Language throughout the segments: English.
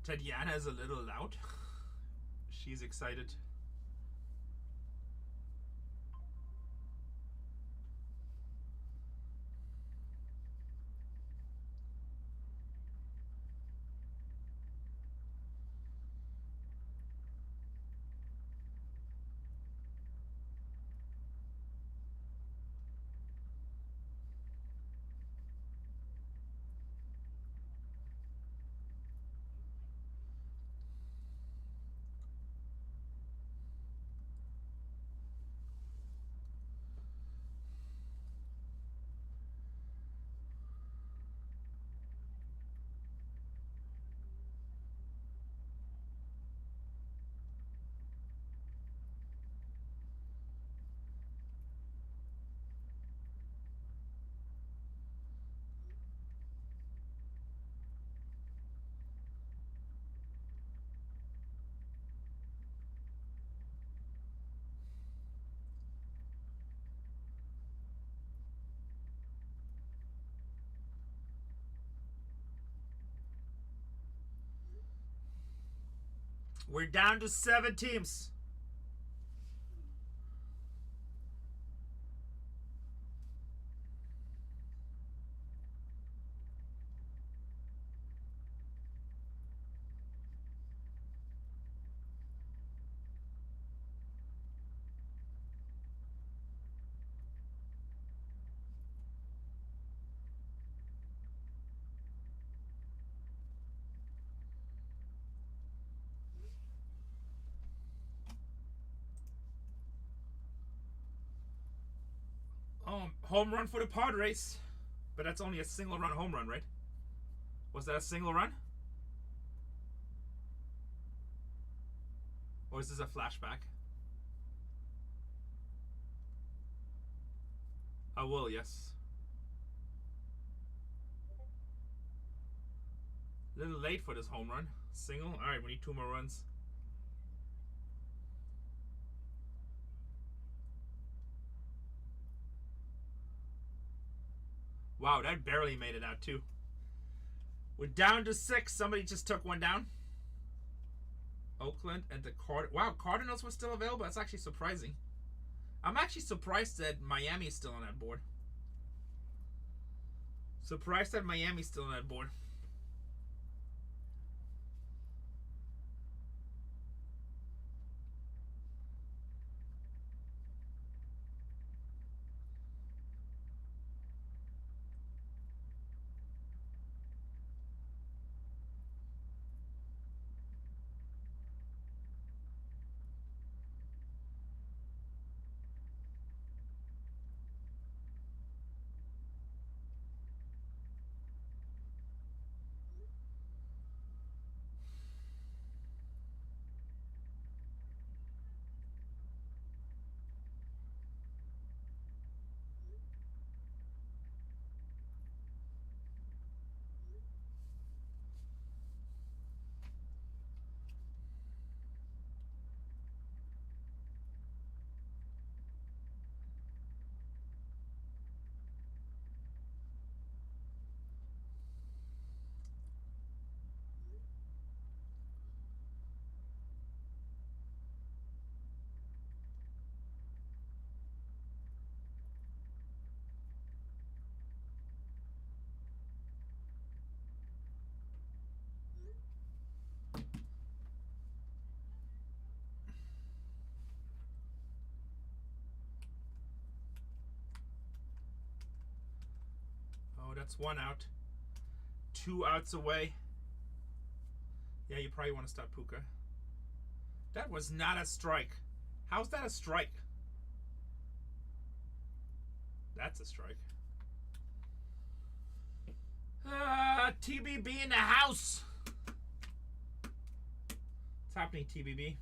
Tatiana is a little loud. She's excited. We're down to 7 teams. Home run for the Padres. But that's only a single run home run, right? Was that a single run? Or is this a flashback? I will, yes. A little late for this home run. Single? Alright, we need 2 more runs. Wow, that barely made it out too. We're down to 6. Somebody just took one down. Oakland and the Cardinals were still available. That's actually surprising. I'm actually surprised that Miami's still on that board. Surprised that Miami's still on that board. Oh, that's 1 out. 2 outs away. Yeah, you probably want to start Puka. That was not a strike. How's that a strike? That's a strike. TBB in the house. What's happening, TBB?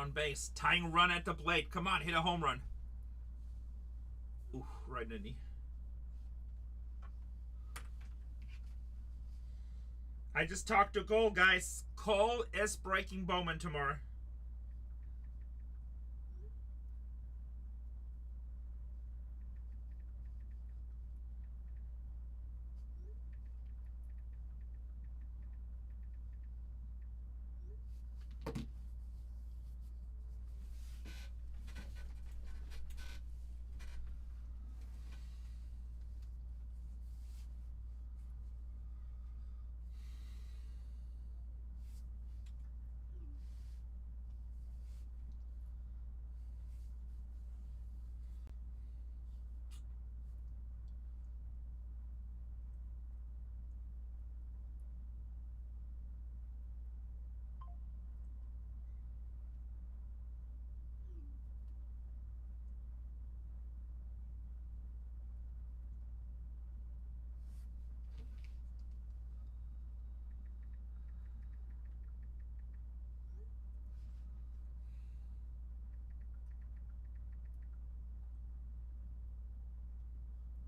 on base. Tying run at the plate. Come on, hit a home run. Ooh, right in the knee. I just talked to Cole, guys. Cole is breaking Bowman tomorrow.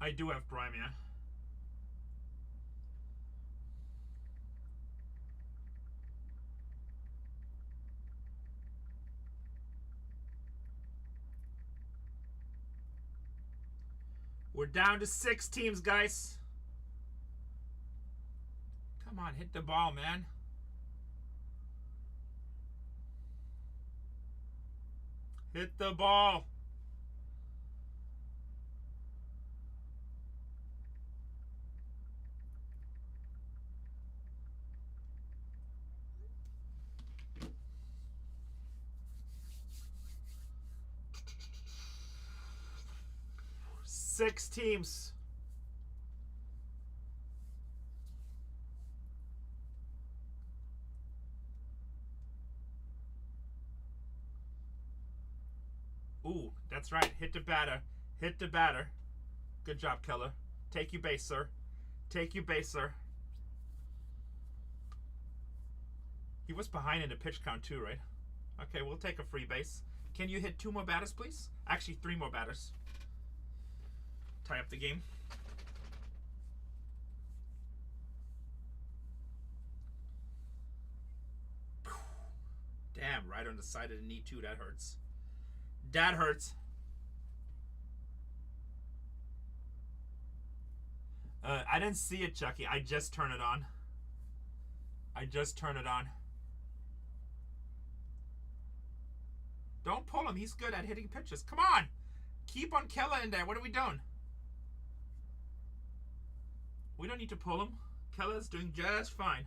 I do have Prime, yeah. We're down to 6 teams, guys. Come on, hit the ball, man. Hit the ball. Six teams. Ooh, that's right. Hit the batter. Hit the batter. Good job, Keller. Take your base, sir. Take your base, sir. He was behind in the pitch count too, right? Okay, we'll take a free base. Can you hit 2 more batters, please? Actually, 3 more batters. Tie up the game. Damn, right on the side of the knee too. That hurts. That hurts. I didn't see it, Chucky. I just turned it on. I just turned it on. Don't pull him. He's good at hitting pitches. Come on. Keep on Keller in there. What are we doing? We don't need to pull him. Keller's doing just fine.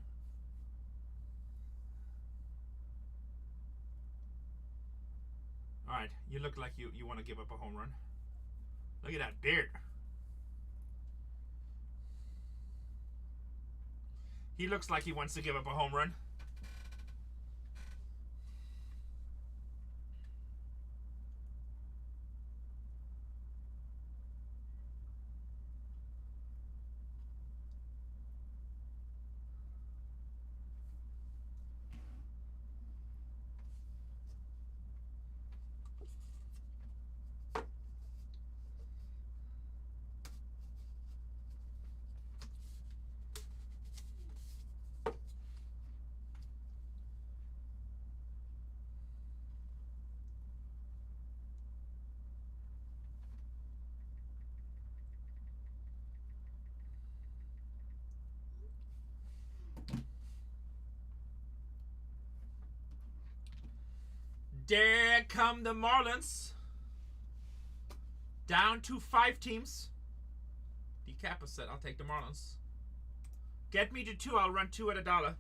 All right. You look like you want to give up a home run. Look at that beard. He looks like he wants to give up a home run. There come the Marlins. Down to 5 teams. Decap said, I'll take the Marlins. Get me to 2. I'll run 2 at $1.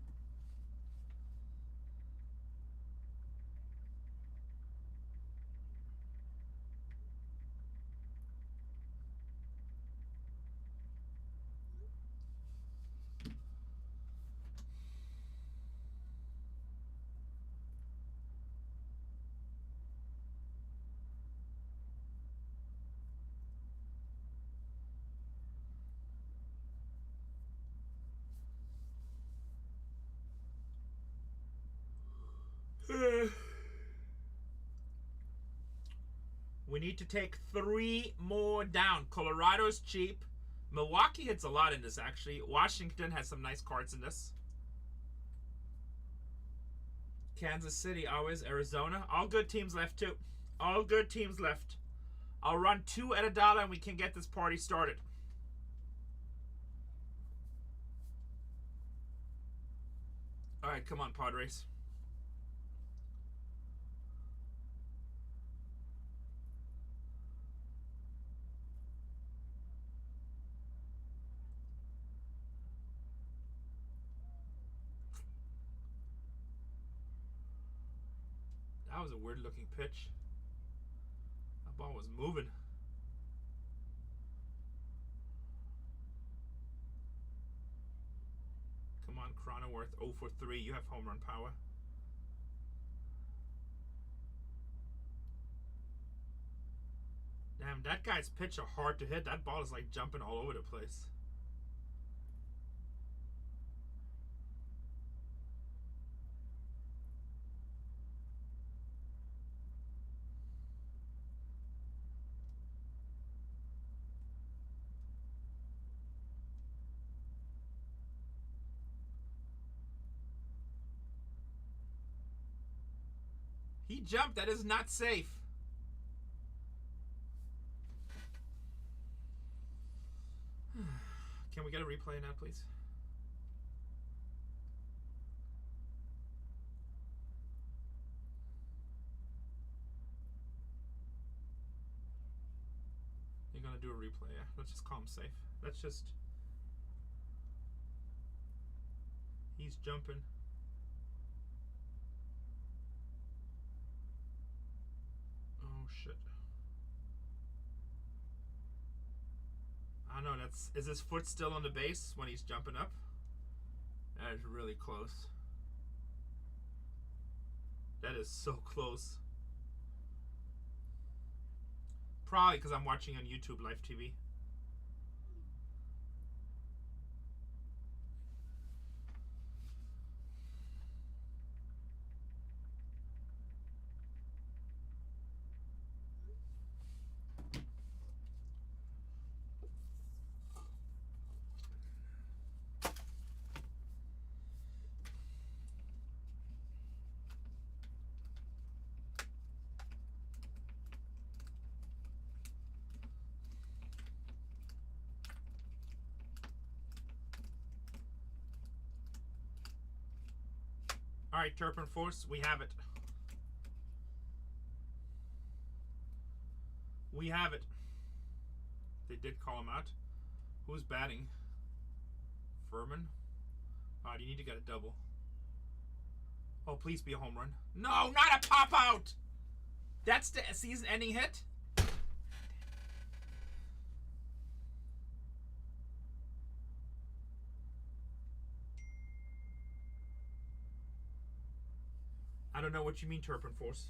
We need to take 3 more down. Colorado's cheap. Milwaukee hits a lot in this, actually. Washington has some nice cards in this. Kansas City, always. Arizona. All good teams left, too. All good teams left. I'll run 2 at $1 and we can get this party started. Alright, come on, Padres. That was a weird looking pitch. That ball was moving. Come on, Cronenworth, 0 for 3. You have home run power. Damn, that guy's pitch are hard to hit. That ball is like jumping all over the place. He jumped. That is not safe. Can we get a replay now, please? You're gonna do a replay, yeah? Let's just call him safe. Let's just... He's jumping. Oh, shit. I don't know, that's... Is his foot still on the base when he's jumping up? That is really close. That is so close. Probably because I'm watching on YouTube Live TV. Alright, Turpin Force, we have it. We have it. They did call him out. Who's batting? Furman? Oh, you need to get a double. Oh, please be a home run. No, not a pop out! That's the season-ending hit? I don't know what you mean, Turpin Force.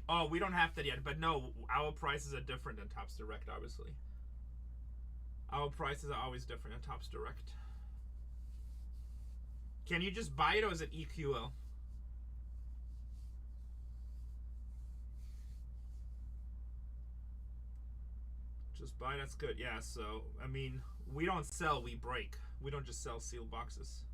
Oh, we don't have that yet, but no, our prices are different than Topps Direct, obviously. Our prices are always different than Topps Direct. Can you just buy it, or is it EQL? Just buy, that's good. Yeah, so, I mean, we don't sell, we break. We don't just sell sealed boxes.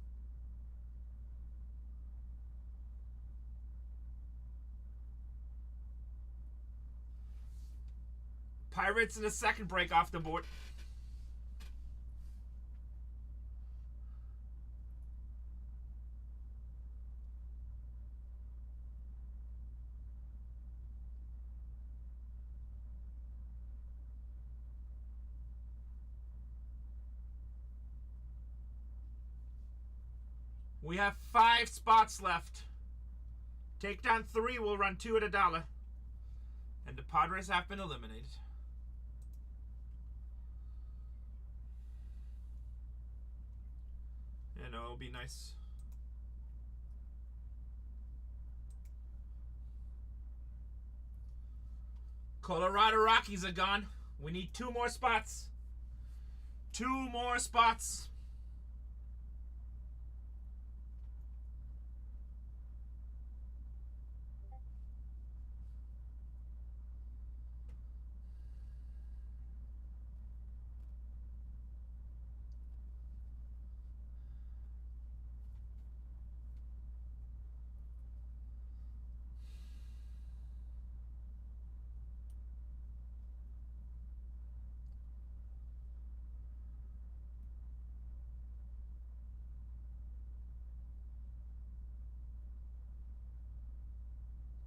Pirates in the second break off the board. We have 5 spots left. Take down 3, we'll run 2 at $1. And the Padres have been eliminated. You know, it'll be nice. Colorado Rockies are gone. We need 2 more spots. 2 more spots.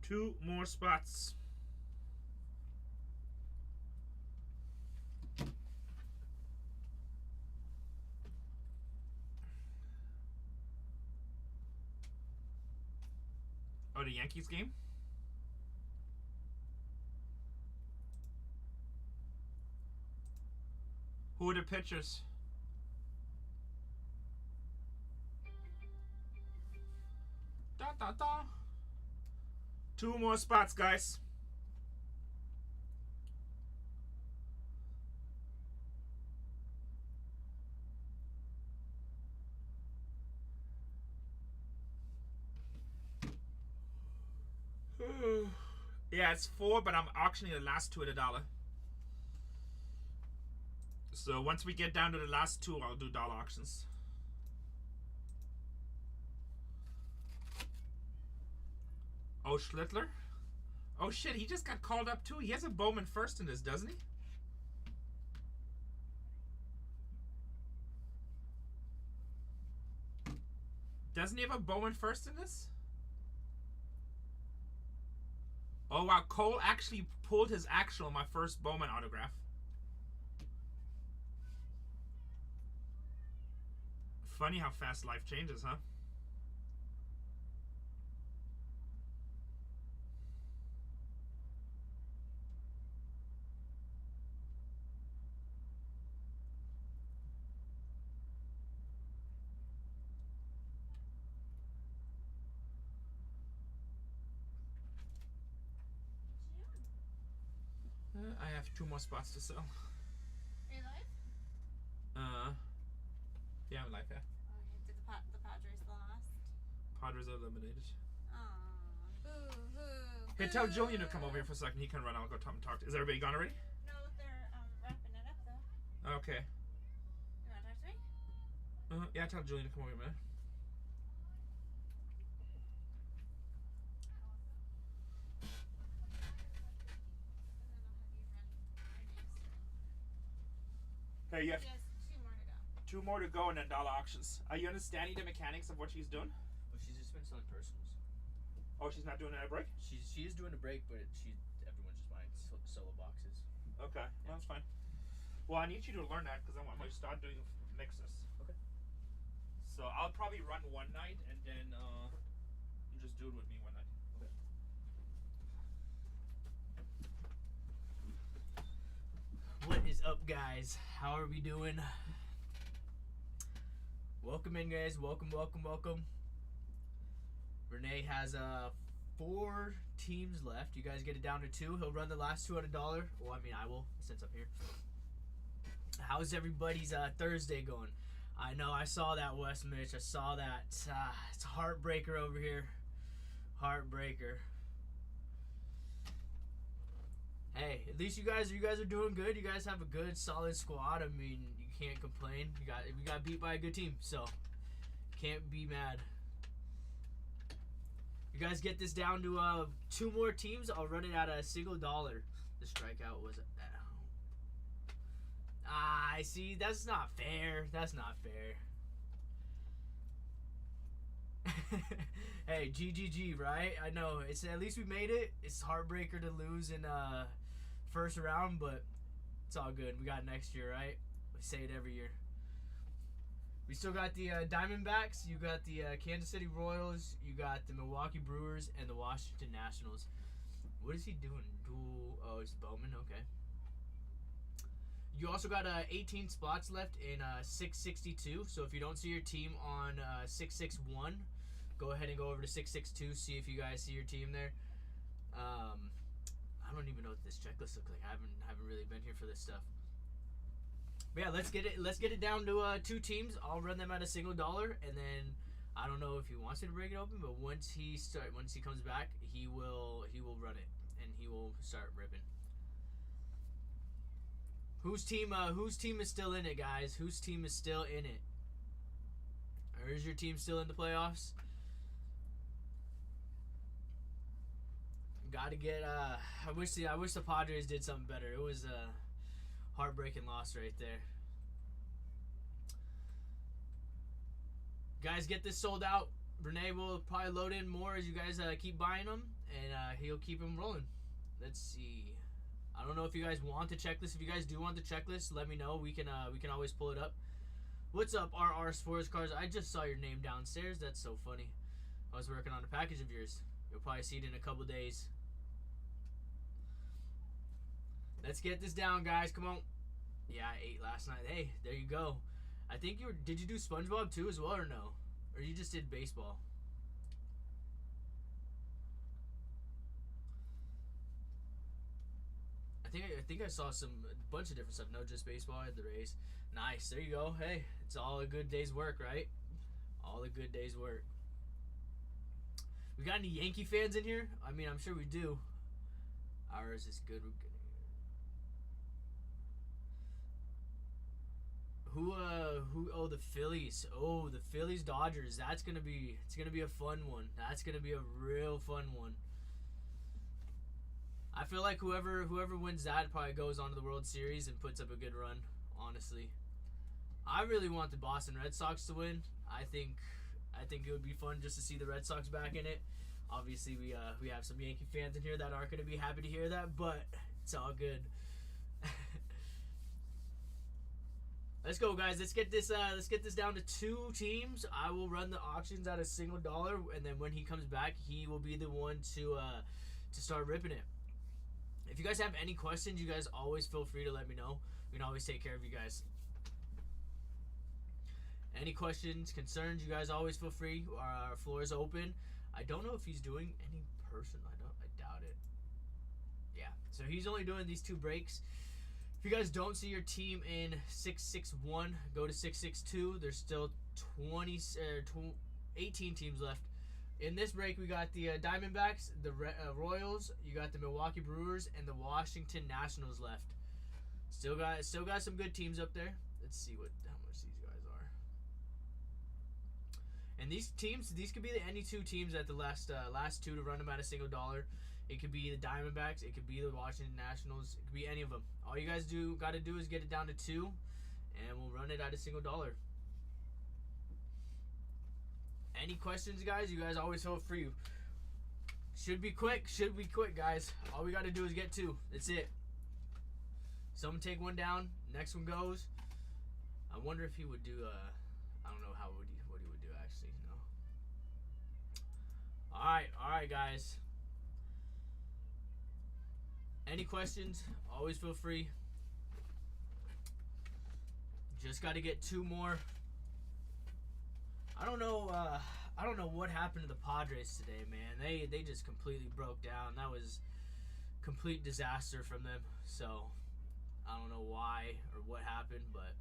Two more spots. Oh, the Yankees game? Who are the pitchers? Da, da, da. 2 more spots, guys. Yeah, it's 4, but I'm auctioning the last 2 at $1. So once we get down to the last 2, I'll do dollar auctions. Oh, Schlittler? Oh shit, he just got called up too. He has a Bowman first in this, doesn't he? Doesn't he have a Bowman first in this? Oh wow, Cole actually pulled his actual my first Bowman autograph. Funny how fast life changes, huh? I have 2 more spots to sell. Are you live? Yeah, I'm live, yeah. Okay, did the Padres lost? Padres are eliminated. Aww, boo-hoo. Hey, tell Julian to come over here for a second. He can run. I'll go talk and talk to. Is everybody gone already? No, they're wrapping it up though. Okay. You wanna talk to me? Yeah, tell Julian to come over here a minute. Hey, you have She has 2 more to go. 2 more to go and then dollar auctions. Are you understanding the mechanics of what she's doing? Well, she's just been selling personals. Oh, she's not doing that break? She is doing a break, but everyone's just buying solo boxes. Okay, well, that's fine. Well, I need you to learn that because I want to start doing mixes. Okay. So I'll probably run one night and then you just do it with me one night. Okay. What is up, guys? How are we doing? Welcome in, guys. Welcome. Renee has 4 teams left. You guys get it down to 2. He'll run the last 2 at $1. Well, I mean, I will, since I'm here. How's everybody's Thursday going? I know I saw that, West Mitch. I saw that. It's a heartbreaker over here. Heartbreaker. Hey, at least you guys are doing good. You guys have a good, solid squad. I mean, you can't complain. We got beat by a good team, so can't be mad. You guys get this down to 2 more teams. I'll run it at a single dollar. The strikeout was. I see. That's not fair. That's not fair. Hey, GGG, right? I know. It's at least we made it. It's heartbreaker to lose in first round, but it's all good. We got next year, right? We say it every year. We still got the Diamondbacks. You got the Kansas City Royals. You got the Milwaukee Brewers and the Washington Nationals. What is he doing? Dual. Oh, it's Bowman. Okay. You also got 18 spots left in 662. So if you don't see your team on 661, go ahead and go over to 662. See if you guys see your team there. I I don't even know what this checklist looks like. I haven't really been here for this stuff. But yeah, let's get it down to 2 teams. I'll run them at a single dollar, and then I don't know if he wants me to break it open, but once he comes back, he will run it and he will start ripping. Whose team is still in it, guys? Whose team is still in it? Or is your team still in the playoffs? Gotta get I wish the Padres did something better. It was a heartbreaking loss right there. Guys, get this sold out. Renee will probably load in more as you guys keep buying them, and he'll keep them rolling. Let's see. I don't know if you guys want the checklist. If you guys do want the checklist, let me know. We can always pull it up. What's up, RR Sports Cars? I just saw your name downstairs. That's so funny. I was working on a package of yours. You'll probably see it in a couple days. Let's get this down, guys. Come on. Yeah, I ate last night. Hey, there you go. I think did you do SpongeBob too as well, or no? Or you just did baseball? I think I saw a bunch of different stuff. No, just baseball. I had the Rays. Nice. There you go. Hey, it's all a good day's work, right? All a good day's work. We got any Yankee fans in here? I mean, I'm sure we do. Ours is good. Who? Oh, the Phillies. Oh, the Phillies Dodgers. It's gonna be a fun one. That's gonna be a real fun one. I feel like whoever wins that probably goes on to the World Series and puts up a good run. Honestly, I really want the Boston Red Sox to win. I think it would be fun just to see the Red Sox back in it. Obviously, we have some Yankee fans in here that aren't gonna be happy to hear that, but it's all good. Let's go, guys. Let's get this down to 2 teams. I will run the auctions at a single dollar, and then when he comes back, he will be the one to start ripping it. If you guys have any questions, you guys always feel free to let me know. We can always take care of you guys. Any questions, concerns, you guys always feel free. Our floor is open. I don't know if he's doing any person. I doubt it. Yeah. So he's only doing these 2 breaks. If you guys don't see your team in 661, go to 662. There's still 18 teams left. In this break, we got the Diamondbacks, the Royals, you got the Milwaukee Brewers, and the Washington Nationals left. Still got some good teams up there. Let's see how much these guys are. And these could be any 2 teams at the last 2 to run them at a single dollar. It could be the Diamondbacks. It could be the Washington Nationals. It could be any of them. All you guys got to do is get it down to 2, and we'll run it at a single dollar. Any questions, guys? You guys always feel free. Should be quick, guys. All we got to do is get 2. That's it. Someone take one down. Next one goes. I wonder if he would do I don't know what he would do, actually. No. All right, guys. Any questions? Always feel free. Just got to get 2 more. I don't know what happened to the Padres today, man. They just completely broke down. That was complete disaster from them. So I don't know why or what happened, but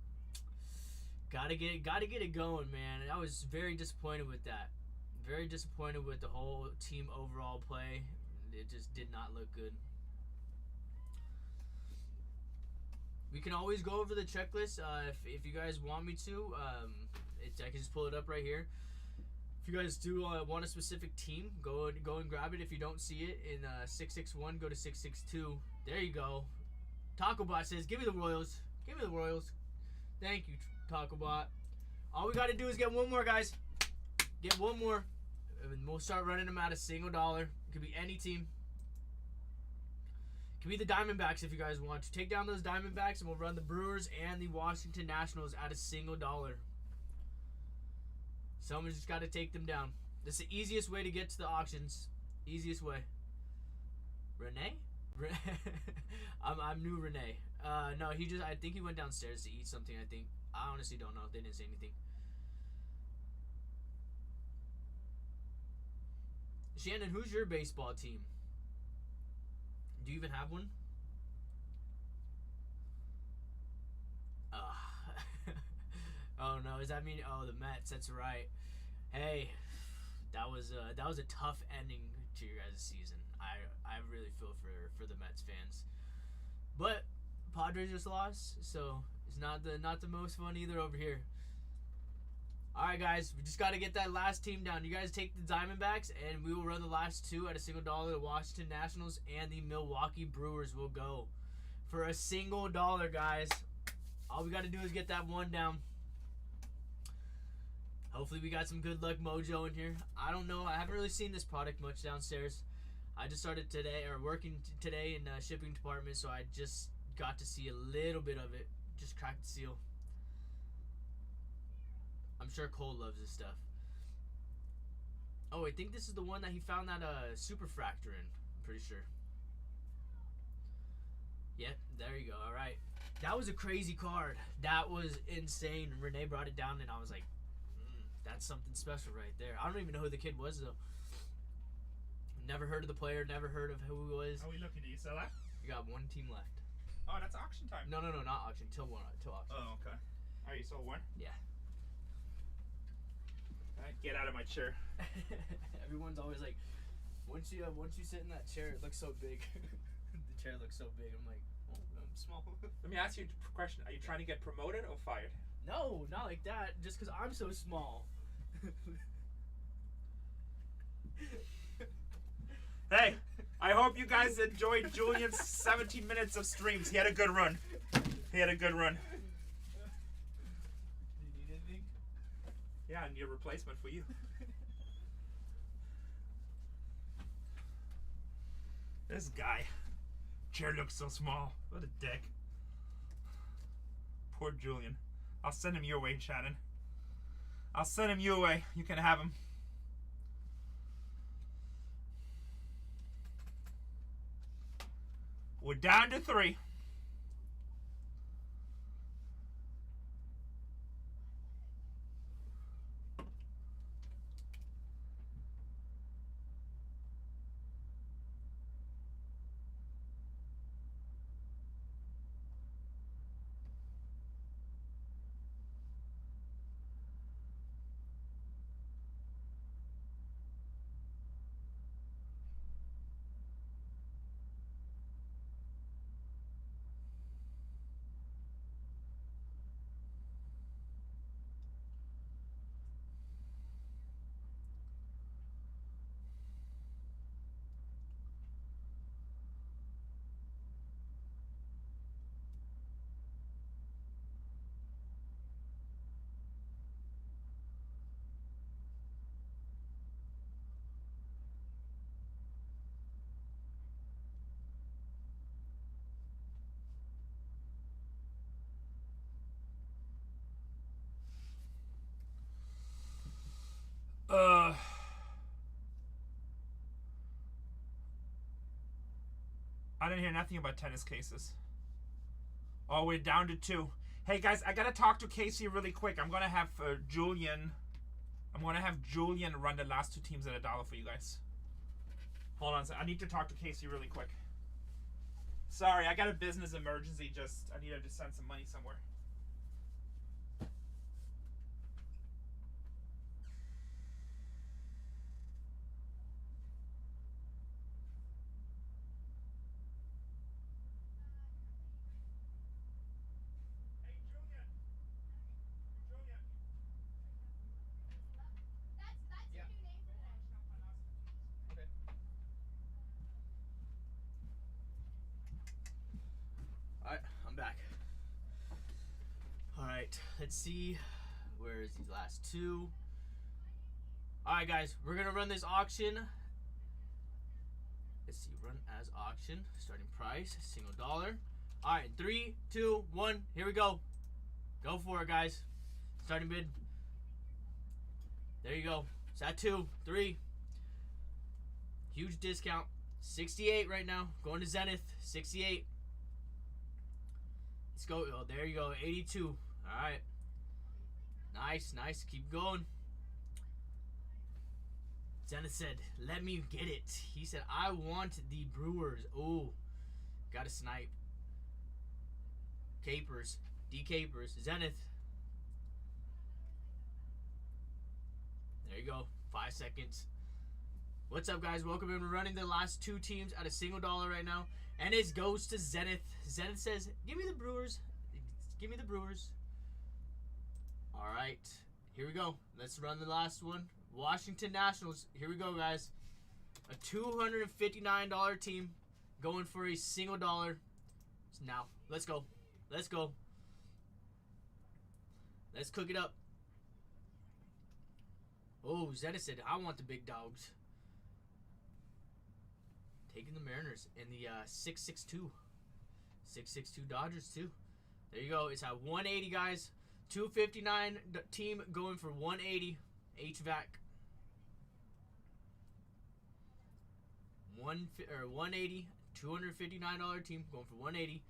gotta get it going, man. I was very disappointed with that. Very disappointed with the whole team overall play. It just did not look good. We can always go over the checklist if you guys want me to. I can just pull it up right here. If you guys do want a specific team, go and grab it. If you don't see it in 661, go to 662. There you go. TacoBot says, "Give me the Royals. Give me the Royals." Thank you, TacoBot. All we got to do is get 1 more, guys. Get 1 more, and we'll start running them at a single dollar. It could be any team. It could be the Diamondbacks if you guys want to. Take down those Diamondbacks, and we'll run the Brewers and the Washington Nationals at a single dollar. Someone's just got to take them down. That's the easiest way to get to the auctions. Easiest way. Renee? I'm new Renee. No, I think he went downstairs to eat something, I think. I honestly don't know. They didn't say anything. Shannon, who's your baseball team? Do you even have one? Oh no, does that mean? Oh, the Mets. That's right. Hey, that was a tough ending to your guys' season. I really feel for the Mets fans, but Padres just lost, so it's not the most fun either over here. All right, guys, we just got to get that last team down. You guys take the Diamondbacks, and we will run the last two at $1. The Washington Nationals and the Milwaukee Brewers will go for $1, guys. All we got to do is get that one down. Hopefully we got some good luck mojo in here. I don't know. I haven't really seen this product much downstairs. I just started today, or working today in the shipping department, so I just got to see a little bit of it. Just cracked the seal. I'm sure Cole loves this stuff. Oh, I think this is the one that he found that super fractor in. I'm pretty sure. Yep, there you go. All right. That was a crazy card. That was insane. Renee brought it down, and I was like, that's something special right there. I don't even know who the kid was, though. Never heard of the player. Never heard of who he was. How are we looking? Do you sell that? You got one team left. Oh, that's auction time. No, not auction. Till auction. Oh, okay. All right, you sold one? Yeah. All right, get out of my chair. Everyone's always like, once you sit in that chair, it looks so big. The chair looks so big. I'm like, oh, I'm small. Let me ask you a question. Are you trying to get promoted or fired? No, not like that. Just because I'm so small. Hey, I hope you guys enjoyed Julian's 17 minutes of streams. He had a good run. Do you need anything? Yeah, and your replacement for you. This guy. Chair looks so small. What a dick. Poor Julian. I'll send him your way, Shannon. I'll send him your way. You can have him. We're down to 3. I didn't hear nothing about tennis cases. Oh, we're down to 2. Hey guys, I gotta talk to Casey really quick. I'm gonna have Julian run the last 2 teams at $1 for you guys. Hold on a second. I need to talk to Casey really quick. Sorry, I got a business emergency. I needed to send some money somewhere. Let's see. Where is these last 2? Alright, guys. We're going to run this auction. Let's see. Run as auction. Starting price. $1. Alright. 3, 2, 1. Here we go. Go for it, guys. Starting bid. There you go. It's at 2, 3. Huge discount. 68 right now. Going to Zenith. 68. Let's go. Oh, there you go. 82. Alright. Nice. Keep going. Zenith said, let me get it. He said, I want the Brewers. Oh, Got to snipe. Capers. D Capers. Zenith. There you go. 5 seconds. What's up, guys? Welcome in. We're running the last 2 teams at a single dollar right now. And it goes to Zenith. Zenith says, give me the Brewers. Give me the Brewers. All right. Here we go. Let's run the last one. Washington Nationals. Here we go, guys. A $259 team going for a single dollar. Now, let's go. Let's go. Let's cook it up. Oh, Zenith said, I want the big dogs. Taking the Mariners in the 6-6-2. 6-6-2 Dodgers, too. There you go. It's at 180, guys. 259 team going for 180. HVAC. 180. $259 team going for 180.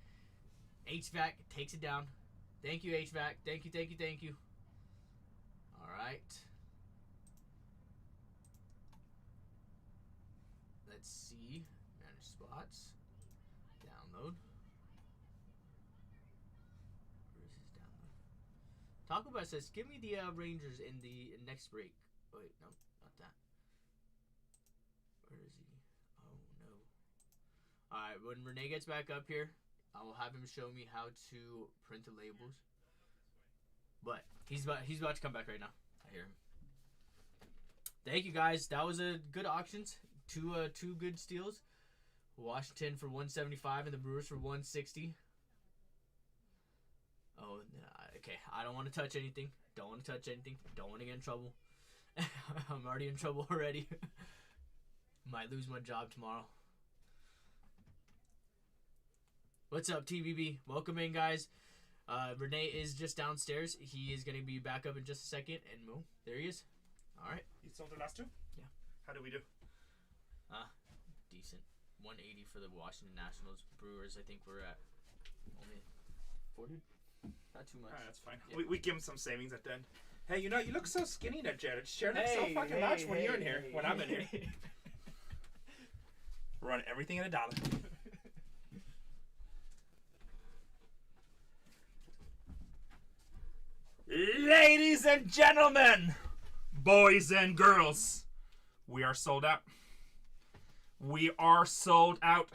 HVAC takes it down. Thank you, HVAC. Thank you, thank you, thank you. All right. Let's see. Manage spots. Download. Where is his download? Taco Bell says, give me the Rangers in the next break. Oh, wait, no, not that. Where is he? Oh, no. Alright, when Renee gets back up here, I will have him show me how to print the labels. But he's about to come back right now. I hear him. Thank you, guys. That was a good auctions. Two good steals. Washington for 175 and the Brewers for 160. Oh, okay. I don't want to touch anything. Don't want to touch anything. Don't want to get in trouble. I'm already in trouble already. Might lose my job tomorrow. What's up, TBB? Welcome in, guys. Renee is just downstairs. He is going to be back up in just a second. And boom, there he is. All right. You sold the last 2? Yeah. How did we do? Decent. 180 for the Washington Nationals. Brewers, I think we're at only 40. Not too much. Alright, that's fine. Yeah. We give him some savings at the end. Hey, you know, you look so skinny there, Jared. Jared looks so fucking much when you're in here. When I'm in here. Run everything at $1. Ladies and gentlemen, boys and girls, we are sold out. We are sold out.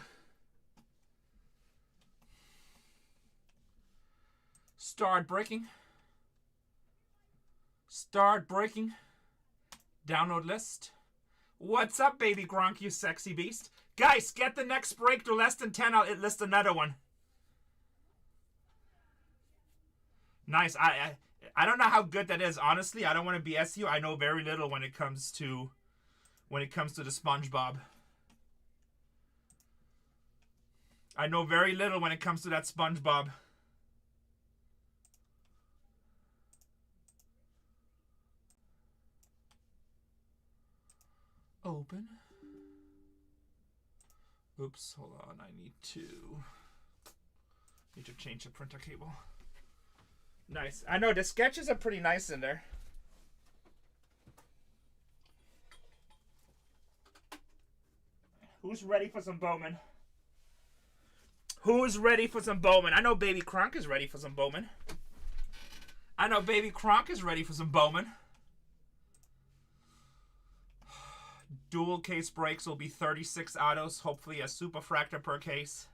Start breaking. Start breaking. Download list. What's up, baby Gronk, you sexy beast? Guys, get the next break to less than 10. I'll list another one. Nice. I don't know how good that is. Honestly, I don't want to BS you. I know very little when it comes to the SpongeBob. I know very little when it comes to that SpongeBob. Open. Oops, hold on. I need to change the printer cable. Nice. I know the sketches are pretty nice in there. Who's ready for some Bowman? Who's ready for some Bowman? I know Baby Kronk is ready for some Bowman. I know Baby Kronk is ready for some Bowman. Dual case breaks will be 36 autos. Hopefully a super fractor per case.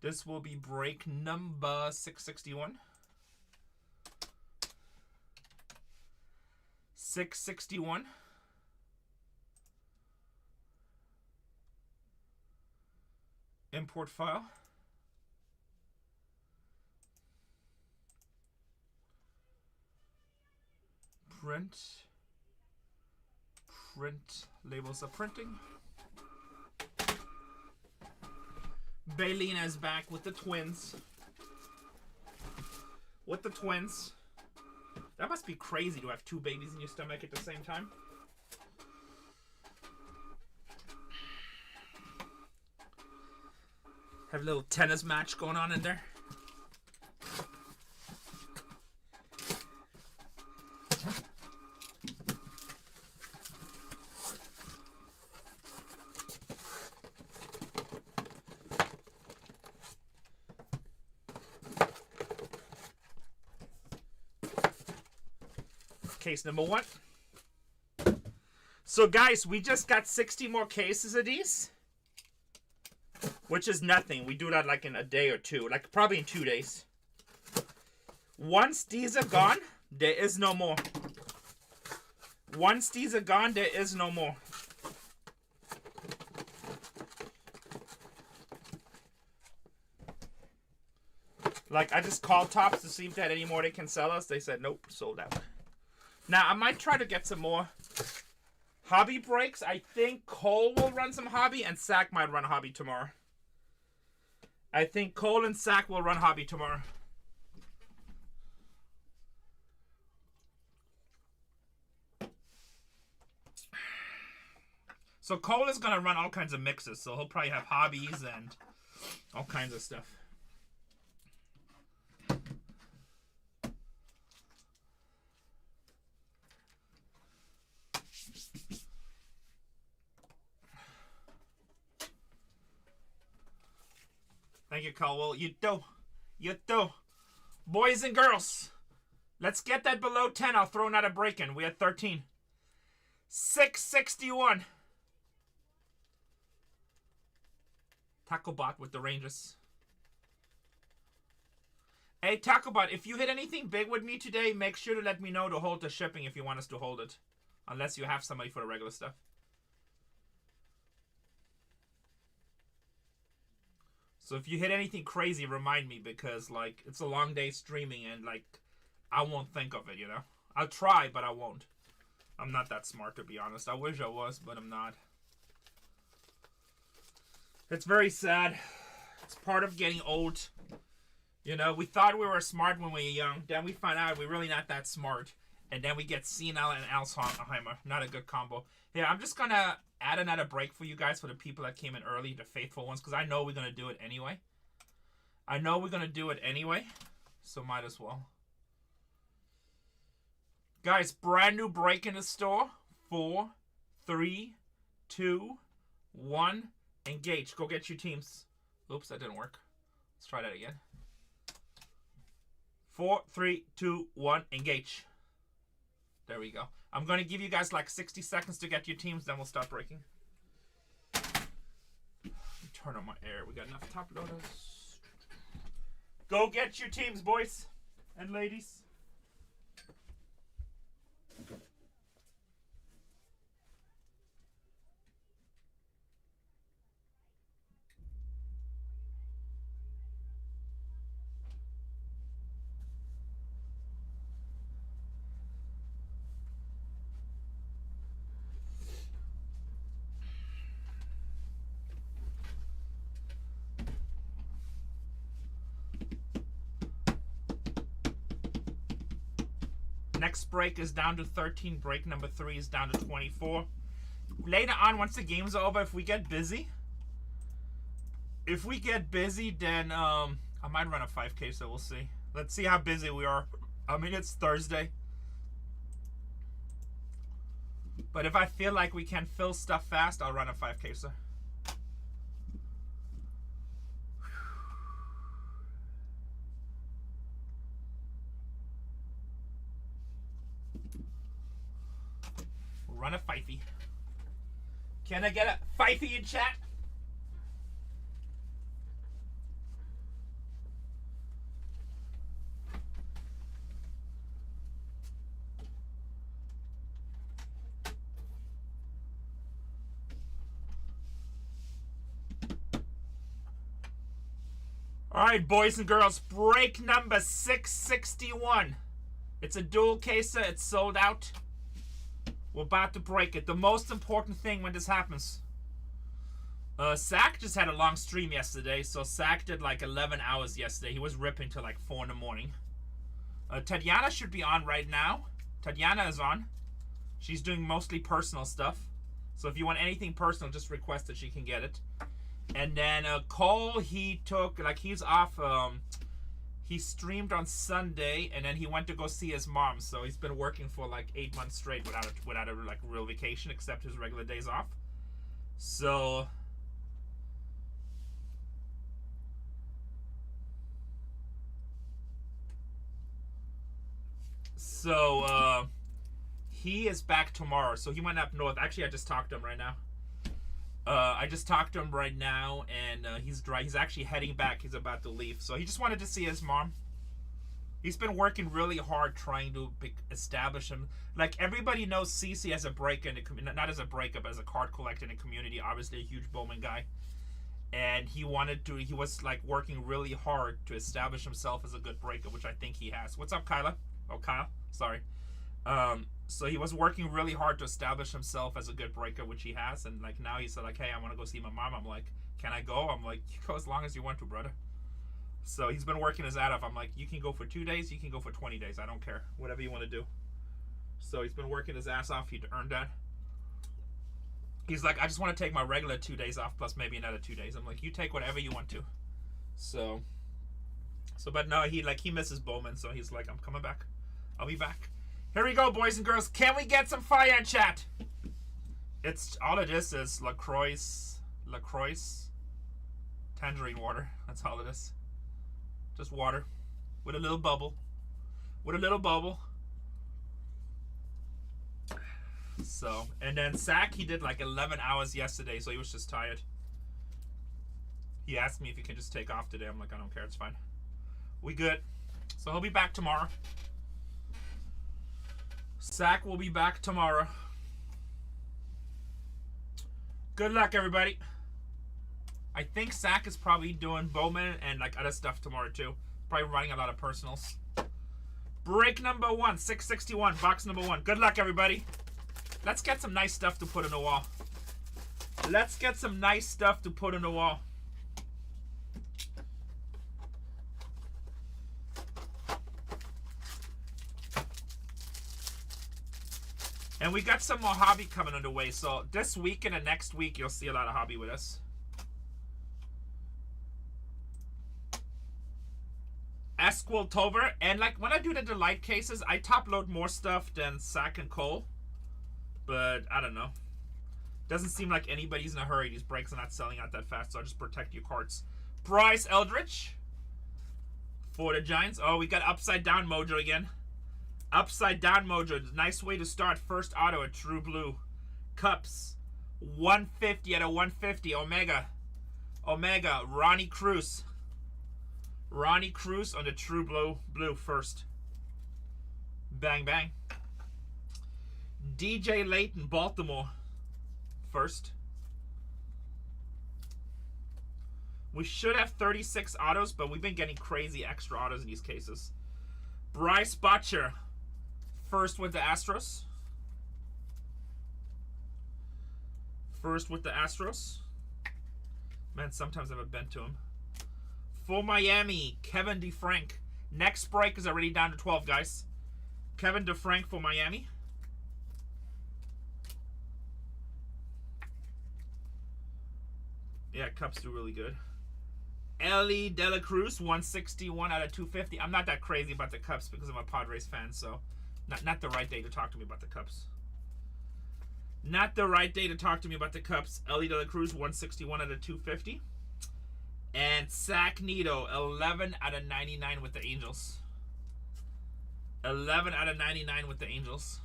This will be break number 661. 661. Import file. Print. Print. Labels are printing. Baylina is back with the twins. With the twins. That must be crazy to have 2 babies in your stomach at the same time. Have a little tennis match going on in there. case number 1. So, guys, we just got 60 more cases of these. Which is nothing. We do that like in a day or two. Like probably in 2 days. Once these are gone, there is no more. Once these are gone, there is no more. Like, I just called Tops to see if they had any more they can sell us. They said, nope, sold out. Now, I might try to get some more hobby breaks. I think Cole will run some hobby, and Sack might run hobby tomorrow. I think Cole and Sack will run hobby tomorrow. So Cole is going to run all kinds of mixes, so he'll probably have hobbies and all kinds of stuff. Thank you, Caldwell. You do. You do. Boys and girls, let's get that below 10. I'll throw another break in. We had 13. 661. Tacobot with the Rangers. Hey, Tacobot, if you hit anything big with me today, make sure to let me know to hold the shipping if you want us to hold it. Unless you have somebody for the regular stuff. So if you hit anything crazy, remind me, because, like, it's a long day streaming and, like, I won't think of it, you know? I'll try, but I won't. I'm not that smart, to be honest. I wish I was, but I'm not. It's very sad. It's part of getting old. You know, we thought we were smart when we were young. Then we find out we're really not that smart. And then we get senile and Alzheimer. Not a good combo. Yeah, I'm just going to add another break for you guys, for the people that came in early, the faithful ones, because I know we're going to do it anyway. So might as well. Guys, brand new break in the store. 4, 3, 2, 1. Engage. Go get your teams. Oops, that didn't work. Let's try that again. 4, 3, 2, 1. Engage. There we go. I'm going to give you guys like 60 seconds to get your teams, then we'll start breaking. Turn on my air. We got enough top loaders. Go get your teams, boys and ladies. Next break is down to 13. Break number 3 is down to 24. Later on, once the game's over, if we get busy, then I might run a 5K, so we'll see. Let's see how busy we are. I mean, it's Thursday. But if I feel like we can fill stuff fast, I'll run a 5K, sir. Run a fifey. Can I get a fifey in chat? All right, boys and girls, break number 661. It's a dual caser. It's sold out. We're about to break it. The most important thing when this happens. Sack just had a long stream yesterday, so Sack did like 11 hours yesterday. He was ripping till like 4 in the morning. Tatiana should be on right now. Tatiana is on. She's doing mostly personal stuff. So if you want anything personal, just request that she can get it. And then Cole, he took, like, he's off. He streamed on Sunday, and then he went to go see his mom. So he's been working for like 8 months straight without a like real vacation, except his regular days off. So He is back tomorrow, so he went up north. Actually, I just talked to him right now. And he's actually heading back. He's about to leave, so he just wanted to see his mom. He's been working really hard trying to establish him. Like, everybody knows Cece as a break in the community, not as a breakup, as a card collector in the community. Obviously, a huge Bowman guy. And he was like working really hard to establish himself as a good breaker, which I think he has. What's up, Kyla? Oh, Kyle. Sorry. So he was working really hard to establish himself as a good breaker, which he has. And like now he said, like, hey, I want to go see my mom. I'm like, can I go? I'm like, you go as long as you want to, brother. So he's been working his ass off. I'm like, you can go for 2 days, you can go for 20 days. I don't care. Whatever you want to do. So he's been working his ass off. He earned that. He's like, I just want to take my regular 2 days off plus maybe another 2 days. I'm like, you take whatever you want to. So but no, he misses Bowman. So he's like, I'm coming back. I'll be back. Here we go, boys and girls. Can we get some fire in chat? It's all of this is LaCroix, tangerine water. That's all it is. Just water with a little bubble. So, and then Zach, he did like 11 hours yesterday, so he was just tired. He asked me if he can just take off today. I'm like, I don't care, it's fine. We good. So he'll be back tomorrow. Zach will be back tomorrow. Good luck, everybody. I think Zach is probably doing Bowman and like other stuff tomorrow too. Probably running a lot of personals. Break number 1, 661, box number 1. Good luck, everybody. Let's get some nice stuff to put on the wall. Let's get some nice stuff to put on the wall. And we got some more hobby coming on the way. So this week and the next week, you'll see a lot of hobby with us. Esquiltover. And like when I do the delight cases, I top load more stuff than Sack and Cole. But I don't know. Doesn't seem like anybody's in a hurry. These breaks are not selling out that fast, so I'll just protect your cards. Bryce Eldridge for the Giants. Oh, we got Upside Down Mojo again. Upside Down Mojo. Nice way to start. First auto at True Blue. Cups. 150 out of 150. Omega. Ronnie Cruz. Ronnie Cruz on the True Blue first. Bang, bang. DJ Layton, Baltimore. First. We should have 36 autos, but we've been getting crazy extra autos in these cases. Bryce Butcher. First with the Astros. Man, sometimes I haven't been to him. For Miami, Kevin DeFrank. Next break is already down to 12, guys. Kevin DeFrank for Miami. Yeah, Cups do really good. Ellie De La Cruz, 161 out of 250. I'm not that crazy about the Cups because I'm a Padres fan, so not the right day to talk to me about the Cups. Not the right day to talk to me about the Cups. Ellie De La Cruz, 161 out of 250. And Sack Nito, 11 out of 99 with the Angels. 11 out of 99 with the Angels.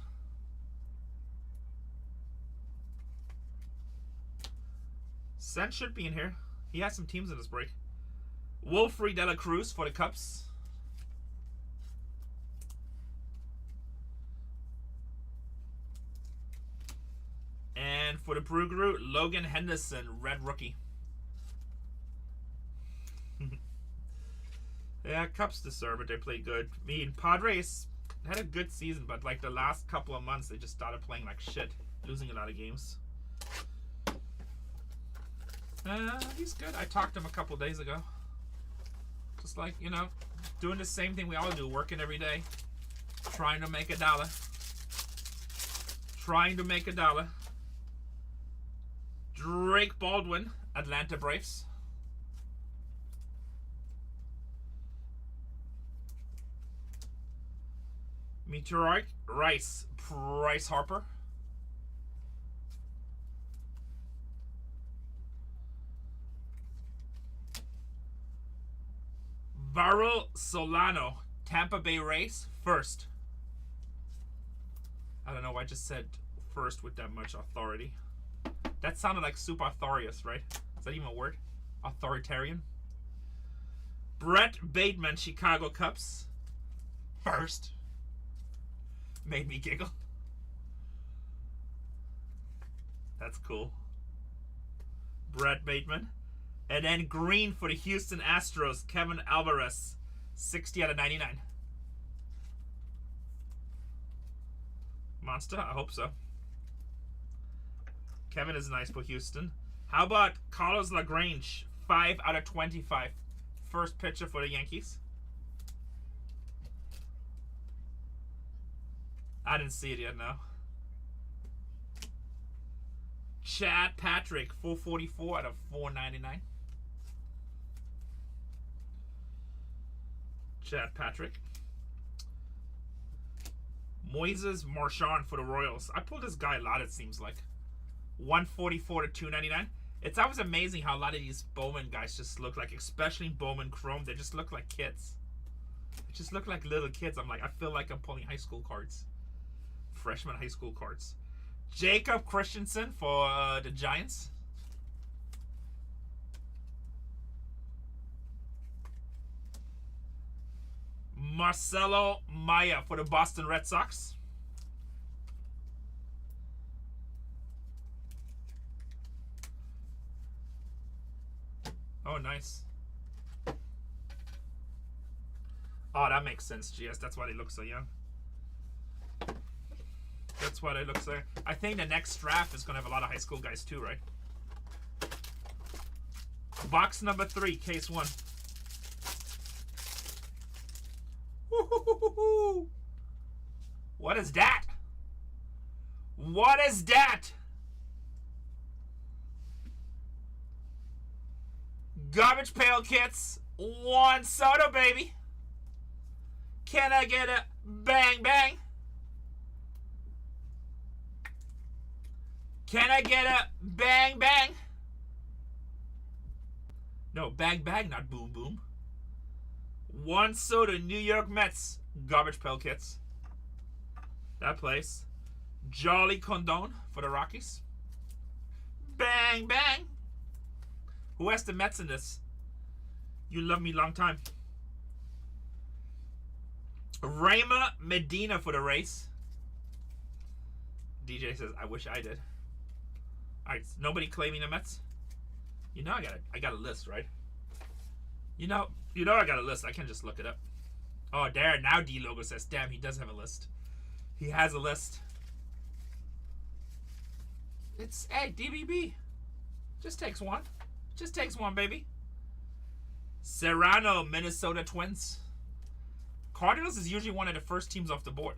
Sen should be in here. He has some teams in this break. Wolfrey De La Cruz for the Cups. And for the Bruggeru, Logan Henderson, red rookie. Yeah, Cups deserve it. They played good. I mean, Padres had a good season, but like the last couple of months, they just started playing like shit. Losing a lot of games. He's good. I talked to him a couple days ago. Just like, you know, doing the same thing we all do. Working every day. Trying to make $1. Trying to make $1. Drake Baldwin, Atlanta Braves. Meteoric Rice, Bryce Harper. Varel Solano, Tampa Bay Rays, first. I don't know why I just said first with that much authority. That sounded like super authorious, right? Is that even a word? Authoritarian. Brett Bateman, Chicago Cubs. First. Made me giggle. That's cool. Brett Bateman. And then green for the Houston Astros, Kevin Alvarez. 60 out of 99. Monster? I hope so. Kevin is nice for Houston. How about Carlos LaGrange? 5 out of 25. First pitcher for the Yankees. I didn't see it yet, no. Chad Patrick, 444 out of 499. Chad Patrick. Moises Marchand for the Royals. I pulled this guy a lot, it seems like. 144 to 299. It's always amazing how a lot of these Bowman guys just look like, especially Bowman Chrome, they just look like kids. They just look like little kids. I'm like, I feel like I'm pulling high school cards. Freshman high school cards. Jacob Christensen for the Giants. Marcelo Maya for the Boston Red Sox. Oh, nice. Oh, that makes sense, GS. That's why they look so young. That's why they look so young. I think the next draft is going to have a lot of high school guys too, right? Box number 3, case 1. Woo-hoo-hoo-hoo-hoo. What is that? What is that? Garbage Pail Kits. 1 soda, baby. Can I get a bang bang? Can I get a bang bang? No, bang bang, not boom boom. 1 soda, New York Mets. Garbage Pail Kits. That place. Jolly Condon for the Rockies. Bang bang. Who has the Mets in this? You love me long time. Rayma Medina for the Rays. DJ says, I wish I did. Alright, nobody claiming the Mets? You know I got a list, right? You know I got a list. I can just look it up. Oh, there. Now D-Logo says, damn, he does have a list. He has a list. It's, hey, DBB. Just takes one. Just takes one, baby. Serrano, Minnesota Twins. Cardinals is usually one of the first teams off the board.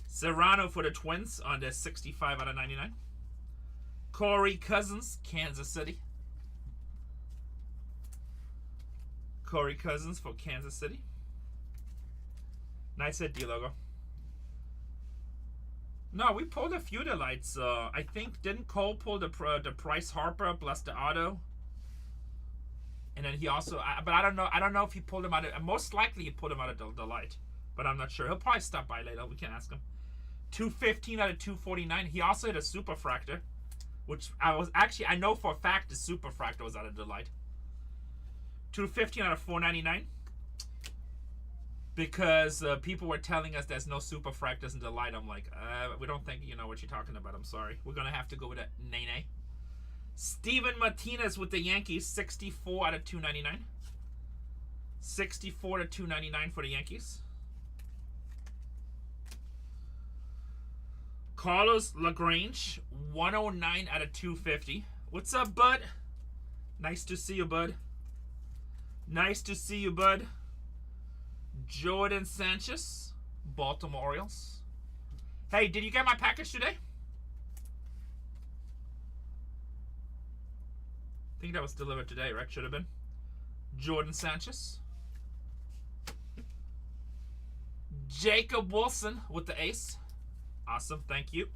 Serrano for the Twins on the 65 out of 99. Corey Cousins, Kansas City. Corey Cousins for Kansas City. Nice hit, D-Logo. No, we pulled a few delights. I think, didn't Cole pull the Bryce Harper plus the auto? And then he also, but I don't know if he pulled him out of, most likely he pulled him out of the delight. But I'm not sure. He'll probably stop by later. We can ask him. 215 out of 249. He also hit a Superfractor, which I know for a fact the Superfractor was out of delight. 215 out of 499. Because people were telling us there's no Superfractors in delight. I'm like, we don't think you know what you're talking about. I'm sorry. We're going to have to go with a Nene. Steven Martinez with the Yankees. 64 out of 299. 64 to 299 for the Yankees. Carlos LaGrange. 109 out of 250. What's up, bud? Nice to see you, bud. Nice to see you, bud. Jordan Sanchez, Baltimore Orioles. Hey, did you get my package today? I think that was delivered today, right? Should have been. Jordan Sanchez. Jacob Wilson with the ace. Awesome, thank you.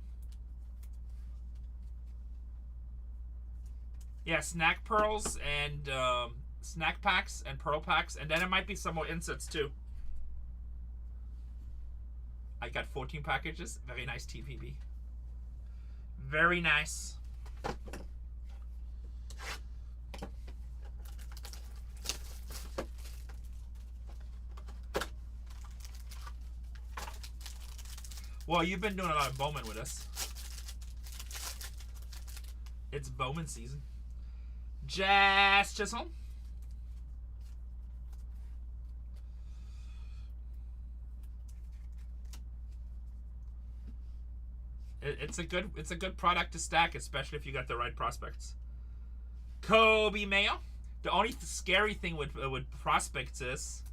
Yeah, snack pearls and snack packs and pearl packs. And then it might be some more inserts too. I got 14 packages. Very nice TPB. Very nice. Well, you've been doing a lot of Bowman with us. It's Bowman season. Jazz Chisholm. It's a good product to stack, especially if you got the right prospects. Kobe Mayo. The only scary thing with prospects is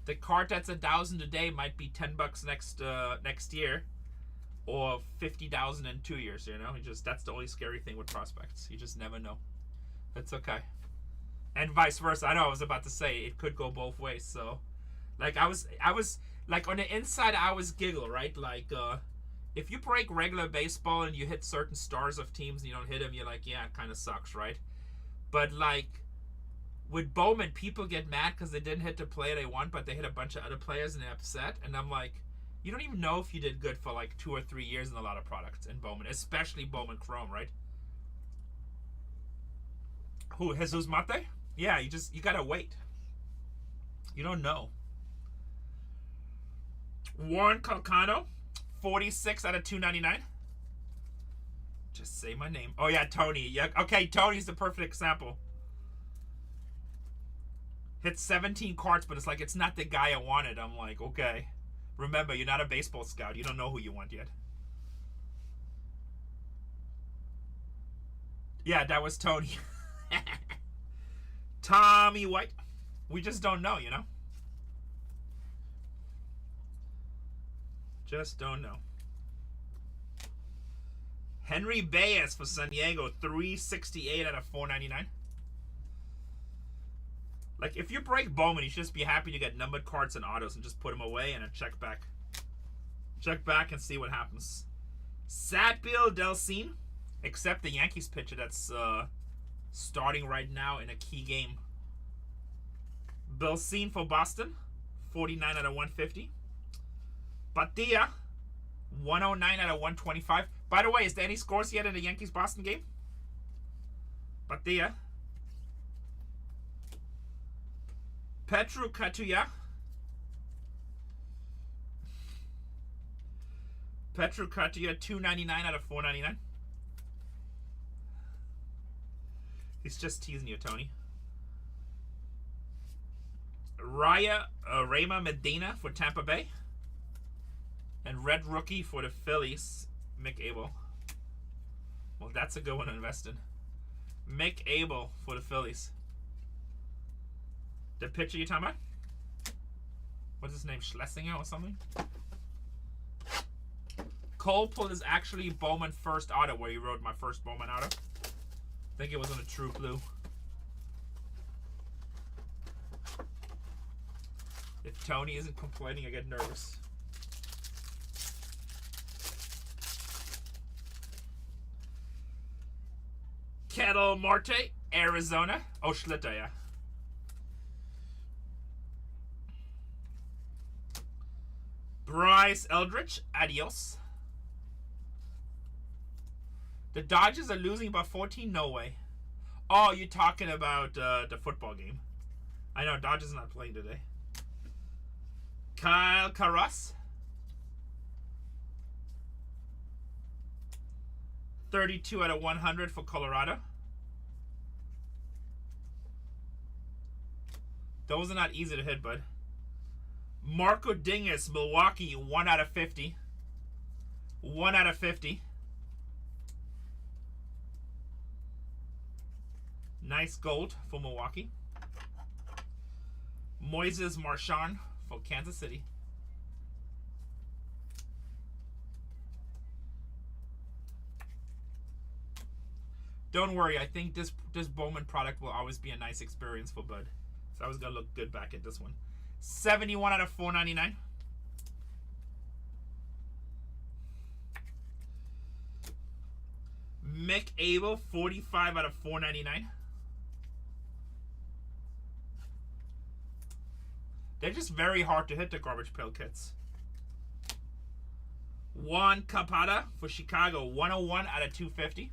the card that's $1,000 a day might be $10 next year, or $50,000 in 2 years. You know, that's the only scary thing with prospects. You just never know. That's okay, and vice versa. I know I was about to say it could go both ways. So, like I was like on the inside, I was giggle, right? Like if you break regular baseball and you hit certain stars of teams and you don't hit them, you're like, yeah, it kind of sucks, right? But like with Bowman, people get mad because they didn't hit the player they want, but they hit a bunch of other players and they're upset. And I'm like, you don't even know if you did good for like 2 or 3 years in a lot of products in Bowman, especially Bowman Chrome, right? Who, Jesus Mate? Yeah, you gotta wait. You don't know. Warren Calcano, 46 out of 299. Just say my name. Oh yeah, Tony. Yeah, okay, Tony's the perfect example. Hit 17 cards, but it's like it's not the guy I wanted. I'm like, okay. Remember, you're not a baseball scout. You don't know who you want yet. Yeah, that was Tony. Tommy White. We just don't know, you know? Just don't know. Henry Baez for San Diego, 368 out of 499. Like, if you break Bowman, you should just be happy to get numbered cards and autos and just put them away and then check back. Check back and see what happens. Satbill Delcine, except the Yankees pitcher that's starting right now in a key game. Delcine for Boston, 49 out of 150. Batia, 109 out of 125. By the way, is there any scores yet in the Yankees-Boston game? Batia. Petru Katuya. Petru Katuya, 299 out of 499. He's just teasing you, Tony. Rayma Medina for Tampa Bay. And red rookie for the Phillies, Mick Abel. Well, that's a good one to invest in. Mick Abel for the Phillies. The pitcher you talking about? What's his name? Schlesinger or something? Cole pulled is actually Bowman first auto, where you wrote my first Bowman auto. I think it was on a True Blue. If Tony isn't complaining, I get nervous. Kettle Marte, Arizona. Oh, Schlitter, yeah. Bryce Eldridge, adios. The Dodgers are losing by 14? No way. Oh, you're talking about the football game. I know, Dodgers are not playing today. Kyle Carras. 32 out of 100 for Colorado. Those are not easy to hit, bud. Marco Dingus, Milwaukee, 1 out of 50. 1 out of 50. Nice gold for Milwaukee. Moises Marchand for Kansas City. Don't worry, I think this Bowman product will always be a nice experience for Bud. So I was going to look good back at this one. 71 out of 499. Mick Abel, 45 out of 499. They're just very hard to hit, the garbage pail kits. Juan Capata for Chicago, 101 out of 250.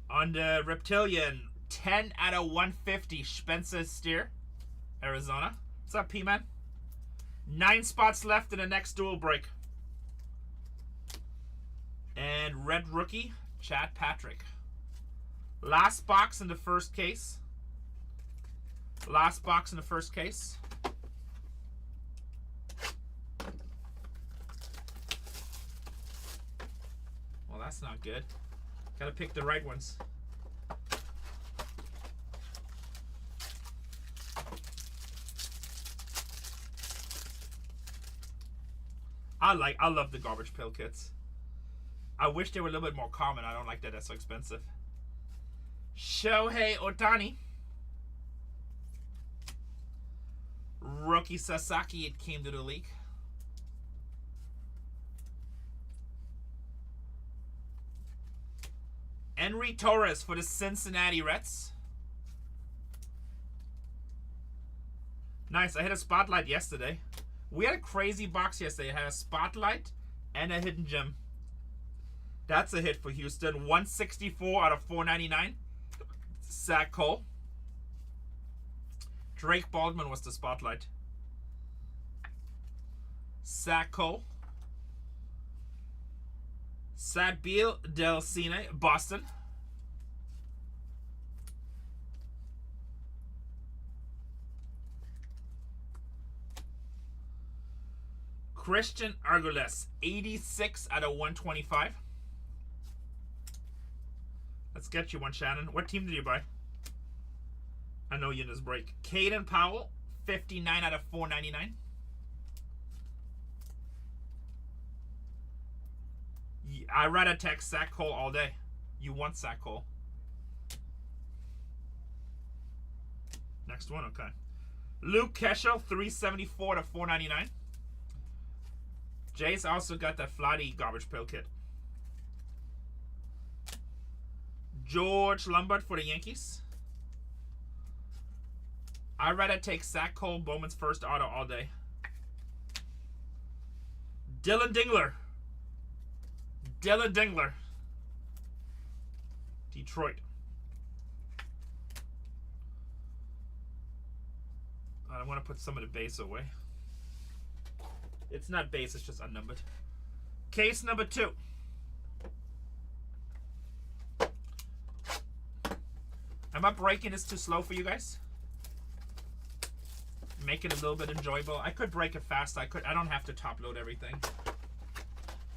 On the Reptilian, 10 out of 150, Spencer Steer, Arizona. What's up, P-Man? 9 spots left in the next dual break. And red rookie, Chad Patrick. Last box in the first case. Last box in the first case. Well, that's not good. Gotta pick the right ones. I love the garbage pail kits. I wish they were a little bit more common. I don't like that they're so expensive. Shohei Ohtani. Rookie Sasaki, it came to the league. Henry Torres for the Cincinnati Reds. Nice. I hit a spotlight yesterday. We had a crazy box yesterday. It had a spotlight and a hidden gem. That's a hit for Houston. 164 out of 499. Zach Cole. Drake Baldwin was the spotlight. Zach Cole. Sadbil Del Cine, Boston. Christian Arguelles, 86 out of 125. Let's get you one, Shannon. What team did you buy? I know you in this break. Caden Powell, 59 out of 499. I rather text Zach Cole all day. You want Zach Cole. Next one, okay. Luke Keschel, 374 to 499. Jace also got that Flatty garbage pail kit. George Lombard for the Yankees. I'd rather take Zach Cole, Bowman's first auto all day. Dylan Dingler. Dylan Dingler. Detroit. I want to put some of the base away. It's not base, it's just unnumbered. Case number 2. Am I breaking this too slow for you guys? Make it a little bit enjoyable. I could break it fast. I don't have to top load everything.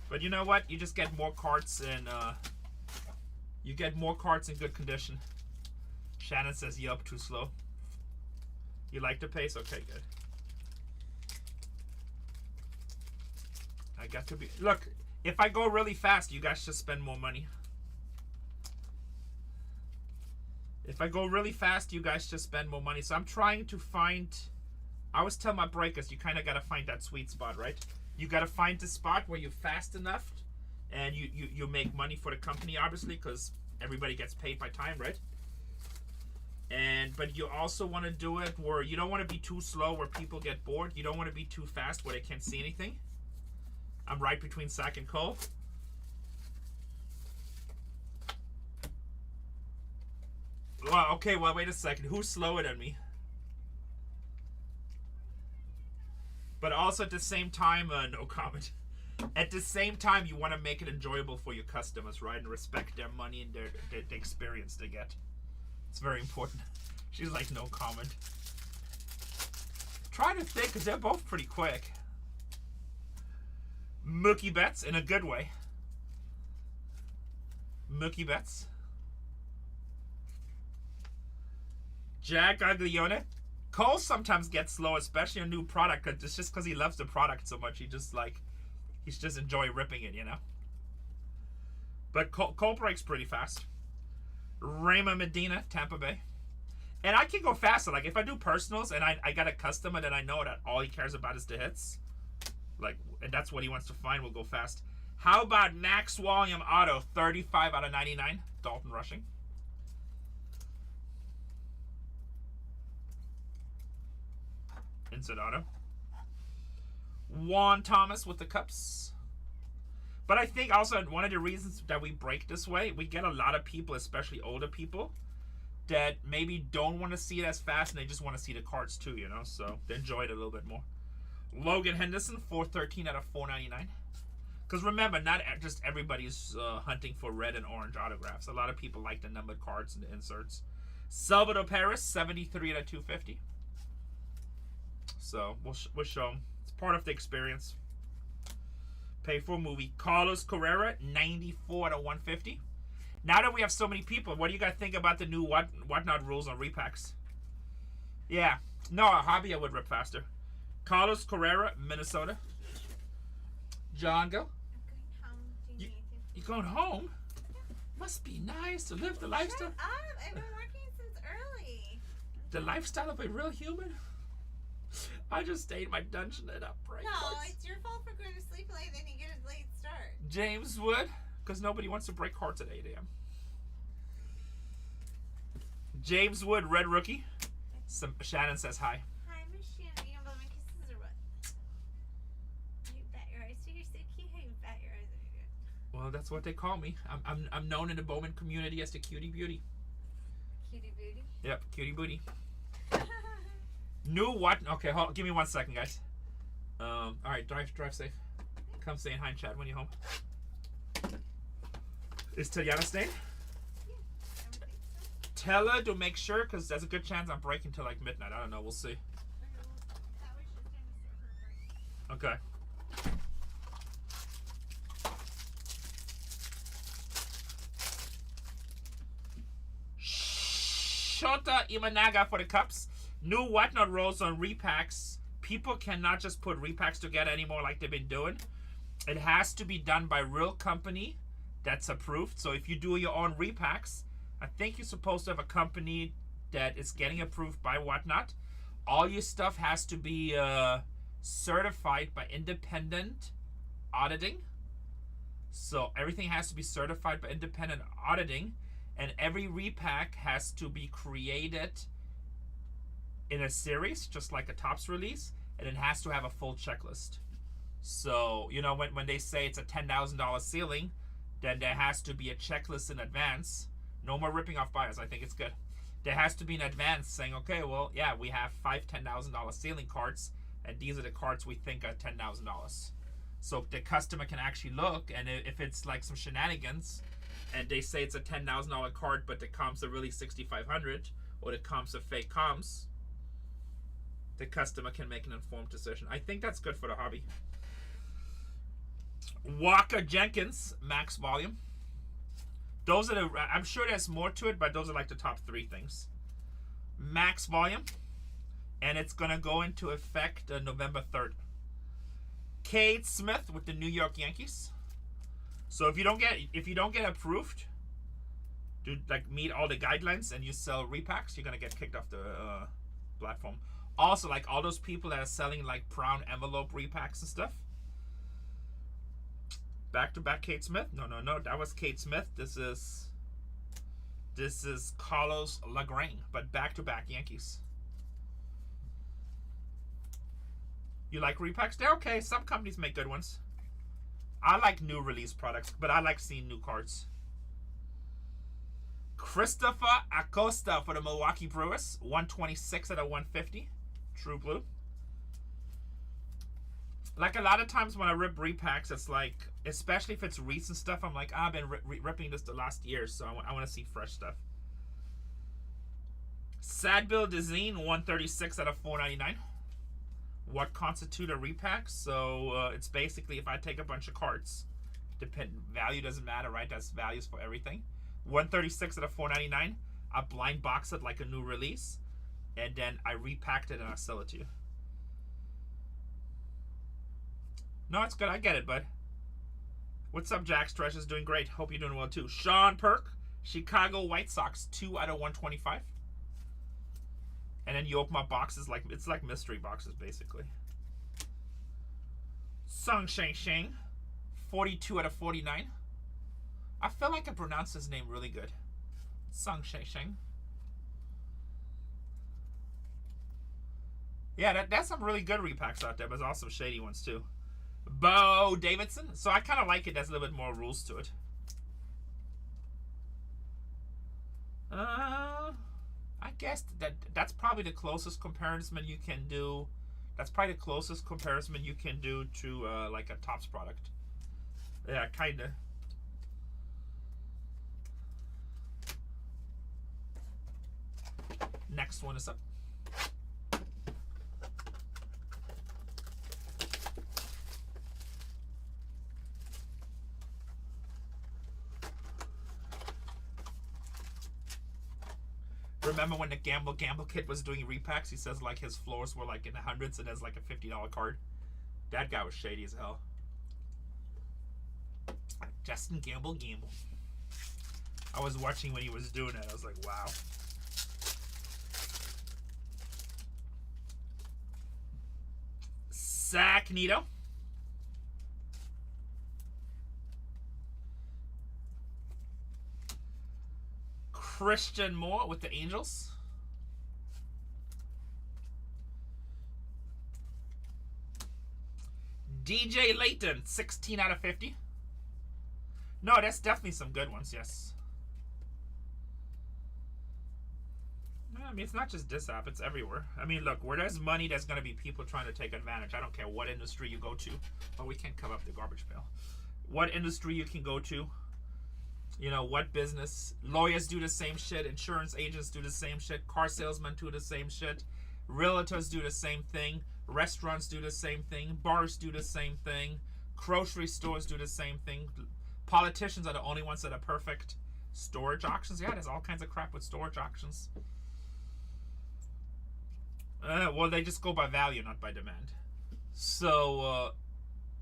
But you know what? You just get more carts in good condition. Shannon says yup, too slow. You like the pace? Okay, good. I got to be... Look, if I go really fast, you guys just spend more money. If I go really fast, you guys just spend more money. So I'm trying to find... I always tell my breakers, you kind of got to find that sweet spot, right? You got to find the spot where you're fast enough and you make money for the company, obviously, because everybody gets paid by time, right? But you also want to do it where you don't want to be too slow where people get bored. You don't want to be too fast where they can't see anything. I'm right between Sack and Cole. Well, okay, well, wait a second. Who's slower than me? But also at the same time, no comment. At the same time, you want to make it enjoyable for your customers, right? And respect their money and the experience they get. It's very important. She's like, no comment. Trying to think, because they're both pretty quick. Mookie Betts in a good way. Mookie Betts. Jack Aglione. Cole sometimes gets slow, especially a new product. It's just because he loves the product so much. He's just enjoy ripping it, you know. But Cole breaks pretty fast. Raymond Medina, Tampa Bay. And I can go faster. Like, if I do personals and I got a customer that I know that all he cares about is the hits, like, and that's what he wants to find, we'll go fast. How about Max Walliam Auto, 35 out of 99, Dalton Rushing. Insert auto. Juan Thomas with the cups. But I think also one of the reasons that we break this way, we get a lot of people, especially older people, that maybe don't want to see it as fast and they just want to see the cards too, you know? So they enjoy it a little bit more. Logan Henderson, 413 out of 499. Because remember, not just everybody's hunting for red and orange autographs. A lot of people like the numbered cards and the inserts. Salvador Perez, 73 out of 250. So we'll show them. It's part of the experience. Pay for a movie. Carlos Carrera, 94 out of 150. Now that we have so many people, what do you guys think about the new whatnot rules on repacks? Yeah. No, a hobby I would rip faster. Carlos Carrera, Minnesota. John, go. I'm going home. Do you need to? You going home? Must be nice to live the lifestyle. Shut up! I've been working since early. The lifestyle of a real human. I just stayed in my dungeon and up right. No, it's your fault for going to sleep late, then you get a late start. James Wood, because nobody wants to break hearts at 8 a.m. James Wood, red rookie. Shannon says hi. Hi, Miss Shannon. You gonna blow my kisses or what? You bat your eyes. So you're so cute. How you bat your eyes when you do it. Well, that's what they call me. I'm known in the Bowman community as the cutie beauty. Cutie booty. Yep, cutie booty. New what? Okay, hold, give me 1 second, guys. All right, drive safe. Come say hi in chat when you're home. Is Tatiana staying? Yeah, I would think so. Tell her to make sure, because there's a good chance I'm breaking till like midnight. I don't know. We'll see. Okay, well, that way she's going to stay for a break. Okay. Shota Imanaga for the cups. New whatnot rolls on repacks. People cannot just put repacks together anymore like they've been doing. It has to be done by real company that's approved. So if you do your own repacks, I think you're supposed to have a company that is getting approved by whatnot. All your stuff has to be certified by independent auditing. So everything has to be certified by independent auditing, and every repack has to be created in a series, just like a Topps release, and it has to have a full checklist. So, you know, when they say it's a $10,000 ceiling, then there has to be a checklist in advance. No more ripping off buyers. I think it's good. There has to be in advance saying, okay, well, yeah, we have 5 $10,000 ceiling cards, and these are the cards we think are $10,000. So the customer can actually look, and if it's like some shenanigans, and they say it's a $10,000 card, but the comps are really $6,500, or the comps are fake comps, the customer can make an informed decision. I think that's good for the hobby. Walker Jenkins, max volume. Those are the, I'm sure there's more to it, but those are like the top 3 things. Max volume, and it's gonna go into effect November 3rd. Cade Smith with the New York Yankees. So if you don't get approved to like meet all the guidelines and you sell repacks, you're gonna get kicked off the platform. Also, like all those people that are selling like brown envelope repacks and stuff. Back to back Cade Smith. No, that was Cade Smith. This is Carlos Lagrange, but back to back Yankees. You like repacks? They're okay. Some companies make good ones. I like new release products, but I like seeing new cards. Christopher Acosta for the Milwaukee Brewers. 126 out of 150. True blue. Like a lot of times when I rip repacks, it's like, especially if it's recent stuff, I'm like, I've been ripping this the last year, so I want to see fresh stuff. Sadbill Dezine, 136 out of 499. What constitute a repack? So it's basically if I take a bunch of cards, value doesn't matter, right? That's values for everything. 136 out of 499. I blind box it like a new release, and then I repacked it and I sell it to you. No, it's good. I get it, bud. What's up, Jack? Stretch is doing great. Hope you're doing well too. Sean Perk, Chicago White Sox, 2 out of 125. And then you open up boxes like it's like mystery boxes basically. Sung Sheng Sheng, 42 out of 49. I feel like I pronounced his name really good. Sung Sheng Sheng. Yeah, that's some really good repacks out there, but there's also shady ones too. Bo Davidson. So I kind of like it. There's a little bit more rules to it. I guess that's probably the closest comparison you can do. That's probably the closest comparison you can do to like a Topps product. Yeah, kinda. Next one is up. Remember when the Gamble Kid was doing repacks? He says like his floors were like in the hundreds and has like a $50 card. That guy was shady as hell. Justin Gamble. I was watching when he was doing it. I was like, wow. Zach Nito. Christian Moore with the Angels. DJ Layton, 16 out of 50. No, that's definitely some good ones, yes. I mean, it's not just this app, it's everywhere. I mean, look, where there's money, there's going to be people trying to take advantage. I don't care what industry you go to. Oh, we can't cover up the garbage pail. What industry you can go to. You know, what business. Lawyers do the same shit. Insurance agents do the same shit. Car salesmen do the same shit. Realtors do the same thing. Restaurants do the same thing. Bars do the same thing. Grocery stores do the same thing. Politicians are the only ones that are perfect. Storage auctions. Yeah, there's all kinds of crap with storage auctions. Well, they just go by value, not by demand. So,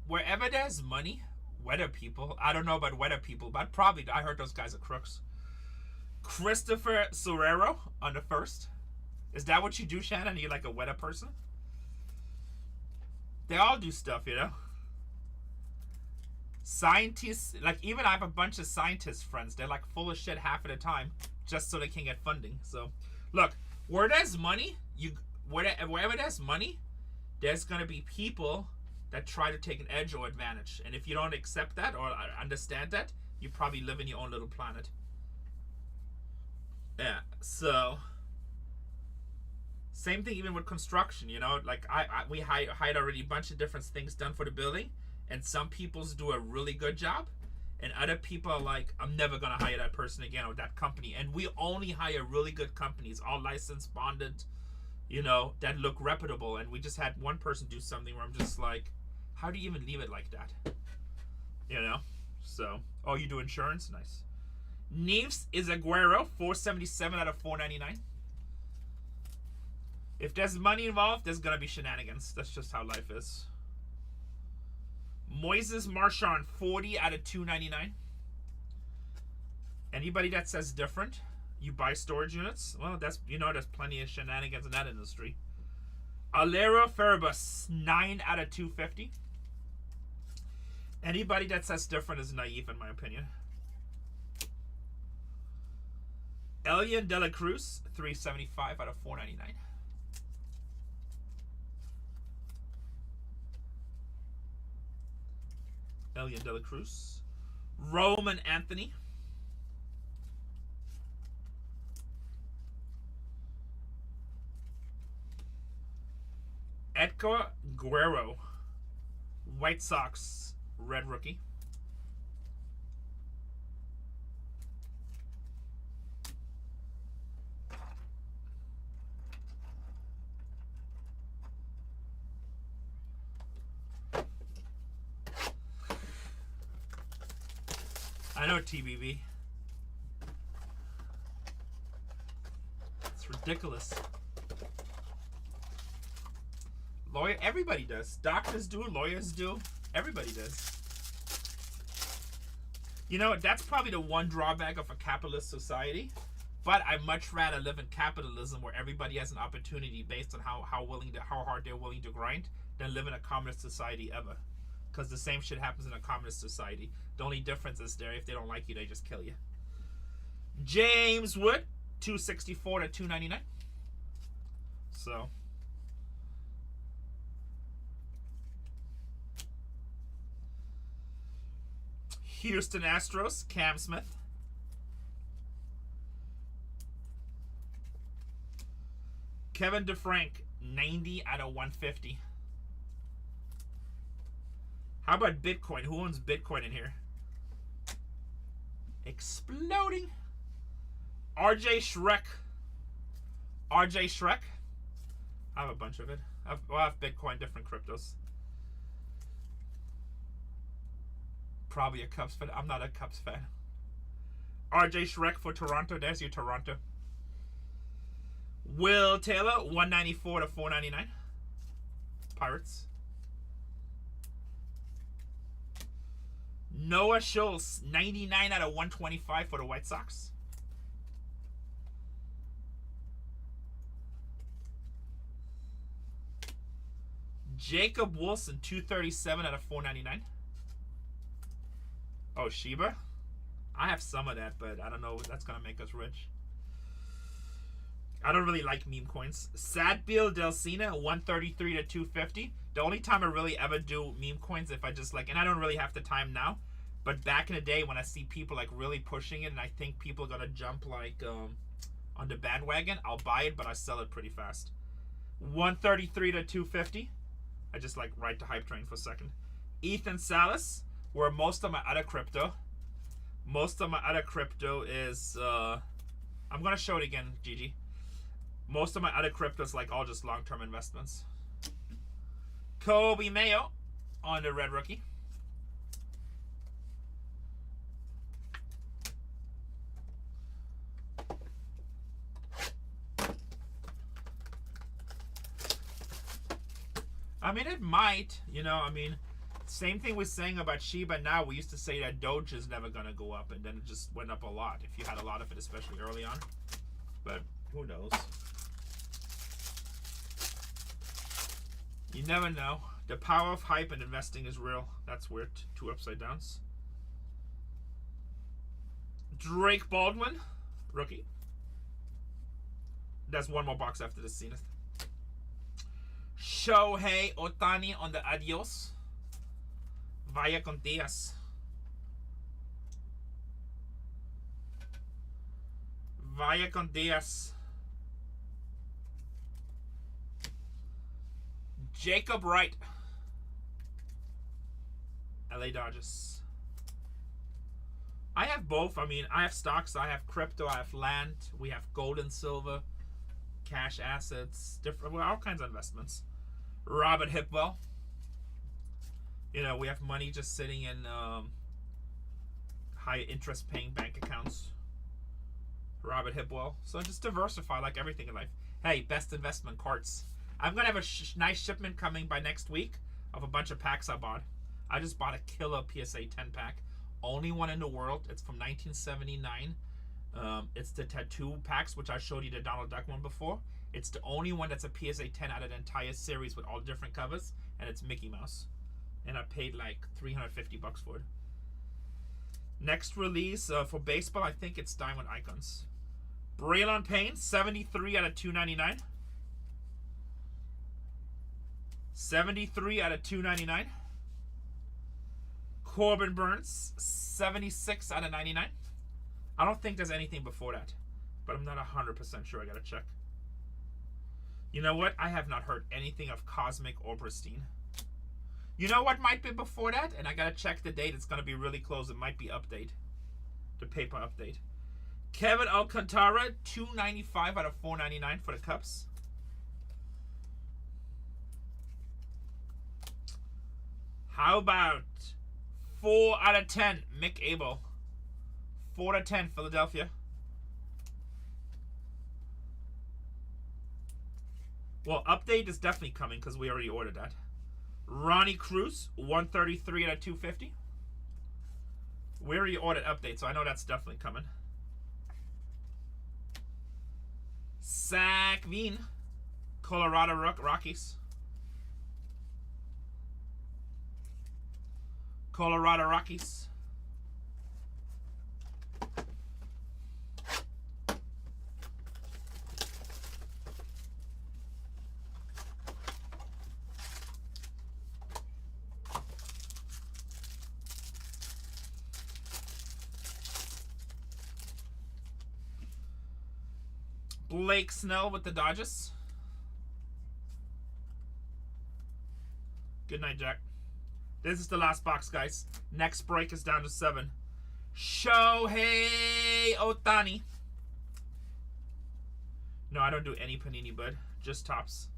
wherever there's money, weather people. I don't know about weather people, but probably I heard those guys are crooks. Christopher Sorrero on the first. Is that what you do, Shannon? Are you like a weather person? They all do stuff, you know. Scientists, like even I have a bunch of scientist friends. They're like full of shit half of the time, just so they can get funding. So, look, where there's money, wherever there's money, there's gonna be people that try to take an edge or advantage. And if you don't accept that or understand that, you probably live in your own little planet. Yeah, so same thing even with construction, you know, like we hired already a bunch of different things done for the building, and some people's do a really good job, and other people are like, I'm never gonna hire that person again or that company. And we only hire really good companies, all licensed, bonded, you know, that look reputable. And we just had one person do something where I'm just like, how do you even leave it like that? You know? So, oh, you do insurance? Nice. Neves is Aguero, 477 out of 499. If there's money involved, there's going to be shenanigans. That's just how life is. Moises Marchand, 40 out of 299. Anybody that says different, you buy storage units? Well, that's, you know, there's plenty of shenanigans in that industry. Alero Ferribus, 9 out of 250. Anybody that says different is naive, in my opinion. Elian De La Cruz, 375 out of 499. Elian De La Cruz. Roman Anthony. Edgar Guerrero. White Sox. Red rookie. I know TBB. It's ridiculous. Everybody does. Doctors do, lawyers do. Everybody does. You know, that's probably the one drawback of a capitalist society. But I'd much rather live in capitalism where everybody has an opportunity based on how hard they're willing to grind than live in a communist society ever. Because the same shit happens in a communist society. The only difference is there, if they don't like you, they just kill you. James Wood, 264 to 299. So, Houston Astros, Cam Smith. Kevin DeFrank, 90 out of 150. How about Bitcoin? Who owns Bitcoin in here? Exploding. RJ Shrek. RJ Shrek. I have a bunch of it. I have Bitcoin, different cryptos. Probably a Cubs fan. I'm not a Cubs fan. RJ Shrek for Toronto. There's your Toronto. Will Taylor, 194 to 499. Pirates. Noah Schultz, 99 out of 125 for the White Sox. Jacob Wilson, 237 out of 499. Oh, Sheba? I have some of that, but I don't know if that's going to make us rich. I don't really like meme coins. Sadbiel Delcina, 133 to 250. The only time I really ever do meme coins if I just like, and I don't really have the time now, but back in the day when I see people like really pushing it and I think people are going to jump like on the bandwagon, I'll buy it, but I sell it pretty fast. 133 to 250. I just like ride the hype train for a second. Ethan Salas, where most of my other crypto is, I'm going to show it again, Gigi. Most of my other crypto is like all just long-term investments. Kobe Mayo on the red rookie. I mean, it might, you know, I mean, same thing we're saying about Shiba now. We used to say that Doge is never going to go up, and then it just went up a lot if you had a lot of it, especially early on. But who knows? You never know. The power of hype and investing is real. That's weird. Two upside downs. Drake Baldwin, rookie. There's one more box after the Zenith. Shohei Ohtani on the Adios. Vaya con Diaz. Vaya con Diaz. Jacob Wright. LA Dodgers. I have both. I mean, I have stocks, I have crypto, I have land, we have gold and silver, cash assets, different, well, all kinds of investments. Robert Hipwell. You know, we have money just sitting in high interest paying bank accounts. Robert Hipwell. So just diversify like everything in life. Hey, best investment carts. I'm going to have a nice shipment coming by next week of a bunch of packs I bought. I just bought a killer PSA 10 pack. Only one in the world. It's from 1979. It's the tattoo packs, which I showed you the Donald Duck one before. It's the only one that's a PSA 10 out of the entire series with all different covers, and it's Mickey Mouse. And I paid like $350 for it. Next release for baseball, I think it's Diamond Icons. Braylon Payne, 73 out of 299. 73 out of 299. Corbin Burns, 76 out of 99. I don't think there's anything before that, but I'm not 100% sure. I gotta check. You know what? I have not heard anything of Cosmic or Pristine. You know what might be before that? And I gotta check the date. It's gonna be really close. It might be update. The paper update. Kevin Alcantara, 295 out of 499 for the Cubs. How about 4 out of 10, Mick Abel. 4 out of 10, Philadelphia. Well, update is definitely coming because we already ordered that. Ronnie Cruz, 133 out of 250. We already ordered update, so I know that's definitely coming. Zach Veen, Colorado Rockies. Colorado Rockies. Blake Snell with the Dodgers. Good night, Jack. This is the last box, guys. Next break is down to 7. Shohei Ohtani. No, I don't do any Panini, bud. Just tops.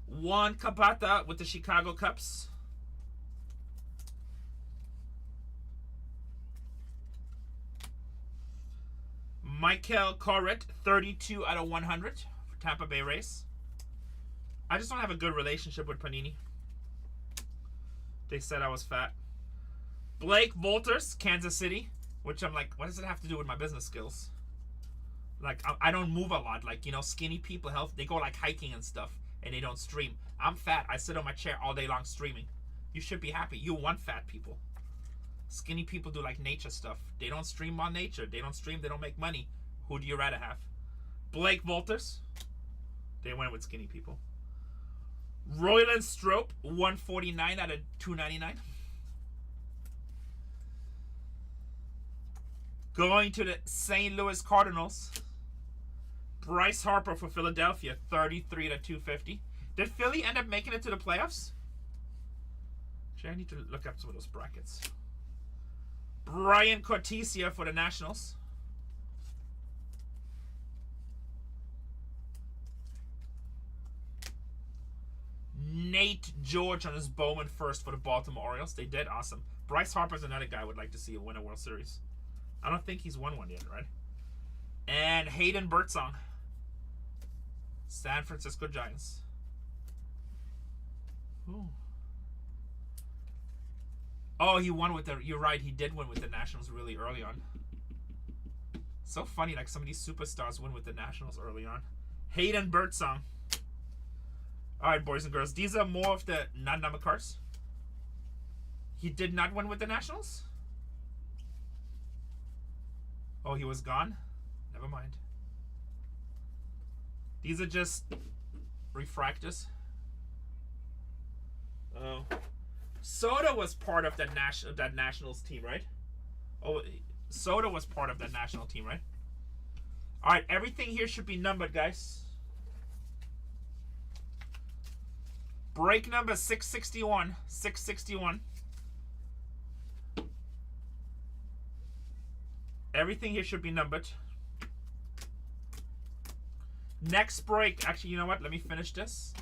Juan Capata with the Chicago Cubs. Michael Corrett, 32 out of 100 for Tampa Bay Rays. I just don't have a good relationship with Panini. They said I was fat. Blake Volters, Kansas City. Which I'm like, what does it have to do with my business skills? Like, I don't move a lot. Like, you know, skinny people, they go like hiking and stuff. And they don't stream. I'm fat. I sit on my chair all day long streaming. You should be happy. You want fat people. Skinny people do like nature stuff. They don't stream on nature. They don't stream. They don't make money. Who do you rather have? Blake Volters. They went with skinny people. Royland Strope, 149 out of 299. Going to the St. Louis Cardinals. Bryce Harper for Philadelphia, 33 out of 250. Did Philly end up making it to the playoffs? Actually, I need to look up some of those brackets. Brian Cortesia for the Nationals. Nate George on his Bowman first for the Baltimore Orioles. They did. Awesome. Bryce Harper's another guy I would like to see win a World Series. I don't think he's won one yet, right? And Hayden Birdsong. San Francisco Giants. Ooh. Oh, he won with the... You're right, he did win with the Nationals really early on. So funny, like some of these superstars win with the Nationals early on. Hayden Birdsong. Alright, boys and girls. These are more of the non-number cards. He did not win with the Nationals? Oh, he was gone? Never mind. These are just refractors. Oh. Soda was part of that Nationals team, right? Oh, Soda was part of that national team, right? Alright, everything here should be numbered, guys. Break number 661. 661. Everything here should be numbered. Next break. Actually, you know what? Let me finish this.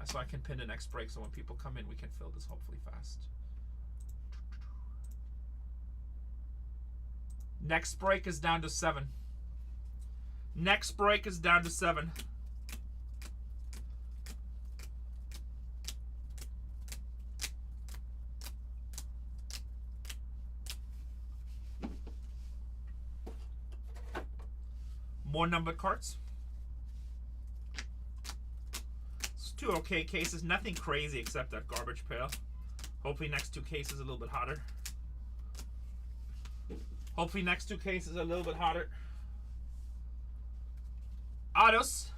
So I can pin the next break so when people come in, we can fill this hopefully fast. Next break is down to 7. Next break is down to 7. More numbered cards. It's 2 okay cases. Nothing crazy except that garbage pail. Hopefully next 2 cases a little bit hotter. Hopefully next 2 cases a little bit hotter. Autos.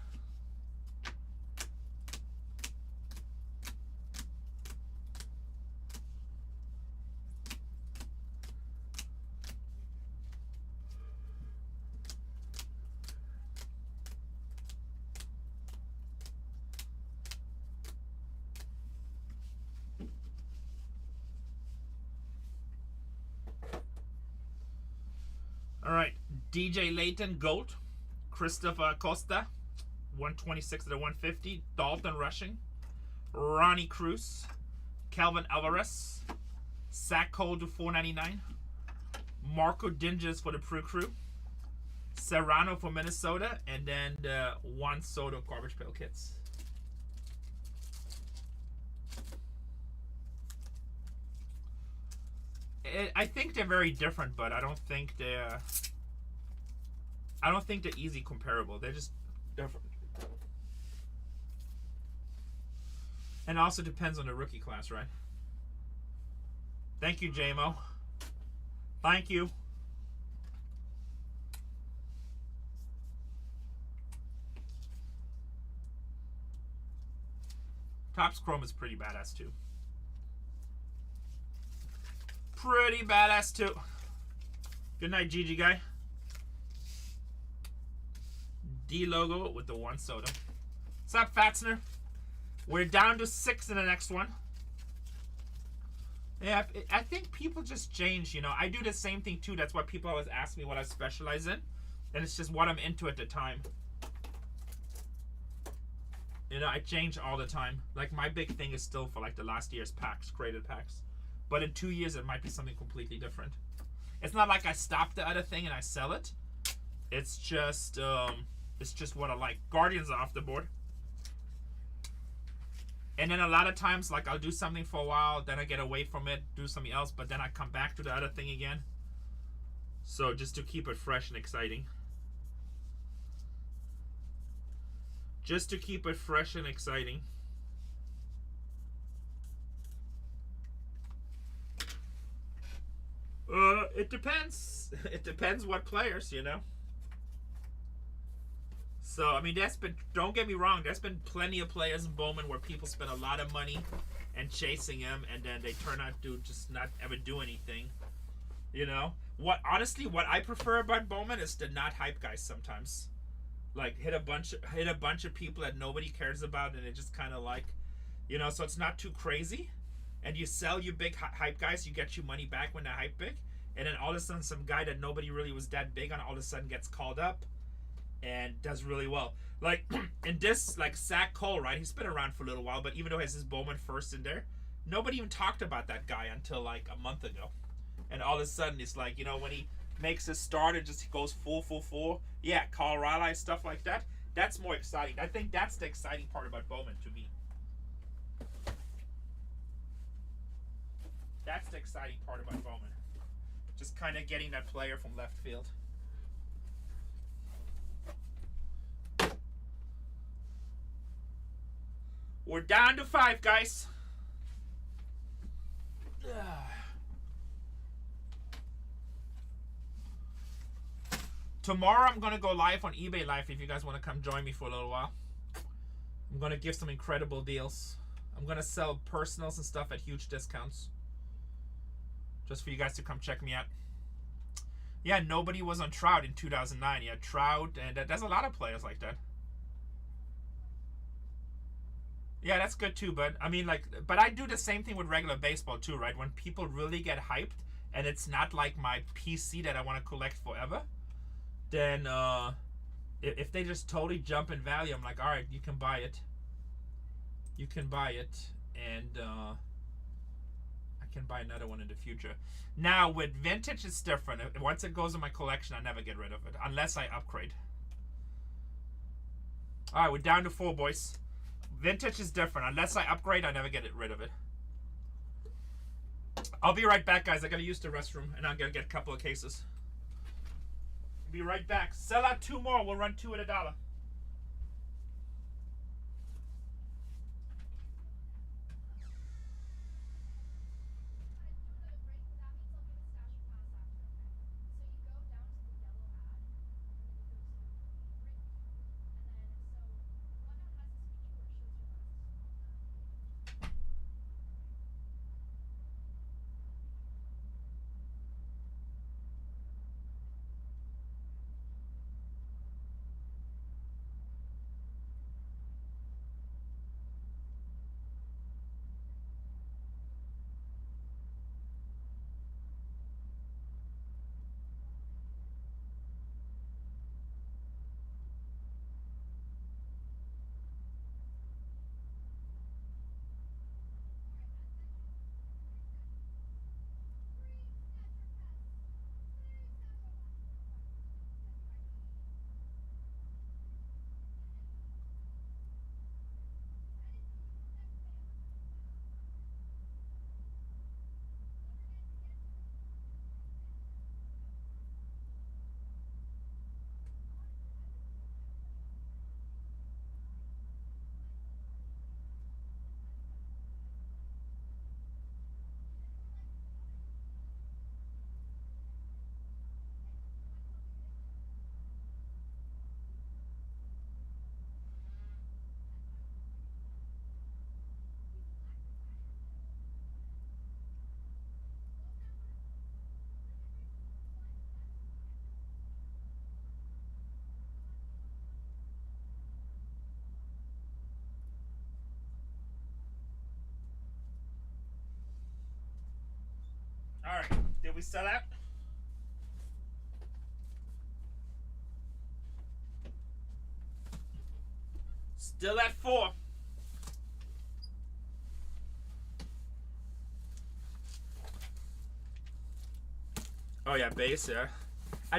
All right, DJ Layton, Gold. Christopher Costa, 126 to 150. Dalton Rushing. Ronnie Cruz. Calvin Alvarez. Zach Cole to 499. Marco Dinges for the Crew. Serrano for Minnesota. And then the Juan Soto garbage pail kits. I think they're very different, but I don't think they're easy comparable. They're just different. And also depends on the rookie class, right? Thank you, JMO. Thank you. Topps Chrome is pretty badass too. Pretty badass too. Good night, Gigi guy. D logo with the 1 soda. What's up, Fatzner? We're down to 6 in the next one. Yeah, I think people just change, you know. I do the same thing too. That's why people always ask me what I specialize in. And it's just what I'm into at the time. You know, I change all the time. Like, my big thing is still for, like, the last year's packs, created packs. But in 2 years, it might be something completely different. It's not like I stop the other thing and I sell it. It's just what I like. Guardians are off the board. And then a lot of times, like, I'll do something for a while, then I get away from it, do something else, but then I come back to the other thing again. So, just to keep it fresh and exciting. Just to keep it fresh and exciting. It depends. It depends what players, you know. So, I mean, don't get me wrong, there's been plenty of players in Bowman where people spend a lot of money and chasing them, and then they turn out to just not ever do anything, you know. Honestly, what I prefer about Bowman is to not hype guys sometimes. Like, hit a bunch of people that nobody cares about, and it just kind of like, you know, so it's not too crazy. And you sell your big hype guys, you get your money back when they hype big, and then all of a sudden some guy that nobody really was that big on all of a sudden gets called up and does really well. Like, in this, like, Zach Cole, right? He's been around for a little while, but even though he has his Bowman first in there, nobody even talked about that guy until, like, a month ago. And all of a sudden, it's like, you know, when he makes his start and just goes full. Yeah, Colorado, stuff like that. That's more exciting. I think that's the exciting part about Bowman to me. That's the exciting part about Bowman. Just kind of getting that player from left field. We're down to 5, guys. Tomorrow I'm going to go live on eBay Live if you guys want to come join me for a little while. I'm going to give some incredible deals. I'm going to sell personals and stuff at huge discounts. Just for you guys to come check me out. Yeah, nobody was on Trout in 2009. Yeah, Trout, and there's a lot of players like that. Yeah, that's good too, but I mean, like, but I do the same thing with regular baseball too, right? When people really get hyped and it's not like my PC that I want to collect forever, then if they just totally jump in value, I'm like, all right, you can buy it. You can buy it, and I can buy another one in the future. Now, with vintage, it's different. Once it goes in my collection, I never get rid of it, unless I upgrade. All right, we're down to 4, boys. Vintage is different. Unless I upgrade, I never get rid of it. I'll be right back, guys. I gotta use the restroom, and I'm gonna get a couple of cases. Be right back. Sell out 2 more. We'll run 2 at $1. Alright, did we sell out? Still at 4. Oh yeah, base, yeah.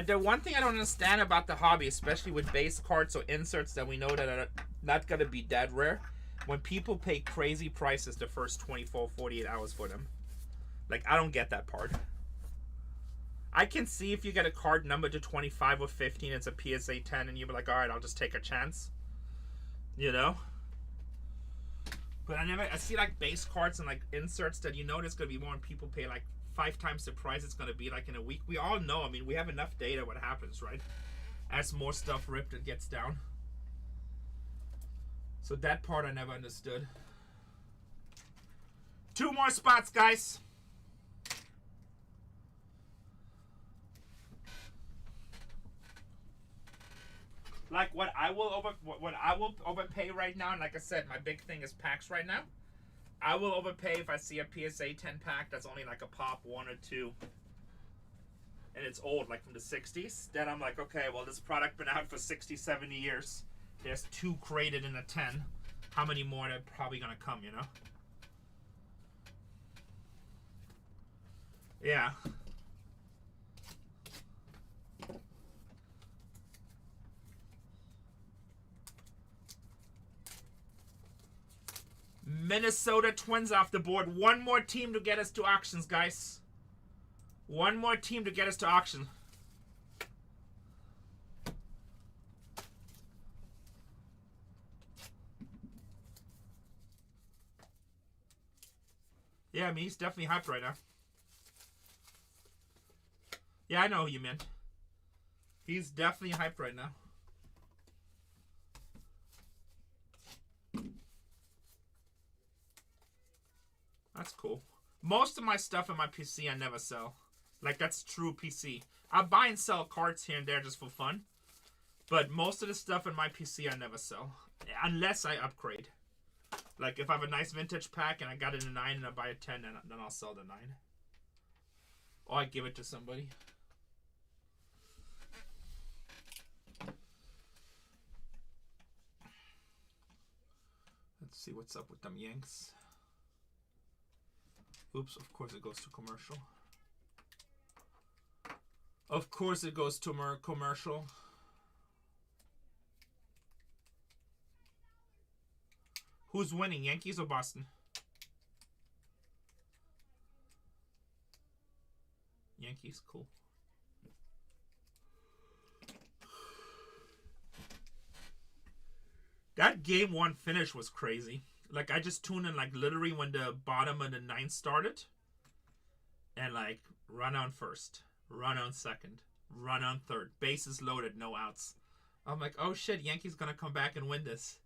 The one thing I don't understand about the hobby, especially with base cards or inserts that we know that are not going to be that rare, when people pay crazy prices the first 24, 48 hours for them. Like, I don't get that part. I can see if you get a card numbered to 25 or 15, it's a PSA 10, and you're like, alright, I'll just take a chance. You know? But I see like base cards and like inserts that you know there's going to be more and people pay like 5 times the price it's going to be like in a week. We all know, I mean, we have enough data what happens, right? As more stuff ripped, it gets down. So that part I never understood. 2 more spots, guys. Like what I will overpay right now, and like I said, my big thing is packs right now. I will overpay if I see a PSA 10 pack that's only like a pop 1 or 2. And it's old, like from the 60s. Then I'm like, okay, well, this product been out for 60, 70 years. There's 2 created in a 10. How many more are probably going to come, you know? Yeah. Minnesota Twins off the board. 1 more team to get us to auctions, guys. 1 more team to get us to auction. Yeah, I mean, he's definitely hyped right now. Yeah, I know who you meant. He's definitely hyped right now. That's cool. Most of my stuff in my PC I never sell. Like, that's true PC. I buy and sell cards here and there just for fun. But most of the stuff in my PC I never sell. Unless I upgrade. Like, if I have a nice vintage pack and I got it in a 9 and I buy a 10, then I'll sell the 9. Or I give it to somebody. Let's see what's up with them Yanks. Oops, of course it goes to commercial. Of course it goes to commercial. Who's winning, Yankees or Boston? Yankees, cool. That game 1 finish was crazy. Like, I just tuned in, like, literally when the bottom of the 9th started. And, like, run on first. Run on second. Run on third. Bases loaded, no outs. I'm like, oh, shit, Yankees gonna come back and win this.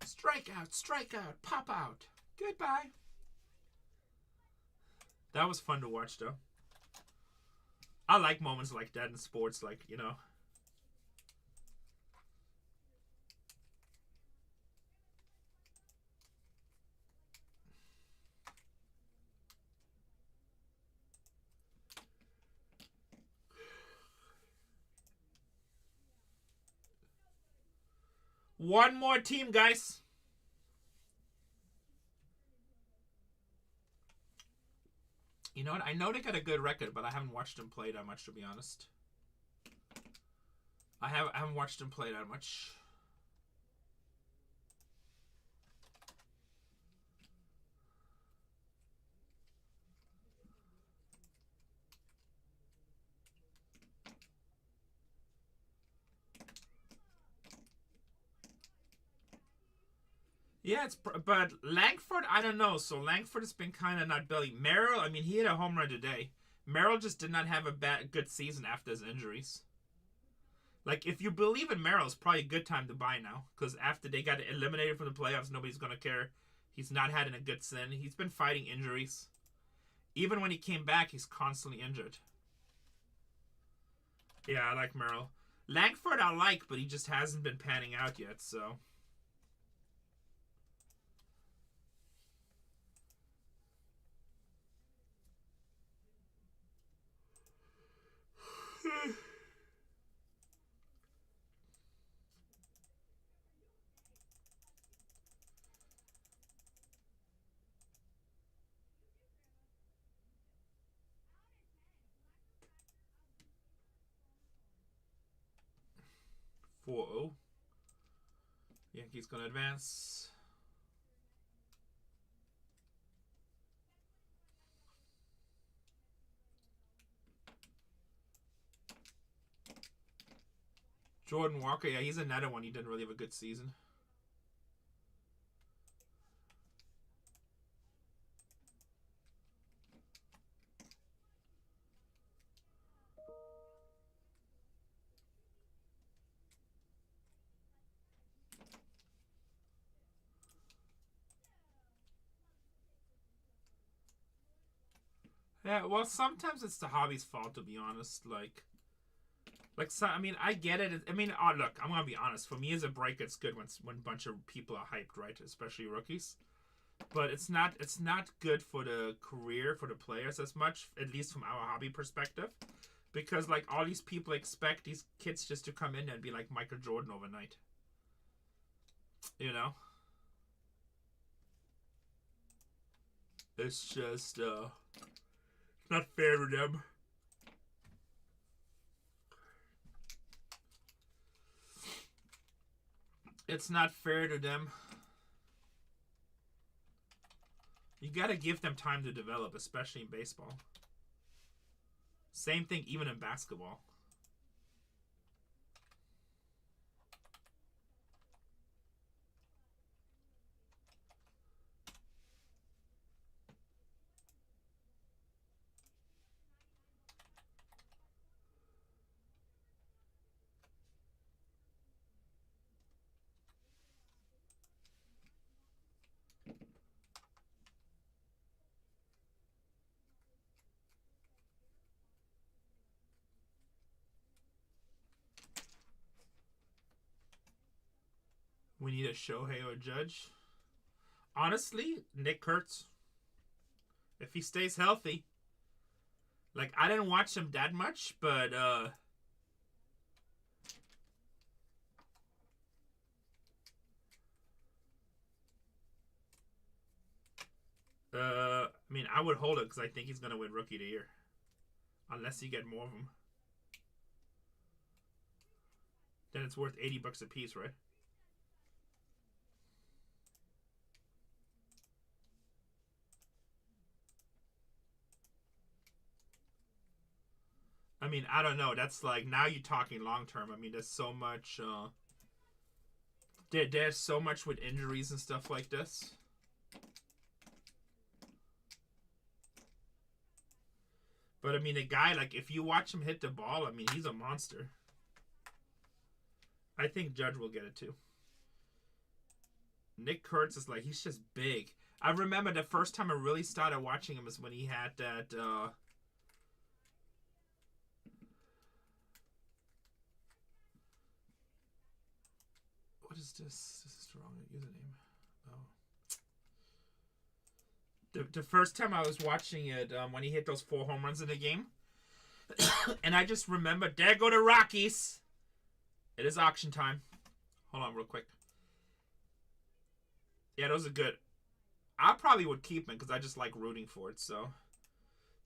Strikeout, strikeout, pop out. Goodbye. That was fun to watch, though. I like moments like that in sports, like, you know. One more team, guys. You know what? I know they got a good record, but I haven't watched them play that much, to be honest. I haven't watched them play that much. Yeah, but Langford, I don't know. So Langford has been kind of not belly. Merrill, I mean, he hit a home run today. Merrill just did not have a good season after his injuries. Like, if you believe in Merrill, it's probably a good time to buy now. Because after they got eliminated from the playoffs, nobody's going to care. He's not had a good sin. He's been fighting injuries. Even when he came back, he's constantly injured. Yeah, I like Merrill. Langford I like, but he just hasn't been panning out yet, so... 4-0. Yankees gonna advance. Jordan Walker, yeah, he's another one. He didn't really have a good season. Yeah, well, sometimes it's the hobby's fault, to be honest. Like, so, I mean, I get it. I mean, look, I'm gonna be honest. For me as a break, it's good when a bunch of people are hyped, right? Especially rookies. But it's not good for the career, for the players as much, at least from our hobby perspective, because like all these people expect these kids just to come in and be like Michael Jordan overnight. You know, it's just not fair to them. It's not fair to them. You gotta give them time to develop, especially in baseball. Same thing even in basketball. We need a Shohei or a Judge. Honestly, Nick Kurtz. If he stays healthy. Like, I didn't watch him that much, but I mean, I would hold it because I think he's gonna win Rookie of the Year, unless you get more of them. Then it's worth $80 a piece, right? I mean, I don't know. That's like, now you're talking long term. I mean, there's so much. There's so much with injuries and stuff like this. But I mean, a guy, like, if you watch him hit the ball, I mean, he's a monster. I think Judge will get it too. Nick Kurtz is like, he's just big. I remember the first time I really started watching him is when he had that what is this? This is the wrong username. Oh. The first time I was watching it, when he hit those 4 home runs in the game. And I just remember, there go the Rockies. It is auction time. Hold on real quick. Yeah, those are good. I probably would keep him because I just like rooting for it, so.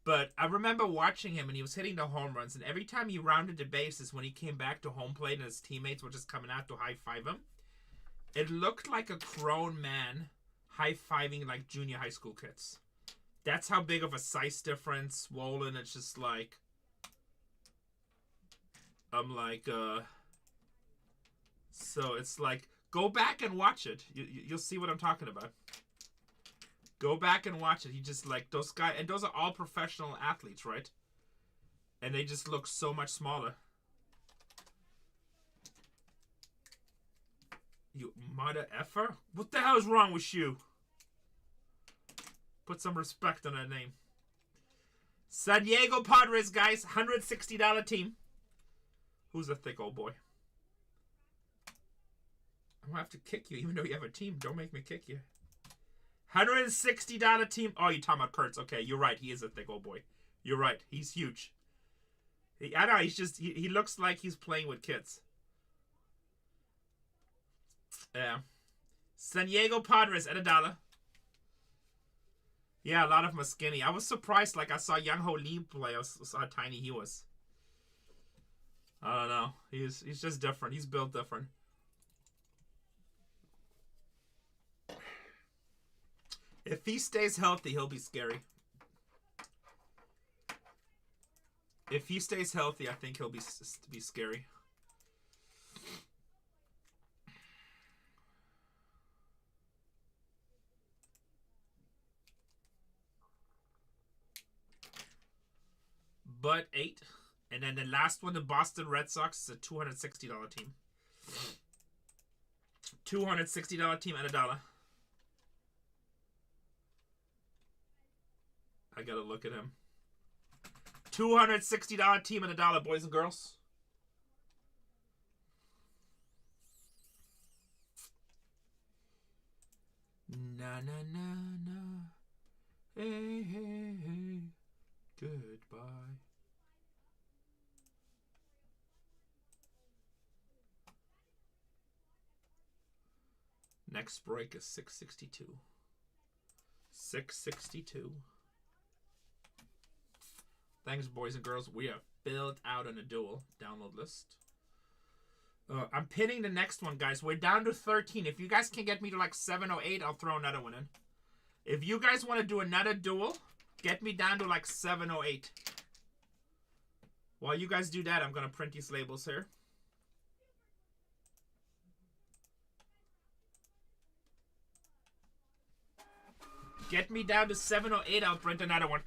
But I remember watching him and he was hitting the home runs, and every time he rounded the bases when he came back to home plate and his teammates were just coming out to high-five him, it looked like a grown man high-fiving like junior high school kids. That's how big of a size difference, swollen. It's just like, I'm like, so it's like, go back and watch it. You'll see what I'm talking about. Go back and watch it. He just like, those guys, and those are all professional athletes, right? And they just look so much smaller. You mother effer? What the hell is wrong with you? Put some respect on that name. San Diego Padres, guys. $160 team. Who's a thick old boy? I'm gonna have to kick you even though you have a team. Don't make me kick you. $160 team. Oh, you're talking about Kurtz. Okay, you're right. He is a thick old boy. You're right. He's huge. I know. He's just, he looks like he's playing with kids. Yeah. San Diego Padres at $1. Yeah, a lot of them are skinny. I was surprised. Like, I saw Young Ho Lee play. I saw how tiny he was. I don't know. He's just different. He's built different. If he stays healthy, he'll be scary. If he stays healthy, I think he'll be scary. But 8. And then the last one, the Boston Red Sox, is a $260 team. $260 team at $1. I gotta look at him. $260 team at $1, boys and girls. Na na na na. Hey hey hey. Goodbye. Next break is 662. 662. Thanks, boys and girls. We are filled out on a duel download list. I'm pinning the next one, guys. We're down to 13. If you guys can get me to like 7 or 8, I'll throw another one in. If you guys want to do another duel, get me down to like 7 or 8. While you guys do that, I'm going to print these labels here. Get me down to 7 or 8, I'll print another one.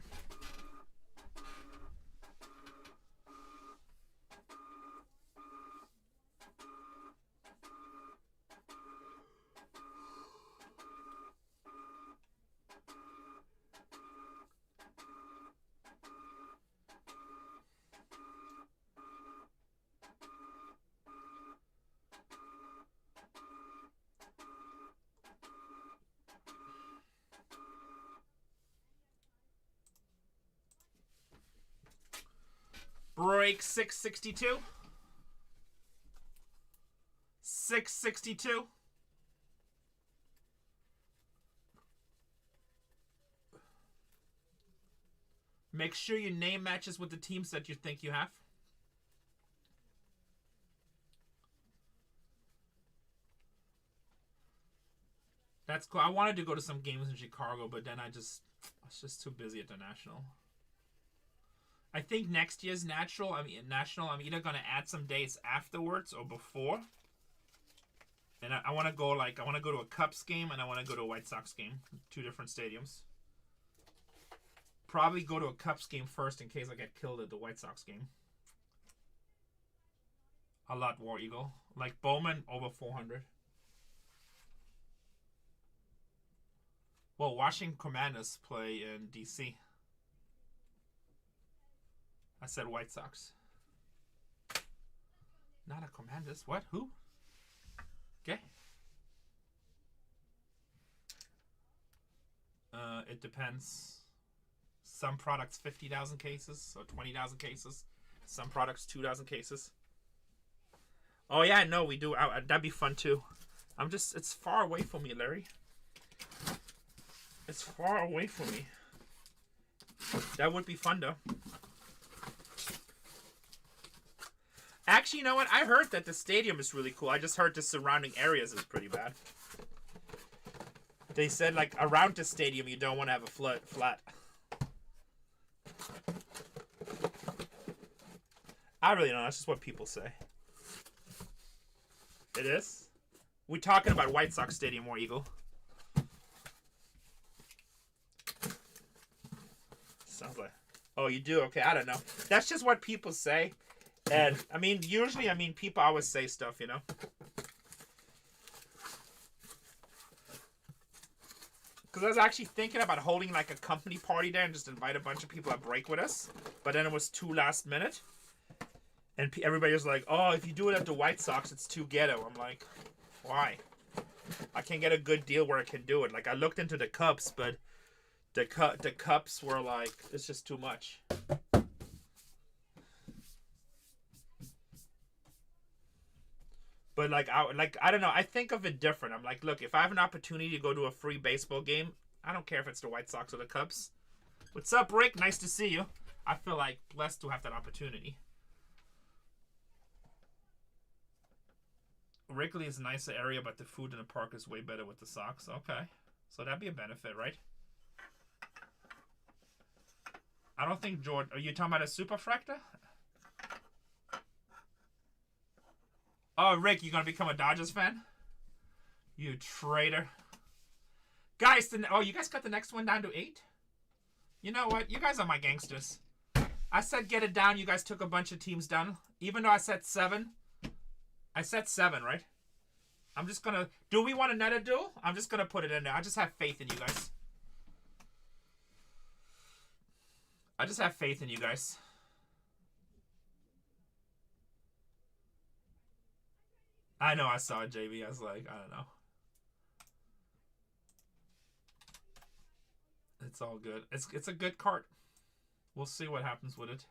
Break 662. 662. Make sure your name matches with the teams that you think you have. That's cool. I wanted to go to some games in Chicago, but then I was just too busy at the National. I think next year's National, I'm either gonna add some days afterwards or before. And I want to go to a Cubs game and I want to go to a White Sox game, 2 different stadiums. Probably go to a Cubs game first in case I get killed at the White Sox game. A lot War Eagle, like Bowman over 400. Well, Washington Commanders play in DC. I said White Sox. Not a Commanders. What? Who? Okay. It depends. Some products 50,000 cases or 20,000 cases. Some products 2,000 cases. Oh yeah, no, we do. That'd be fun too. It's far away from me, Larry. It's far away from me. That would be fun though. Actually, you know what? I heard that the stadium is really cool. I just heard the surrounding areas is pretty bad. They said, like, around the stadium, you don't want to have a flat. I really don't know. That's just what people say. It is? We're talking about White Sox Stadium, War Eagle. Sounds like... Oh, you do? Okay, I don't know. That's just what people say. And, I mean, usually, people always say stuff, you know? Because I was actually thinking about holding, like, a company party there and just invite a bunch of people to break with us. But then it was too last minute. And everybody was like, oh, if you do it at the White Sox, it's too ghetto. I'm like, why? I can get a good deal where I can do it. Like, I looked into the Cubs, but the Cubs were like, it's just too much. But I don't know. I think of it different. I'm like, look, if I have an opportunity to go to a free baseball game, I don't care if it's the White Sox or the Cubs. What's up, Rick? Nice to see you. I feel like blessed to have that opportunity. Wrigley is a nicer area, but the food in the park is way better with the Sox. Okay. So that'd be a benefit, right? I don't think George... Are you talking about a superfractor? Oh, Rick, you gonna become a Dodgers fan? You traitor. Guys, you guys got the next one down to 8? You know what? You guys are my gangsters. I said get it down. You guys took a bunch of teams down. Even though I said 7. I said 7, right? I'm just gonna... Do we want another duel? I'm just gonna put it in there. I just have faith in you guys. I just have faith in you guys. I know I saw it, JB. I was like, I don't know. It's all good. It's a good card. We'll see what happens with it.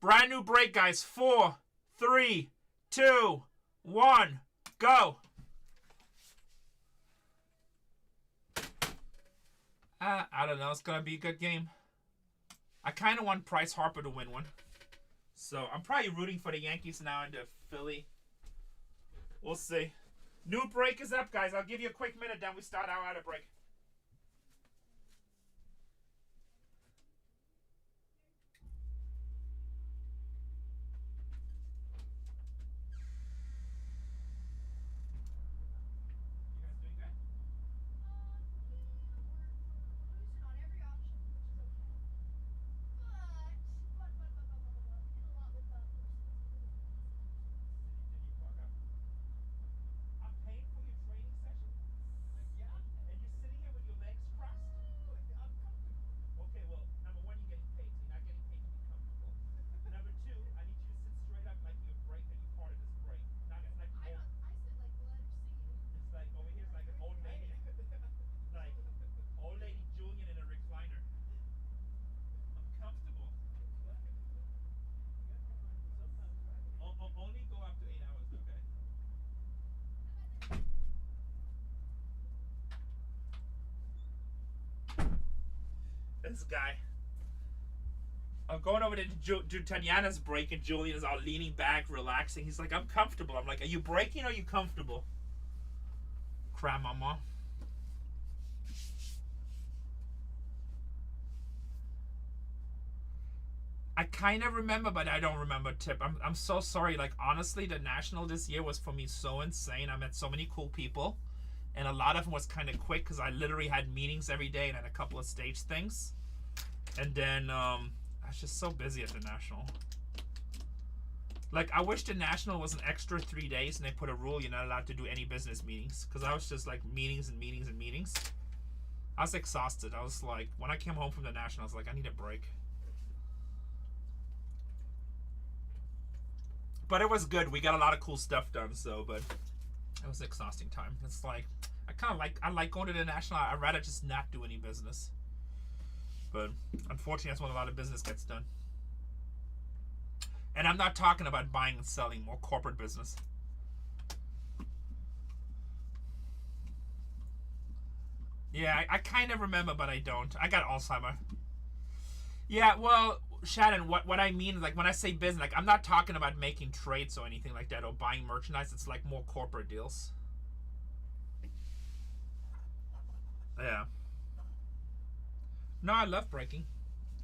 Brand new break, guys. 4, 3, 2, 1, go. I don't know. It's going to be a good game. I kind of want Bryce Harper to win one. So I'm probably rooting for the Yankees now into Philly. We'll see. New break is up, guys. I'll give you a quick minute, then we start our other break. This guy. I'm going over to Tatiana's break, and Julian is all leaning back, relaxing. He's like, I'm comfortable. I'm like, are you breaking or are you comfortable? Crap, mama. I kind of remember, but I don't remember Tip. I'm so sorry. Like, honestly, the National this year was for me so insane. I met so many cool people. And a lot of them was kind of quick because I literally had meetings every day and had a couple of stage things. And then I was just so busy at the National. Like, I wish the National was an extra 3 days and they put a rule you're not allowed to do any business meetings. Because I was just like meetings and meetings and meetings. I was exhausted. I was like, when I came home from the National, I was like, I need a break. But it was good. We got a lot of cool stuff done, so, but it was an exhausting time. It's like, I like going to the National. I'd rather just not do any business. But unfortunately, that's when a lot of business gets done. And I'm not talking about buying and selling, more corporate business. Yeah, I kind of remember, but I don't. I got Alzheimer. Yeah, well, Shannon, what I mean is, like, when I say business, like, I'm not talking about making trades or anything like that or buying merchandise. It's like more corporate deals. Yeah. No, I love breaking.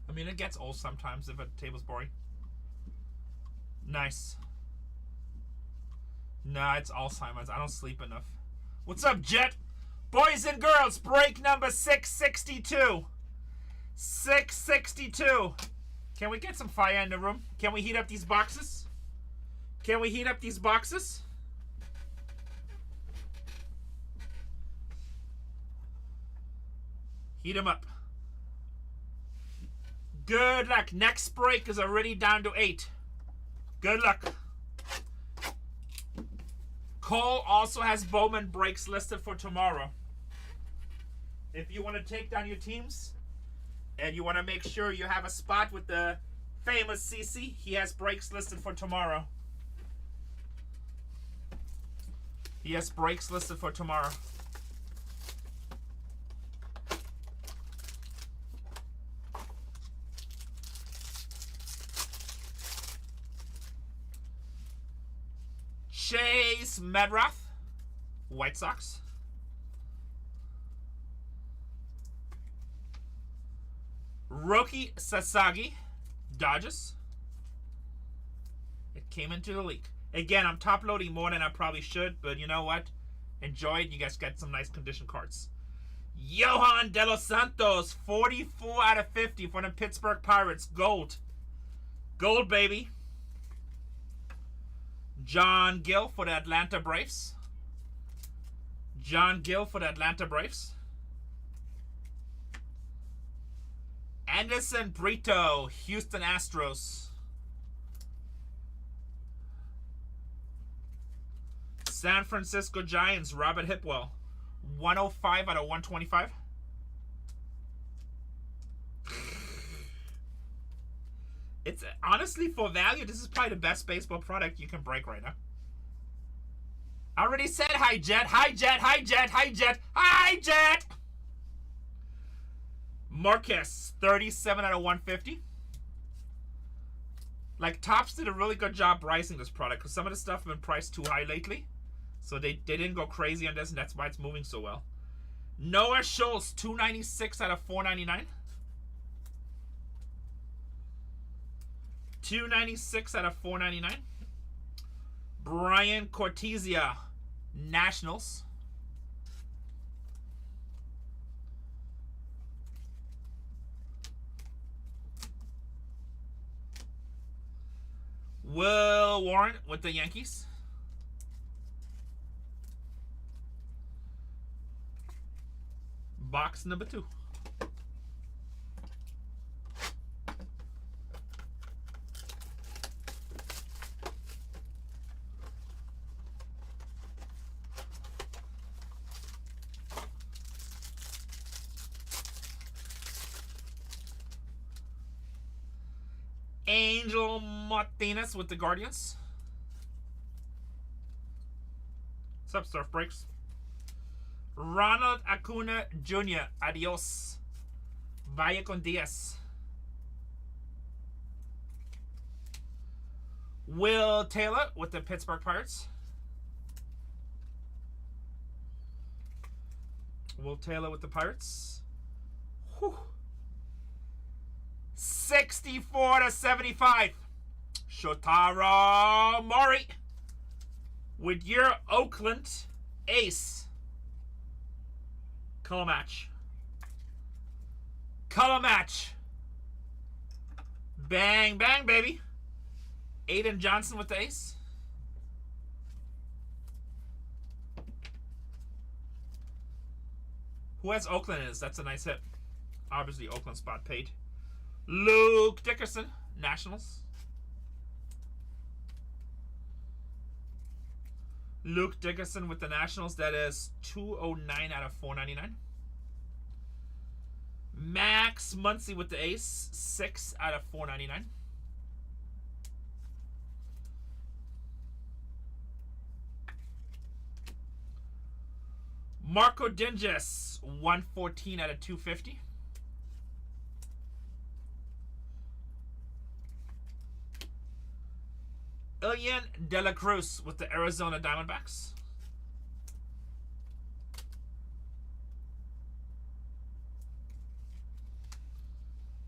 I mean, it gets old sometimes if a table's boring. Nice. Nah, it's Alzheimer's. I don't sleep enough. What's up, Jet? Boys and girls, break number 662. 662. Can we get some fire in the room? Can we heat up these boxes? Can we heat up these boxes? Heat them up. Good luck. Next break is already down to 8. Good luck. Cole also has Bowman breaks listed for tomorrow. If you want to take down your teams and you want to make sure you have a spot with the famous CC, he has breaks listed for tomorrow. He has breaks listed for tomorrow. Chase Medroth, White Sox. Roki Sasagi, Dodgers. It came into the leak. Again, I'm top loading more than I probably should, but you know what? Enjoy it. You guys got some nice condition cards. Johan De Los Santos, 44 out of 50 for the Pittsburgh Pirates. Gold. Gold, baby. John Gill for the Atlanta Braves. John Gill for the Atlanta Braves. Anderson Brito, Houston Astros. San Francisco Giants, Robert Hipwell. 105 out of 125. It's honestly, for value, this is probably the best baseball product you can break right now. I already said hi, Jet. Hi, Jet. Hi, Jet. Hi, Jet. Hi, Jet. Marquez, 37 out of 150. Like, Topps did a really good job pricing this product because some of the stuff has been priced too high lately. So they didn't go crazy on this, and that's why it's moving so well. Noah Schultz, 296 out of 499. 296 out of 499. Brian Cortesia, Nationals. Will Warren with the Yankees. Box number 2. Angel Martinez with the Guardians. What's up, Surf Breaks? Ronald Acuna Jr. Adios. Vaya con Diaz. Will Taylor with the Pittsburgh Pirates. Will Taylor with the Pirates. Whew. 64 to 75. Shotaro Mori with your Oakland Ace. Color match. Color match. Bang, bang, baby. Aiden Johnson with the Ace. Who has Oakland is? That's a nice hit. Obviously, Oakland spot paid. Luke Dickerson, Nationals. Luke Dickerson with the Nationals. That is 209 out of 499. Max Muncy with the Ace. 6 out of 499. Marco Dinges. 114 out of 250. Ilian De La Cruz with the Arizona Diamondbacks.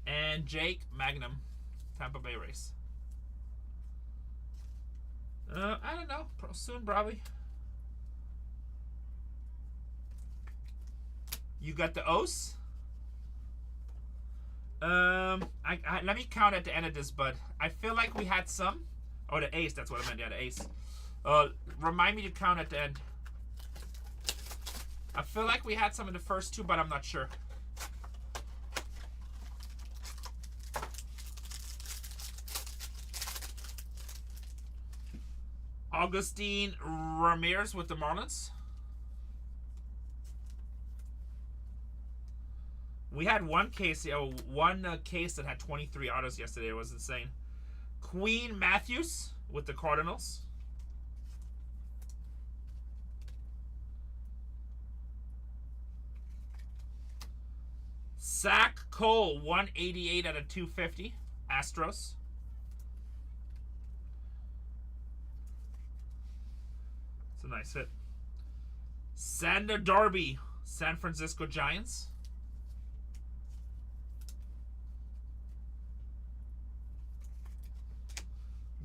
And Jake Magnum, Tampa Bay Rays. I don't know. Soon, probably. You got the O's? Let me count at the end of this, bud. I feel like we had some. Oh, the Ace. That's what I meant. Yeah, the Ace. Remind me to count at the end. I feel like we had some in the first 2, but I'm not sure. Augustine Ramirez with the Marlins. We had one case that had 23 autos yesterday. It was insane. Queen Matthews with the Cardinals. Zach Cole, 188 out of 250. Astros. It's a nice hit. Sander Darby, San Francisco Giants.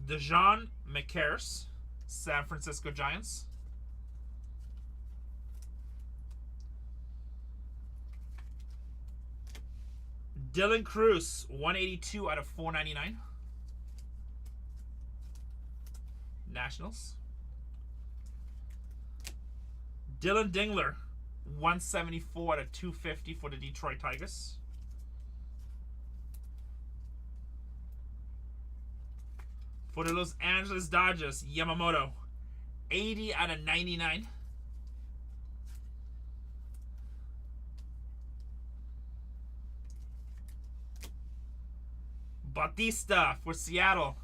Dejan McCarrs, San Francisco Giants. Dylan Cruz, 182 out of 499. Nationals. Dylan Dingler, 174 out of 250 for the Detroit Tigers. For the Los Angeles Dodgers, Yamamoto, 80 out of 99. Bautista for Seattle.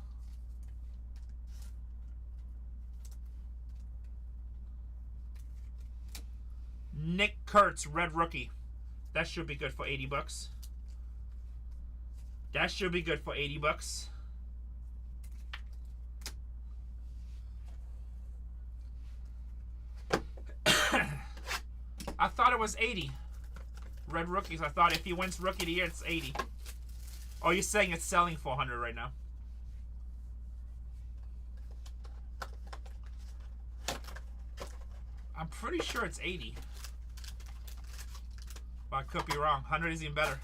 Nick Kurtz, red rookie. That should be good for 80 bucks. That should be good for 80 bucks. I thought it was 80. Red rookies. I thought if he wins rookie of the year, it's 80. Oh, you're saying it's selling for 100 right now? I'm pretty sure it's 80. But I could be wrong. 100 is even better.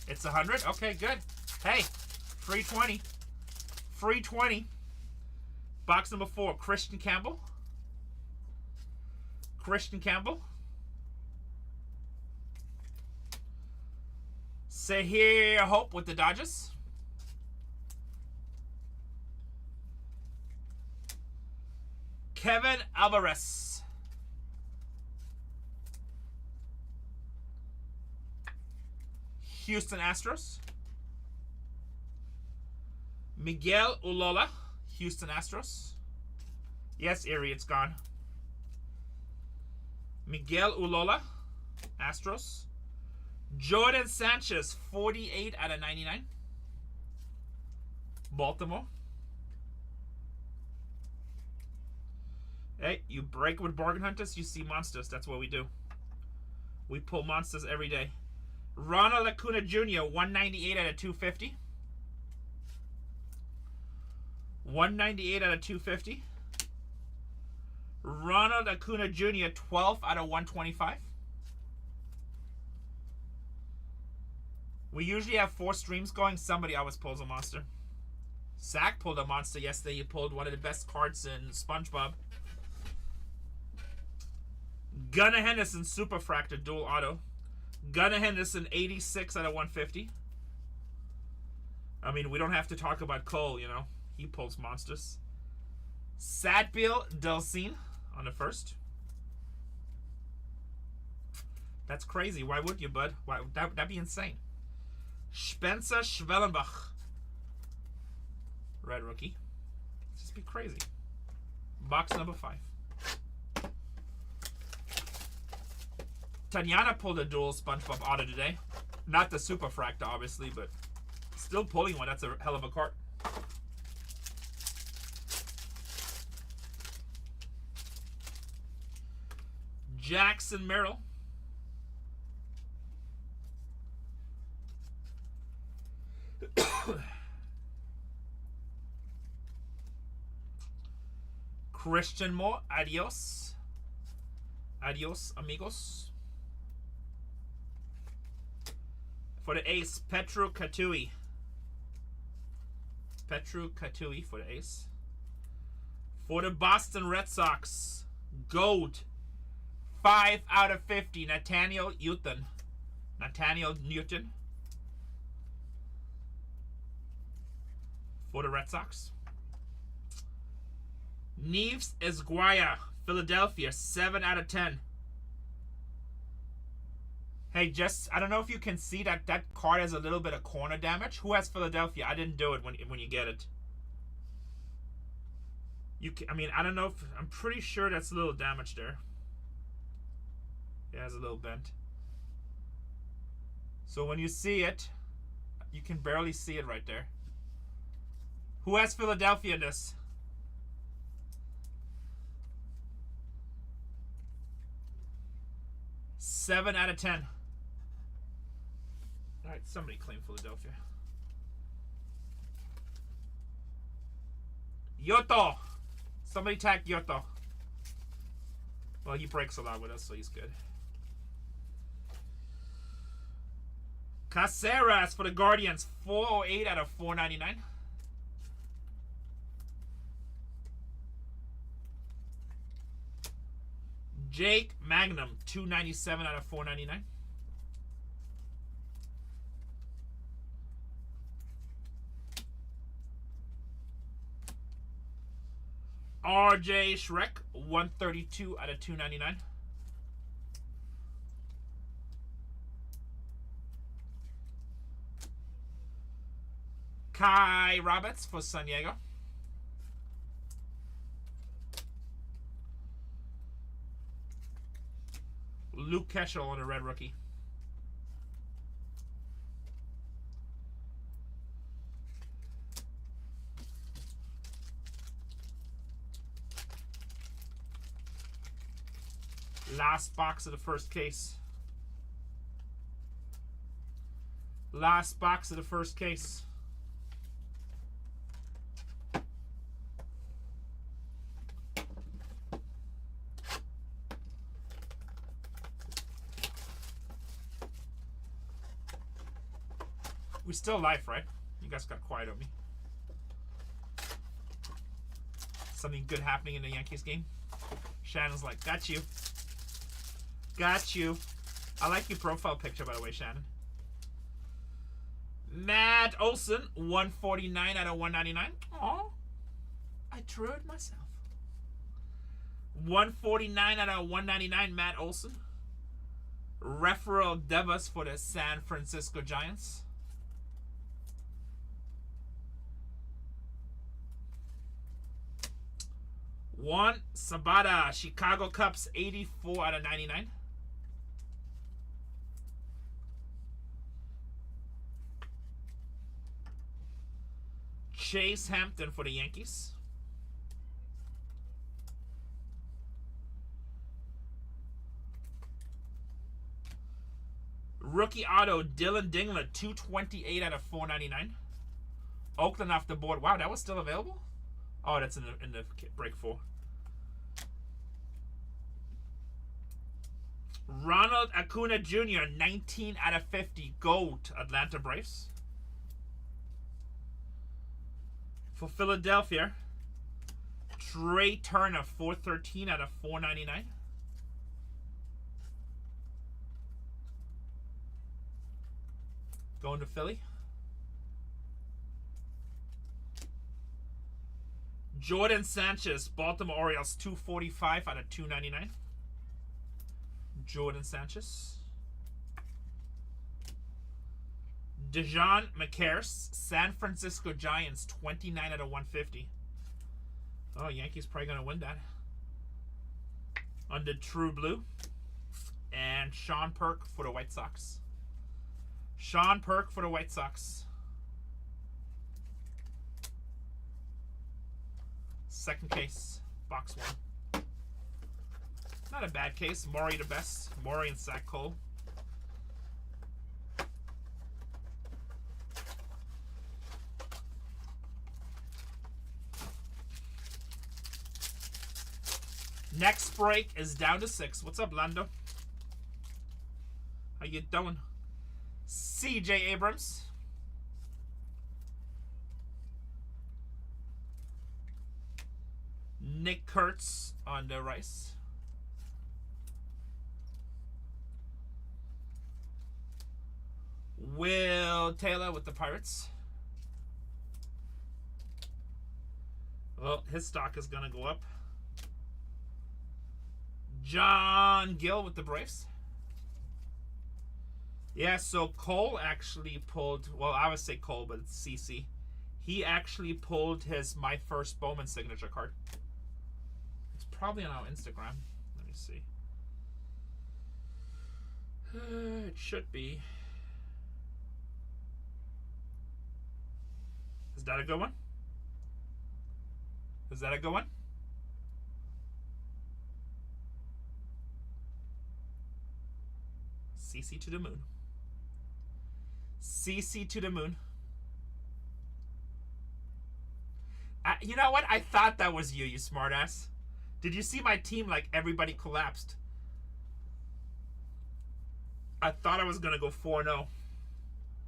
It's 100? Okay, good. Hey, free 20. Free 20. Box number 4, Christian Campbell. Christian Campbell. Sahir Hope with the Dodgers. Kevin Alvarez. Houston Astros. Miguel Ulola, Houston Astros. Yes, Erie, it's gone. Miguel Ulola, Astros. Jordan Sanchez, 48 out of 99. Baltimore. Hey, you break with Bargain Hunters, you see monsters. That's what we do. We pull monsters every day. Ronald Acuna Jr., 198 out of 250. 198 out of 250. Ronald Acuna Jr., 12 out of 125. We usually have 4 streams going. Somebody always pulls a monster. Zach pulled a monster yesterday. He pulled one of the best cards in SpongeBob. Gunnar Henderson, Super Fractor, dual auto. Gunnar Henderson, 86 out of 150. I mean, we don't have to talk about Cole, you know. He pulls monsters. Satbiel Delcine on the first. That's crazy. Why would you, bud? Why that'd be insane. Spencer Schwellenbach. Red rookie. Just be crazy. Box number 5. Tanyana pulled a dual SpongeBob auto today. Not the Super Fractor, obviously, but still pulling one. That's a hell of a card. Jackson Merrill. Christian Moore, adios. Adios, amigos. For the ace, Petru Katui. Petru Katui for the ace. For the Boston Red Sox, gold. 5 out of 50, Nathaniel Newton. Nathaniel Newton. For the Red Sox. Neves Esguaya, Philadelphia, 7 out of 10. Hey, just, I don't know if you can see that that card has a little bit of corner damage. Who has Philadelphia? I didn't do it when you get it. You can, I mean, I don't know if, I'm pretty sure that's a little damage there. It has a little bent. So when you see it, you can barely see it right there. Who has Philadelphia in this? 7 out of 10. All right, somebody claim Philadelphia. Yoto. Somebody tag Yoto. Well, he breaks a lot with us, so he's good. Caceres for the Guardians. 408 out of 499. Jake Magnum. 297 out of 499. RJ Shrek, 132 out of 299. Kai Roberts for San Diego. Luke Keschel on a red rookie. Last box of the first case. Last box of the first case. We still live, right? You guys got quiet on me. Something good happening in the Yankees game? Shannon's like, got you. Got you. I like your profile picture, by the way, Shannon. Matt Olson, 149 out of 199. Aw, I drew it myself. 149 out of 199, Matt Olson. Rafael Devers for the San Francisco Giants. Juan Sabata, Chicago Cubs, 84 out of 99. Chase Hampton for the Yankees. Rookie auto, Dylan Dingler, 228 out of 499. Oakland off the board. Wow, that was still available? Oh, that's in the break 4. Ronald Acuna Jr., 19 out of 50. Gold, Atlanta Braves. For Philadelphia, Trey Turner, 413 out of 499. Going to Philly. Jordan Sanchez, Baltimore Orioles, 245 out of 299. Jordan Sanchez. Dejon McCarris, San Francisco Giants, 29 out of 150. Oh, Yankees probably going to win that. Under True Blue. And Sean Perk for the White Sox. Sean Perk for the White Sox. Second case, box 1. Not a bad case. Maury the best. Maury and Zach Cole. Next break is down to 6. What's up, Lando? How you doing? CJ Abrams. Nick Kurtz on the Rice. Will Taylor with the Pirates. Well, his stock is going to go up. John Gill with the Braves. Yeah, so Cole actually pulled, well, I would say Cole, but it's CC. He actually pulled his My First Bowman signature card. It's probably on our Instagram. Let me see. It should be. Is that a good one? Is that a good one? CC to the moon. CC to the moon. You know what? I thought that was you, you smartass. Did you see my team? Like, everybody collapsed. I thought I was going to go 4-0.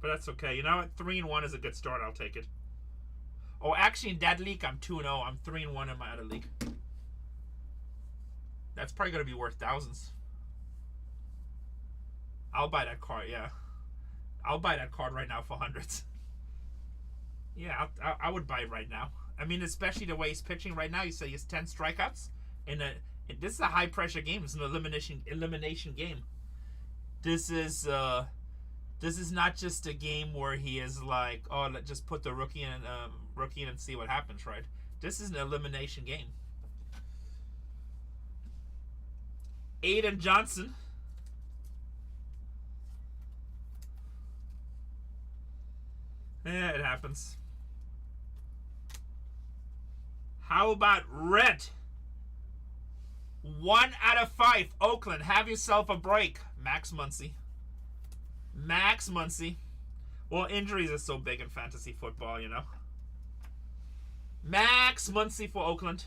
But that's okay. You know what? 3-1 is a good start. I'll take it. Oh, actually, in that league, I'm 2-0. I'm 3-1 in my other league. That's probably going to be worth thousands. I'll buy that card, yeah. I'll buy that card right now for hundreds. Yeah, I would buy it right now. I mean, especially the way he's pitching right now. You say he has 10 strikeouts. This is a high-pressure game. It's an elimination game. This is not just a game where he is like, oh, let's just put the rookie in and see what happens, right? This is an elimination game. Aiden Johnson. Yeah, it happens. How about red? 1 out of 5. Oakland, have yourself a break. Max Muncy. Max Muncy. Well, injuries are so big in fantasy football, you know. Max Muncy for Oakland.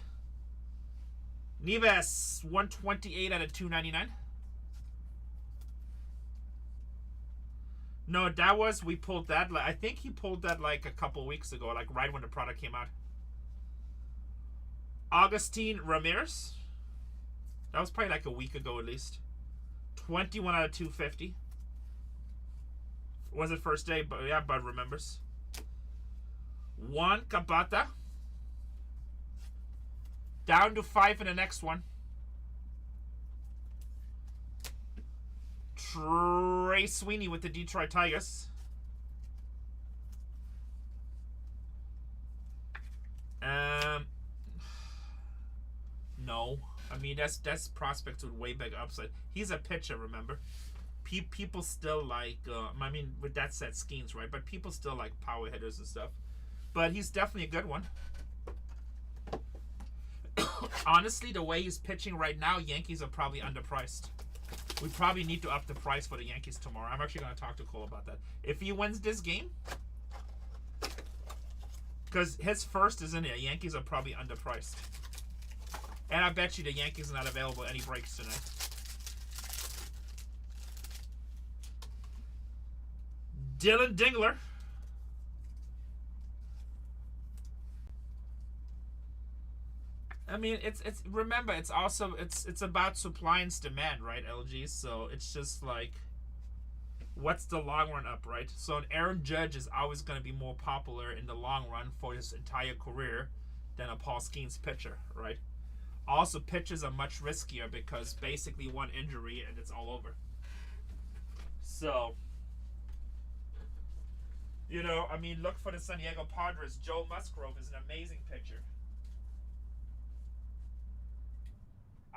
Neves, 128 out of 299. No, we pulled that. I think he pulled that like a couple weeks ago, like right when the product came out. Augustine Ramirez. That was probably like a week ago at least. 21 out of 250. Was it first day? But yeah, Bud remembers. Juan Cabata. Down to 5 in the next one. Trey Sweeney with the Detroit Tigers. No. I mean, that's prospects with way big upside. He's a pitcher, remember? People still like, I mean, with that set schemes, right? But people still like power hitters and stuff. But he's definitely a good one. Honestly, the way he's pitching right now, Yankees are probably underpriced. We probably need to up the price for the Yankees tomorrow. I'm actually going to talk to Cole about that. If he wins this game, because his first is in there, Yankees are probably underpriced. And I bet you the Yankees are not available any breaks tonight. Dylan Dingler. I mean, remember, it's also it's about supply and demand, right, LG? So it's just like, what's the long run up, right? So an Aaron Judge is always going to be more popular in the long run for his entire career than a Paul Skeens pitcher, right? Also, pitchers are much riskier because basically one injury and it's all over. So, you know, I mean, look for the San Diego Padres. Joe Musgrove is an amazing pitcher.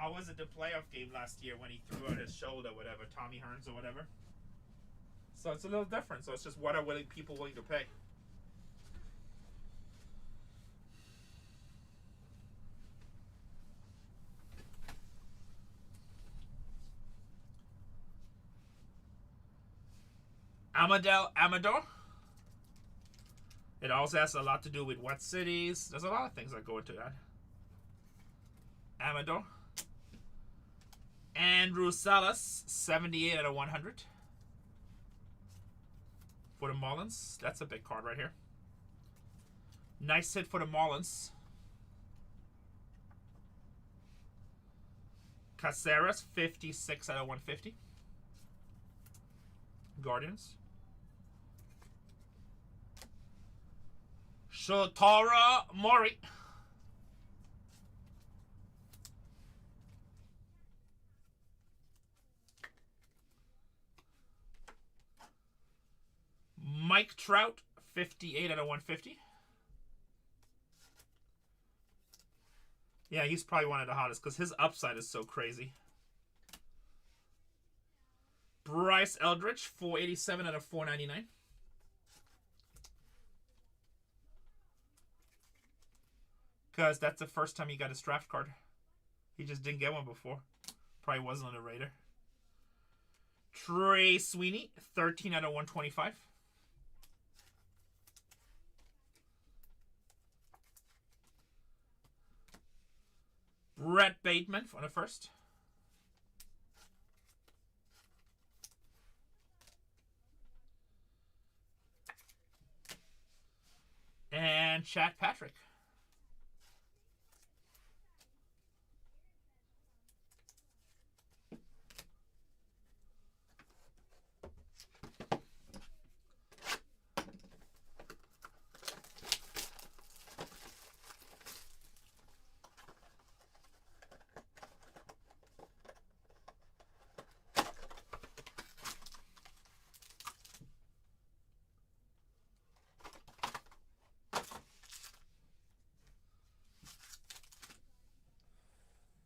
I was at the playoff game last year when he threw out his shoulder, whatever, Tommy Hearns or whatever. So it's a little different. So it's just what are people willing to pay. Amador. It also has a lot to do with what cities. There's a lot of things that go into that. Amador. Andrew Salas, 78 out of 100. For the Marlins. That's a big card right here. Nice hit for the Marlins. Caceres, 56 out of 150. Guardians. Shotara Mori. Mike Trout, 58 out of 150. Yeah, he's probably one of the hottest because his upside is so crazy. Bryce Eldridge, 487 out of 499. Because that's the first time he got his draft card. He just didn't get one before. Probably wasn't on the radar. Trey Sweeney, 13 out of 125. Brett Bateman on the first. And Chad Patrick.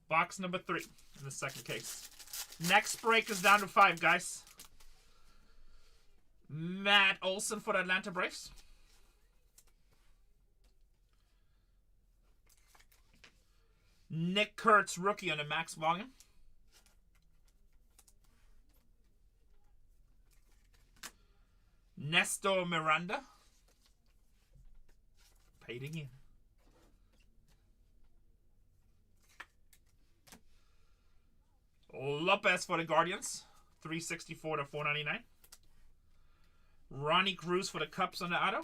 Box number 3 in the second case. Next break is down to 5, guys. Matt Olson for the Atlanta Braves. Nick Kurtz, rookie on the max volume. Nestor Miranda. Paid again. Lopez for the Guardians, 364 to 499. Ronnie Cruz for the Cubs on the auto.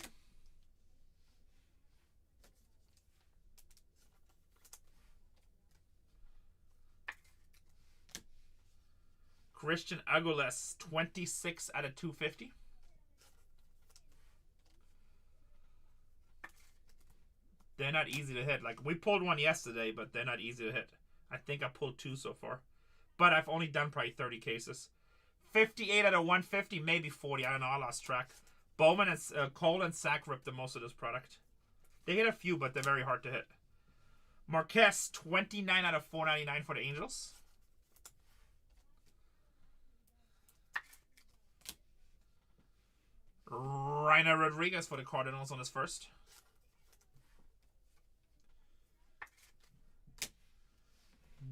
Christian Aguilas, 26 out of 250. They're not easy to hit. Like, we pulled one yesterday, but they're not easy to hit. I think I pulled 2 so far. But I've only done probably 30 cases. 58 out of 150, maybe 40. I don't know. I lost track. Bowman and Cole and Sack ripped the most of this product. They hit a few, but they're very hard to hit. Marquez, 29 out of 499 for the Angels. Rainer Rodriguez for the Cardinals on his first.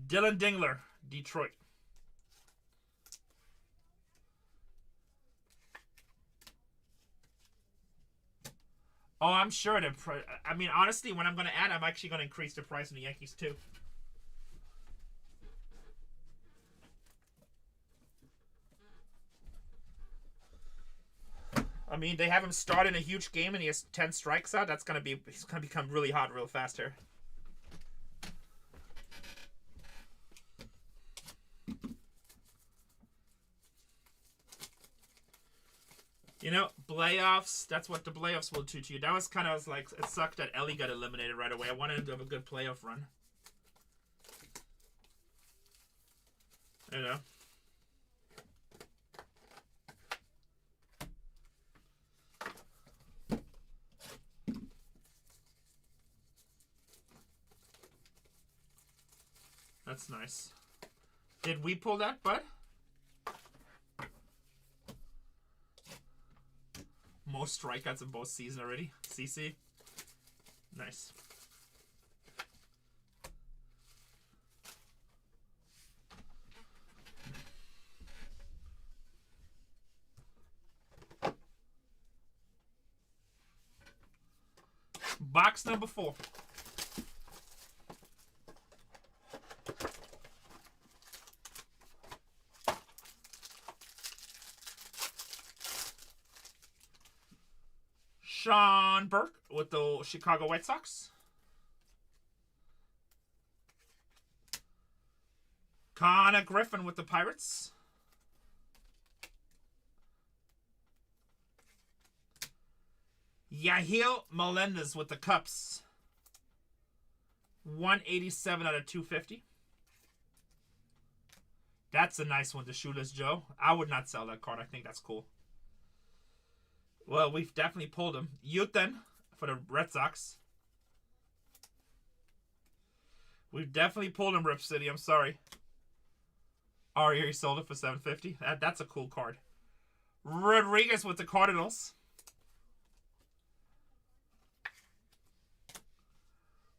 Dylan Dingler, Detroit. Oh, I'm sure that. I mean, honestly, when I'm going to add, I'm actually going to increase the price in the Yankees too. I mean, they have him start in a huge game and he has 10 strikes out. That's going to be. He's going to become really hot real fast here. You know, playoffs, that's what the playoffs will do to you. That was kind of like, it sucked that Ellie got eliminated right away. I wanted him to have a good playoff run. You know? That's nice. Did we pull that, bud? Most strikeouts in both seasons already. CC. Nice. Box number 4. Sean Burke with the Chicago White Sox. Connor Griffin with the Pirates. Yahil Melendez with the Cubs. 187 out of 250. That's a nice one to Shoeless Joe. I would not sell that card. I think that's cool. Well, we've definitely pulled him. Uten for the Red Sox. We've definitely pulled him, Rip City. I'm sorry. Oh, he sold it for $750. That's a cool card. Rodriguez with the Cardinals.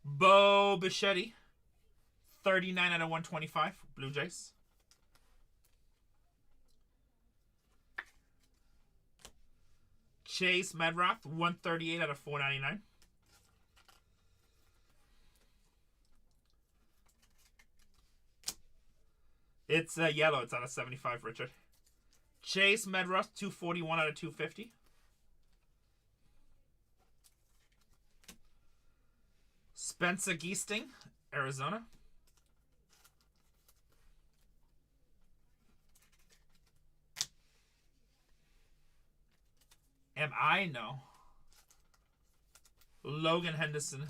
Bo Bichetti. 39 out of 125. Blue Jays. Chase Medroth, 138 out of 499. It's yellow. It's out of 75, Richard. Chase Medroth, 241 out of 250. Spencer Geesting, Arizona. Am I? No. Logan Henderson.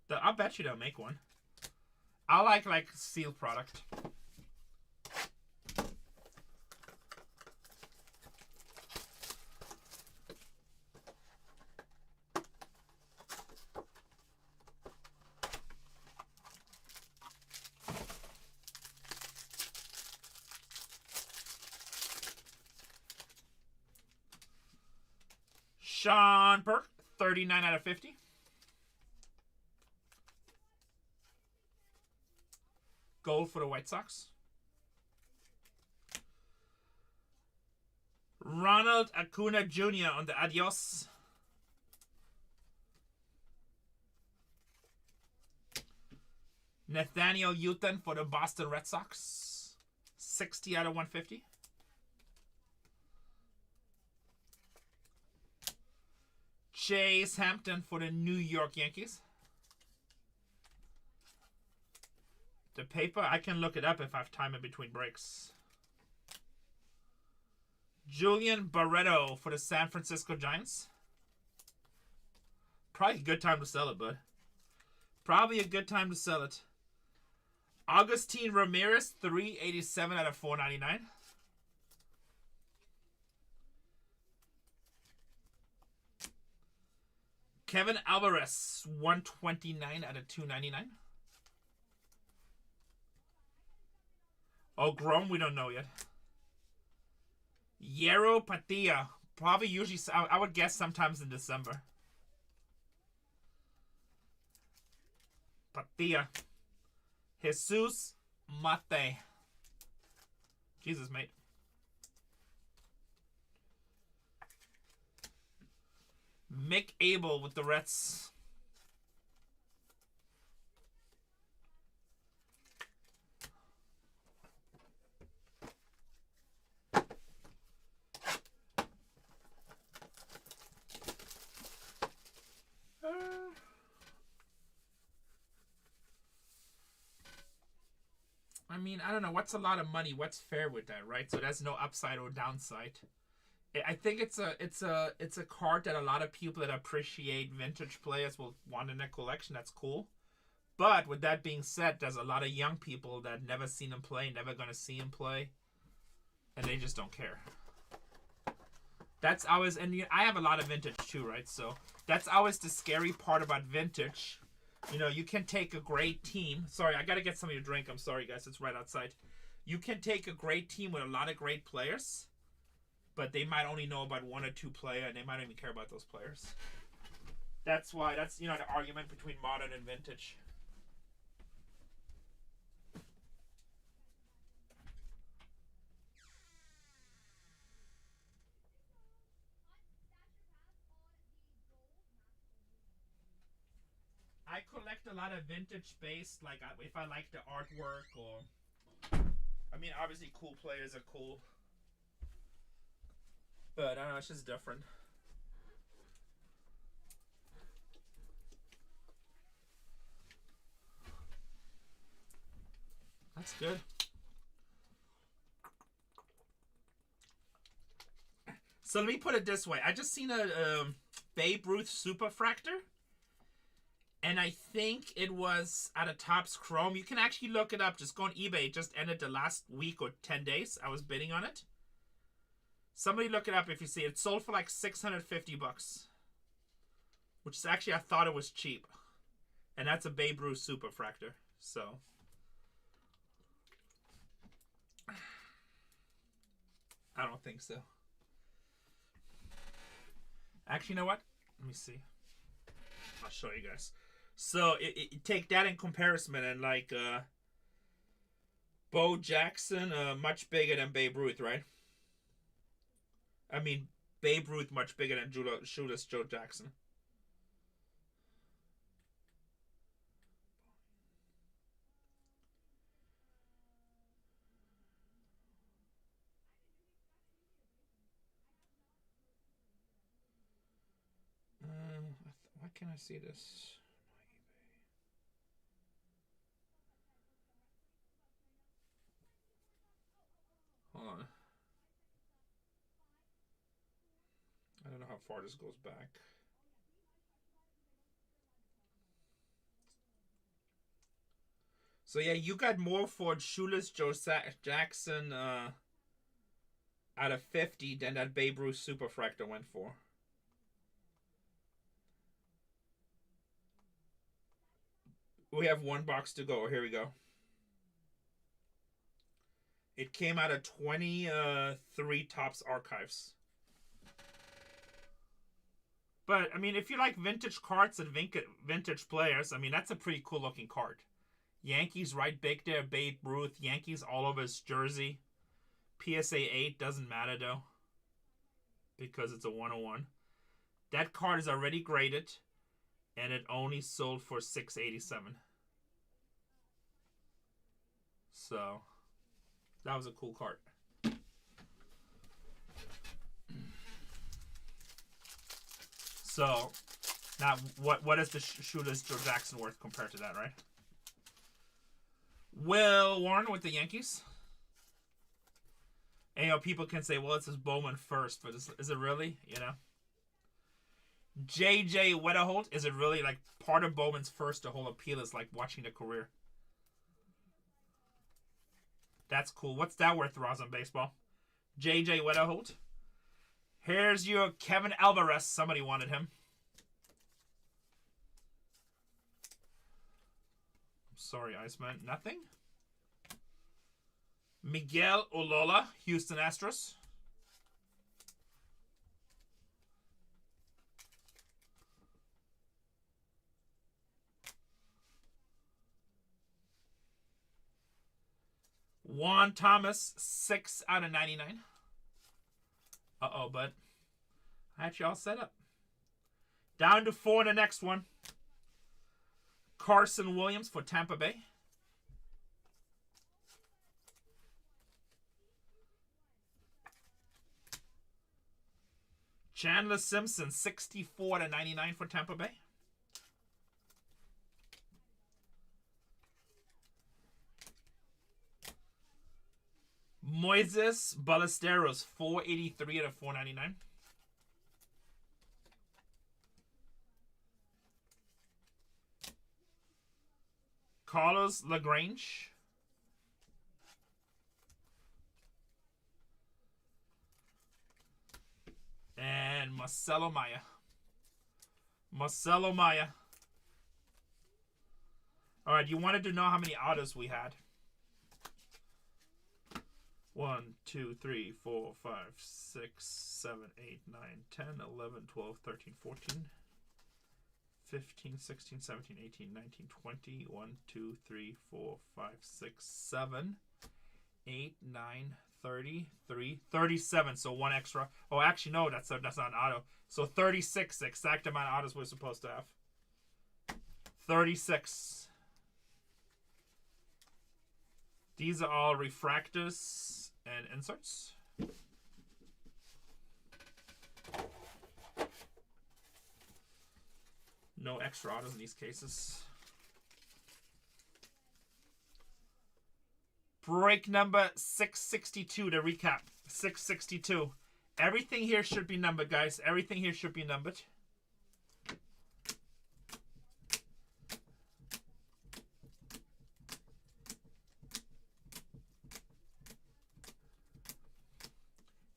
I'll bet you they'll make one. I like sealed product. Sean Burke, 39 out of 50. Gold for the White Sox. Ronald Acuna Jr. on the Adios. Nathaniel Uten for the Boston Red Sox. 60 out of 150. Chase Hampton for the New York Yankees. The paper, I can look it up if I have time in between breaks. Julian Barreto for the San Francisco Giants. Probably a good time to sell it, bud. Probably a good time to sell it. Augustine Ramirez, 387 out of 499. Kevin Alvarez, 129 out of 299. Oh, Grom, we don't know yet. Yero Patilla, probably usually, I would guess sometimes in December. Patilla. Jesus Mate. Jesus, mate. Mick Abel with the Reds. I mean, I don't know. What's a lot of money? What's fair with that, right? So there's no upside or downside. I think it's a card that a lot of people that appreciate vintage players will want in their collection. That's cool. But with that being said, there's a lot of young people that never seen him play, never gonna see him play, and they just don't care. That's always, and I have a lot of vintage too, right? So that's always the scary part about vintage. You know, you can take a great team. Sorry, I gotta get something to drink. I'm sorry, guys. It's right outside. You can take a great team with a lot of great players, but they might only know about one or two players, and they might not even care about those players. That's why, that's, you know, the argument between modern and vintage. I collect a lot of vintage based, like if I like the artwork or, I mean, obviously cool players are cool. But I don't know, it's just different. That's good. So let me put it this way. I just seen a Babe Ruth Superfractor. And I think it was at a Topps Chrome. You can actually look it up. Just go on eBay. It just ended the last week or 10 days. I was bidding on it. Somebody look it up if you see it. It sold for like $650. Which is actually, I thought it was cheap. And that's a Babe Ruth Superfractor. So. I don't think so. Actually, you know what? Let me see. I'll show you guys. So, take that in comparison, and like, Bo Jackson, much bigger than Babe Ruth, right? I mean, Babe Ruth much bigger than Shoeless Joe Jackson. Why can't I see this? Hold on. I don't know how far this goes back. So yeah, you got more for Shoeless Joe Jackson out of 50 than that Babe Ruth Superfractor went for. We have one box to go. Here we go. It came out of 23 Topps Archives. But, I mean, if you like vintage cards and vintage players, I mean, that's a pretty cool looking card. Yankees right big there. Babe Ruth. Yankees all over his jersey. PSA 8 doesn't matter, though, because it's a 101. That card is already graded, and it only sold for $687. So, that was a cool card. So, now what is the Shoeless Joe Jackson worth compared to that, right? Will Warren with the Yankees. And, you know, people can say, well, it says Bowman first, but is it really? You know? J.J. Wedaholt, is it really like part of Bowman's first? The whole appeal is like watching the career. That's cool. What's that worth, Roz, on baseball? J.J. Wedaholt. Here's your Kevin Alvarez. Somebody wanted him. I'm sorry, Iceman. Nothing? Miguel Olola, Houston Astros. Juan Thomas, 6 out of 99. Uh-oh, bud. I had you all set up. Down to 4 in the next one. Carson Williams for Tampa Bay. Chandler Simpson, 64 to 99 for Tampa Bay. Moises Ballesteros, 483 out of 499. Carlos Lagrange. And Marcelo Maya. Marcelo Maya. All right, you wanted to know how many autos we had. 1, 2, 3, 4, 5, 6, 7, 8, 9, 10, 11, 12, 13, 14, 15, 16, 17, 18, 19, 20. 1, 2, 3, 4, 5, 6, 7, 8, 9, 30, 37. So one extra. Oh, actually, no, that's not an auto. So 36, the exact amount of autos we're supposed to have. 36. These are all refractors and inserts. No extra autos in these cases. Break number 662 to recap. 662. Everything here should be numbered, guys. Everything here should be numbered.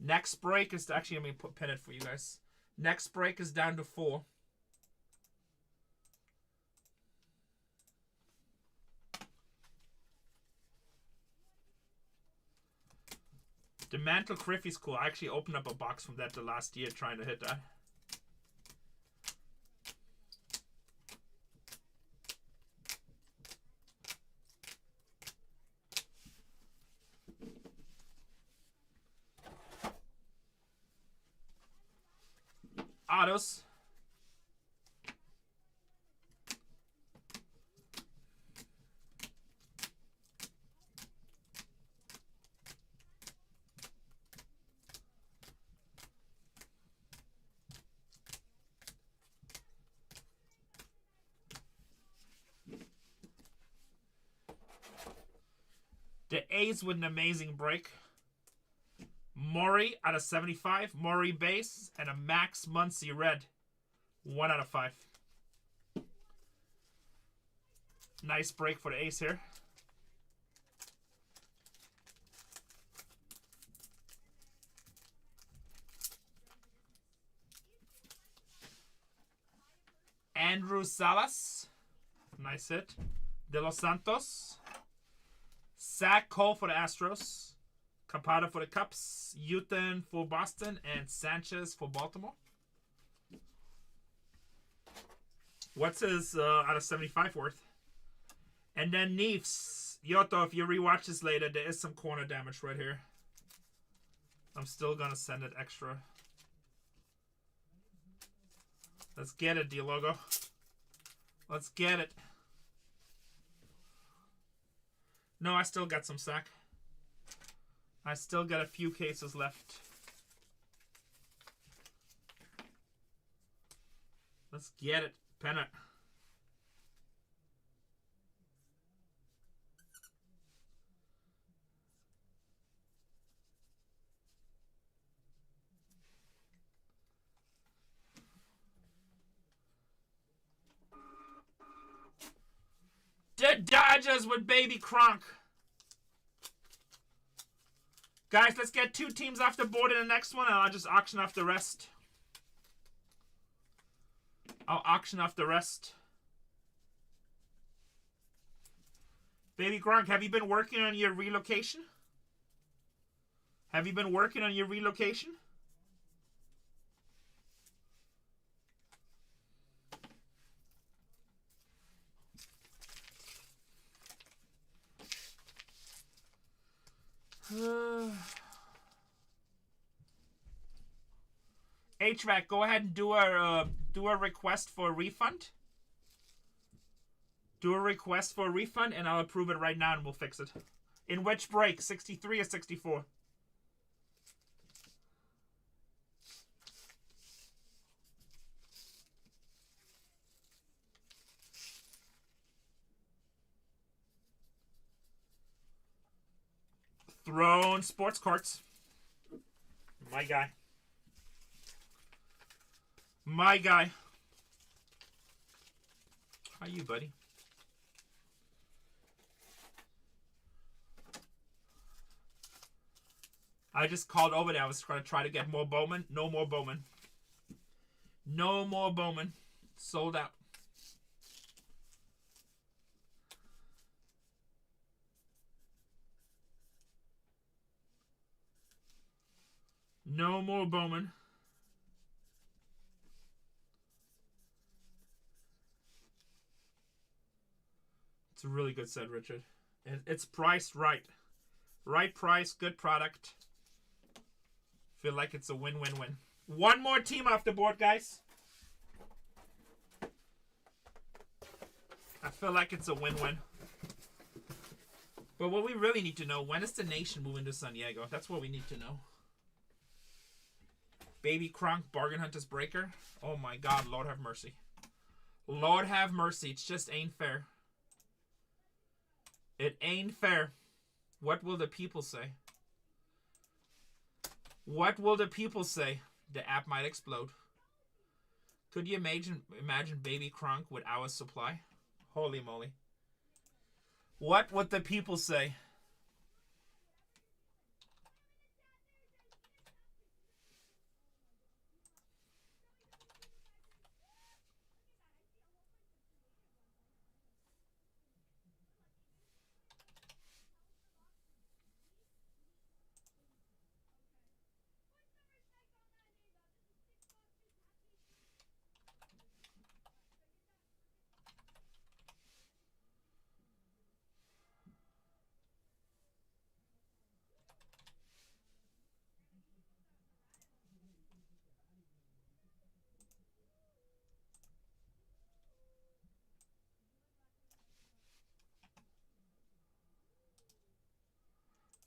Next break is actually, let me pin it for you guys. Next break is down to 4. The Mantle Griffey's cool. I actually opened up a box from that the last year trying to hit that. autos. The A's with an amazing break. Maury out of 75. Maury base and a Max Muncy red. 1 out of 5. Nice break for the A's here. Andrew Salas. Nice hit. De Los Santos. Zach Cole for the Astros. Capata for the Cubs. Uten for Boston. And Sanchez for Baltimore. What's his out of 75 worth? And then Neefs. Yoto, if you rewatch this later, there is some corner damage right here. I'm still going to send it extra. Let's get it, D-Logo. Let's get it. No, I still got some sack. I still got a few cases left. Let's get it. Pen it. The Dodgers with Baby Kronk. Guys, let's get 2 teams off the board in the next one, and I'll just auction off the rest. I'll auction off the rest. Baby Gronk, have you been working on your relocation? Have you been working on your relocation? HVAC, go ahead and do a request for a refund. Do a request for a refund, and I'll approve it right now, and we'll fix it. In which break? 63 or 64? Throne Sports Carts. My guy. My guy. How you, buddy? I just called over there. I was going to try to get more Bowman. No more Bowman. No more Bowman. Sold out. No more Bowman. It's a really good set, Richard. It's priced right. Right price, good product. Feel like it's a win-win-win. One more team off the board, guys. I feel like it's a win-win. But what we really need to know, when is the nation moving to San Diego? That's what we need to know. Baby Kronk, Bargain Hunters Breaker. Oh my God, Lord have mercy. Lord have mercy. It just ain't fair. It ain't fair. What will the people say? What will the people say? The app might explode. Could you imagine Baby Kronk with our supply? Holy moly. What would the people say?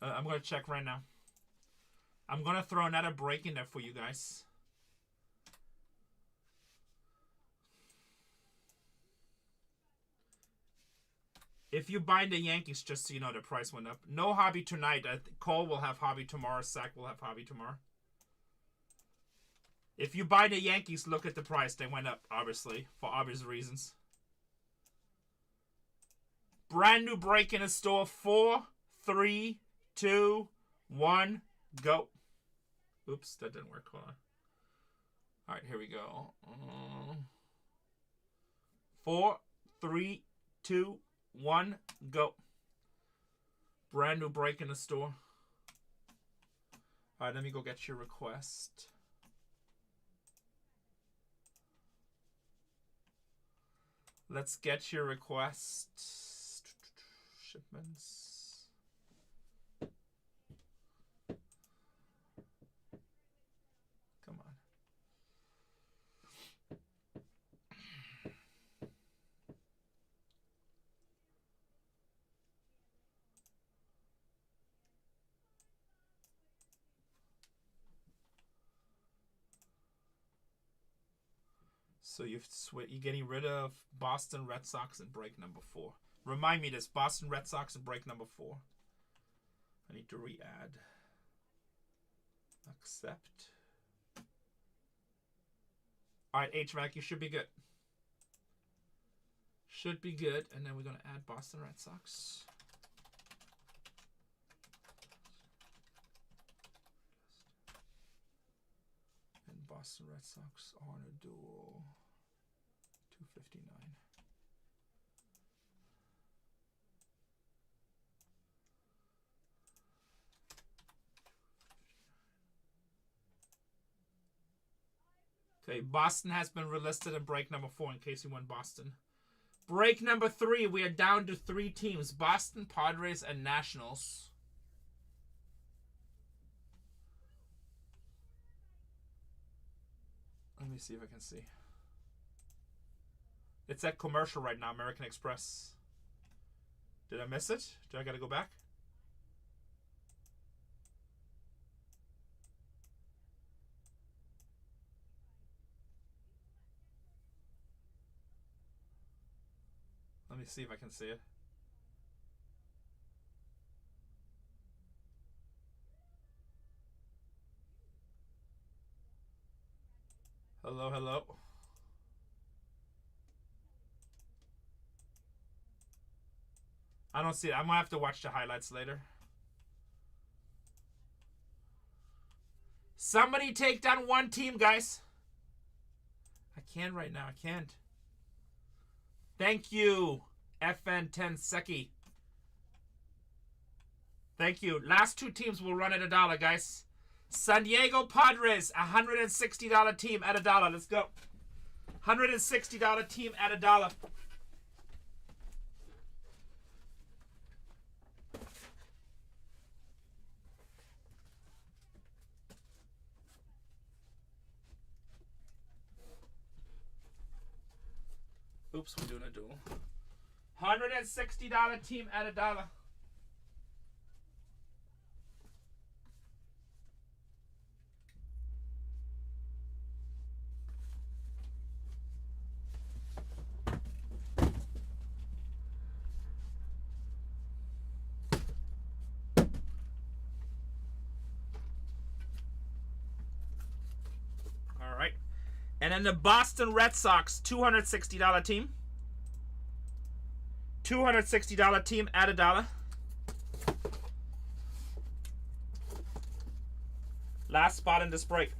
I'm gonna check right now. I'm gonna throw another break in there for you guys. If you buy the Yankees, just so you know, the price went up. No hobby tonight. Cole will have hobby tomorrow. Sack will have hobby tomorrow. If you buy the Yankees, look at the price. They went up, obviously, for obvious reasons. Brand new break in the store. 4, 3, 2, 1, go. Oops, that didn't work. Hold on. All right, here we go. 4, 3, 2, 1, go. Brand new break in the store. All right, let me go get your request. Let's get your request. Shipments. Come on. So you're getting rid of Boston Red Sox in break number 4. Remind me this, Boston Red Sox in break number 4. I need to re-add. Accept. All right, HVAC, you should be good. Should be good. And then we're going to add Boston Red Sox. And Boston Red Sox on a dual. 259. Okay, Boston has been relisted in break number 4 in case you won Boston. Break number 3, we are down to 3 teams. Boston, Padres, and Nationals. Let me see if I can see. It's at commercial right now, American Express. Did I miss it? Do I gotta go back? Let me see if I can see it. Hello, hello. I don't see it. I'm gonna have to watch the highlights later. Somebody take down one team, guys. I can't right now. I can't. Thank you, FN10 Seki. Thank you. Last 2 teams will run at $1, guys. San Diego Padres, $160 team at $1. Let's go. $160 team at $1. Oops, we're doing a duel. $160 team at $1. All right. And then the Boston Red Sox, $260 team. $260 team at $1. Last spot in this break.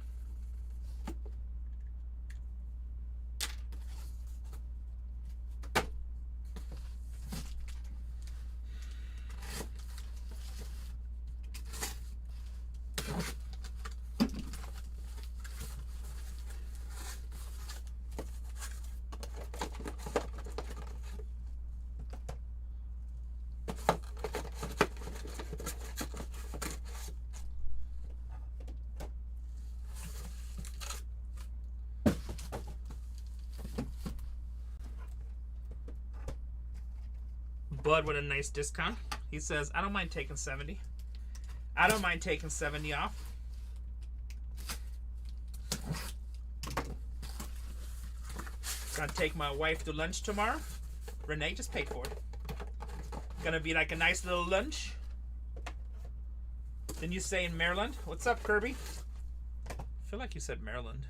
Bud with a nice discount. He says, I don't mind taking 70. I don't mind taking 70 off. Gonna take my wife to lunch tomorrow. Renee just paid for it. Gonna be like a nice little lunch. Didn't you say in Maryland? What's up, Kirby? I feel like you said Maryland.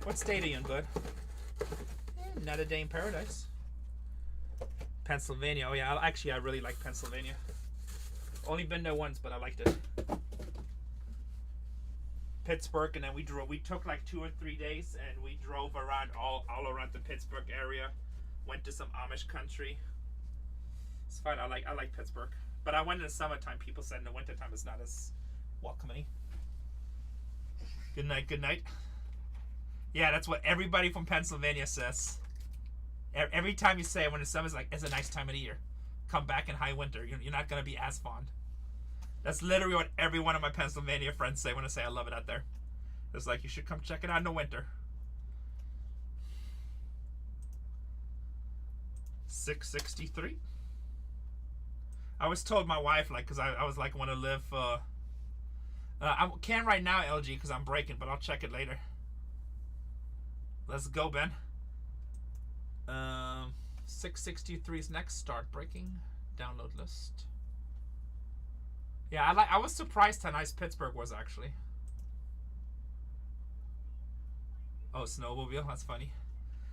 What state are you in, bud? Not a day in paradise. Pennsylvania. Oh yeah, actually I really like Pennsylvania. Only been there once, but I liked it. Pittsburgh, and then we took like 2 or 3 days, and we drove around all around the Pittsburgh area. Went to some Amish country. It's fun. I like Pittsburgh, but I went in the summertime. People said in the wintertime it's not as welcoming. Good night. Good night. Yeah, that's what everybody from Pennsylvania says. Every time you say it when the summer's like, it's a nice time of the year. Come back in high winter. You're not going to be as fond. That's literally what every one of my Pennsylvania friends say when I say I love it out there. It's like, you should come check it out in the winter. 663. I was told my wife, like, because I was like, want to live, I can't right now, LG, because I'm breaking, but I'll check it later. Let's go, Ben. 663's next. Start breaking. Download list. Yeah, I was surprised how nice Pittsburgh was, actually. Oh, snowmobile. That's funny.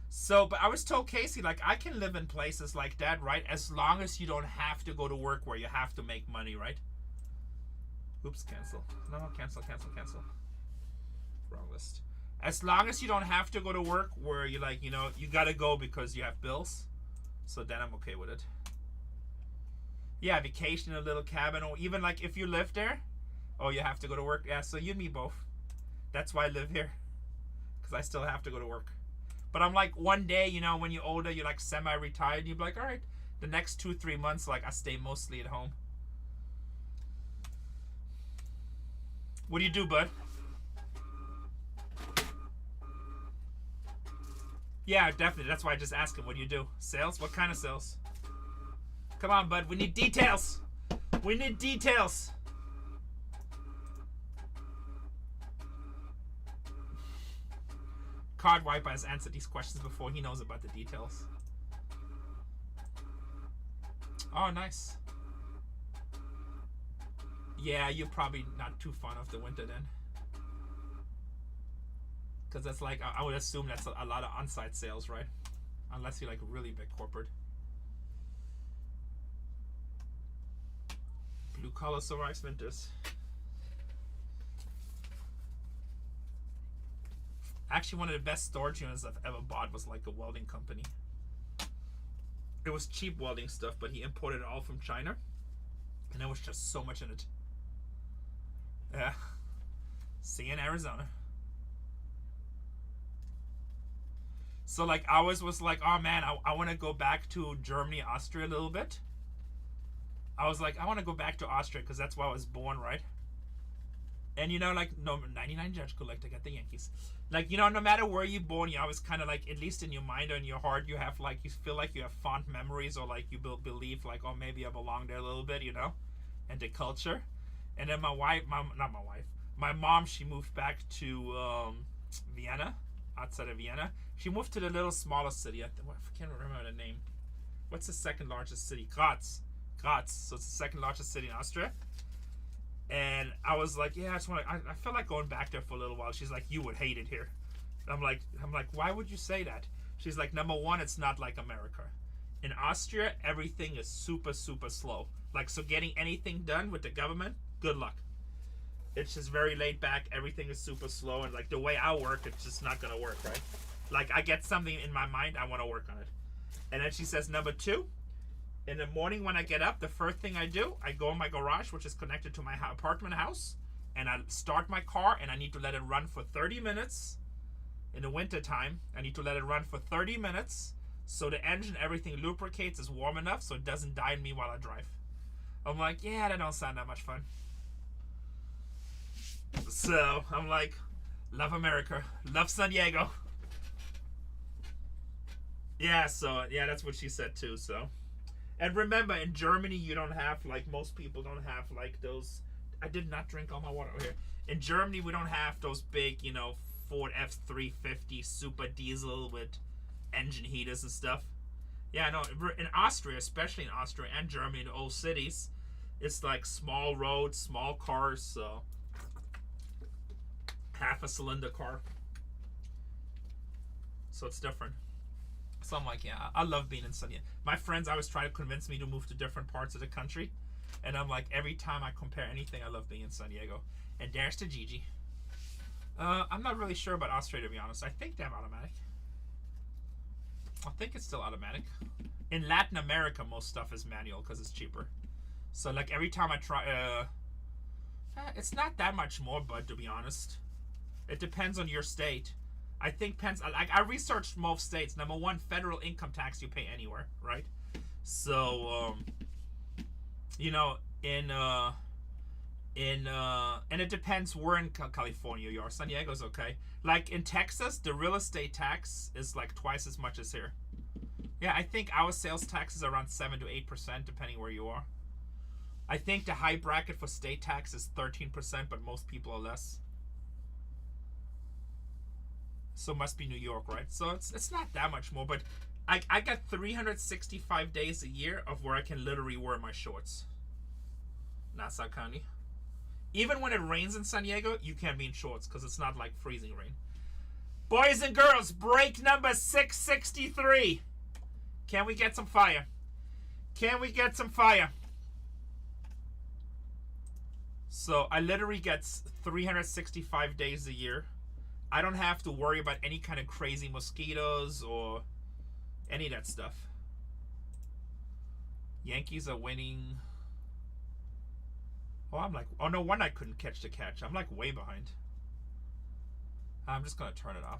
So, but I was told, Casey, like, I can live in places like that, right? As long as you don't have to go to work where you have to make money, right? Oops, cancel. No, cancel. Wrong list. As long as you don't have to go to work where you like, you know, you gotta go because you have bills. So then I'm okay with it. Yeah, vacation in a little cabin, or even like if you live there, oh, you have to go to work. Yeah, so you and me both. That's why I live here, because I still have to go to work. But I'm like, one day, you know, when you're older, you're like semi-retired, you're like, all right, the next 2-3 months, like I stay mostly at home. What do you do, bud? Yeah, definitely. That's why I just asked him, what do you do? Sales? What kind of sales? Come on, bud. We need details. We need details. Card Wiper has answered these questions before. He knows about the details. Oh, nice. Yeah, you're probably not too fond of the winter then. Because that's like, I would assume that's a lot of on-site sales, right? Unless you're like really big corporate. Blue collar survives winters. Actually, one of the best storage units I've ever bought was like a welding company. It was cheap welding stuff, but he imported it all from China. And there was just so much in it. Yeah. See you in Arizona. So like ours was like, oh man, I want to go back to Germany, Austria a little bit. I was like, I want to go back to Austria because that's where I was born, right? And you know, like, no, 99 Judge Collector got the Yankees. Like, you know, no matter where you're born, you always kind of like, at least in your mind or in your heart, you have like, you feel like you have fond memories, or like you believe like, oh, maybe I belong there a little bit, you know, and the culture. And then my mom, she moved back to Vienna, outside of Vienna. She moved to the little smaller city. I can't remember the name. What's the second largest city? Graz. So it's the second largest city in Austria. And I was like, yeah, I felt like going back there for a little while. She's like, you would hate it here. I'm like, why would you say that? She's like, number one, it's not like America. In Austria, everything is super, super slow. Like, so getting anything done with the government, good luck. It's just very laid back. Everything is super slow. And like the way I work, it's just not going to work, right? Like I get something in my mind, I want to work on it. And then she says, number two, in the morning when I get up, the first thing I do, I go in my garage, which is connected to my apartment house, and I start my car, and I need to let it run for 30 minutes. In the winter time, I need to let it run for 30 minutes so the engine, everything lubricates, is warm enough so it doesn't die on me while I drive. I'm like, yeah, that don't sound that much fun. So I'm like, love America, love San Diego. Yeah, so yeah, that's what she said too. So, And remember, in Germany, you don't have, like, most people don't have, like, those. I did not drink all my water over here. In Germany, we don't have those big, you know, Ford F350 super diesel with engine heaters and stuff. Yeah, no, in Austria, especially in Austria and Germany, in old cities, it's like small roads, small cars, so half a cylinder car. So it's different. So I'm like, yeah, I love being in San Diego. My friends always try to convince me to move to different parts of the country. And I'm like, every time I compare anything, I love being in San Diego. And there's to Gigi. I'm not really sure about Australia, to be honest. I think they have automatic. I think it's still automatic. In Latin America, most stuff is manual because it's cheaper. So, like, every time I try... it's not that much more, bud, to be honest. It depends on your state. I think like, I researched most states. Number one, federal income tax you pay anywhere, right? So, you know, and it depends where in California you are. San Diego's okay. Like in Texas, the real estate tax is like twice as much as here. Yeah, I think our sales tax is around 7 to 8%, depending where you are. I think the high bracket for state tax is 13%, but most people are less. So it must be New York, right? So it's not that much more, but I got 365 days a year of where I can literally wear my shorts. Nassau County. Even when it rains in San Diego, you can't be in shorts because it's not like freezing rain. Boys and girls, break number 663. Can we get some fire? Can we get some fire? So I literally get 365 days a year. I don't have to worry about any kind of crazy mosquitoes or any of that stuff. Yankees are winning. Oh, I'm like, oh no wonder I couldn't catch the catch. I'm like way behind. I'm just gonna turn it off.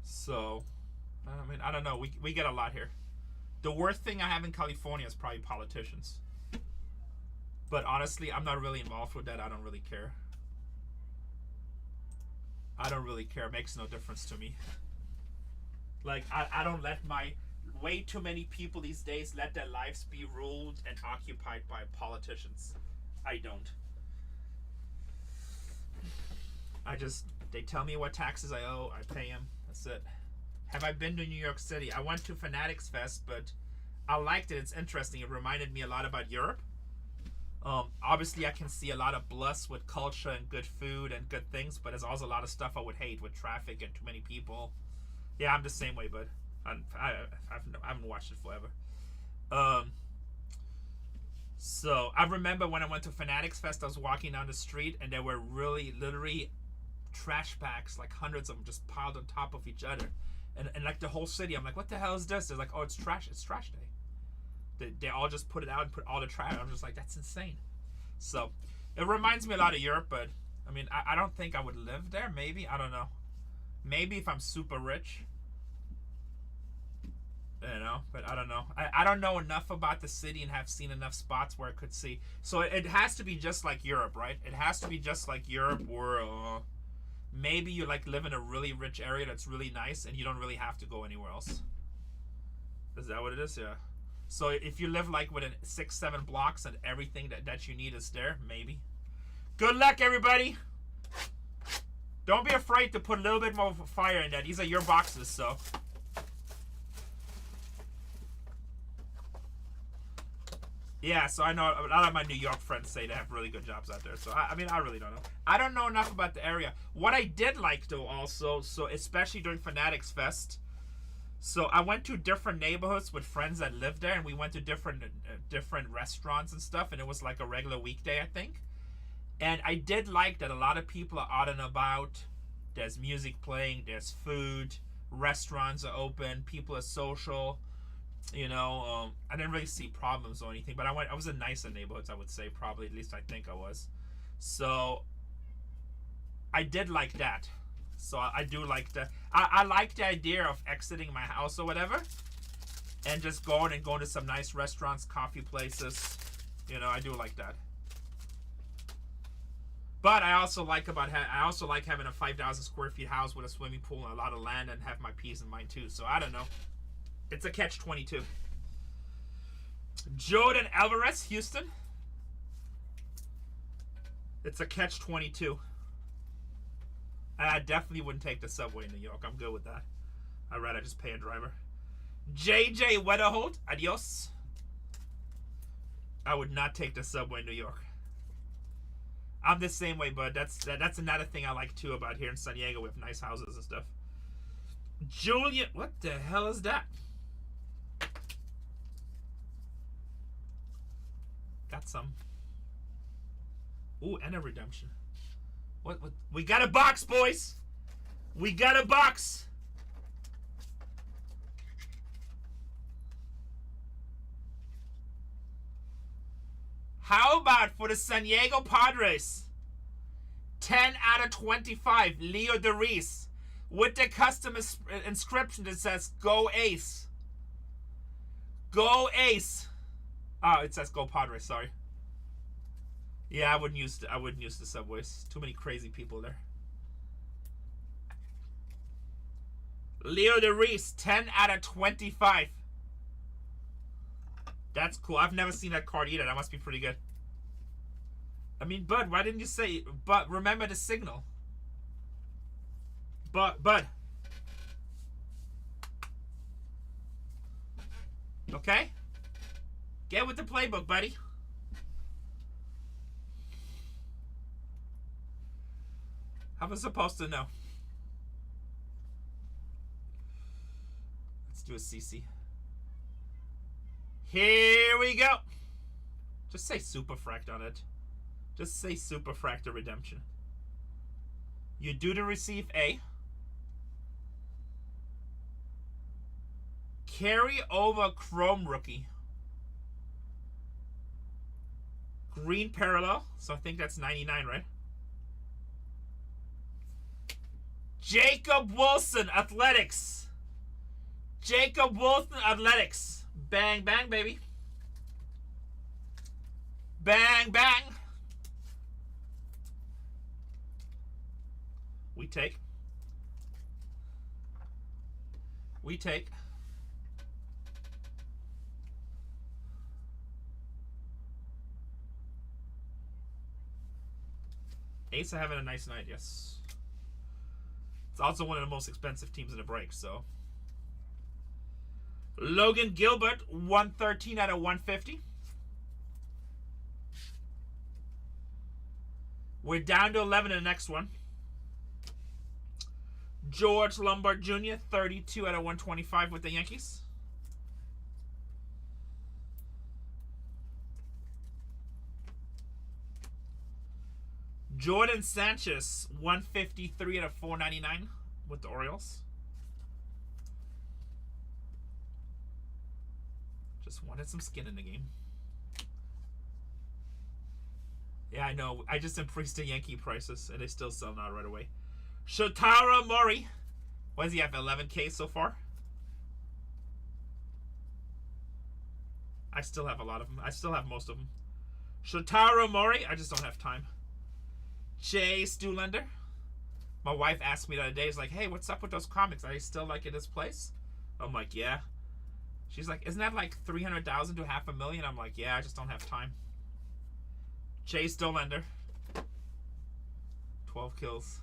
So, I mean, I don't know. We get a lot here. The worst thing I have in California is probably politicians. But honestly, I'm not really involved with that. I don't really care. I don't really care. It makes no difference to me. Like, I don't let my... Way too many people these days let their lives be ruled and occupied by politicians. I don't. They tell me what taxes I owe. I pay them. That's it. Have I been to New York City? I went to Fanatics Fest, but I liked it. It's interesting. It reminded me a lot about Europe. Obviously, I can see a lot of plus with culture and good food and good things, but there's also a lot of stuff I would hate with traffic and too many people. Yeah, I'm the same way, bud. I haven't watched it forever. So I remember when I went to Fanatics Fest, I was walking down the street and there were really literally trash bags, like hundreds of them just piled on top of each other. And like the whole city, I'm like, what the hell is this? They're like, oh, it's trash day. They all just put it out and put all the trash. I'm just like, that's insane. So it reminds me a lot of Europe, but I mean, I don't think I would live there. Maybe, I don't know. Maybe if I'm super rich. You know, but I don't know. I don't know enough about the city and have seen enough spots where I could see. So it has to be just like Europe, right? It has to be just like Europe, or maybe you like live in a really rich area that's really nice and you don't really have to go anywhere else. Is that what it is? Yeah. So if you live like within 6-7 blocks and everything that you need is there, maybe. Good luck, everybody. Don't be afraid to put a little bit more fire in there. These are your boxes, so. Yeah, so I know a lot of my New York friends say they have really good jobs out there. So, I mean, I really don't know. I don't know enough about the area. What I did like, though, also, so especially during Fanatics Fest, so I went to different neighborhoods with friends that lived there, and we went to different restaurants and stuff, and it was like a regular weekday, I think. And I did like that a lot of people are out and about. There's music playing, there's food, restaurants are open, people are social. You know, I didn't really see problems or anything, but I was in nicer neighborhoods, I would say, probably, at least I think I was. So I did like that. So I do like that. I like the idea of exiting my house or whatever and just going to some nice restaurants, coffee places. You know, I do like that. But I also like having a 5,000 square feet house with a swimming pool and a lot of land and have my peace of mind too. So I don't know. It's a catch-22. Jordan Alvarez, Houston. It's a catch-22. I definitely wouldn't take the subway in New York. I'm good with that. I'd rather just pay a driver. JJ Wetterholt, adios. I would not take the subway in New York. I'm the same way, bud. That's another thing I like too about here in San Diego. We have nice houses and stuff. Julian, what the hell is that? Got some. Ooh, and a redemption. What? We got a box, boys. We got a box. How about for the San Diego Padres? 10 out of 25. Leo DeReese. With the custom inscription that says, Go Ace. Go Ace. Oh, it says Go Padres, sorry. Yeah, I wouldn't use the subways. Too many crazy people there. Leo DeReese, 10 out of 25. That's cool. I've never seen that card either. That must be pretty good. I mean, Bud, why didn't you say, but remember the signal? Bud. Okay? Get with the playbook, buddy. How am I supposed to know? Let's do a CC. Here we go. Just say Superfract on it. Just say Superfractor Redemption. You do to receive A. Carry over Chrome Rookie. Green Parallel. So I think that's 99, right? Jacob Wilson, Athletics. Jacob Wilson, Athletics. Bang, bang, baby. Bang, bang. We take. We take. Ace are having a nice night, yes. It's also one of the most expensive teams in the break, so. Logan Gilbert, 113 out of 150. We're down to 11 in the next one. George Lombard Jr., 32 out of 125 with the Yankees. Jordan Sanchez, 153 out of 499 with the Orioles. Just wanted some skin in the game. Yeah, I know. I just increased the Yankee prices, and they still sell out right away. Shotaro Mori. What does he have? 11K so far? I still have a lot of them. I still have most of them. Shotaro Mori. I just don't have time. Jay Stulander. My wife asked me the other day, she's like, hey, what's up with those comics? Are they still like in this place? I'm like, yeah. She's like, isn't that like 300,000 to $500,000? I'm like, yeah, I just don't have time. Jay Stulander. 12 kills.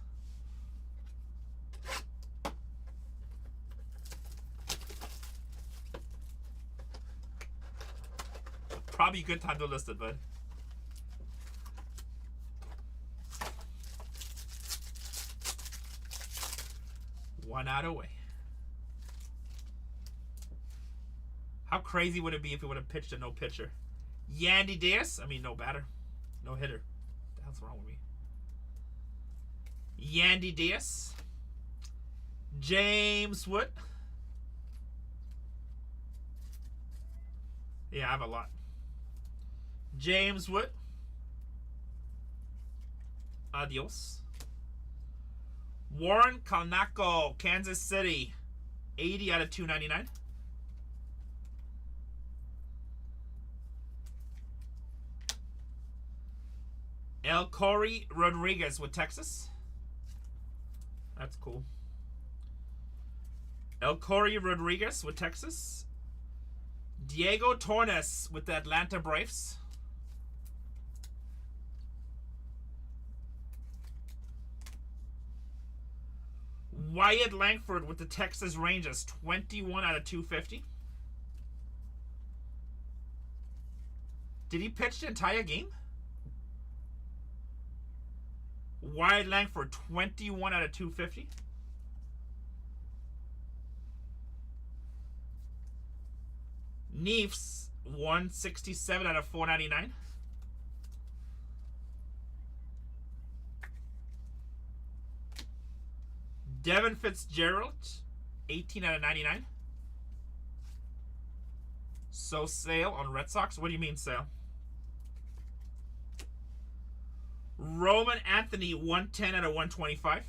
Probably a good time to list it, bud. One out away. How crazy would it be if he would have pitched a no pitcher? Yandy Diaz? I mean, no batter. No hitter. What the hell's wrong with me? Yandy Diaz. James Wood. Yeah, I have a lot. James Wood. Adios. Warren Kalnako, Kansas City. 80 out of 299. El Corey Rodriguez with Texas. That's cool. El Corey Rodriguez with Texas. Diego Torres with the Atlanta Braves. Wyatt Langford with the Texas Rangers, 21 out of 250. Did he pitch the entire game? Wyatt Langford, 21 out of 250. Neefs, 167 out of 499. Devin Fitzgerald, 18 out of 99. So Sale on Red Sox. What do you mean, Sale? Roman Anthony, 110 out of 125.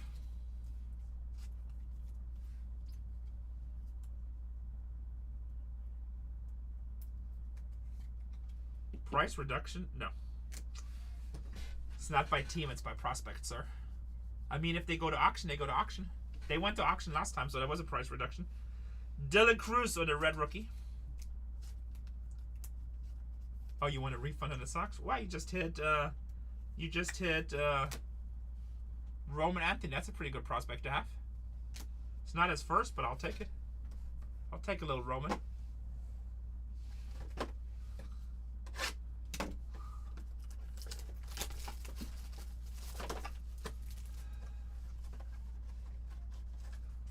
Price reduction? No. It's not by team, it's by prospect, sir. I mean, if they go to auction, they go to auction. They went to auction last time, so there was a price reduction. Dylan Cruz on the red rookie. Oh, you want a refund on the Sox? Why? You just hit Roman Anthony. That's a pretty good prospect to have. It's not his first, but I'll take it. I'll take a little Roman.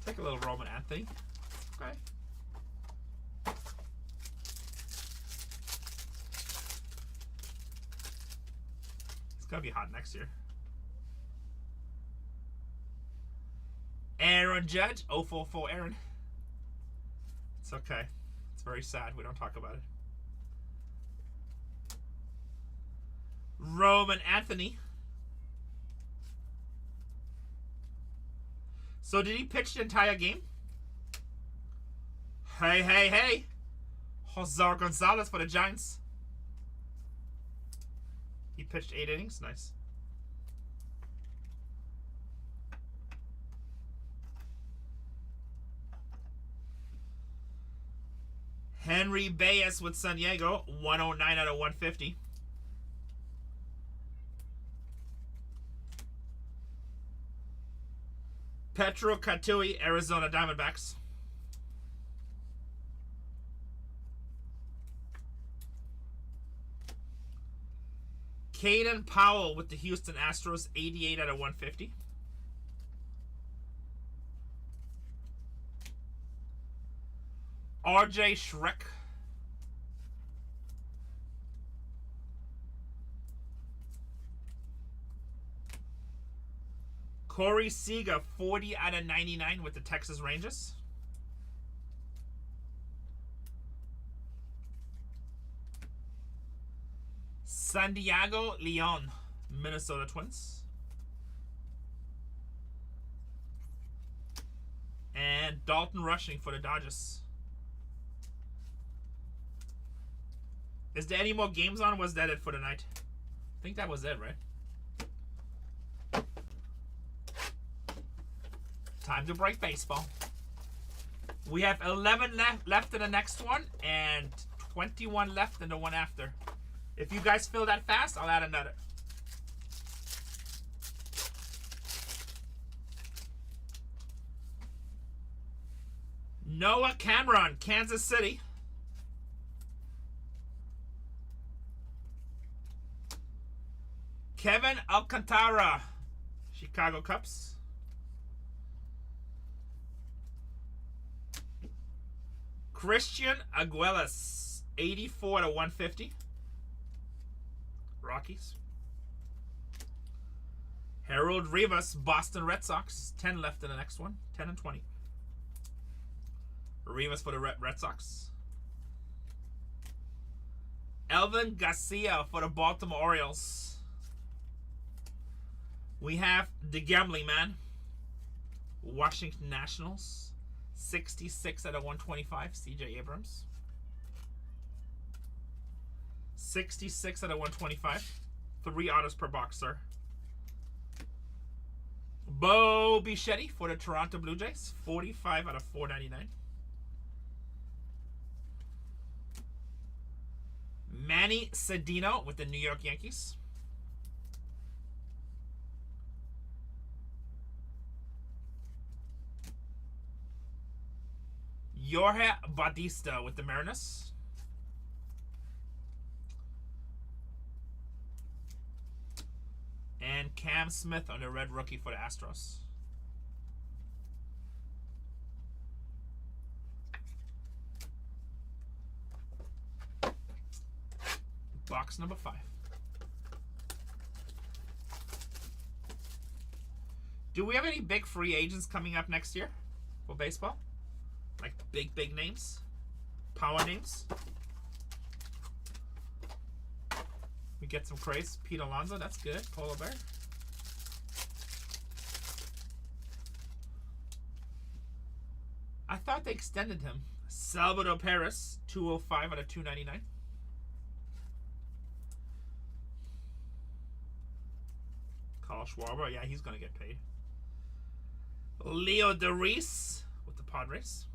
Take a little Roman Anthony. Okay. It's gonna be hot next year. Aaron Judge, 044 Aaron. It's okay. It's very sad. We don't talk about it. Roman Anthony. So did he pitch the entire game? Hey, hey, hey. Jose Gonzalez for the Giants. He pitched 8 innings. Nice. Henry Baez with San Diego, 109 out of 150. Petro Katui, Arizona Diamondbacks. Caden Powell with the Houston Astros, 88 out of 150. RJ Shrek. Corey Seager, 40 out of 99 with the Texas Rangers. Santiago Leon, Minnesota Twins. And Dalton Rushing for the Dodgers. Is there any more games on? Was that it for the night? I think that was it, right? Time to break baseball. We have 11 left in the next one and 21 left in the one after. If you guys fill that fast, I'll add another. Noah Cameron, Kansas City. Kevin Alcantara, Chicago Cubs. Christian Aguilas, 84 to 150. Rockies. Harold Rivas, Boston Red Sox. 10 left in the next one. 10 and 20. Rivas for the Red Sox. Elvin Garcia for the Baltimore Orioles. We have the Gambling Man, Washington Nationals. 66 out of 125, CJ Abrams. 66 out of 125. 3 autos per box, sir. Bo Bichetti for the Toronto Blue Jays. 45 out of 499. Manny Sedino with the New York Yankees. Jorge Bautista with the Mariners. And Cam Smith on the red rookie for the Astros. Box number 5. Do we have any big free agents coming up next year for baseball? Like big names? Power names? We get some craze. Pete Alonso, that's good. Polar Bear. I thought they extended him. Salvador Perez, 205 out of 299. Carl Schwarber, yeah, he's going to get paid. Leo DeReese with the Padres.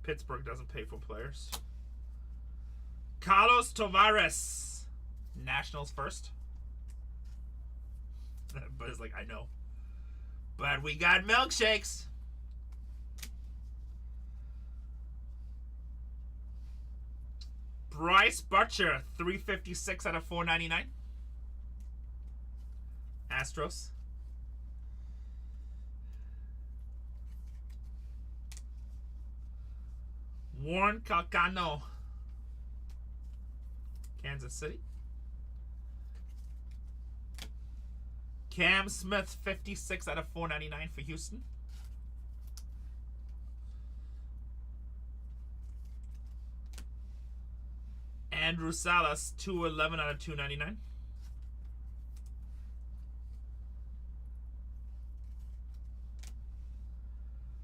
Pittsburgh doesn't pay for players. Carlos Tavares, Nationals first. But it's like, I know. But we got milkshakes. Bryce Butcher, 356 out of 499. Astros. Warren Calcano, Kansas City. Cam Smith, 56 out of 499 for Houston. Andrew Salas, 211 out of 299.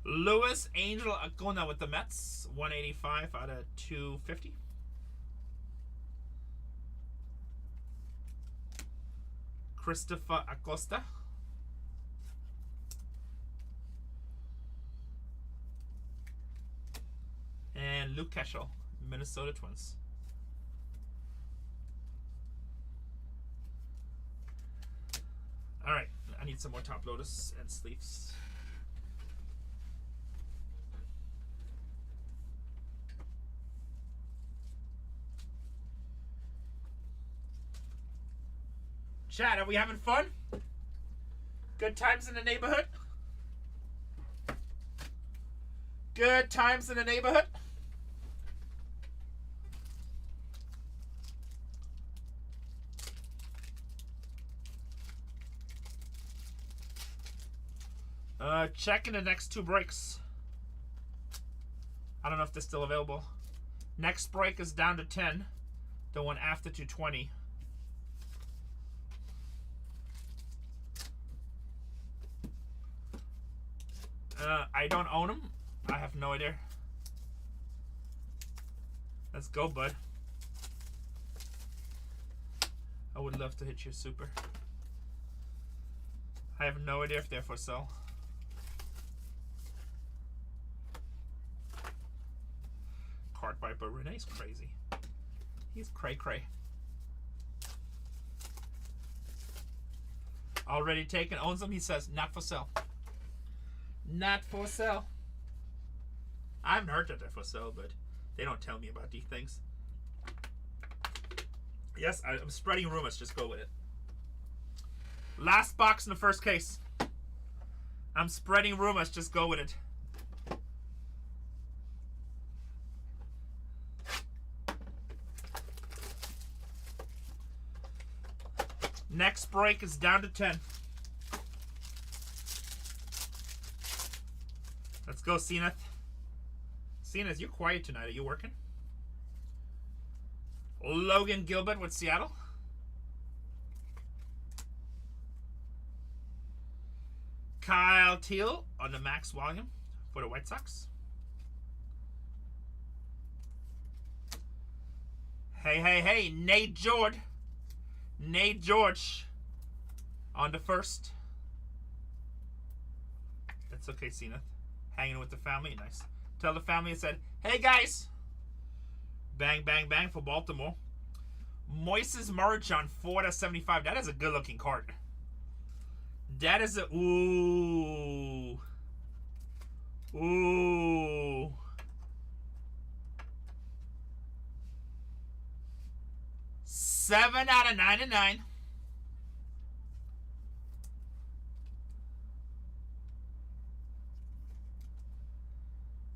Luis Angel Acuna with the Mets, 185 out of 250. Christopher Acosta. And Luke Keschel, Minnesota Twins. Alright, I need some more top loaders and sleeves. Chat, are we having fun? Good times in the neighborhood? Good times in the neighborhood? Checking the next 2 breaks. I don't know if they're still available. Next break is down to 10. The one after to 20. I don't own them. I have no idea. Let's go, bud. I would love to hit you super. I have no idea if they're for sale. Card Viper Renee's crazy. He's cray-cray. Already taken, owns them. He says, not for sale. Not for sale. I haven't heard that they're for sale, but they don't tell me about these things. Yes, I'm spreading rumors. Just go with it. Last box in the first case. I'm spreading rumors. Just go with it. Next break is down to 10. Let's go, Zenith. Zenith, you're quiet tonight. Are you working? Logan Gilbert with Seattle. Kyle Teal on the max volume for the White Sox. Hey, Nate George. Nate George on the first. That's okay, Zenith. Hanging with the family, nice. Tell the family I said, hey guys. Bang, bang, bang for Baltimore. Moises Marchand, 4/75. That is a good looking card. That is a ooh. 7/99.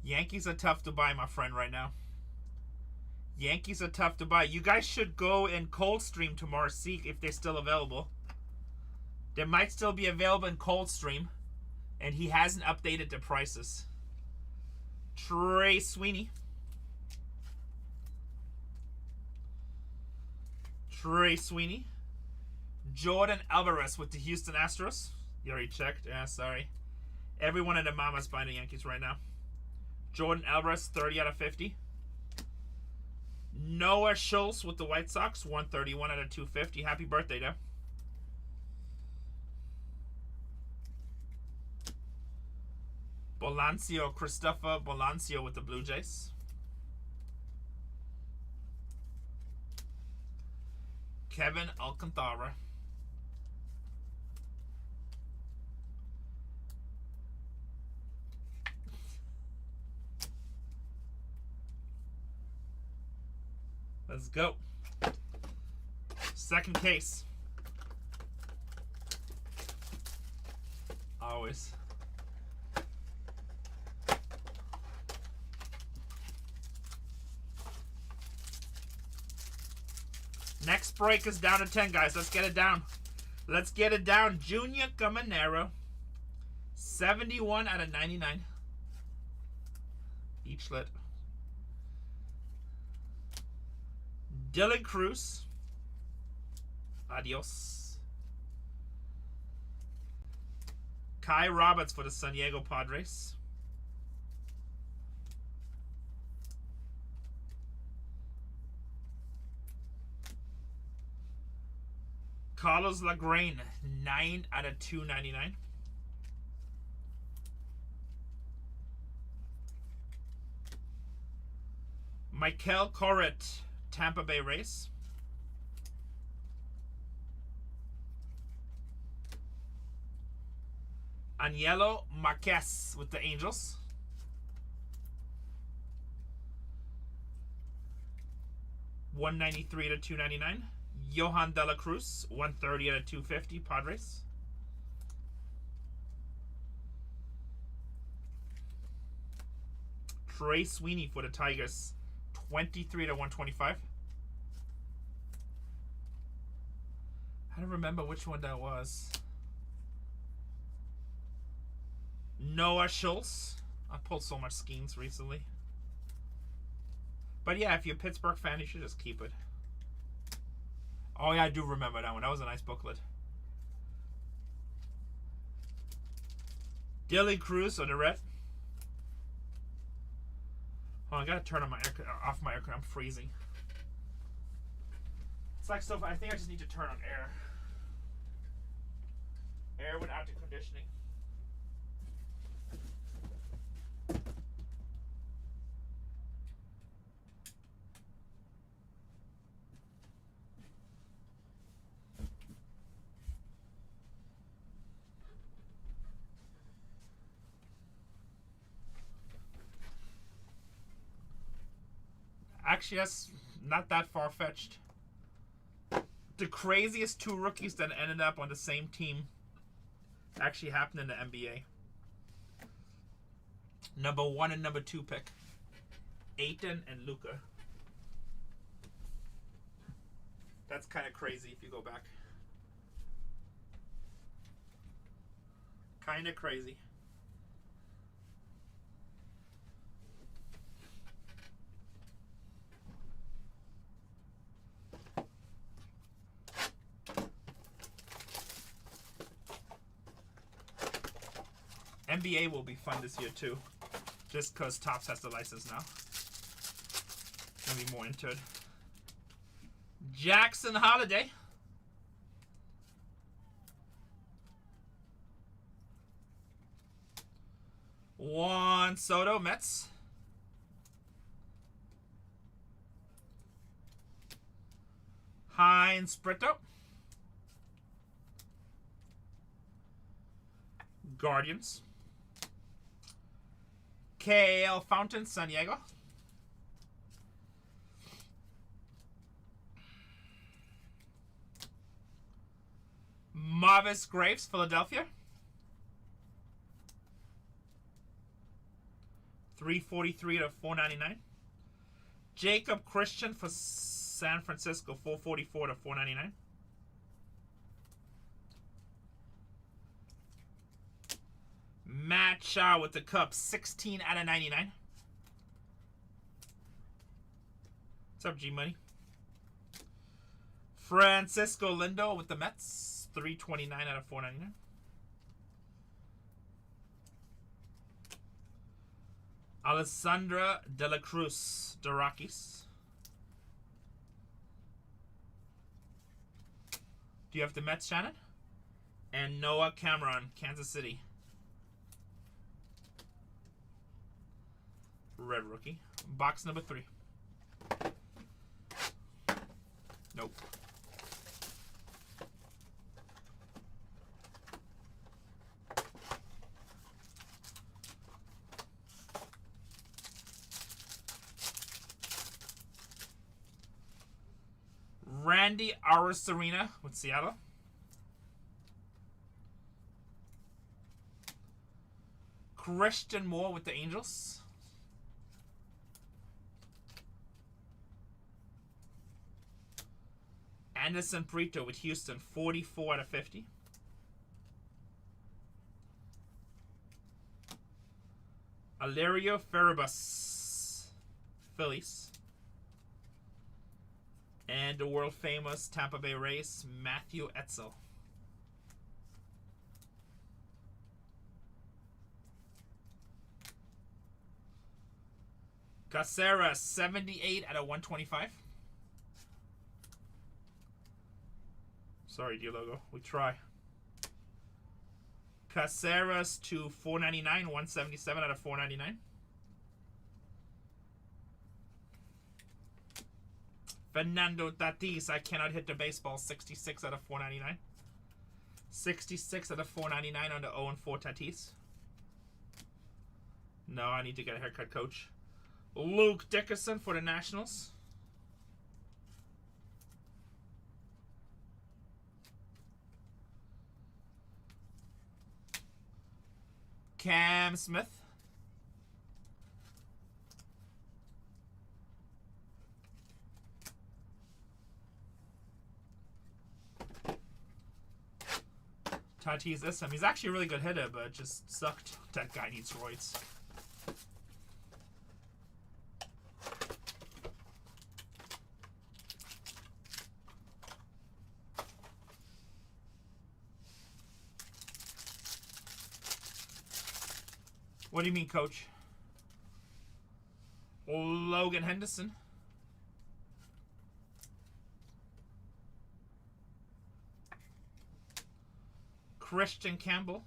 Yankees are tough to buy, my friend, right now. Yankees are tough to buy. You guys should go and Coldstream tomorrow, see if they're still available. They might still be available in Coldstream, and he hasn't updated the prices. Trey Sweeney. Jordan Alvarez with the Houston Astros. You already checked? Yeah, sorry. Everyone in the mama's buying the Yankees right now. Jordan Alvarez, 30/50. Noah Schultz with the White Sox, 131/250. Happy birthday, though. Christopher Bolancio with the Blue Jays. Kevin Alcantara. Let's go. Second case. Always. Next break is down to 10, guys. Let's get it down. Let's get it down. Junior Caminero. 71/99. Each lit. Dylan Cruz. Adios. Kai Roberts for the San Diego Padres. Carlos Lagrain, 9/299. Michael Corrett, Tampa Bay Rays. Aniello Marquez with the Angels. $193/299. Johan De La Cruz, $130/250. Padres. Trey Sweeney for the Tigers, $23/125. I don't remember which one that was. Noah Schultz. I pulled so much schemes recently. But yeah, if you're a Pittsburgh fan, you should just keep it. Oh yeah, I do remember that one. That was a nice booklet. Dylan Cruz on the red. Oh, I gotta turn on my off my aircon. I'm freezing. It's like stuff. I think I just need to turn on air. Air without the conditioning. Actually, that's not that far-fetched. The craziest two rookies that ended up on the same team actually happened in the NBA. Number 1 and number 2 pick. Ayton and Luka. That's kind of crazy if you go back. Kind of crazy. NBA will be fun this year too, just because Topps has the license now. Gonna be more into it. Jackson Holiday. Juan Soto, Mets. Heinz Brito. Guardians. Kale Fountain, San Diego. Marvis Graves, Philadelphia. 343 to 499. Jacob Christian for San Francisco, 444 to 499. Matt Shaw with the Cubs, 16 out of 99. What's up, G Money? Francisco Lindo with the Mets, 329 out of 499. Alessandra De La Cruz, the Rockies. Do you have the Mets, Shannon? And Noah Cameron, Kansas City. Red rookie. Box number 3. Nope. Randy Arozarena with Seattle. Christian Moore with the Angels. Anderson Prieto with Houston, 44 out of 50. Alerio Ferribus, Phillies. And the world famous Tampa Bay Rays, Matthew Etzel. Caceres, 78 out of 125. Sorry, D-Logo. We try. Caceres to 499, 177 out of 499. Fernando Tatis, I cannot hit the baseball, 66 out of 499. 66 out of 499 on the 0-4 Tatis. No, I need to get a haircut, coach. Luke Dickerson for the Nationals. Cam Smith. Tatis this time. He's actually a really good hitter, but it just sucked. That guy needs roids. What do you mean, coach? Logan Henderson. Christian Campbell.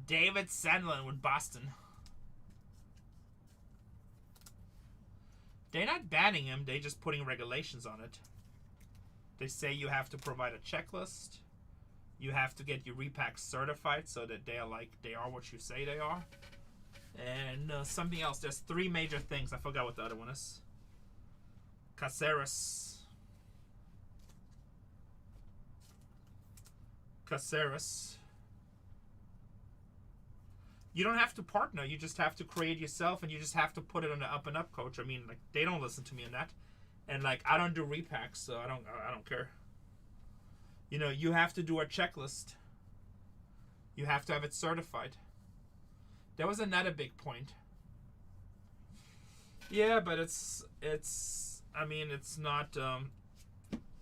David Sandlin with Boston. They're not banning him, they're just putting regulations on it. They say you have to provide a checklist. You have to get your repacks certified so that they are what you say they are. And something else. There's 3 major things. I forgot what the other one is. Caceres. You don't have to partner. You just have to create yourself, and you just have to put it on the up and up, coach. I mean, like, they don't listen to me on that. And like, I don't do repacks, so I don't care. You know, you have to do a checklist. You have to have it certified. That was another big point. Yeah, but it's I mean, it's not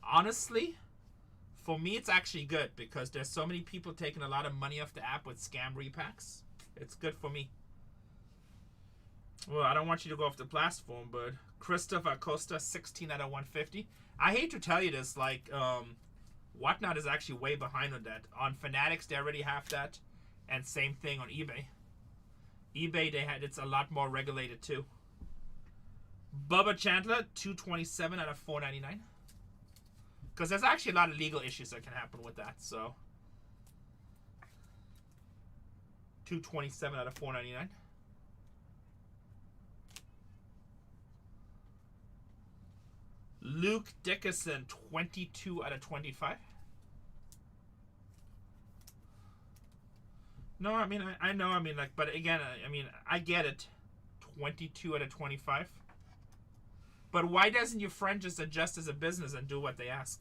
honestly, for me it's actually good because there's so many people taking a lot of money off the app with scam repacks. It's good for me. Well, I don't want you to go off the platform, but Christopher Acosta, 16 out of 150. I hate to tell you this, like, Whatnot is actually way behind on that. On Fanatics, they already have that, and same thing on eBay. eBay, it's a lot more regulated too. Bubba Chandler, 227 out of 499. Because there's actually a lot of legal issues that can happen with that, so 227 out of 499. Luke Dickerson, 22 out of 25. No, I mean, I know, I mean, like, but again, I mean, I get it. 22 out of 25. But why doesn't your friend just adjust as a business and do what they ask?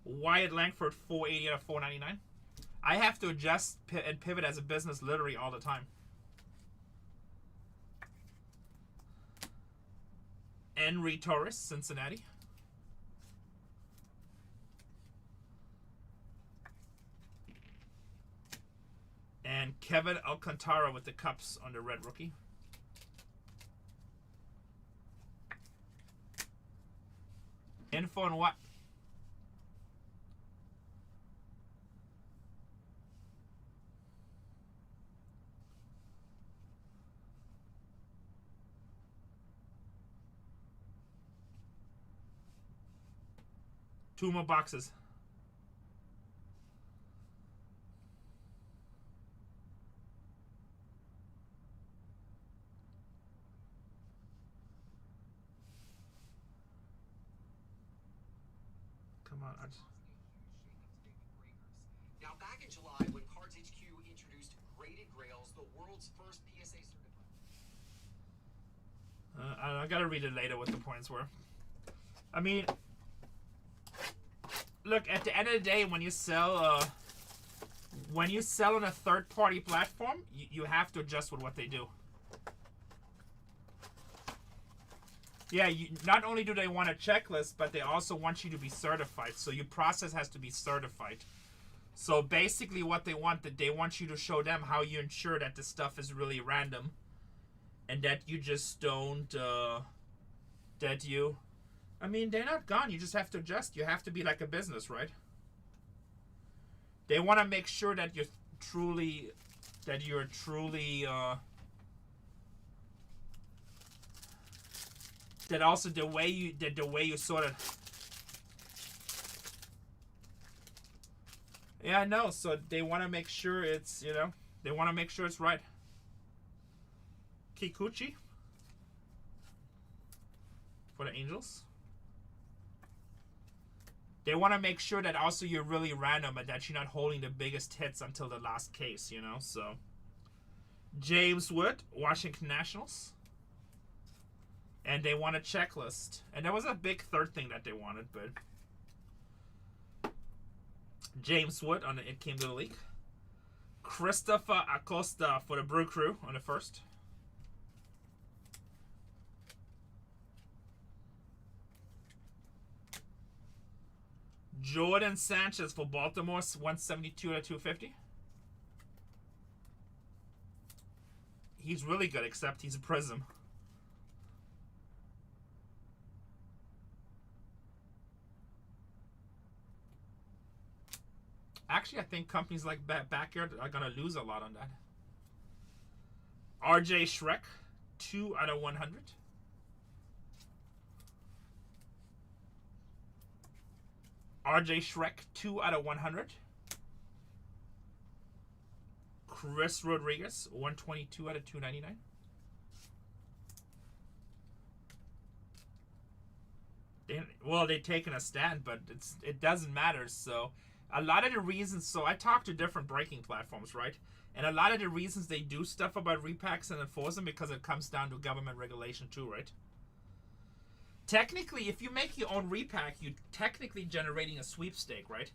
Wyatt Langford, 480 out of 499. I have to adjust and pivot as a business literally all the time. Henry Torres, Cincinnati. And Kevin Alcantara with the Cups on the red rookie. Info on what? Two more boxes. Come on. Now, back in July, when Cards HQ introduced Graded Grails, the world's first PSA certified. I gotta read it later what the points were. I mean, look, at the end of the day, when you sell on a third-party platform, you have to adjust with what they do. Yeah, not only do they want a checklist, but they also want you to be certified. So your process has to be certified. So basically what they want you to show them how you ensure that the stuff is really random. And that you just don't, I mean, they're not gone. You just have to adjust. You have to be like a business, right? They want to make sure that you're truly, that also the way you sort of, yeah, I know. So they want to make sure it's, they want to make sure it's right. Kikuchi for the Angels. They want to make sure that also you're really random and that you're not holding the biggest hits until the last case, so. James Wood, Washington Nationals. And they want a checklist. And there was a big third thing that they wanted, but James Wood, it came to the league. Christopher Acosta for the Brew Crew on the first. Jordan Sanchez for Baltimore, 172 out of 250. He's really good, except he's a prism. Actually, I think companies like Backyard are going to lose a lot on that. RJ Shrek, 2 out of 100. RJ Shrek, 2 out of 100. Chris Rodriguez, 122 out of 299. They're taking a stand, but it doesn't matter. So a lot of the reasons, so I talk to different breaking platforms, right? And a lot of the reasons they do stuff about repacks and enforce them because it comes down to government regulation too, right? Technically, if you make your own repack, you're technically generating a sweepstake, right?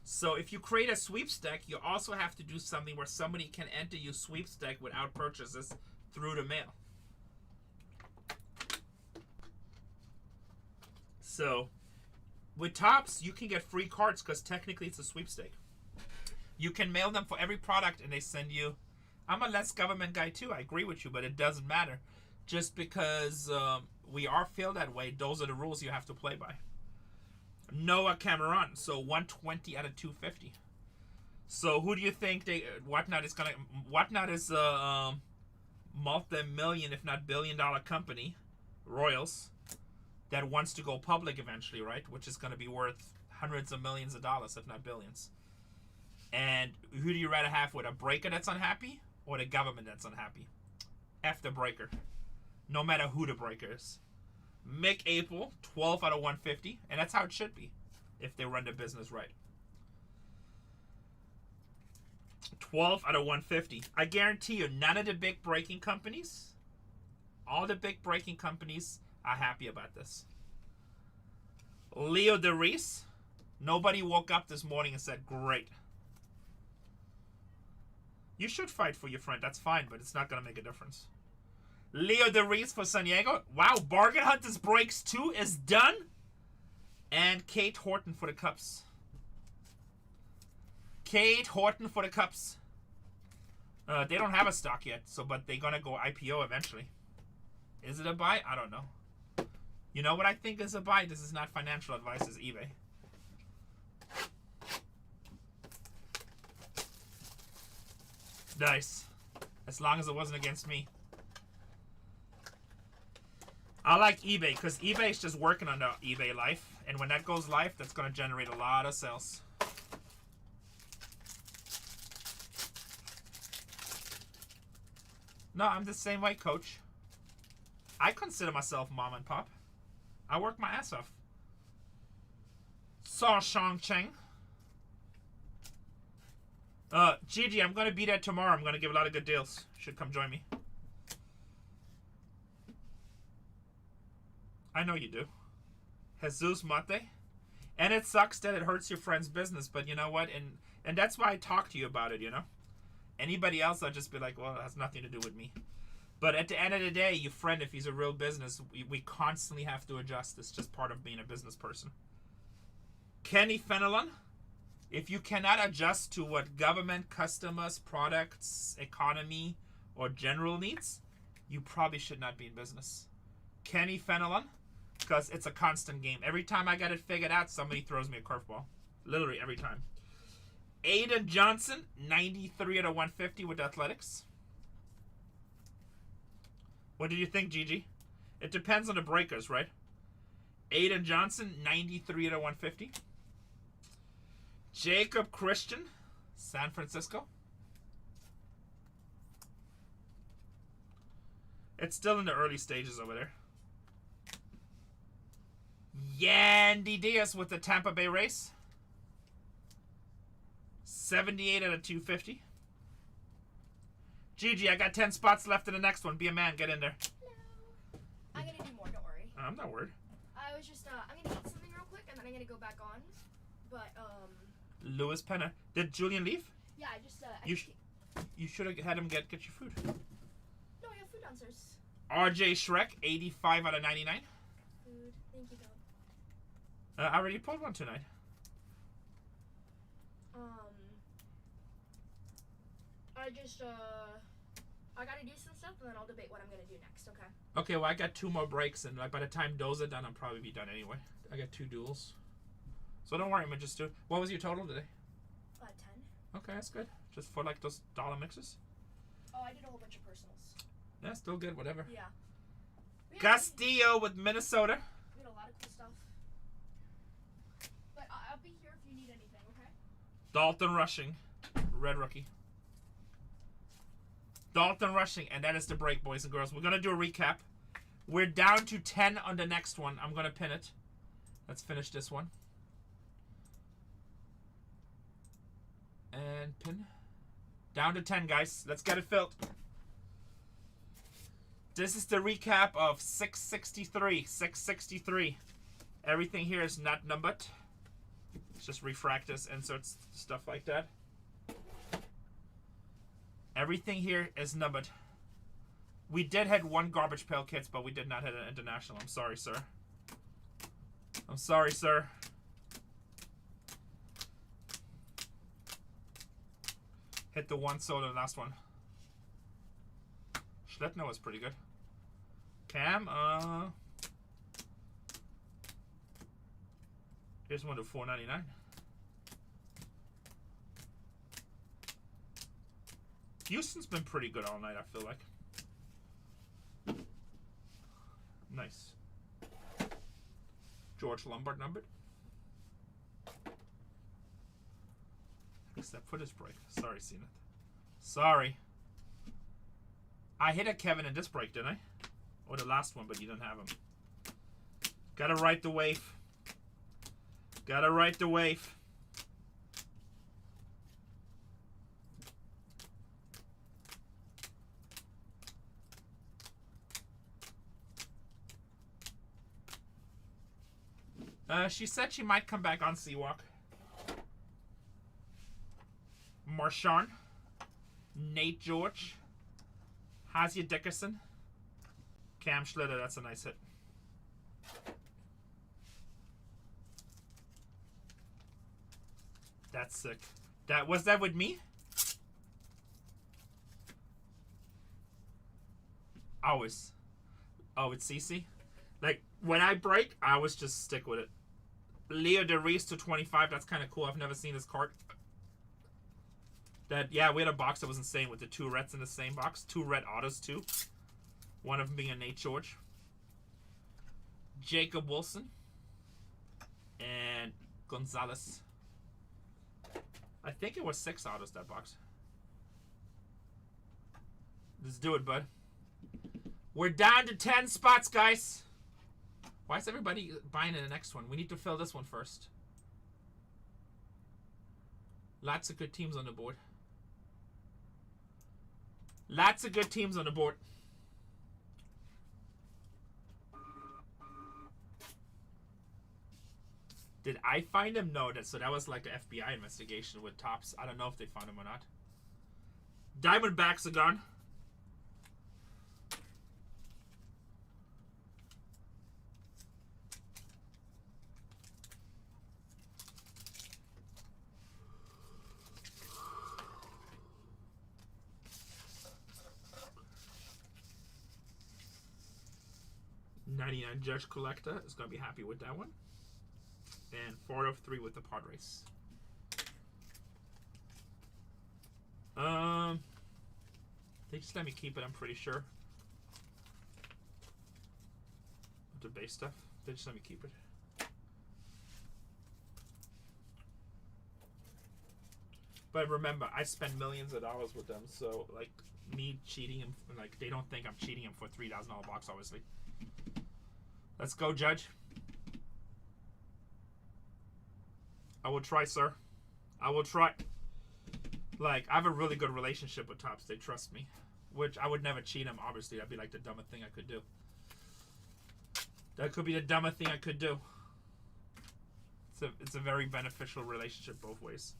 So if you create a sweepstake, you also have to do something where somebody can enter your sweepstake without purchases through the mail. So with Topps, you can get free cards because technically it's a sweepstake. You can mail them for every product and they send you I'm a less government guy too. I agree with you, but it doesn't matter. Just because we are feel that way, those are the rules you have to play by. Noah Cameron, so 120 out of 250. So who do you think Whatnot is gonna? Whatnot is a multi-million, if not billion-dollar company, Royals, that wants to go public eventually, right? Which is going to be worth hundreds of millions of dollars, if not billions. And who do you rather have with a breaker that's unhappy or the government that's unhappy? F the breaker. No matter who the breaker is. Mick Apple, 12 out of 150. And that's how it should be if they run the business right. 12 out of 150. I guarantee you, none of the big breaking companies, all the big breaking companies are happy about this. Leo DeReese, nobody woke up this morning and said, great. You should fight for your friend. That's fine, but it's not going to make a difference. Leo DeReese for San Diego. Wow, Bargain Hunters Breaks 2 is done. And Kate Horton for the Cubs. Kate Horton for the Cubs. They don't have a stock yet, but they're going to go IPO eventually. Is it a buy? I don't know. You know what I think is a buy? This is not financial advice, it's eBay. Nice. As long as it wasn't against me. I like eBay because eBay is just working on the eBay live. And when that goes live, that's going to generate a lot of sales. No, I'm the same way, coach. I consider myself mom and pop. I work my ass off. Saw Shang Cheng. Gigi, I'm going to be there tomorrow. I'm going to give a lot of good deals. Should come join me. I know you do. Jesus Mate. And it sucks that it hurts your friend's business, but you know what? And that's why I talk to you about it, you know? Anybody else, I'll just be like, well, it has nothing to do with me. But at the end of the day, your friend, if he's a real business, we constantly have to adjust. It's just part of being a business person. Kenny Fenelon, if you cannot adjust to what government, customers, products, economy, or general needs, you probably should not be in business. Kenny Fenelon, because it's a constant game. Every time I get it figured out, somebody throws me a curveball. Literally every time. Aiden Johnson, 93 out of 150 with Athletics. What do you think, Gigi? It depends on the breakers, right? Aiden Johnson, 93 out of 150. Jacob Christian, San Francisco. It's still in the early stages over there. Yandy Diaz with the Tampa Bay Rays. 78 out of 250. Gigi, I got 10 spots left in the next one. Be a man. Get in there. No. I'm going to do more. Don't worry. I'm not worried. I was just, I'm going to eat something real quick, and then I'm going to go back on. But, Louis Penna. Did Julian leave? Yeah, I just, You should have had him get your food. No, I have food downstairs. RJ Shrek, 85 out of 99. Food. Thank you, God. I already pulled one tonight. I just, I gotta do some stuff, and then I'll debate what I'm gonna do next, okay? Okay, well, I got 2 more breaks, and by the time those are done, I'll probably be done anyway. I got 2 duels. So don't worry, I'm gonna just do... What was your total today? 10. Okay, that's good. Just for, like, those dollar mixes? Oh, I did a whole bunch of personals. Yeah, still good, whatever. Yeah. Castillo with Minnesota. We had a lot of cool stuff. But I'll be here if you need anything, okay? Dalton Rushing, red rookie. Dalton Rushing, and that is the break, boys and girls. We're going to do a recap. We're down to 10 on the next one. I'm going to pin it. Let's finish this one. And pin. Down to 10, guys. Let's get it filled. This is the recap of 663. 663. Everything here is not numbered. It's just refractors, inserts, stuff like that. Everything here is numbered. We did hit 1 garbage pail kits, but we did not hit an international. I'm sorry, sir. I'm sorry, sir. Hit the 1 solo, last one. Schlettner was pretty good. Cam, here's one to $4.99. Houston's been pretty good all night, I feel like. Nice. George Lombard numbered. Except for this break. Sorry, Zenith. Sorry. I hit a Kevin in this break, didn't I? Or the last one, but you didn't have him. Gotta ride the wave. Gotta ride the wave. She said she might come back on Seawalk. Marshawn. Nate George. Hazia Dickerson. Cam Schlitter, that's a nice hit. That's sick. Was that with me? Always. Oh, it's CC? Like, when I break, I always just stick with it. Leo DeReese to 25, that's kind of cool. I've never seen this card. Yeah, we had a box that was insane with the 2 reds in the same box. 2 red autos, too. One of them being a Nate George. Jacob Wilson. And Gonzalez. I think it was 6 autos, that box. Let's do it, bud. We're down to 10 spots, guys. Why is everybody buying in the next one? We need to fill this one first. Lots of good teams on the board. Lots of good teams on the board. Did I find him? No, so that was like an FBI investigation with Tops. I don't know if they found him or not. Diamondbacks are gone. '99 Judge Collector is going to be happy with that one. And 4 of 3 with the Padres. They just let me keep it, I'm pretty sure. The base stuff. They just let me keep it. But remember, I spend millions of dollars with them, so like me cheating him, like they don't think I'm cheating him for a $3,000 box, obviously. Let's go, Judge. I will try, sir. I will try. Like, I have a really good relationship with Tops. They trust me. Which, I would never cheat them, obviously. That'd be like the dumbest thing I could do. That could be the dumbest thing I could do. It's a very beneficial relationship both ways.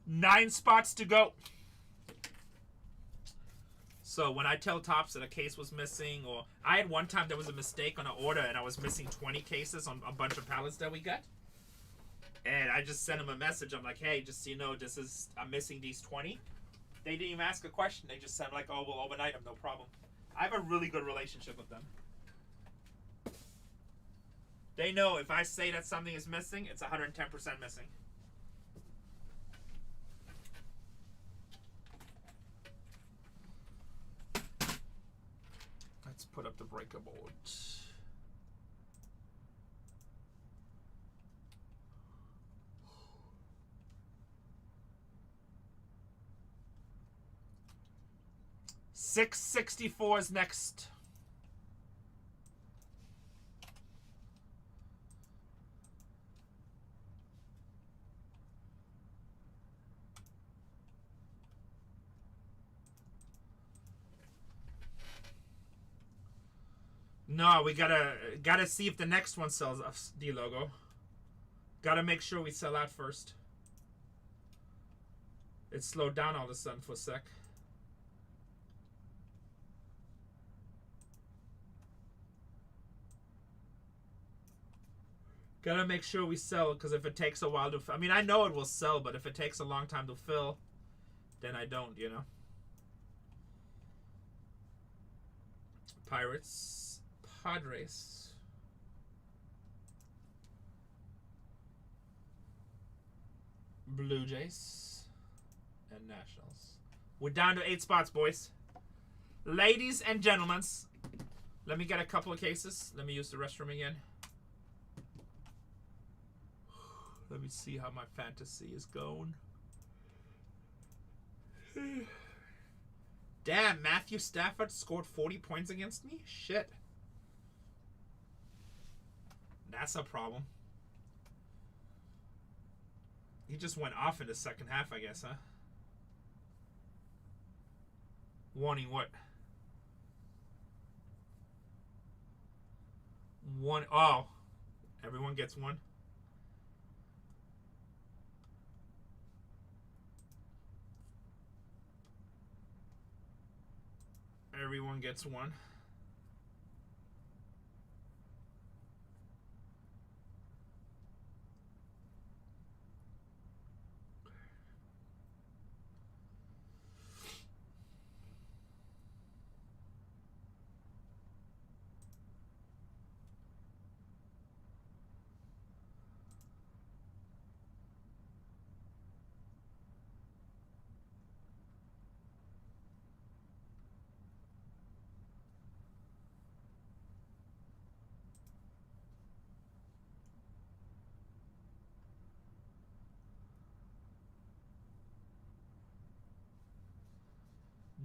Nine spots to go. So when I tell Tops that a case was missing, or I had one time there was a mistake on an order and I was missing 20 cases on a bunch of pallets that we got. And I just sent him a message. I'm like, hey, just so you know, I'm missing these 20. They didn't even ask a question. They just said like, oh, we'll overnight them, no problem. I have a really good relationship with them. They know if I say that something is missing, it's 110% missing. Let's put up the breaker board. $664 is next. No, we gotta see if the next one sells us the logo. Gotta make sure we sell out first. It slowed down all of a sudden for a sec. Gotta make sure we sell, because if it takes a while to... I mean, I know it will sell, but if it takes a long time to fill, then I don't, you know? Pirates. Padres. Blue Jays. And Nationals. We're down to 8 spots, boys. Ladies and gentlemen, let me get a couple of cases. Let me use the restroom again. Let me see how my fantasy is going. Damn, Matthew Stafford scored 40 points against me? Shit. That's a problem. He just went off in the second half, I guess, huh? Wanting what? One. Oh. Everyone gets one. Everyone gets one.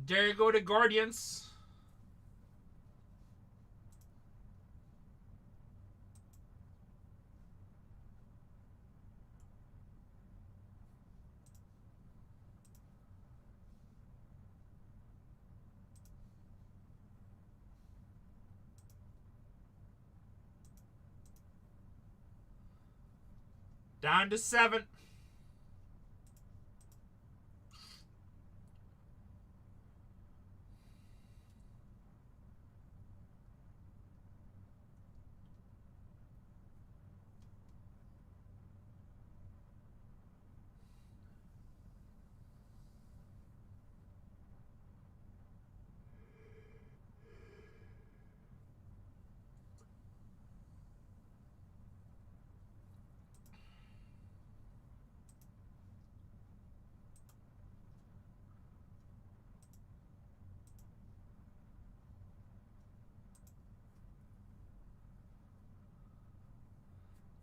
There you go, the Guardians. Down to 7.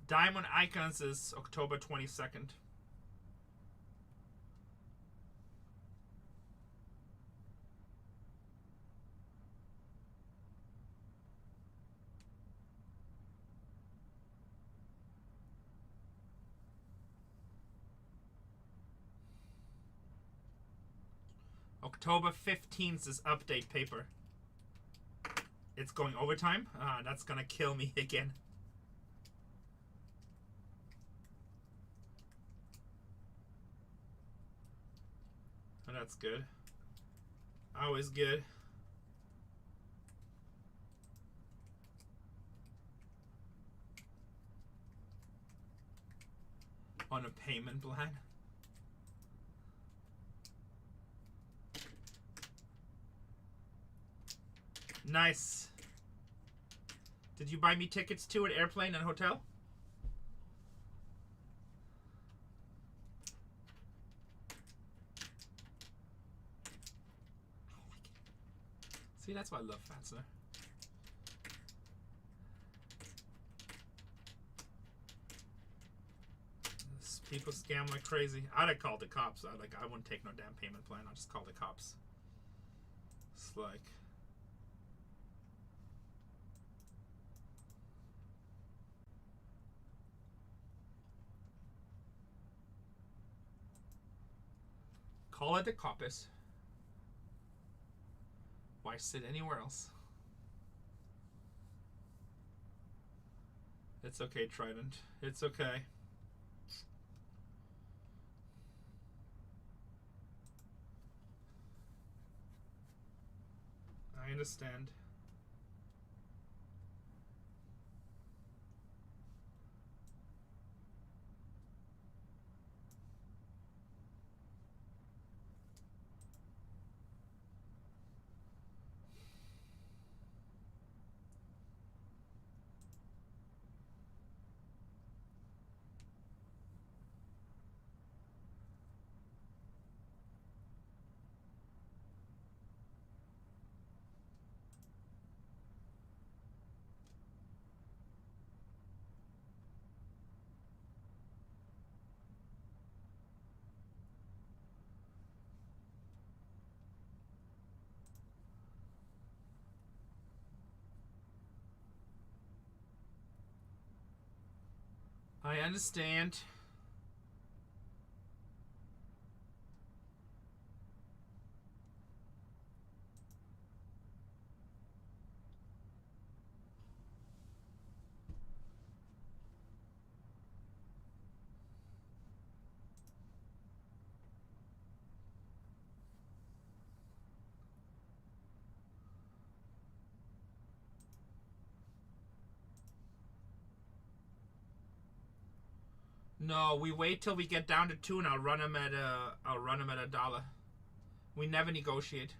Diamond Icons is October 22nd. October 15th is update paper. It's going overtime? Ah, that's gonna kill me again. Oh, that's good. Always good. On a payment plan. Nice. Did you buy me tickets to an airplane and hotel? See, that's why I love Fansler. People scam like crazy. I'd have called the cops. I wouldn't take no damn payment plan. I'll just call the cops. It's like... Call it the coppers. Why sit anywhere else? It's okay, Trident. It's okay. I understand. I understand. No, we wait till we get down to 2 and I'll run them at $1. We never negotiate.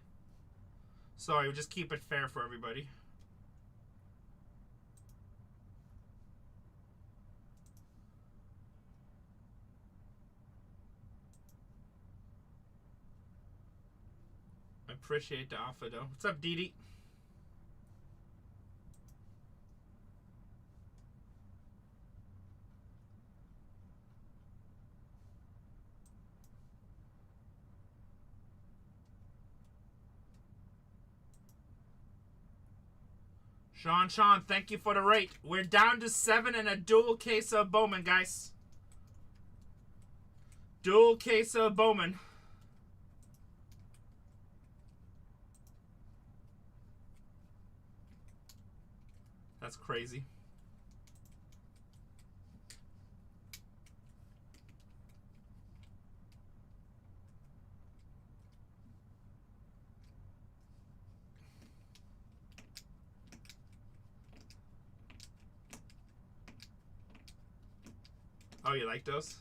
Sorry, we just keep it fair for everybody. I appreciate the offer though. What's up, Dee Dee? Sean, thank you for the rate. We're down to 7 and a dual case of Bowman, guys. Dual case of Bowman. That's crazy. Oh, you like those?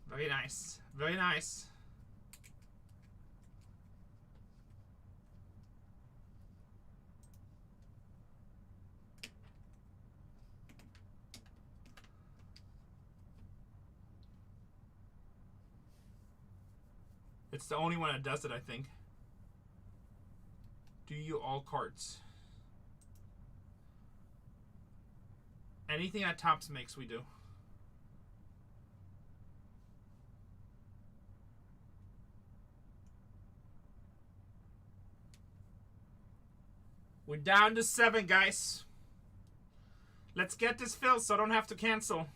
Very nice. Very nice. It's the only one that does it, I think. Do you all cards? Anything that Topps makes, we do. We're down to 7, guys. Let's get this filled so I don't have to cancel.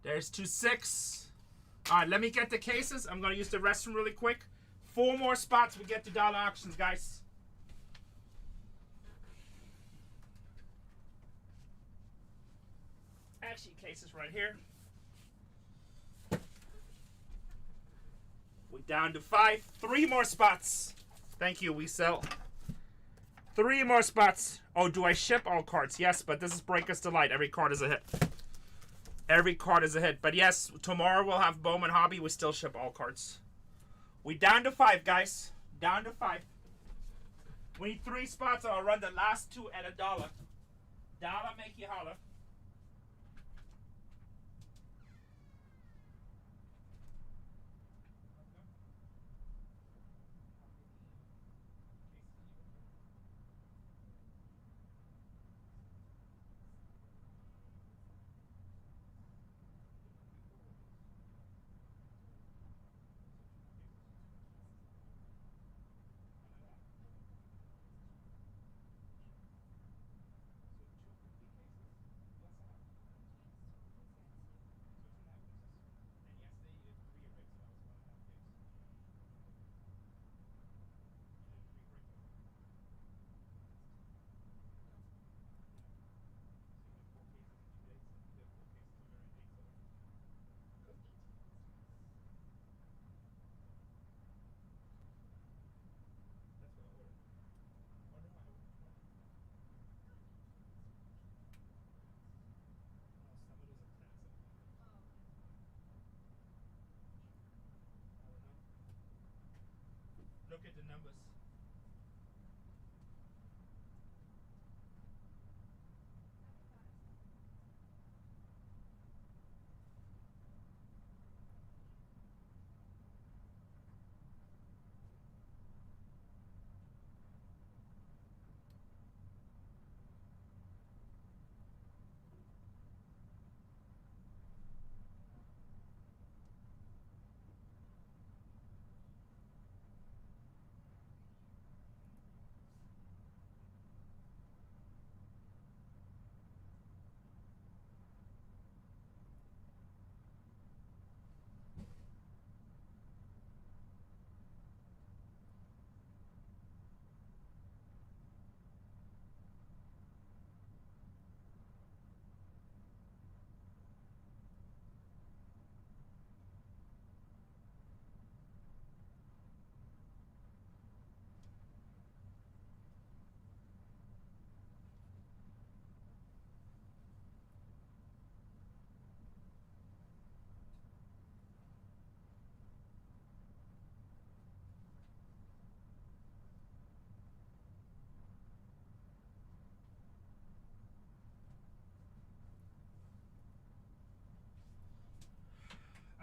There's 2-6. All right, let me get the cases. I'm going to use the restroom really quick. 4 more spots. We get to dollar auctions, guys. Actually, cases right here. We're down to 5. 3 more spots. Thank you, we sell. 3 more spots. Oh, do I ship all cards? Yes, but this is Breakers Delight. Every card is a hit. Every card is a hit. But yes, tomorrow we'll have Bowman Hobby. We still ship all cards. We down to 5, guys. Down to 5. We need 3 spots. I'll run the last 2 at $1. $1 make you holler. Look at the numbers.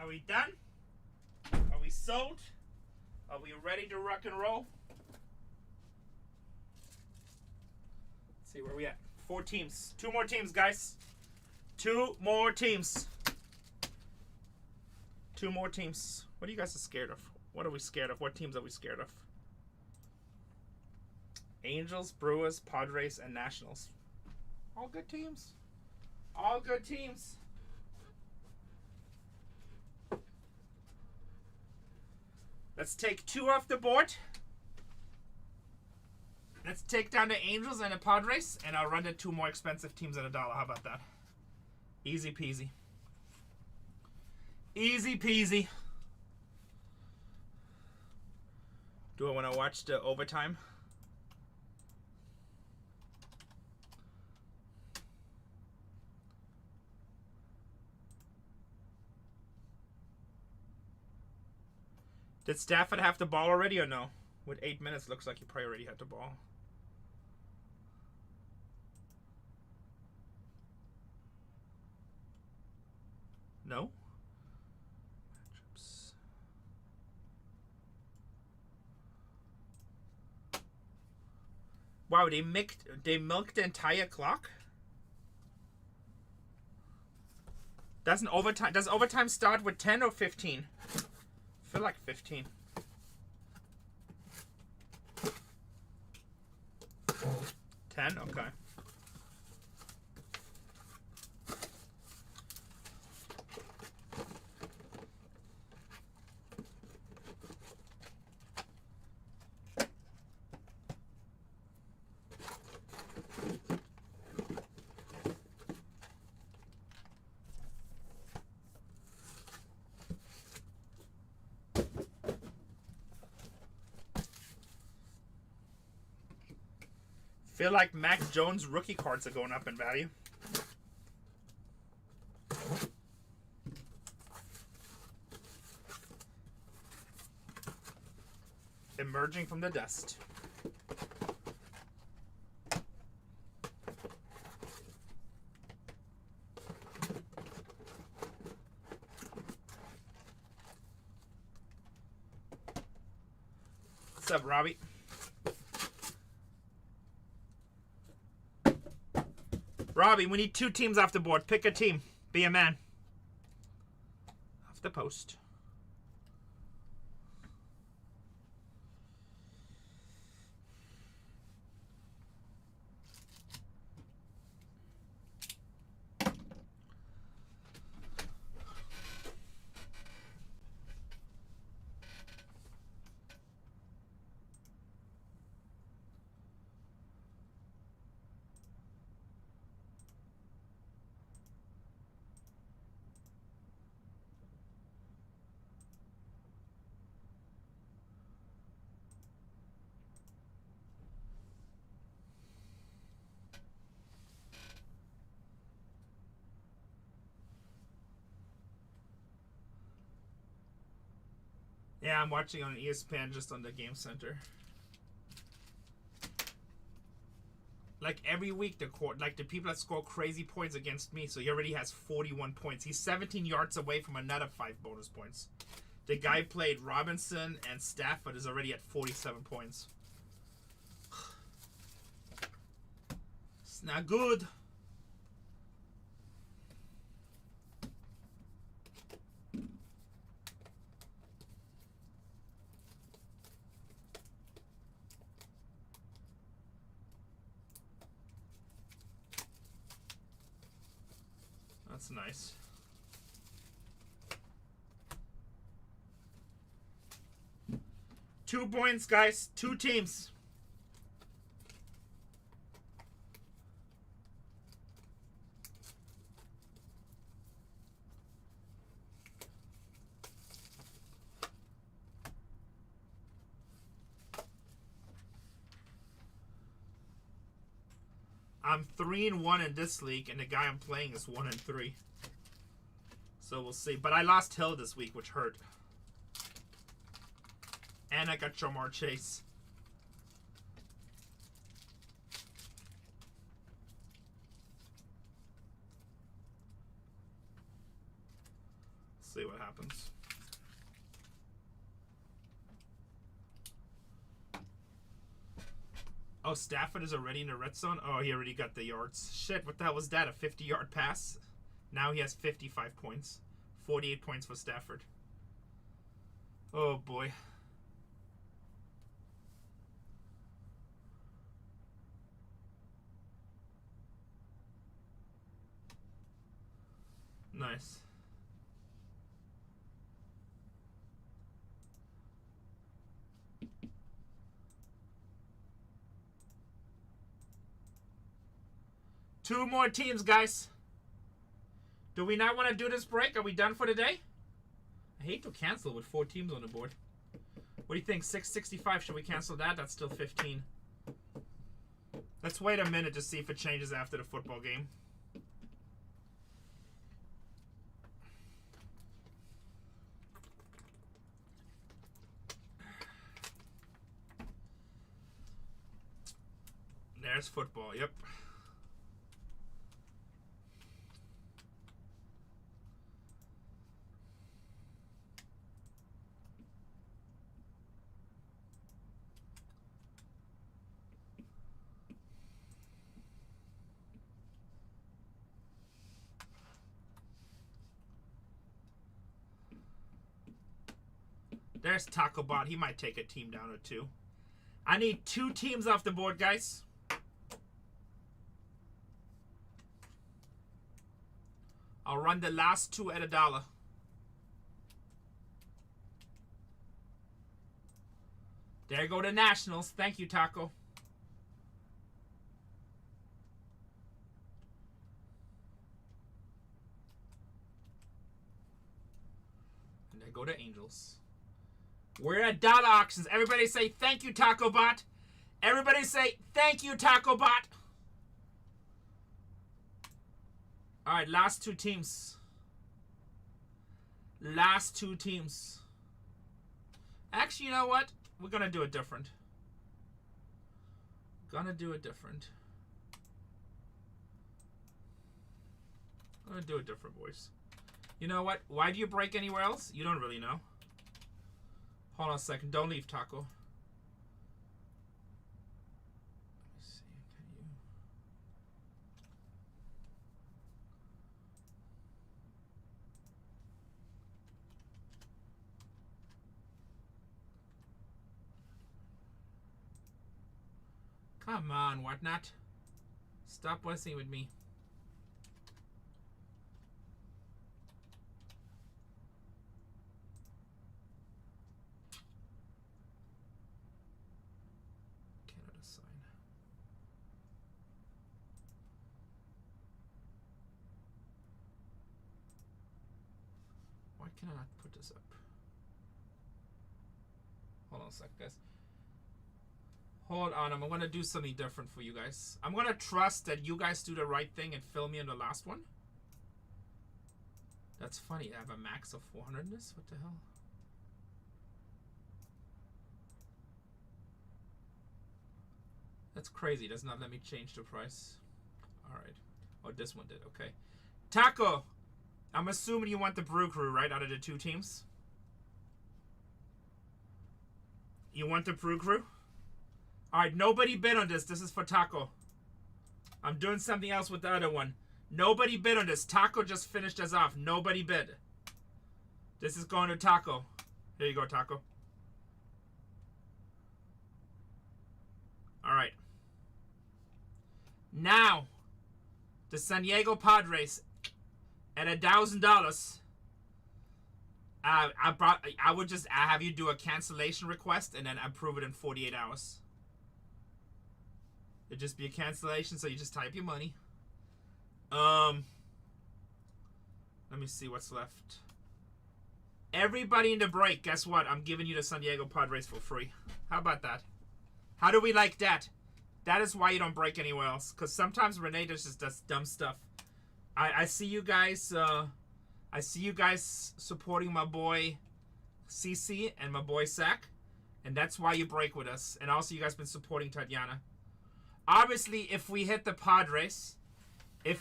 Are we done? Are we sold? Are we ready to rock and roll? Let's see where we at. 4 teams. 2 more teams, guys. 2 more teams. 2 more teams. What are you guys scared of? What are we scared of? What teams are we scared of? Angels, Brewers, Padres, and Nationals. All good teams. All good teams. Let's take 2 off the board. Let's take down the Angels and the Padres, and I'll run the 2 more expensive teams at $1. How about that? Easy peasy. Easy peasy. Do I want to watch the overtime? Did Stafford have the ball already or no? With 8 minutes, looks like he probably already had the ball. No? Matchups. Wow, they milked the entire clock? Does overtime start with 10 or 15? I feel like 15. 10? Okay. Feel like Mac Jones rookie cards are going up in value. Emerging from the dust. What's up, Robbie? Robbie, we need 2 teams off the board. Pick a team. Be a man. Off the post. Yeah, I'm watching on ESPN just on the Game Center. Like every week, the people that score crazy points against me, so he already has 41 points. He's 17 yards away from another 5 bonus points. The guy played Robinson and Stafford is already at 47 points. It's not good. That's nice. Two points, guys. 2 teams. I'm 3-1 in this league, and the guy I'm playing is 1-3. So we'll see. But I lost Hill this week, which hurt. And I got Jamar Chase. See what happens. Oh, Stafford is already in the red zone? Oh, he already got the yards. Shit, what the hell was that? A 50-yard pass? Now he has 55 points. 48 points for Stafford. Oh, boy. Nice. Two more teams, guys. Do we not want to do this break? Are we done for today? I hate to cancel with 4 teams on the board. What do you think? 665. Should we cancel that? That's still 15. Let's wait a minute to see if it changes after the football game. There's football. Yep. There's Taco Bot. He might take a team down or 2. I need 2 teams off the board, guys. I'll run the last 2 at $1. There go the Nationals. Thank you, Taco. And there go the Angels. We're at dollar auctions. Everybody say thank you, Taco Bot. Everybody say thank you, Taco Bot. All right, last 2 teams. Last 2 teams. Actually, you know what? We're going to do it different. Gonna do it different. Gonna do it different, boys. You know what? Why do you break anywhere else? You don't really know. Hold on a second. Don't leave, Taco. Let me see. Can you... Come on, whatnot. Stop messing with me. Cannot assign. Why can I not put this up? Hold on a sec, guys. Hold on, I'm going to do something different for you guys. I'm going to trust that you guys do the right thing and fill me in the last one. That's funny. I have a max of 400 in this? What the hell? That's crazy. It does not let me change the price. Alright. Oh, this one did. Okay. Taco! I'm assuming you want the Brew Crew, right? Out of the 2 teams? You want the Brew Crew? Alright, nobody bid on this. This is for Taco. I'm doing something else with the other one. Nobody bid on this. Taco just finished us off. Nobody bid. This is going to Taco. Here you go, Taco. Alright. Now, the San Diego Padres at $1,000. I would just have you do a cancellation request and then approve it in 48 hours. It'd just be a cancellation, so you just type your money. Let me see what's left. Everybody in the break, guess what? I'm giving you the San Diego Padres for free. How about that? How do we like that? That is why you don't break anywhere else. Because sometimes Renee just does dumb stuff. I see you guys. I see you guys supporting my boy CC and my boy Zach, and that's why you break with us. And also, you guys been supporting Tatiana. Obviously, if we hit the Padres, we're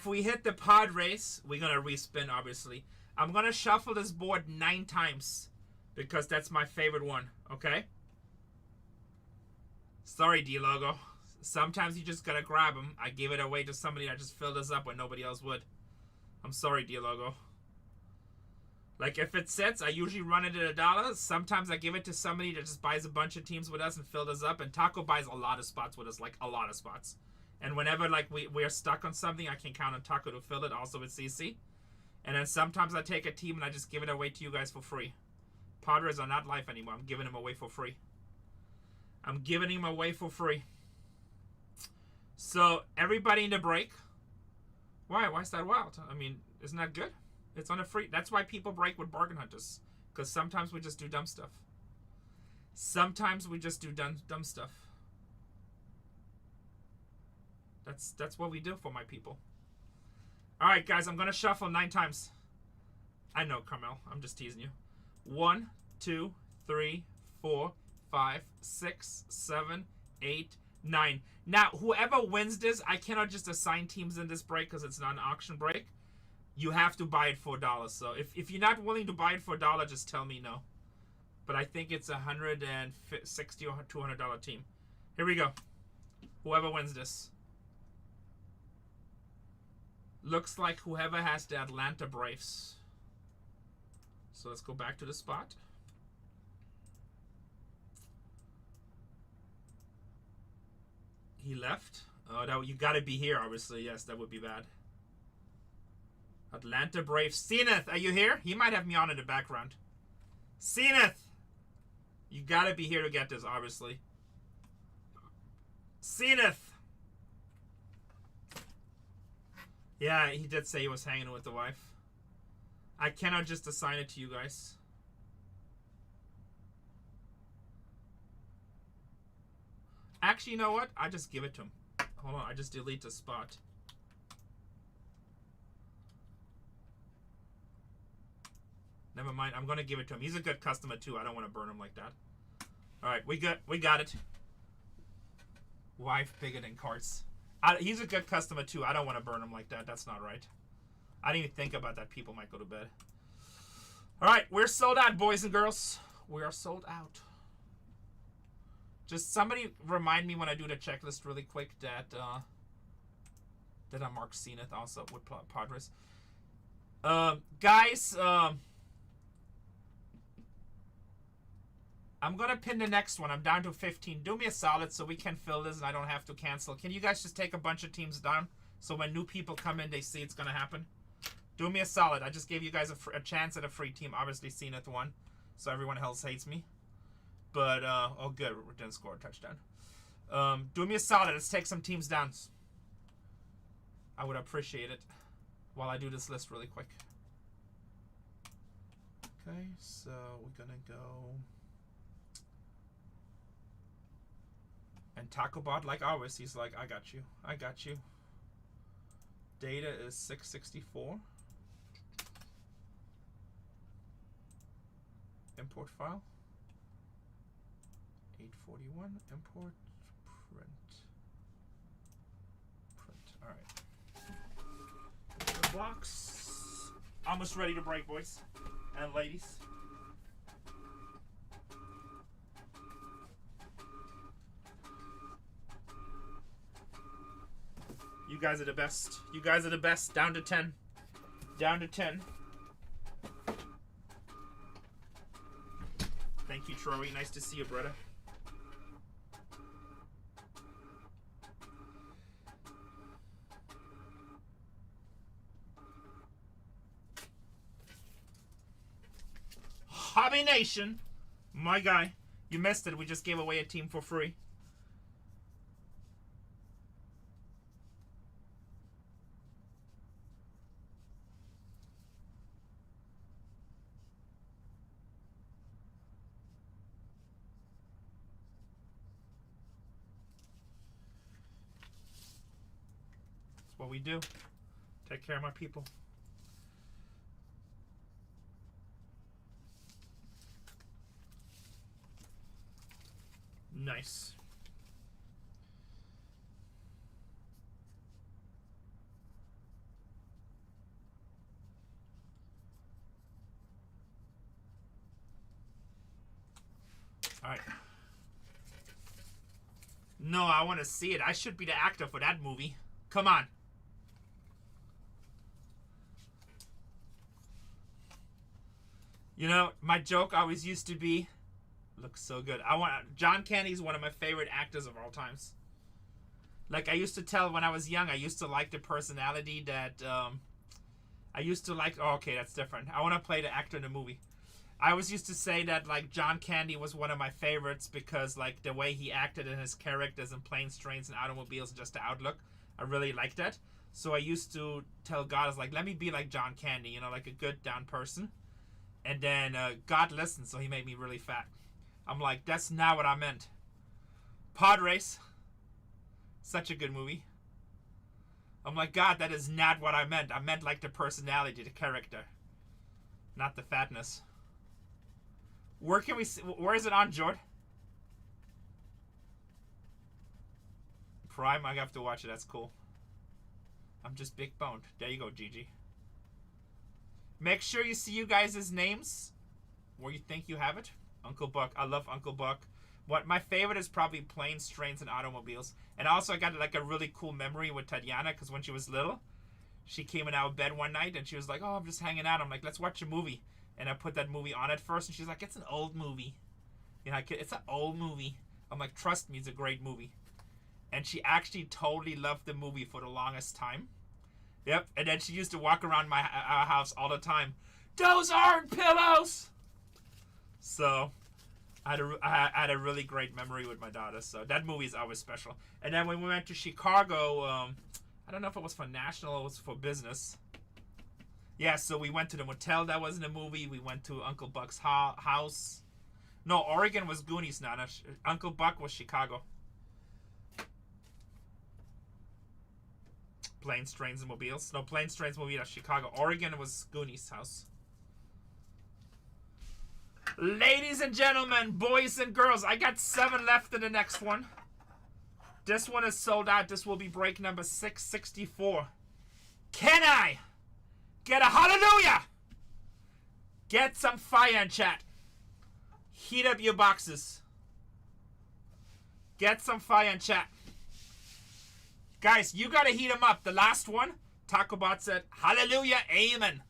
gonna respin. Obviously, I'm going to shuffle this board 9 times because that's my favorite one, okay? Sorry, D-Logo. Sometimes you just got to grab them. I gave it away to somebody that just filled us up when nobody else would. I'm sorry, D-Logo. Like, if it sits, I usually run it at $1. Sometimes I give it to somebody that just buys a bunch of teams with us and fills us up. And Taco buys a lot of spots with us, like a lot of spots. And whenever, like, we're stuck on something, I can count on Taco to fill it, also with CC. And then sometimes I take a team and I just give it away to you guys for free. Padres are not live anymore. I'm giving them away for free. I'm giving him away for free. So, everybody in the break. Why? Why is that wild? I mean, isn't that good? It's on a free. That's why people break with Bargain Hunters. Because sometimes we just do dumb stuff. Sometimes we just do dumb stuff. That's what we do for my people. Alright, guys. I'm going to shuffle 9 times. I know, Carmel. I'm just teasing you. 1, 2, 3, 4, 5, 6, 7, 8, 9. Now, whoever wins this, I cannot just assign teams in this break because it's not an auction break. You have to buy it for $1. So if you're not willing to buy it for $1, just tell me no. But I think it's $160 or $200 team. Here we go. Whoever wins this. Looks like whoever has the Atlanta Braves. So let's go back to the spot. He left. Oh, you gotta be here, obviously. Yes, that would be bad. Atlanta Braves. Zenith, are you here? He might have me on in the background. Zenith! You gotta be here to get this, obviously. Zenith! Yeah, he did say he was hanging with the wife. I cannot just assign it to you guys. Actually, you know what? I just give it to him. Hold on, I just delete the spot. Never mind, I'm gonna give it to him. He's a good customer too. I don't want to burn him like that. Alright, we got it. Wife bigger than carts. He's a good customer too. I don't want to burn him like that. That's not right. I didn't even think about that. People might go to bed. Alright, we're sold out, boys and girls. We are sold out. Just somebody remind me when I do the checklist really quick that I mark Zenith also with Padres. Guys, I'm gonna pin the next one. I'm down to 15. Do me a solid so we can fill this and I don't have to cancel. Can you guys just take a bunch of teams down so when new people come in, they see it's gonna happen? Do me a solid. I just gave you guys a chance at a free team. Obviously, Zenith won, so everyone else hates me. But, oh good, we didn't score a touchdown. Do me a solid. Let's take some teams down. I would appreciate it while I do this list really quick. Okay, so we're gonna go... And TacoBot, like always, he's like, I got you. I got you. Data is 664. Import file. 841. Import. Print. Print. Alright. The box. Almost ready to break, boys and ladies. You guys are the best. You guys are the best. Down to 10. Down to 10. Thank you, Troy. Nice to see you, brother. Hobby Nation. My guy. You missed it. We just gave away a team for free. What we do. Take care of my people. Nice. No, I want to see it. I should be the actor for that movie. Come on. You know, my joke always used to be, looks so good. John Candy's one of my favorite actors of all times. Like I used to tell when I was young, I used to like the personality that, I used to like, oh, okay, that's different. I want to play the actor in the movie. I always used to say that, like, John Candy was one of my favorites because, like, the way he acted in his characters in Planes, Trains, and Automobiles, and just the outlook, I really liked that. So I used to tell God, I was like, let me be like John Candy, you know, like a good down person. And then God listened, so he made me really fat. I'm like, that's not what I meant. Pod Race. Such a good movie. I'm like, God, that is not what I meant. I meant, like, the personality, the character. Not the fatness. Where can we see, where is it on, Jord? Prime, I have to watch it. That's cool. I'm just big boned. There you go, Gigi. Make sure you see you guys' names where you think you have it. Uncle Buck. I love Uncle Buck. What my favorite is probably Planes, Trains, and Automobiles. And also I got like a really cool memory with Tatiana because when she was little, she came in out of bed one night and she was like, oh, I'm just hanging out. I'm like, let's watch a movie. And I put that movie on at first, and she's like, it's an old movie. You know, it's an old movie. I'm like, trust me, it's a great movie. And she actually totally loved the movie for the longest time. Yep, and then she used to walk around our house all the time. Those aren't pillows! So, I had a really great memory with my daughter, so that movie is always special. And then when we went to Chicago, I don't know if it was for national or it was for business. Yeah, so we went to the motel that was in the movie. We went to Uncle Buck's house. No, Oregon was Goonies, Nana. Uncle Buck was Chicago. Planes, Trains, and Mobiles. No, Planes, Trains, Mobiles, Chicago. Oregon was Goonies' house. Ladies and gentlemen, boys and girls, I got 7 left in the next one. This one is sold out. This will be break number 664. Can I get a hallelujah? Get some fire in chat. Heat up your boxes. Get some fire in chat. Guys, you gotta heat them up. The last one, TacoBot said, hallelujah, amen.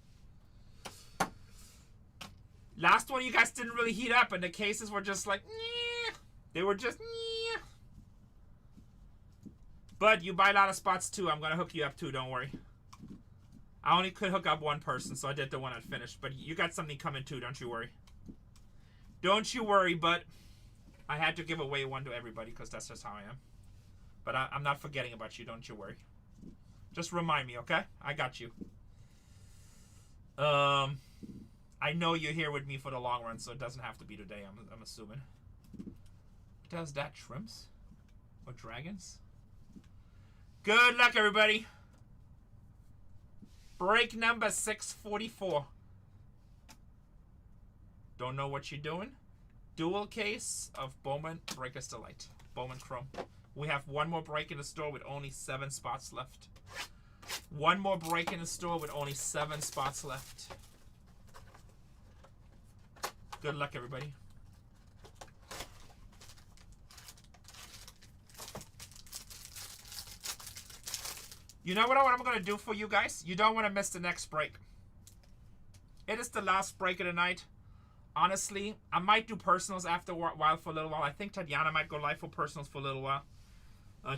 Last one, you guys didn't really heat up, and the cases were just like, nyeh. They were just, nyeh. But you buy a lot of spots too. I'm gonna hook you up too, don't worry. I only could hook up one person, so I did the one I finished. But you got something coming too, don't you worry. Don't you worry, but I had to give away one to everybody because that's just how I am. But I'm not forgetting about you, don't you worry. Just remind me, okay? I got you. I know you're here with me for the long run, so it doesn't have to be today, I'm assuming. Does that shrimps? Or dragons? Good luck, everybody. Break number 644. Don't know what you're doing? Dual case of Bowman Breakers Delight. Bowman Chrome. We have one more break in the store with only 7 spots left. One more break in the store with only 7 spots left. Good luck, everybody. You know what I'm going to do for you guys? You don't want to miss the next break. It is the last break of the night. Honestly, I might do personals after a while for a little while. I think Tatiana might go live for personals for a little while.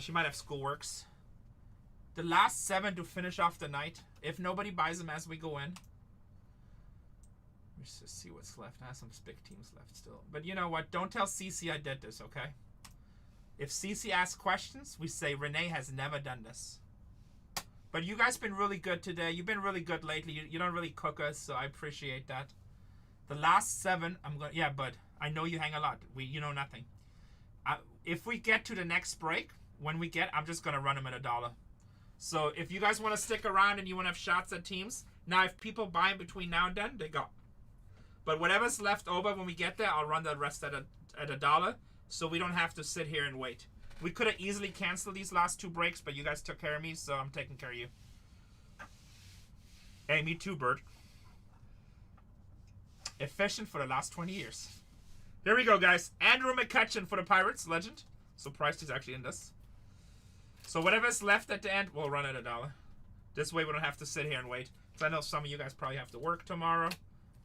She might have schoolworks. The last 7 to finish off the night. If nobody buys them as we go in. Let's just see what's left. I have some big teams left still. But you know what? Don't tell Cece I did this, okay? If Cece asks questions, we say Renee has never done this. But you guys been really good today. You've been really good lately. You don't really cook us, so I appreciate that. The last 7, I'm going. Yeah, bud. I know you hang a lot. You know nothing. If we get to the next break, when we get, I'm just gonna run them at $1. So if you guys want to stick around and you want to have shots at teams, now if people buy in between now and then, they go. But whatever's left over when we get there, I'll run the rest at $1, so we don't have to sit here and wait. We could have easily canceled these last 2 breaks, but you guys took care of me, so I'm taking care of you. Hey, me too, Bert. Efficient for the last 20 years. Here we go, guys. Andrew McCutcheon for the Pirates, legend. Surprised he's actually in this. So whatever's left at the end, we'll run at $1. This way we don't have to sit here and wait. Because I know some of you guys probably have to work tomorrow,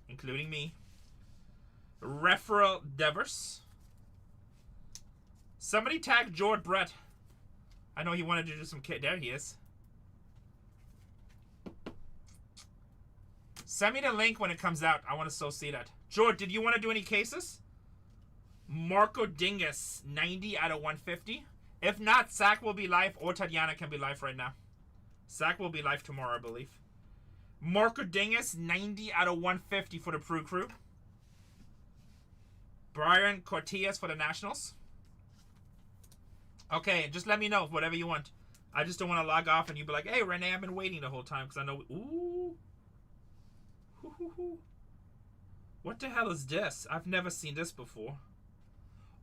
including me. Referral Devers. Somebody tag George Brett. I know he wanted to do some kid. There he is. Send me the link when it comes out. I want to so see that. George, did you want to do any cases? Marco Dingus, 90 out of 150. If not, Zach will be live or Tatiana can be live right now. Zach will be live tomorrow, I believe. Marco Dingus, 90 out of 150 for the Pro Crew. Brian Cortez for the Nationals. Okay, just let me know whatever you want. I just don't want to log off and you be like, hey, Renee, I've been waiting the whole time because I know. Ooh. What the hell is this? I've never seen this before.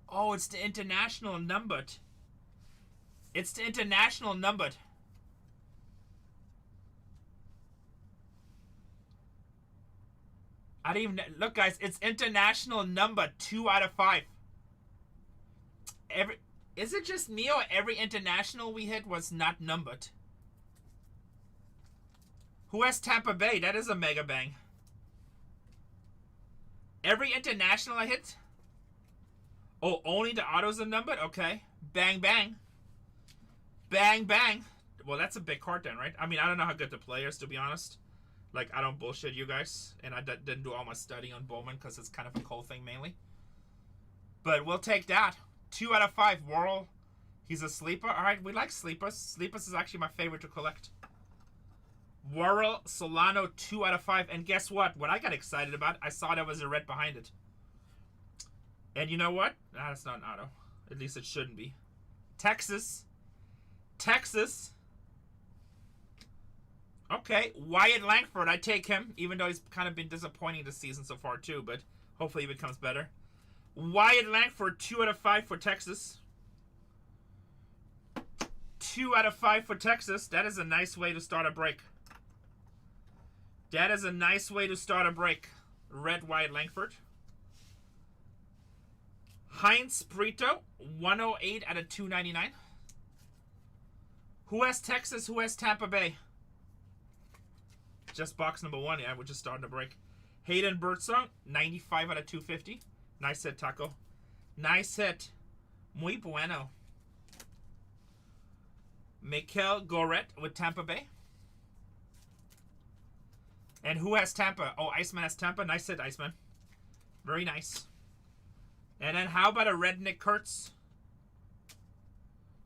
Oh, it's the international numbered. It's the international numbered. I didn't even look, guys. It's international number 2 out of 5. Is it just me or every international we hit was not numbered? Who has Tampa Bay? That is a mega bang. Every international I hit. Oh, only the autos are numbered. Okay, bang bang, bang bang. Well, that's a big card then, right? I mean, I don't know how good the players, to be honest. Like, I don't bullshit you guys. And I didn't do all my studying on Bowman because it's kind of a cool thing mainly. But we'll take that. 2 out of 5. Worrell, he's a sleeper. All right, we like sleepers. Sleepers is actually my favorite to collect. Worrell, Solano, 2 out of 5. And guess what? What I got excited about, I saw there was a red behind it. And you know what? Nah, that's not an auto. At least it shouldn't be. Texas. Texas. Okay, Wyatt Langford, I take him, even though he's kind of been disappointing this season so far too, but hopefully he becomes better. Wyatt Langford, 2 out of 5 for Texas. 2 out of 5 for Texas. That is a nice way to start a break. That is a nice way to start a break. Red Wyatt Langford. Heinz Brito, 108 out of 299. Who has Texas? Who has Tampa Bay? Just box number 1. Yeah, we're just starting to break. Hayden Birdsong, 95 out of 250. Nice hit, Taco. Nice hit. Muy bueno. Mikel Goret with Tampa Bay. And who has Tampa? Oh, Iceman has Tampa. Nice hit, Iceman. Very nice. And then how about a red Nick Kurtz?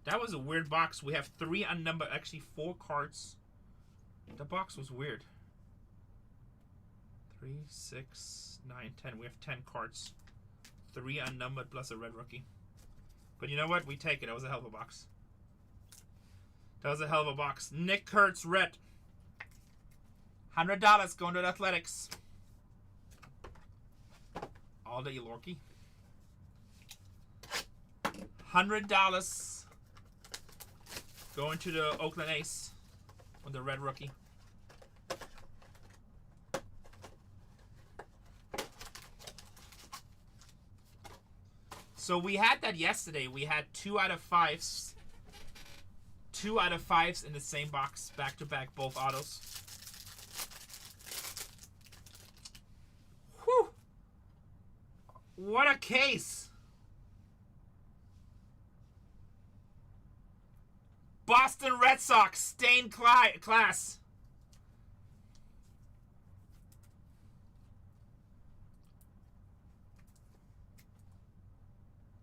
That was a weird box. We have 3 unnumbered, actually 4 cards. The box was weird. 3, 6, 9, 10. We have 10 cards. 3 unnumbered plus a red rookie. But you know what? We take it. That was a hell of a box. That was a hell of a box. Nick Kurtz, red. $100 going to the Athletics. All day, Lorky. $100 going to the Oakland A's with the red rookie. So we had that yesterday. We had 2 out of 5s. 2 out of 5s in the same box, back to back, both autos. Whew! What a case! Boston Red Sox, stained class.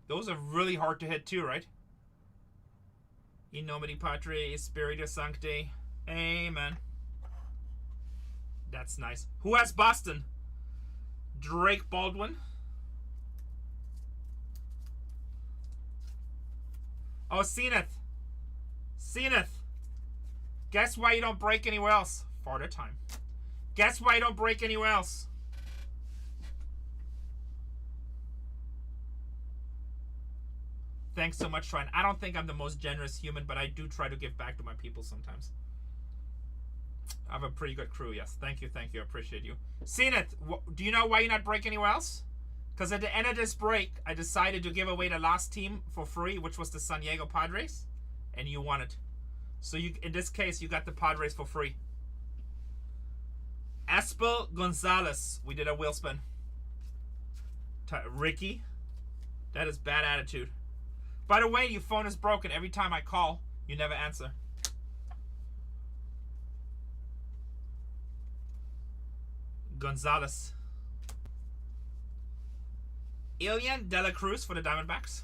Those are really hard to hit too, right? In nomine Patri, Spiritu Sancti. Amen. That's nice. Who has Boston? Drake Baldwin. Oh, Zenith. Zenith. Guess why you don't break anywhere else? Farther time. Guess why you don't break anywhere else? Thanks so much, Trine. I don't think I'm the most generous human, but I do try to give back to my people sometimes. I have a pretty good crew, yes. Thank you, I appreciate you. Zenith, do you know why you're not breaking anywhere else? Because at the end of this break, I decided to give away the last team for free, which was the San Diego Padres, and you won it. So you, in this case, you got the Padres for free. Espel Gonzalez. We did a wheel spin. Ricky. That is bad attitude. By the way, your phone is broken. Every time I call, you never answer. Gonzalez. Ilian De La Cruz for the Diamondbacks.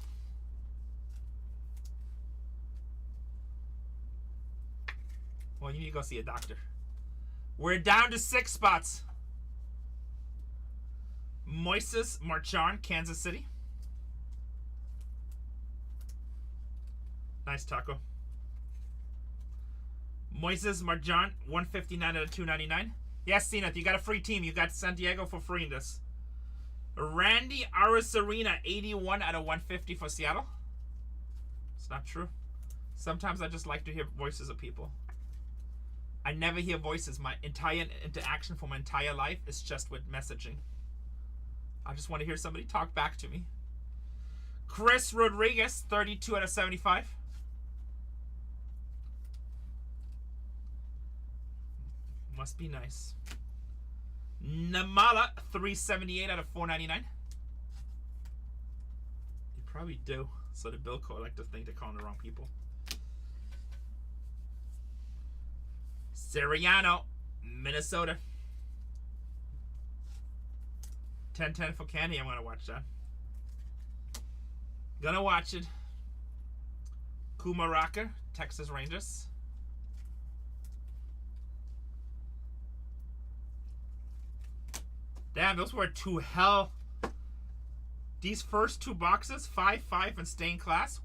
Well, you need to go see a doctor. We're down to 6 spots. Moises Marchand, Kansas City. Nice taco. Moises Marchand, 159 out of 299. Yes, Zenith, you got a free team. You got San Diego for free in this. Randy Arozarena, 81 out of 150 for Seattle. It's not true. Sometimes I just like to hear voices of people. I never hear voices. My entire interaction for my entire life is just with messaging. I just want to hear somebody talk back to me. Chris Rodriguez, 32 out of 75. Must be nice. Namala, 378 out of 499. You probably do. So the bill collector think they're calling the wrong people. Siriano, Minnesota. 10-10 for Candy. I'm going to watch that. Gonna watch it. Kumaraka, Texas Rangers. Damn, those were 2 hell. These first 2 boxes, 5-5 and staying class.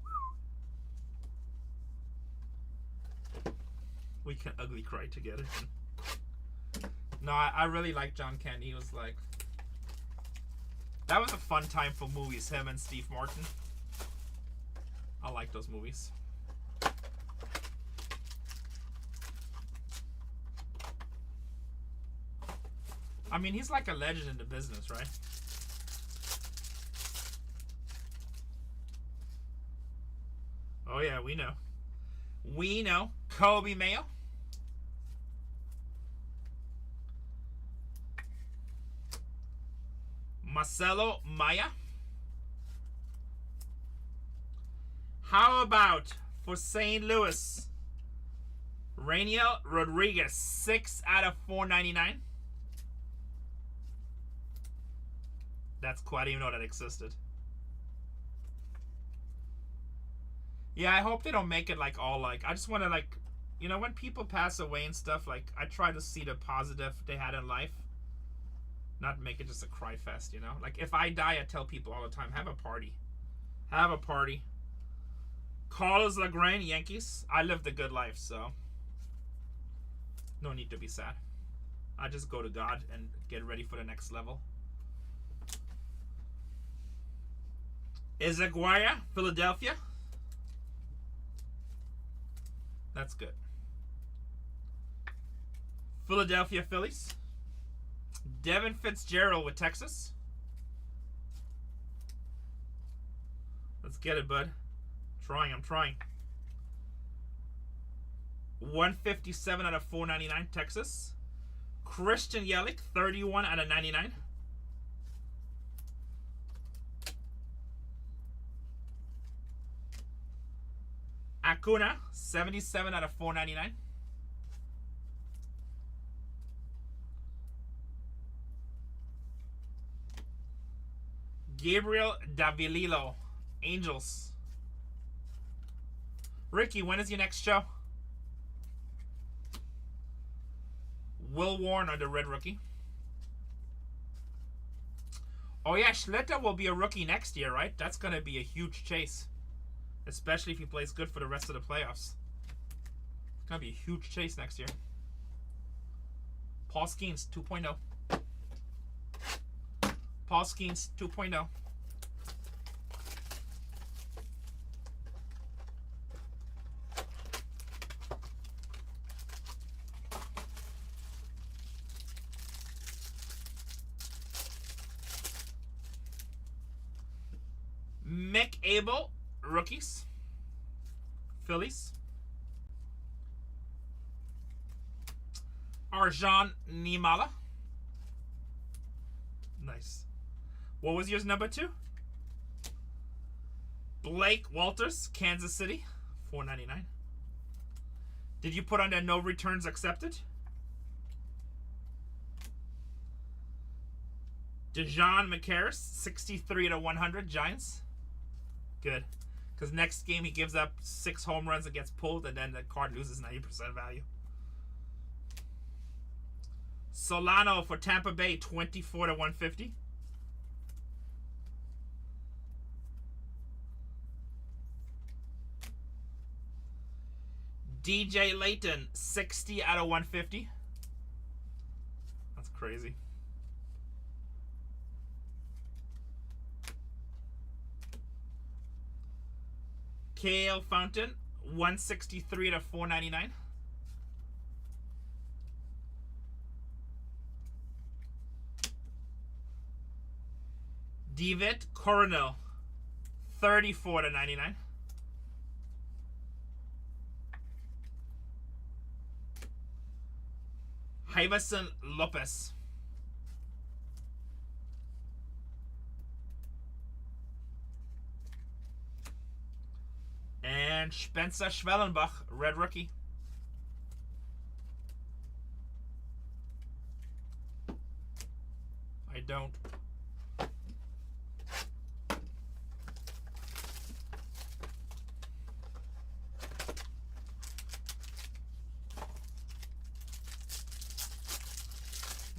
We can ugly cry together. No, I really like John Candy. He was like... That was a fun time for movies, him and Steve Martin. I like those movies. I mean, he's like a legend in the business, right? Oh, yeah, we know. We know. Kobe Mayo. Marcelo Maya. How about for St. Louis? Rainiel Rodriguez, 6 out of 499. That's cool. I didn't even know that existed. Yeah, I hope they don't make it like all like... I just want to like... You know, when people pass away and stuff, like, I try to see the positive they had in life. Not make it just a cry fest, you know? Like, if I die, I tell people all the time, have a party. Have a party. Carlos Lagrange, Yankees. I lived a good life, so... No need to be sad. I just go to God and get ready for the next level. Izaguirre, Philadelphia. That's good. Philadelphia Phillies. Devin Fitzgerald with Texas. Let's get it, bud. I'm trying. 157 out of 499, Texas. Christian Yelich, 31 out of 99. Acuna, 77 out of 499. Gabriel Davililo, Angels. Ricky, when is your next show? Will Warren on the red rookie. Oh yeah, Schlitter will be a rookie next year, right? That's going to be a huge chase. Especially if he plays good for the rest of the playoffs. It's going to be a huge chase next year. Paul Skeens, 2.0. Paul Skeens, 2.0. Mick Abel, rookies. Phillies. Arjan Nimala. Nice. What was yours, number 2? Blake Walters, Kansas City, $4.99. Did you put on there no returns accepted? Dejon McCarris, 63/100, Giants. Good. Because next game he gives up 6 home runs and gets pulled, and then the card loses 90% value. Solano for Tampa Bay, 24/150. DJ Layton, 60/150. That's crazy. Kale Fountain, 163/499. David Coronel, 34/99. Jameson Lopez. And Spencer Schwellenbach, red rookie. I don't.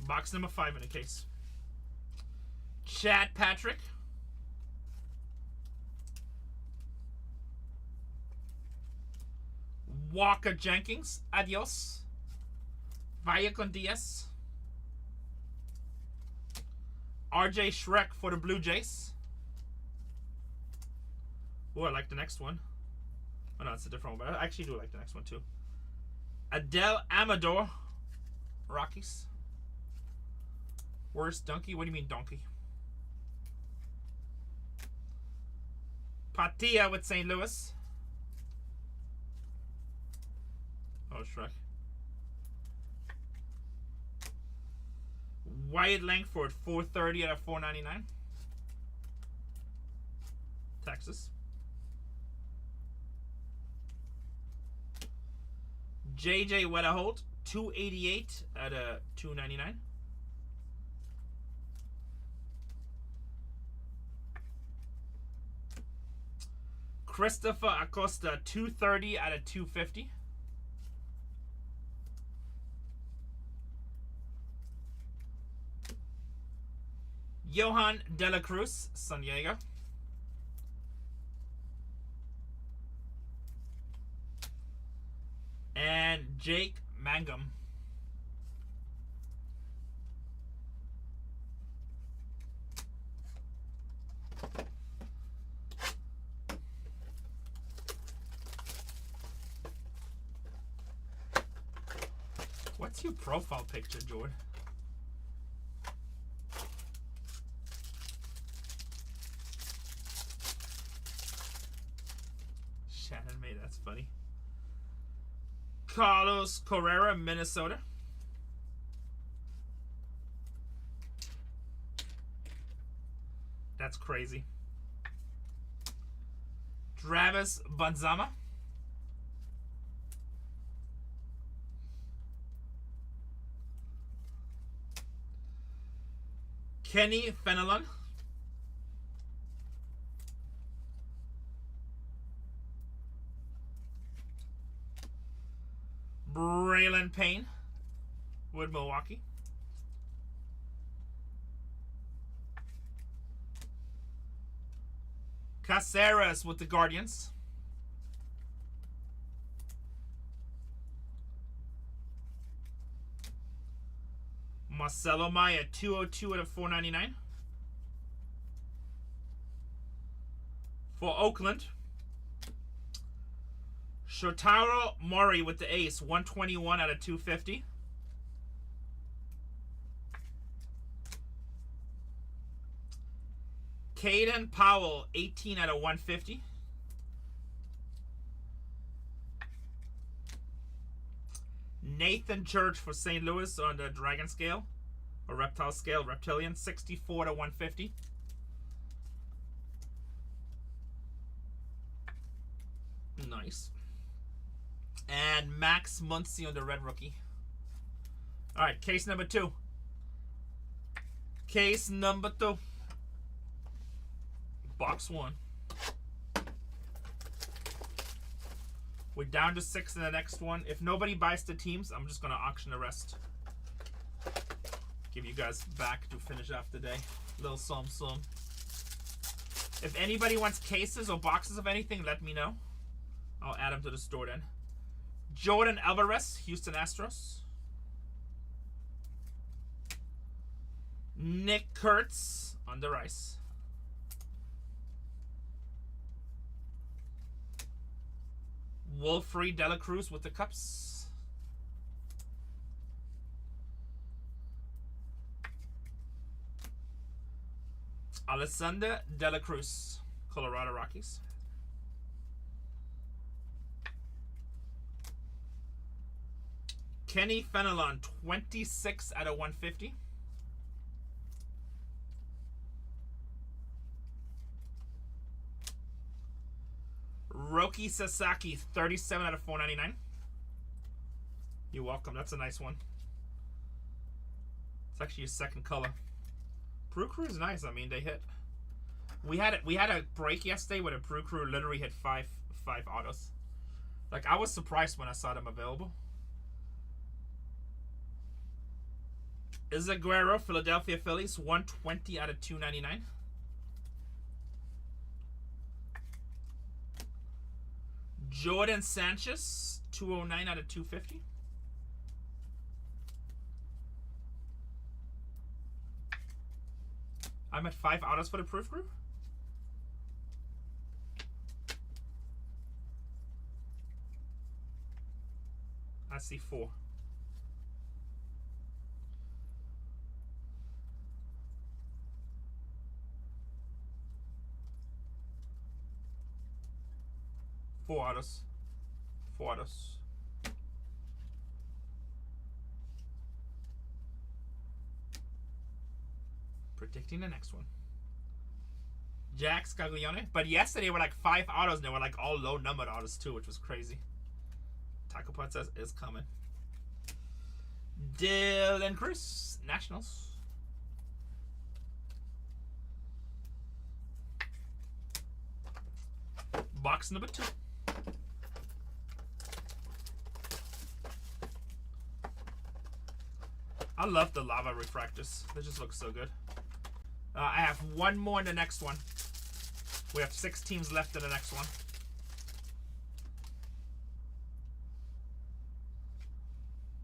Box number 5 in the case. Chad Patrick. Walker Jenkins. Adios. Vaya con Diaz. RJ Shrek for the Blue Jays. Oh, I like the next one. Oh, no, it's a different one, but I actually do like the next one, too. Adele Amador. Rockies. Where's Donkey? What do you mean, donkey? Patia with St. Louis. Oh, Shrek. Wyatt Langford, 430/499. Texas. JJ Wedaholt, 288/299. Christopher Acosta, 230/250. Johan De La Cruz, San Diego. And Jake Mangum. What's your profile picture, Jordan? Shannon May, that's funny. Carlos Correa, Minnesota. That's crazy. Travis Banzama. Kenny Fenelon. Braylon Payne with Milwaukee. Caceres with the Guardians. Marcelo Maya, 202/499. For Oakland, Shotaro Mori with the ace, 121/250. Caden Powell, 18 out of 150. Nathan Church for St. Louis on the Dragon scale, or Reptile scale, Reptilian, 64 to 150. Nice. And Max Muncy on the Red Rookie. All right, case number 2. Case number 2. Box 1. We're down to 6 in the next one. If nobody buys the teams, I'm just going to auction the rest. Give you guys back to finish off the day. Little sum. If anybody wants cases or boxes of anything, let me know. I'll add them to the store then. Jordan Alvarez, Houston Astros. Nick Kurtz on the Rice. Wolfrey Dela Cruz with the Cubs. Alexander Dela Cruz, Colorado Rockies. Kenny Fenelon, 26 out of 150. Roki Sasaki, 37 out of 499. You're welcome. That's a nice one. It's actually a second color. Brew Crew is nice. I mean, they hit. We had a break yesterday where the Brew Crew literally hit five autos. Like, I was surprised when I saw them available. Izaguirre, Philadelphia Phillies, 120 out of 299. Jordan Sanchez, 209 out of 250. I'm at 5 autos for the Proof Crew. I see 4. Four autos. Predicting the next one. Jack Scaglione. But yesterday were like 5 autos and they were like all low numbered autos too, which was crazy. Taco Pot says is coming. Dylan Cruz, Nationals. Box number 2. I love the lava refractors. They just look so good. I have one more in the next one. We have 6 teams left in the next one.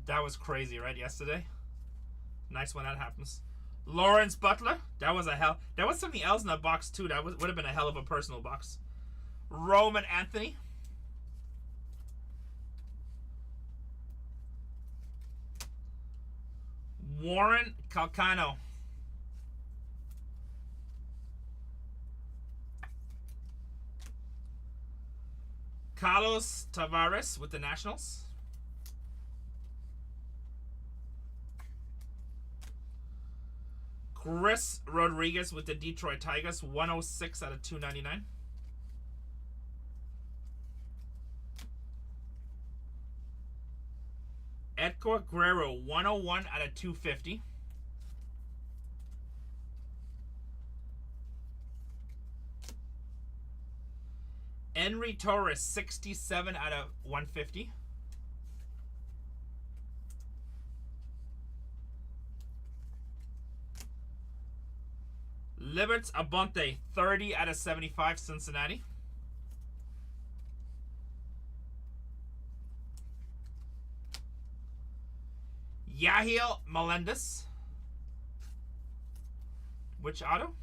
That was crazy, right? Yesterday. Nice when that happens. Lawrence Butler. That was a hell. There was something else in that box too. That would have been a hell of a personal box. Roman Anthony. Warren Calcano. Carlos Tavares with the Nationals. Chris Rodriguez with the Detroit Tigers, 106 out of 299. Edgar Guerrero, 101 out of 250. Henry Torres, 67 out of 150. Liberts Abonte, 30 out of 75, Cincinnati. Yahiel Melendez. Which auto?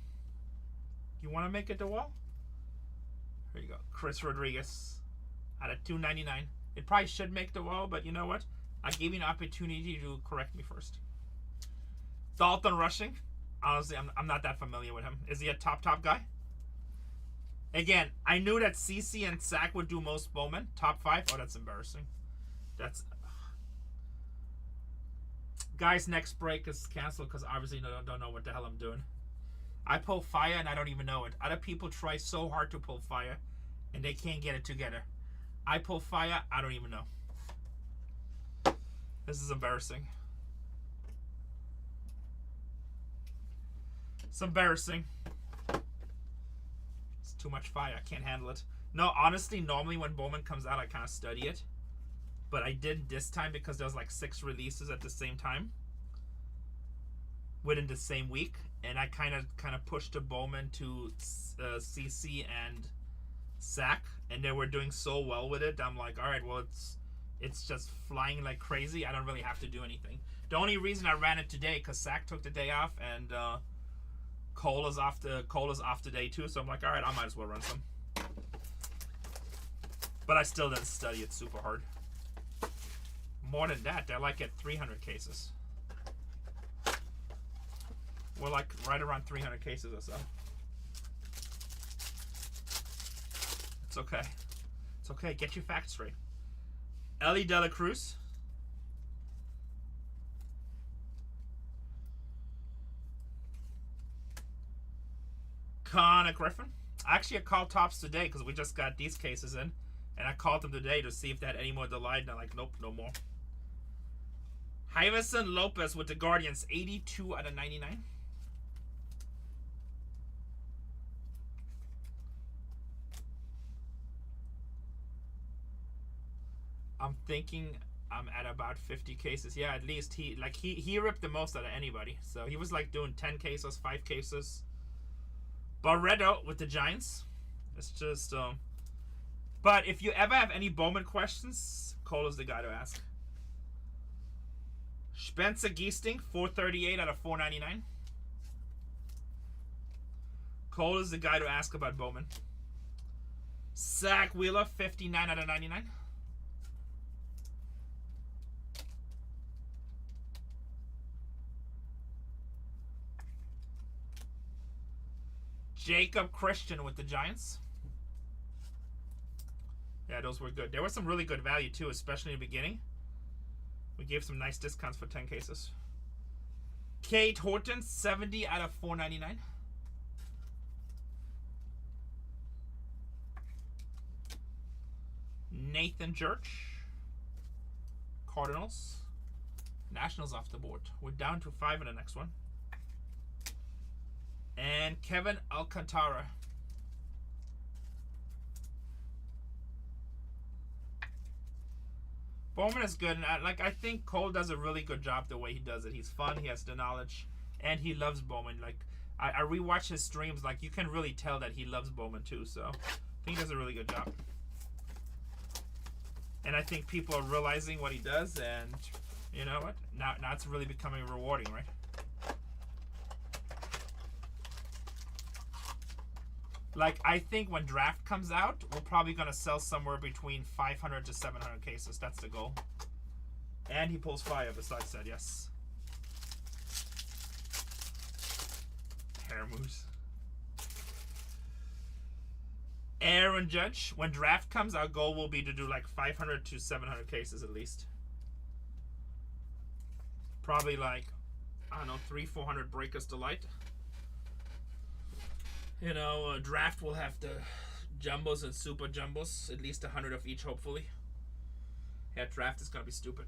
You want to make it the wall? Here you go. Chris Rodriguez out of 299. It probably should make the wall, but you know what? I gave you an opportunity to correct me first. Dalton Rushing. Honestly, I'm not that familiar with him. Is he a top guy? Again, I knew that CC and Sack would do most Bowman. Top 5? Oh, that's embarrassing. That's... Guys, next break is canceled because obviously I don't know what the hell I'm doing. I pull fire and I don't even know it. Other people try so hard to pull fire and they can't get it together. I pull fire, I don't even know. This is embarrassing. It's embarrassing. It's too much fire. I can't handle it. No, honestly, normally when Bowman comes out, I kind of study it. But I didn't this time because there was like 6 releases at the same time. Within the same week. And I kind of pushed the Bowman to CC and Sack. And they were doing so well with it. I'm like, alright, well, it's just flying like crazy. I don't really have to do anything. The only reason I ran it today, because Sack took the day off and... Cole is off today too, so I'm like, alright, I might as well run some. But I still didn't study it super hard. More than that, they're like at 300 cases. We're like right around 300 cases or so. It's okay. It's okay, get your facts straight. Ellie De La Cruz. Connor Griffin. Actually, I called Tops today because we just got these cases in. And I called them today to see if they had any more delayed. And they're like, nope, no more. Iverson Lopez with the Guardians. 82 out of 99. I'm thinking I'm at about 50 cases. Yeah, at least he ripped the most out of anybody. So he was like doing 10 cases, 5 cases. Barreto with the Giants. It's just, but if you ever have any Bowman questions, Cole is the guy to ask. Spencer Giesting, 438 out of 499. Cole is the guy to ask about Bowman. Zach Wheeler, 59 out of 99. Jacob Christian with the Giants. Yeah, those were good. There was some really good value too, especially in the beginning. We gave some nice discounts for 10 cases. Kate Horton, 70 out of 499. Nathan Church. Cardinals. Nationals off the board. We're down to 5 in the next one. And Kevin Alcantara. Bowman is good, and I think Cole does a really good job the way he does it. He's fun, he has the knowledge, and he loves Bowman. Like, I rewatch his streams, like, you can really tell that he loves Bowman too, so I think he does a really good job. And I think people are realizing what he does, and you know what? Now it's really becoming rewarding, right? Like, I think when draft comes out, we're probably going to sell somewhere between 500 to 700 cases. That's the goal. And he pulls fire, besides that, yes. Hair moves. Aaron Judge. When draft comes, our goal will be to do like 500 to 700 cases at least. Probably like, I don't know, 300-400 breakers to light. You know, draft will have the jumbos and super jumbos. At least 100 of each, hopefully. Yeah, draft is going to be stupid.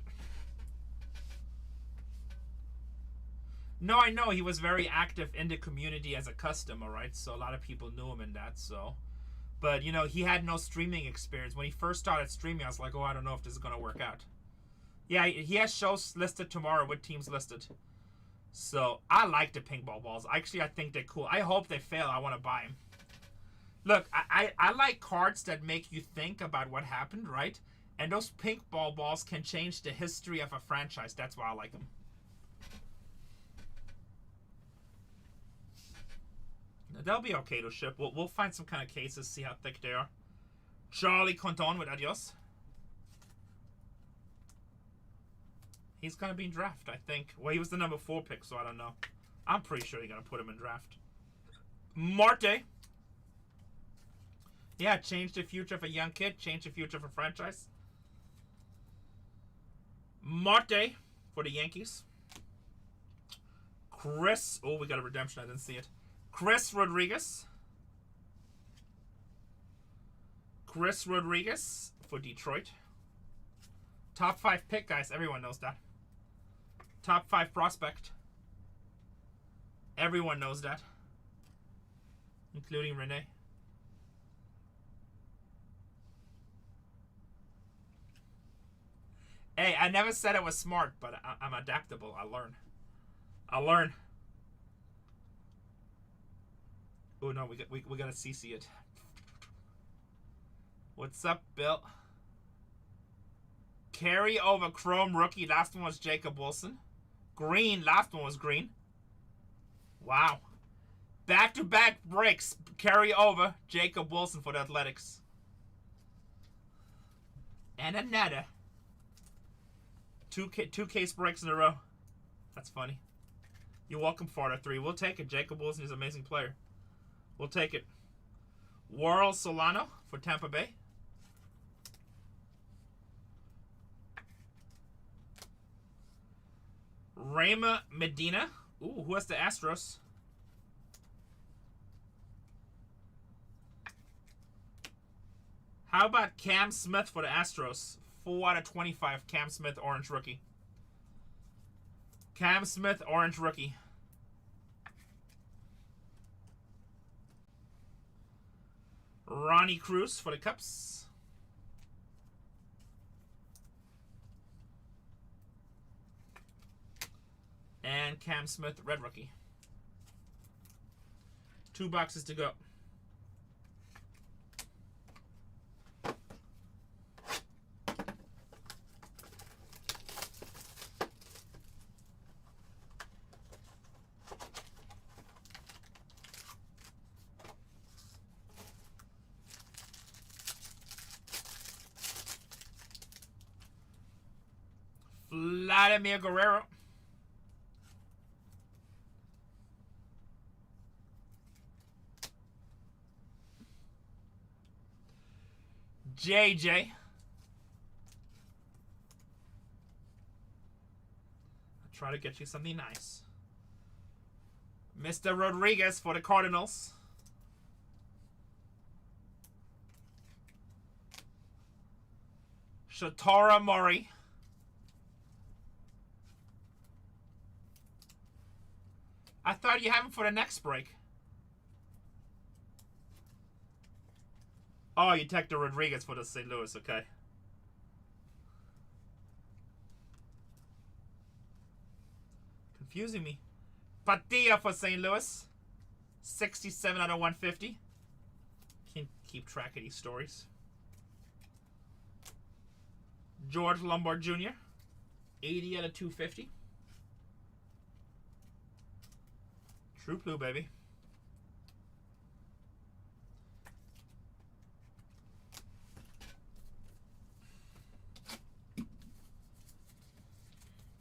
No, I know. He was very active in the community as a customer, right? So a lot of people knew him in that, so. But, you know, he had no streaming experience. When he first started streaming, I was like, oh, I don't know if this is going to work out. Yeah, he has shows listed tomorrow with teams listed. So, I like the pink ball balls. Actually, I think they're cool. I hope they fail. I want to buy them. Look, I like cards that make you think about what happened, right? And those pink ball balls can change the history of a franchise. That's why I like them. They'll be okay to ship. We'll find some kind of cases, see how thick they are. Charlie Conton with Adios. He's going to be in draft, I think. Well, he was the number 4 pick, so I don't know. I'm pretty sure you're going to put him in draft. Marte. Yeah, change the future of a young kid. Change the future of a franchise. Marte for the Yankees. Chris. Oh, we got a redemption. I didn't see it. Chris Rodriguez. Chris Rodriguez for Detroit. Top 5 pick, guys. Everyone knows that. Top 5 prospect. Everyone knows that. Including Renee. Hey, I never said I was smart, but I'm adaptable. I learn. I learn. Oh no, we gotta CC it. What's up, Bill? Carry over Chrome rookie. Last one was Jacob Wilson. Green. Last one was Green. Wow. Back-to-back breaks. Carry over Jacob Wilson for the Athletics. And another. Two case breaks in a row. That's funny. You're welcome, Farther 3. We'll take it. Jacob Wilson is an amazing player. We'll take it. Warl Solano for Tampa Bay. Rayma Medina. Ooh, who has the Astros? How about Cam Smith for the Astros? 4 out of 25. Cam Smith, orange rookie. Cam Smith, orange rookie. Ronnie Cruz for the Cubs. And Cam Smith, red rookie. 2 boxes to go. Vladimir Guerrero. JJ. I'll try to get you something nice. Mr. Rodriguez for the Cardinals. Shatara Murray. I thought you have him for the next break. Oh, you took the Rodriguez for the St. Louis, okay. Confusing me. Padilla for St. Louis. 67 out of 150. Can't keep track of these stories. George Lombard Jr. 80 out of 250. True blue, baby.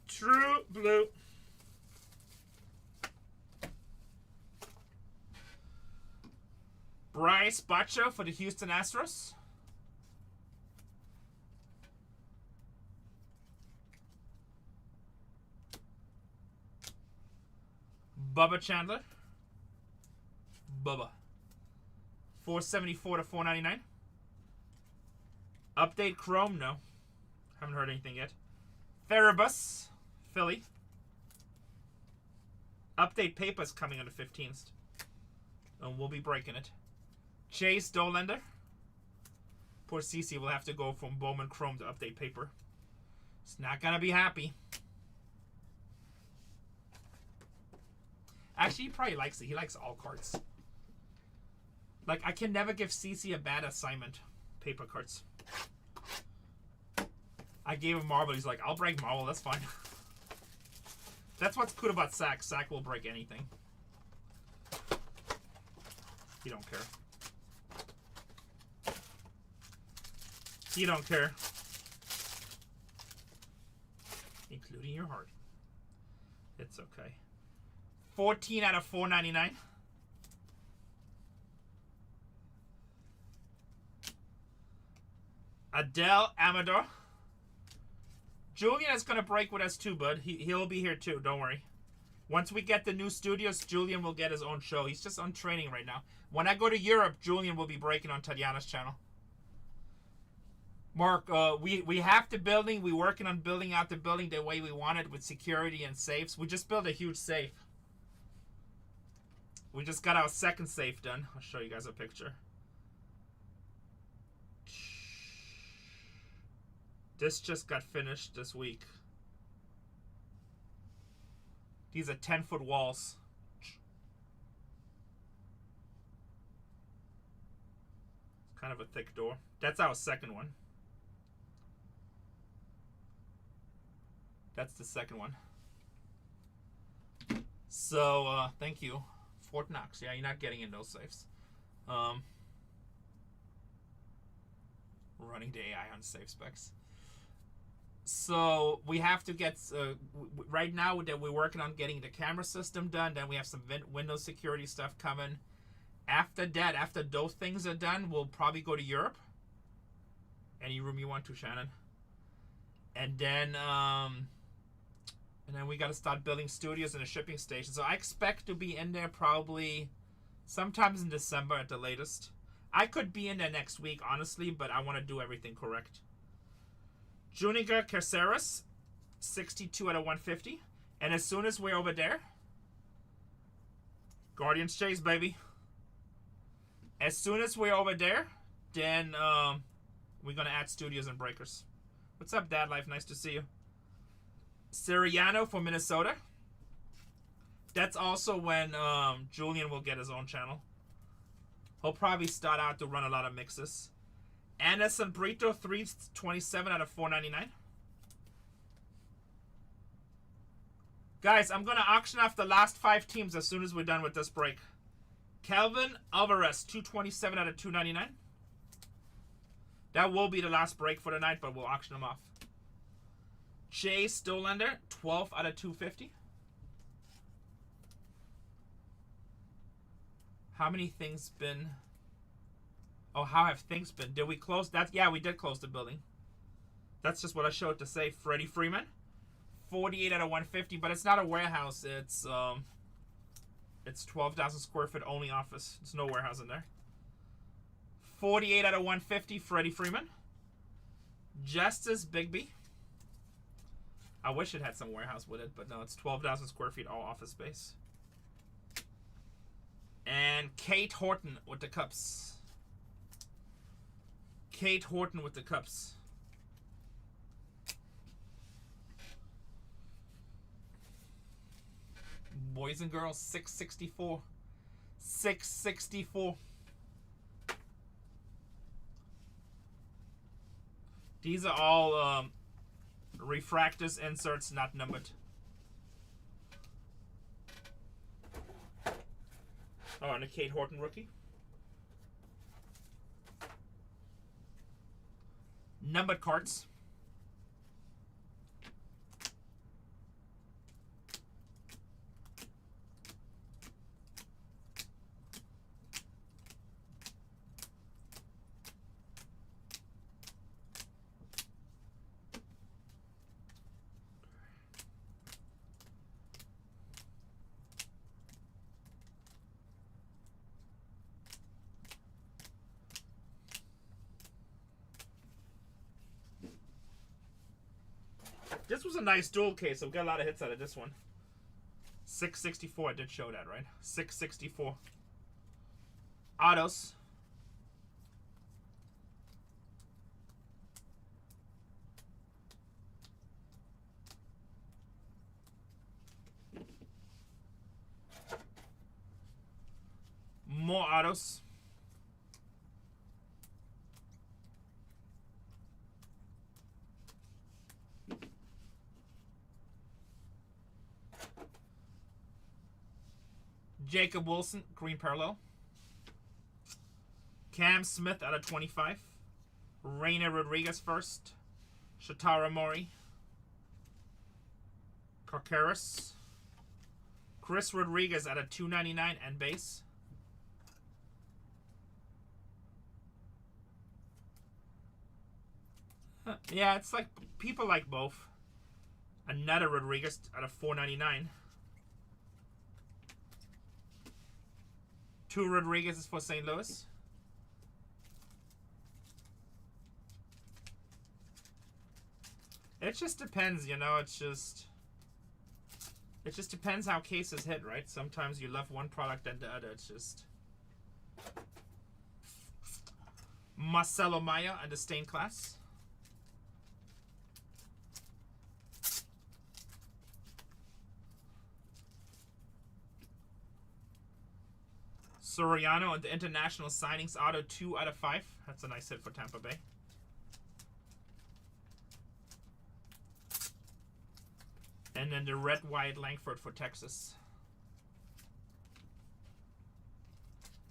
True blue. Bryce Butcher for the Houston Astros. Bubba Chandler. Bubba. 474 to 499. Update Chrome? No. Haven't heard anything yet. Therabus. Philly. Update Paper's coming on the 15th. And we'll be breaking it. Chase Dollander. Poor CC will have to go from Bowman Chrome to update Paper. It's not going to be happy. Actually, he probably likes it. He likes all cards. Like, I can never give CC a bad assignment. Paper cards. I gave him Marvel. He's like, I'll break Marvel. That's fine. That's what's cool about Sack. Sack will break anything. He don't care. He don't care. Including your heart. It's okay. 14 out of 499. Adele Amador. Julian is going to break with us too, bud. He'll be here too, don't worry. Once we get the new studios, Julian will get his own show. He's just on training right now. When I go to Europe, Julian will be breaking on Tatiana's channel. Mark, we have the building. We're working on building out the building the way we want it with security and safes. We just built a huge safe. We just got our second safe done. I'll show you guys a picture. This just got finished this week. These are 10-foot walls. It's kind of a thick door. That's our second one. That's the second one. So, thank you. Fort Knox. Yeah, you're not getting in those safes. Running the AI on safe specs. So we have to get right now that we're working on getting the camera system done. Then we have some Windows security stuff coming. After that, after those things are done, we'll probably go to Europe. Any room you want to, Shannon. And then we got to start building studios and a shipping station. So I expect to be in there probably sometimes in December at the latest. I could be in there next week, honestly, but I want to do everything correct. Juniga Caceres, 62 out of 150. And as soon as we're over there, Guardians Chase, baby. As soon as we're over there, then we're going to add studios and breakers. What's up, Dad Life? Nice to see you. Siriano for Minnesota. That's also when Julian will get his own channel. He'll probably start out to run a lot of mixes. Anderson Brito, 327 out of 499. Guys, I'm going to auction off the last 5 teams as soon as we're done with this break. Calvin Alvarez, 227 out of 299. That will be the last break for the night, but we'll auction them off. Jay Stolander, 12 out of 250. How many things been... Oh, how have things been? Did we close that? Yeah, we did close the building. That's just what I showed to say. Freddie Freeman, 48 out of 150, but it's not a warehouse. It's 12,000 square foot only office. There's no warehouse in there. 48 out of 150, Freddie Freeman. Justice Bigby. I wish it had some warehouse with it, but no, it's 12,000 square feet all office space. And Kate Horton with the cups. Kate Horton with the cups. Boys and girls, 664. 664. These are all refractors, inserts, not numbered. Oh, and a Kate Horton rookie. Numbered cards. This was a nice dual case, so we got a lot of hits out of this one. 664, I did show that, right? 664. Autos. More autos. Jacob Wilson, green parallel. Cam Smith out of 25. Reina Rodriguez first. Shatara Mori. Carcaris. Chris Rodriguez at a $2.99 and base. Yeah, it's like people like both. Another Rodriguez at a $4.99. 2 Rodriguez's for St. Louis. It just depends, you know. It just depends how cases hit, right? Sometimes you love one product and the other. It's just Marcelo Maya and the stain class. Soriano and the international signings auto 2 out of 5. That's a nice hit for Tampa Bay. And then the red Wyatt Langford for Texas.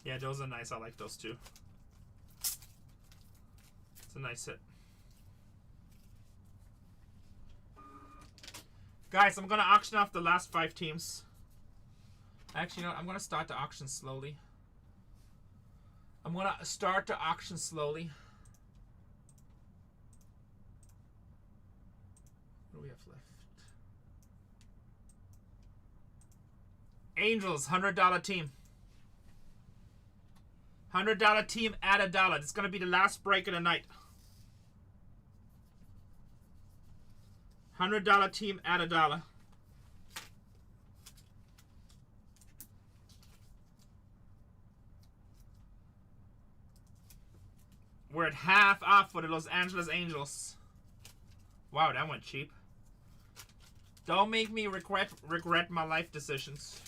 Yeah, those are nice. I like those too. It's a nice hit. Guys, I'm going to auction off the last 5 teams. Actually, you know what? I'm going to start the auction slowly. I'm going to start the auction slowly. What do we have left? Angels, $100 team. $100 team at $1. It's going to be the last break of the night. $100 team at $1. We're at half off for the Los Angeles Angels. Wow, that went cheap. Don't make me regret my life decisions.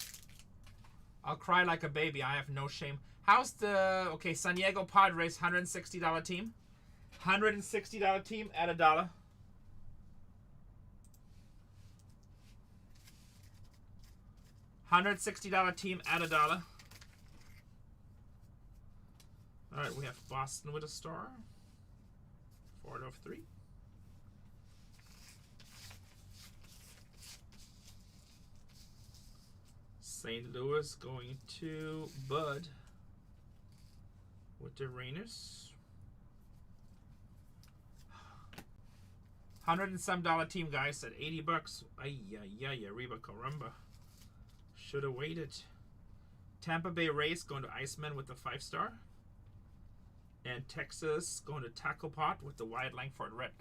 I'll cry like a baby. I have no shame. How's the... Okay, San Diego Padres, $160 team. $160 team at $1. $160 team at $1. Alright, we have Boston with a star. 4 out of 3. St. Louis going to Bud with the Rainers. $100 and some team, guys, at $80. Ay, Reba Caramba. Should have waited. Tampa Bay Rays going to Iceman with the 5-star. And Texas going to Tackle Pot with the Wyatt Langford red.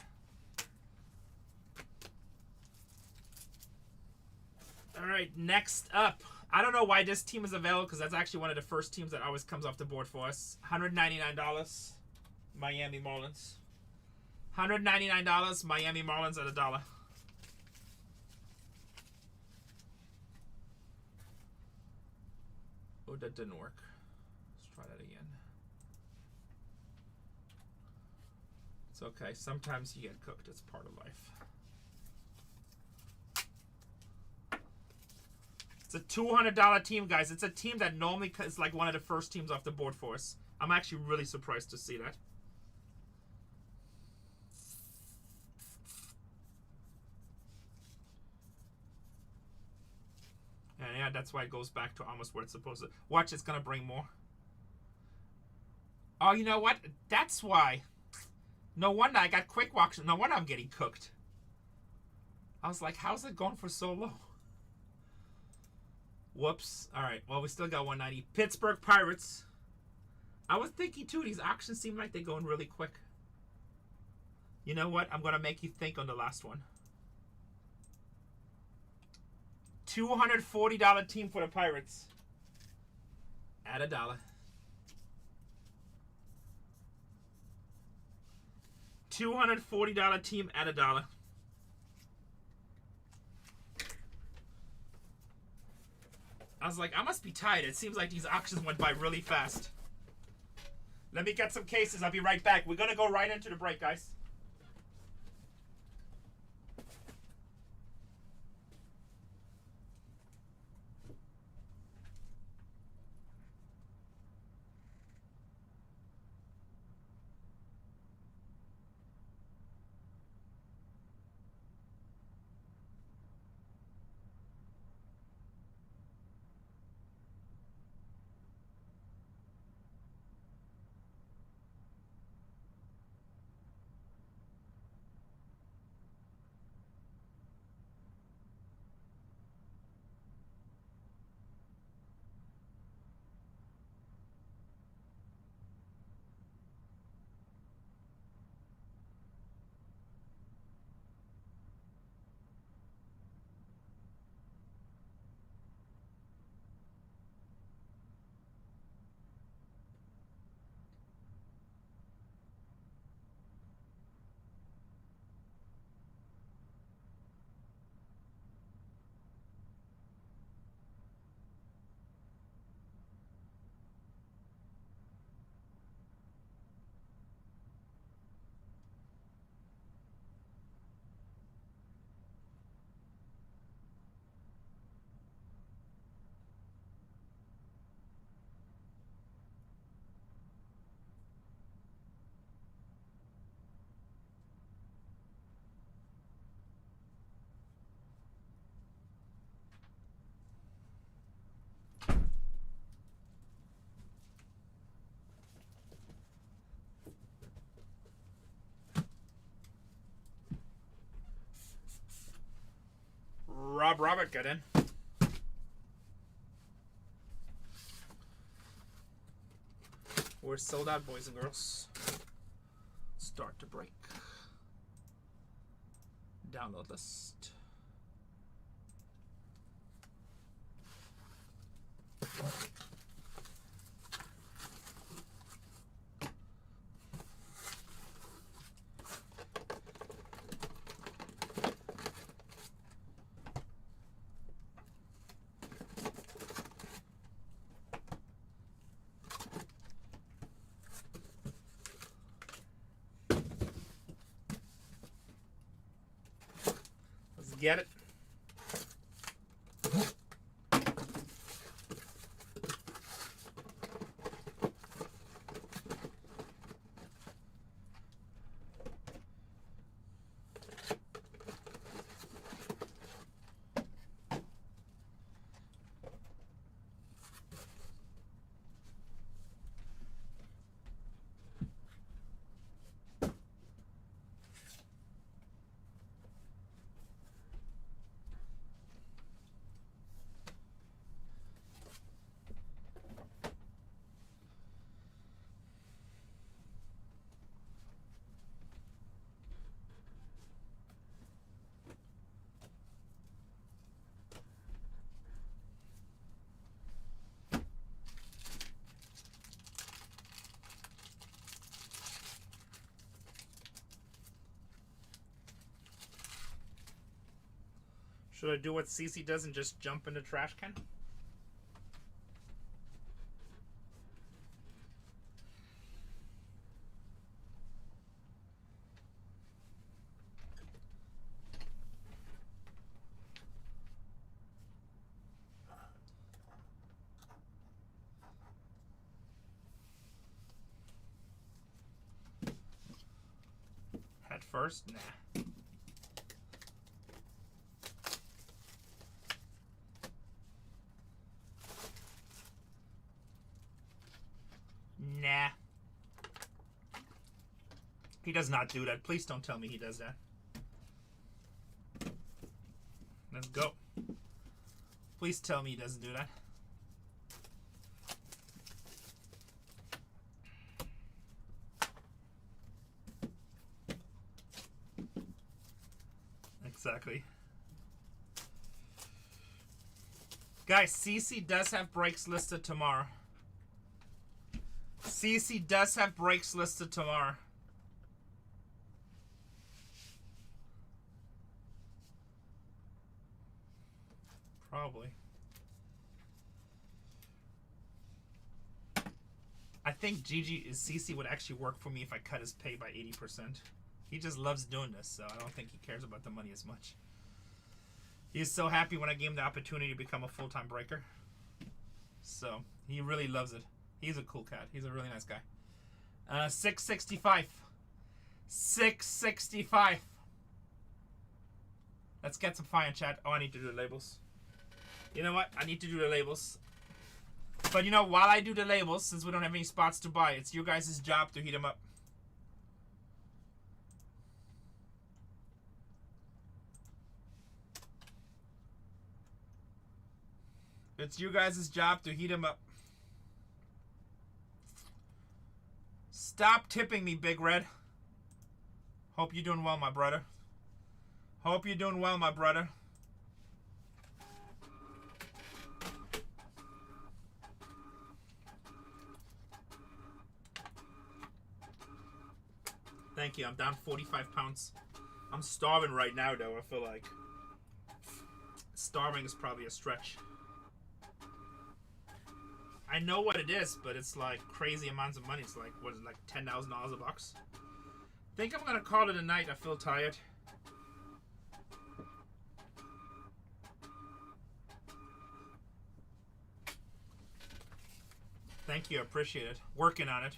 Alright, next up. I don't know why this team is available because that's actually one of the first teams that always comes off the board for us. $199. Miami Marlins. $199. Miami Marlins at $1. Oh, that didn't work. Let's try that again. It's okay. Sometimes you get cooked. It's part of life. It's a $200 team, guys. It's a team that normally is like one of the first teams off the board for us. I'm actually really surprised to see that. And yeah, that's why it goes back to almost where it's supposed to. Watch, it's going to bring more. Oh, you know what? That's why. No wonder I got quick walks. No wonder I'm getting cooked. I was like, how's it going for so low? Whoops. All right. Well, we still got 190. Pittsburgh Pirates. I was thinking, too, these auctions seem like they're going really quick. You know what? I'm going to make you think on the last one. $240 team for the Pirates. At $1. $240 team at $1. I was like, I must be tired. It seems like these auctions went by really fast. Let me get some cases. I'll be right back. We're going to go right into the break, guys. Rob Robert got in. We're sold out, boys and girls. Start to break. Download list. Let's get it. Should I do what Cece does and just jump in the trash can? Head first? Nah. Nah. He does not do that. Please don't tell me he does that. Let's go. Please tell me he doesn't do that. Exactly. Guys, CC does have breaks listed tomorrow. CC does have breaks listed tomorrow. Probably. I think CC would actually work for me if I cut his pay by 80%. He just loves doing this, so I don't think he cares about the money as much. He's so happy when I gave him the opportunity to become a full-time breaker. So, he really loves it. He's a cool cat. He's a really nice guy. 665. 665. Let's get some fire in chat. Oh, I need to do the labels. You know what? I need to do the labels. But you know, while I do the labels, since we don't have any spots to buy, it's you guys' job to heat them up. It's you guys' job to heat them up. Stop tipping me, Big Red. Hope you're doing well, my brother. Hope you're doing well, my brother. Thank you. I'm down 45 pounds. I'm starving right now, though. I feel like starving is probably a stretch. I know what it is, but it's like crazy amounts of money. It's like, what is it, like $10,000 a box? I think I'm gonna call it a night. I feel tired. Thank you, I appreciate it. Working on it.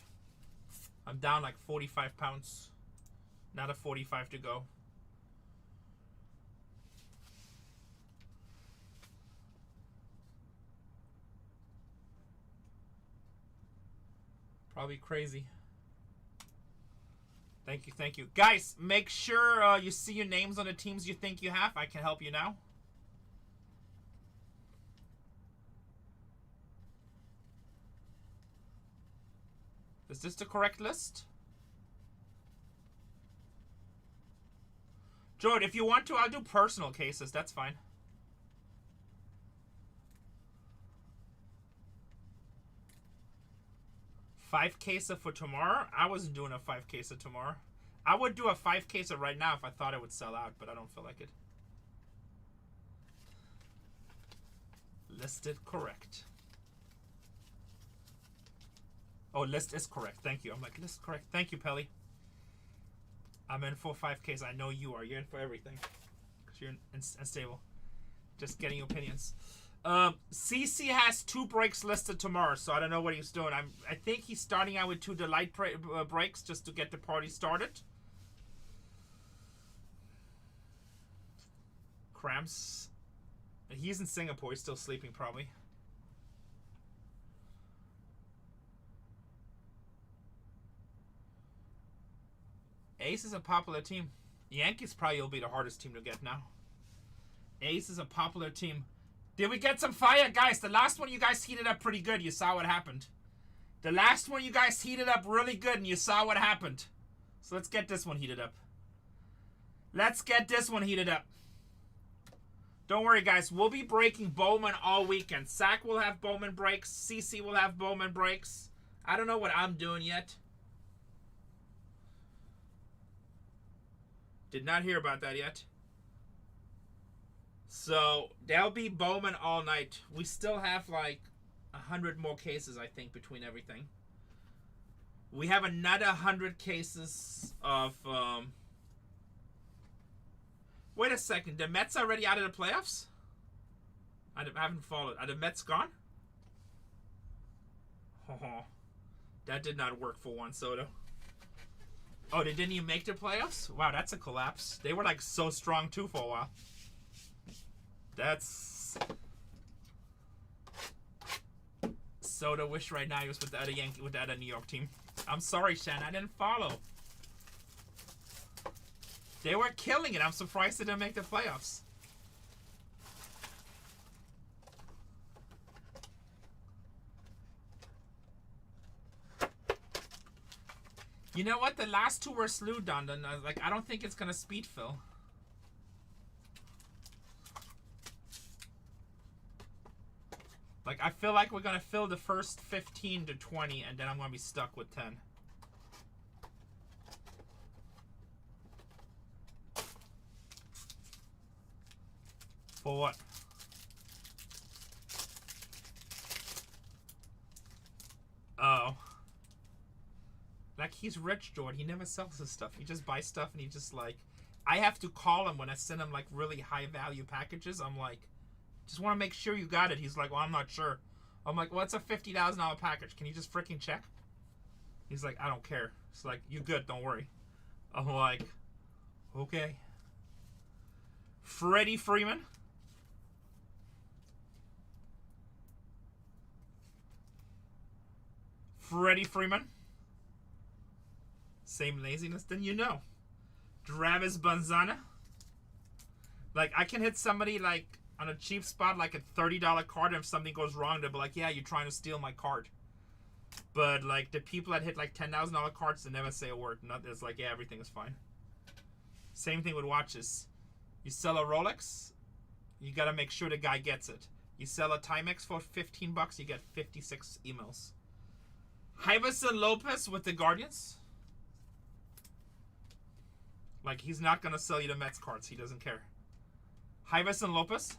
I'm down like 45 pounds. Not a 45 to go. Probably crazy. Thank you, thank you. Guys, make sure you see your names on the teams you think you have. I can help you now. Is this the correct list? Jordan, if you want to, I'll do personal cases. That's fine. Five caser for tomorrow? I wasn't doing a 5 caser tomorrow. I would do a 5 caser right now if I thought it would sell out, but I don't feel like it. Listed correct. Oh, list is correct. Thank you. I'm like, list correct. Thank you, Pelly. I'm in for 5 case. I know you are. You're in for everything. Because you're unstable. Just getting your opinions. CC has 2 breaks listed tomorrow, so I don't know what he's doing. I think he's starting out with 2 delight breaks just to get the party started. Cramps. He's in Singapore. He's still sleeping, probably. Ace is a popular team. Yankees probably will be the hardest team to get now. Ace is a popular team. Did we get some fire? Guys, the last one you guys heated up pretty good. You saw what happened. The last one you guys heated up really good and you saw what happened. So let's get this one heated up. Let's get this one heated up. Don't worry, guys. We'll be breaking Bowman all weekend. Zach will have Bowman breaks. CC will have Bowman breaks. I don't know what I'm doing yet. Did not hear about that yet. So, there'll be Bowman all night. We still have like 100 more cases, I think, between everything. We have another 100 cases of... Wait a second. The Mets already out of the playoffs? I haven't followed. Are the Mets gone? Oh, that did not work for Juan Soto. Oh, they didn't even make the playoffs? Wow, that's a collapse. They were like so strong too for a while. That's... Soto wish right now he was with the other Yankee, with the other New York team. I'm sorry, Shan, I didn't follow. They were killing it. I'm surprised they didn't make the playoffs. You know what? The last 2 were slew done. And like, I don't think it's gonna speed fill. Like, I feel like we're gonna fill the first 15 to 20, and then I'm gonna be stuck with 10. For what? Oh. Like, he's rich, Jordan. He never sells his stuff. He just buys stuff and he just, like... I have to call him when I send him, like, really high-value packages. I'm like, just want to make sure you got it. He's like, well, I'm not sure. I'm like, well, it's a $50,000 package. Can you just freaking check? He's like, I don't care. It's like, you good. Don't worry. I'm like, okay. Freddie Freeman. Freddie Freeman. Same laziness, then you know. Travis Banzana. Like, I can hit somebody, like, on a cheap spot, like a $30 card, and if something goes wrong, they'll be like, yeah, you're trying to steal my card. But, like, the people that hit, like, $10,000 cards, they never say a word. It's like, yeah, everything is fine. Same thing with watches. You sell a Rolex, you gotta make sure the guy gets it. You sell a Timex for $15, you get 56 emails. Iverson Lopez with the Guardians. Like, he's not going to sell you the Mets cards. He doesn't care. Iverson Lopez.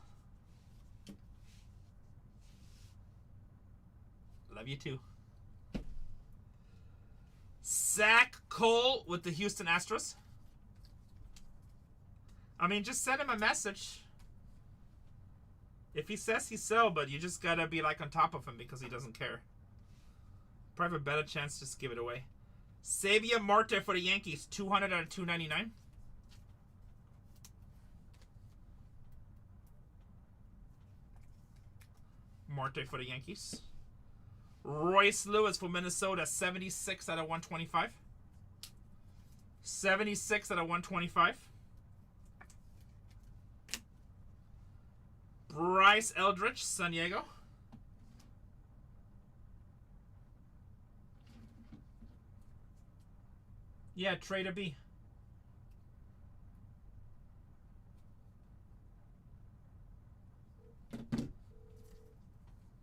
Love you too. Zach Cole with the Houston Astros. I mean, just send him a message. If he says he sell, but you just got to be, like, on top of him because he doesn't care. Probably have a better chance just give it away. Sabia Marte for the Yankees, 200 out of 299. Marte for the Yankees. Royce Lewis for Minnesota, 76 out of 125. 76 out of 125. Bryce Eldridge, San Diego. Yeah, Trader B.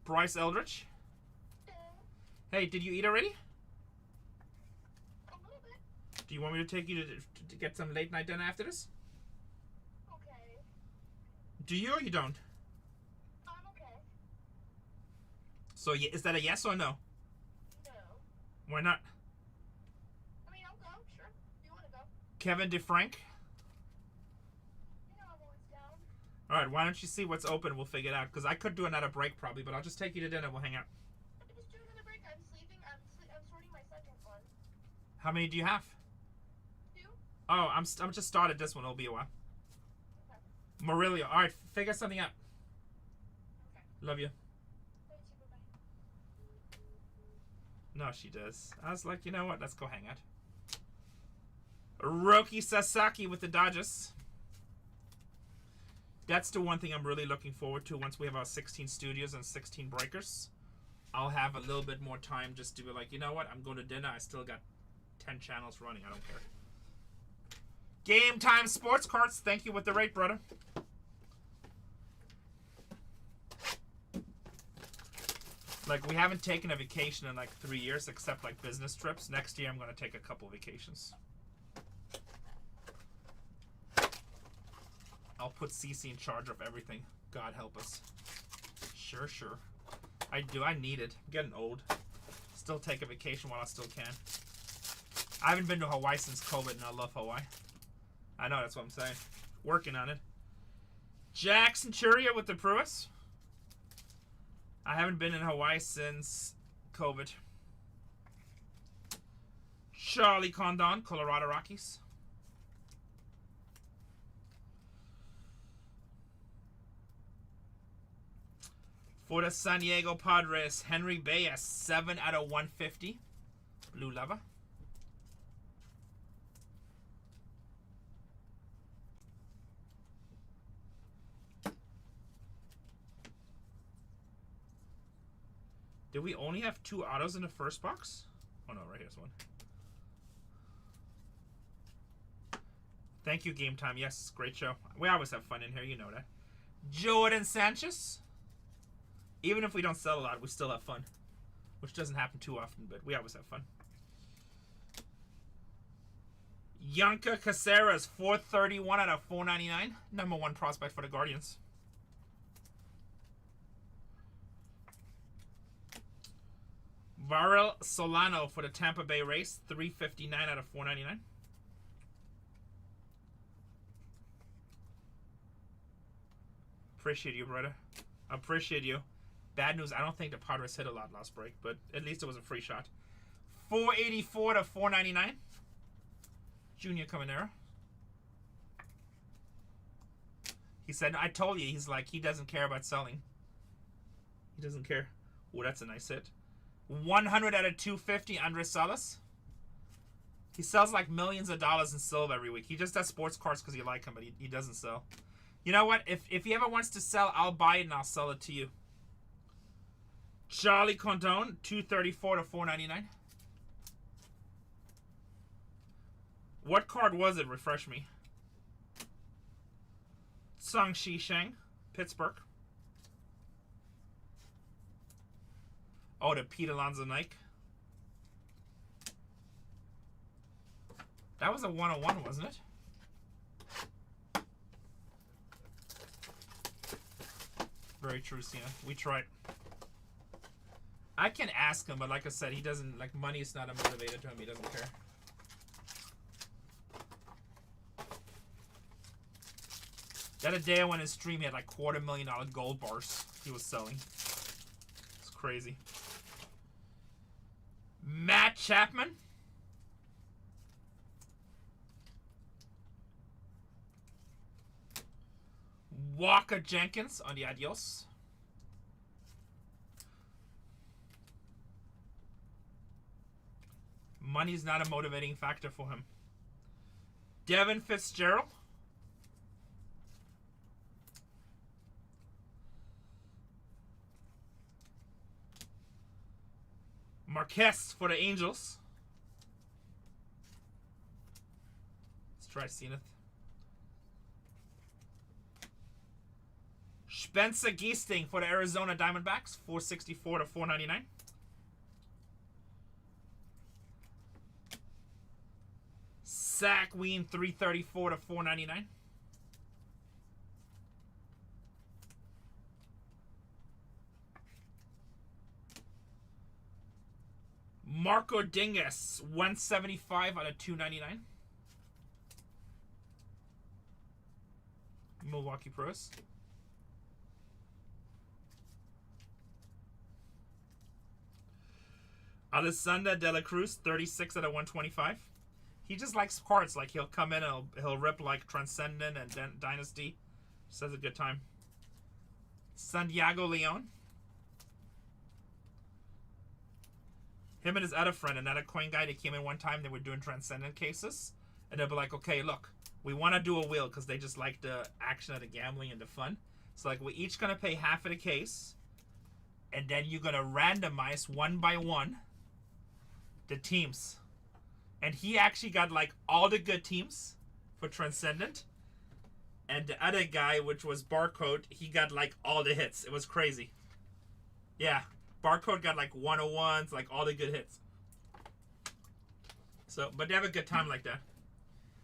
Bryce Eldridge. Hey, did you eat already? A little bit. Do you want me to take you to get some late night dinner after this? Okay. Do you or you don't? I'm okay. So is that a yes or no? No. Why not? I mean, I'll go. Sure. If you want to go. Kevin DeFrank. You know I'm always down. All right, why don't you see what's open? We'll figure it out. Because I could do another break probably, but I'll just take you to dinner. We'll hang out. Let me just do another break. I'm sleeping. I'm sorting my second one. How many do you have? 2? Oh, I'm just started this one. It'll be a while. Okay. Murillo. All right, figure something out. Okay. Love you. Love you too. Bye-bye. No, she does. I was like, you know what? Let's go hang out. Roki Sasaki with the Dodgers. That's the one thing I'm really looking forward to once we have our 16 studios and 16 breakers. I'll have a little bit more time just to be like, you know what? I'm going to dinner. I still got 10 channels running. I don't care. Game Time Sports Cards. Thank you with the rate, brother. Like, we haven't taken a vacation in like 3 years, except like business trips. Next year, I'm going to take a couple vacations. I'll put Cece in charge of everything. God help us. Sure. I do. I need it. I'm getting old. Still take a vacation while I still can. I haven't been to Hawaii since COVID, and I love Hawaii. I know, that's what I'm saying. Working on it. Jackson Churia with the Pruis. I haven't been in Hawaii since COVID. Charlie Condon, Colorado Rockies. For the San Diego Padres, Henry Baez, 7 out of 150. Blue Lava. Did we only have 2 autos in the first box? Oh no, right here's one. Thank you, Game Time. Yes, great show. We always have fun in here, you know that. Jordan Sanchez. Even if we don't sell a lot, we still have fun. Which doesn't happen too often, but we always have fun. Yanka Caceres, 431 out of 499. Number 1 prospect for the Guardians. Varel Solano for the Tampa Bay Rays, 359 out of 499. Appreciate you, brother. Appreciate you. Bad news, I don't think the Padres hit a lot last break, but at least it was a free shot. 484 to 499. Junior Caminero. He said, I told you, he's like, he doesn't care about selling. He doesn't care. Oh, that's a nice hit. 100 out of 250, Andres Salas. He sells like millions of dollars in silver every week. He just does sports cards because you like him, but he doesn't sell. You know what? If he ever wants to sell, I'll buy it and I'll sell it to you. Charlie Condon, 234 to 499. What card was it? Refresh me. Sung Shi Shang, Pittsburgh. Oh, the Pete Alonso Nike. That was a 101, wasn't it? Very true, Cena. We tried. I can ask him, but like I said, he doesn't, like, money is not a motivator to him. He doesn't care. The other day I went in his stream, he had like $250,000 gold bars he was selling. It's crazy. Matt Chapman. Walker Jenkins on the Adios. Money's not a motivating factor for him. Devin Fitzgerald. Marquez for the Angels. try Zenith. Spencer Giesting for the Arizona Diamondbacks, 464 to 499. Zach Ween, 334 to 499. Marco Dingus, 175 out of 299. Milwaukee Pros. Alessandra De La Cruz, 36 out of 125. He just likes cards. Like, he'll come in and he'll rip, like, Transcendent and Dynasty. Just has a good time. Santiago Leon. Him and his other friend, another coin guy, they came in one time. They were doing Transcendent cases. And they'll be like, okay, look, we want to do a wheel because they just like the action of the gambling and the fun. So, like, we're each going to pay half of the case. And then you're going to randomize one by one the teams. And he actually got, like, all the good teams for Transcendent. And the other guy, which was Barcode, he got, like, all the hits. It was crazy. Yeah. Barcode got, like, 101s, like, all the good hits. So, but they have a good time like that.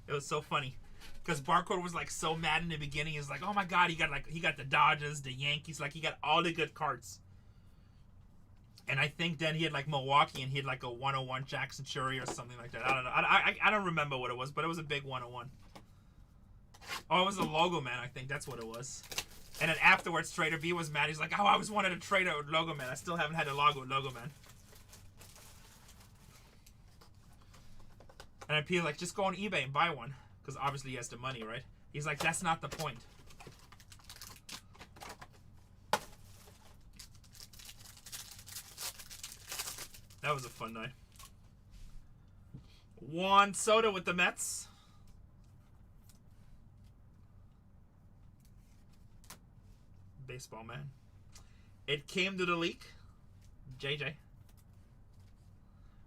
It was so funny. Because Barcode was, like, so mad in the beginning. He was like, oh, my God, he got the Dodgers, the Yankees. Like, he got all the good cards. And I think then he had, like, Milwaukee, and he had, like, a 101 Jackson Cherry or something like that. I don't know. I don't remember what it was, but it was a big 101. Oh, it was a Logo Man, I think. That's what it was. And then afterwards, Trader V was mad. He's like, oh, I always wanted a Trader with Logo Man. I still haven't had a logo with Logo Man. And then Peter's like, just go on eBay and buy one. Because obviously he has the money, right? He's like, that's not the point. That was a fun night. Juan Soto with the Mets. Baseball man. It came to the leak. JJ.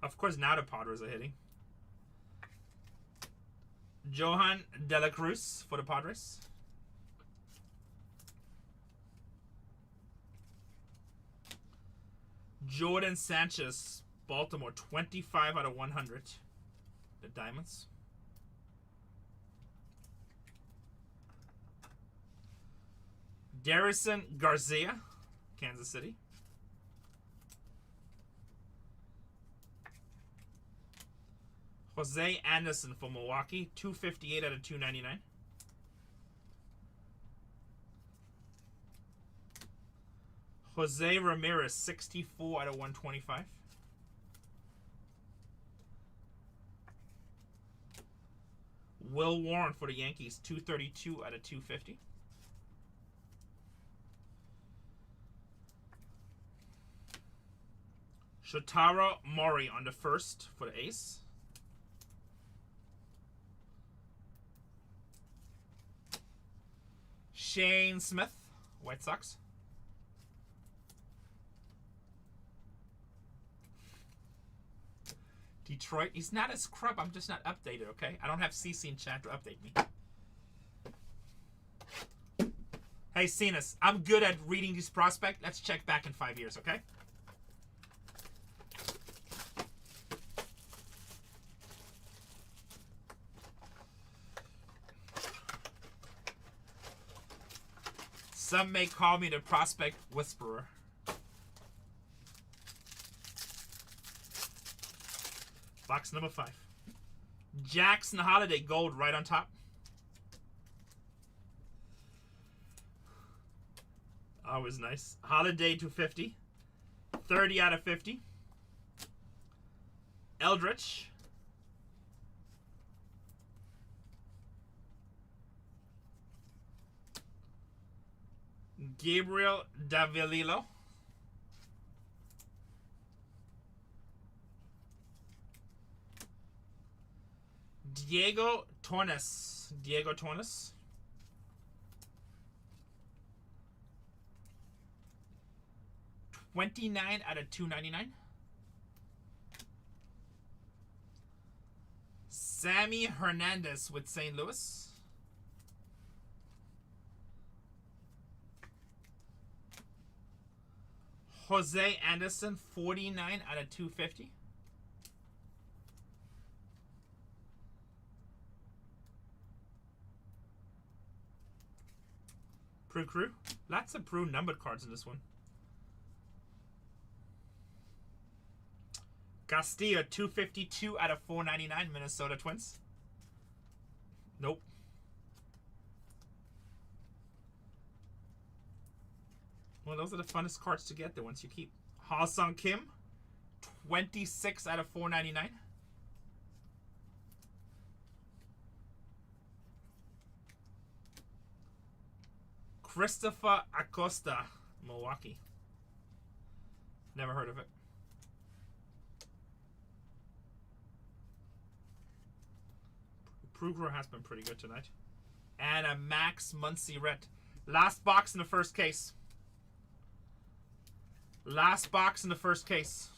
Of course, now the Padres are hitting. Johan De La Cruz for the Padres. Jordan Sanchez, Baltimore, 25 out of 100. The Diamonds. Garrison Garcia, Kansas City. Jose Anderson for Milwaukee, 258 out of 299. Jose Ramirez, 64 out of 125. Will Warren for the Yankees, 232 out of 250. Shotaro Mori on the first for the Ace. Shane Smith, White Sox. Detroit. He's not a scrub. I'm just not updated, okay? I don't have CC in chat to update me. Hey, Cenas, I'm good at reading these prospects. Let's check back in 5 years, okay? Some may call me the prospect whisperer. Box number 5. Jackson Holiday gold right on top. Always nice. Holiday 250. 30 out of 50. Eldritch. Gabriel Davililo. Diego Tornes. 29 out of 299. Sammy Hernandez with St. Louis. Jose Anderson, 49 out of 250. Prue Crew. Lots of Prue numbered cards in this one. Castillo, 252 out of 499, Minnesota Twins. Nope. Well, those are the funnest cards to get, the ones you keep. Ha-Sung Kim, 26 out of 499. Christopher Acosta, Milwaukee. Never heard of it. Prugro has been pretty good tonight. And a Max Muncy red. Last box in the first case. Last box in the first case.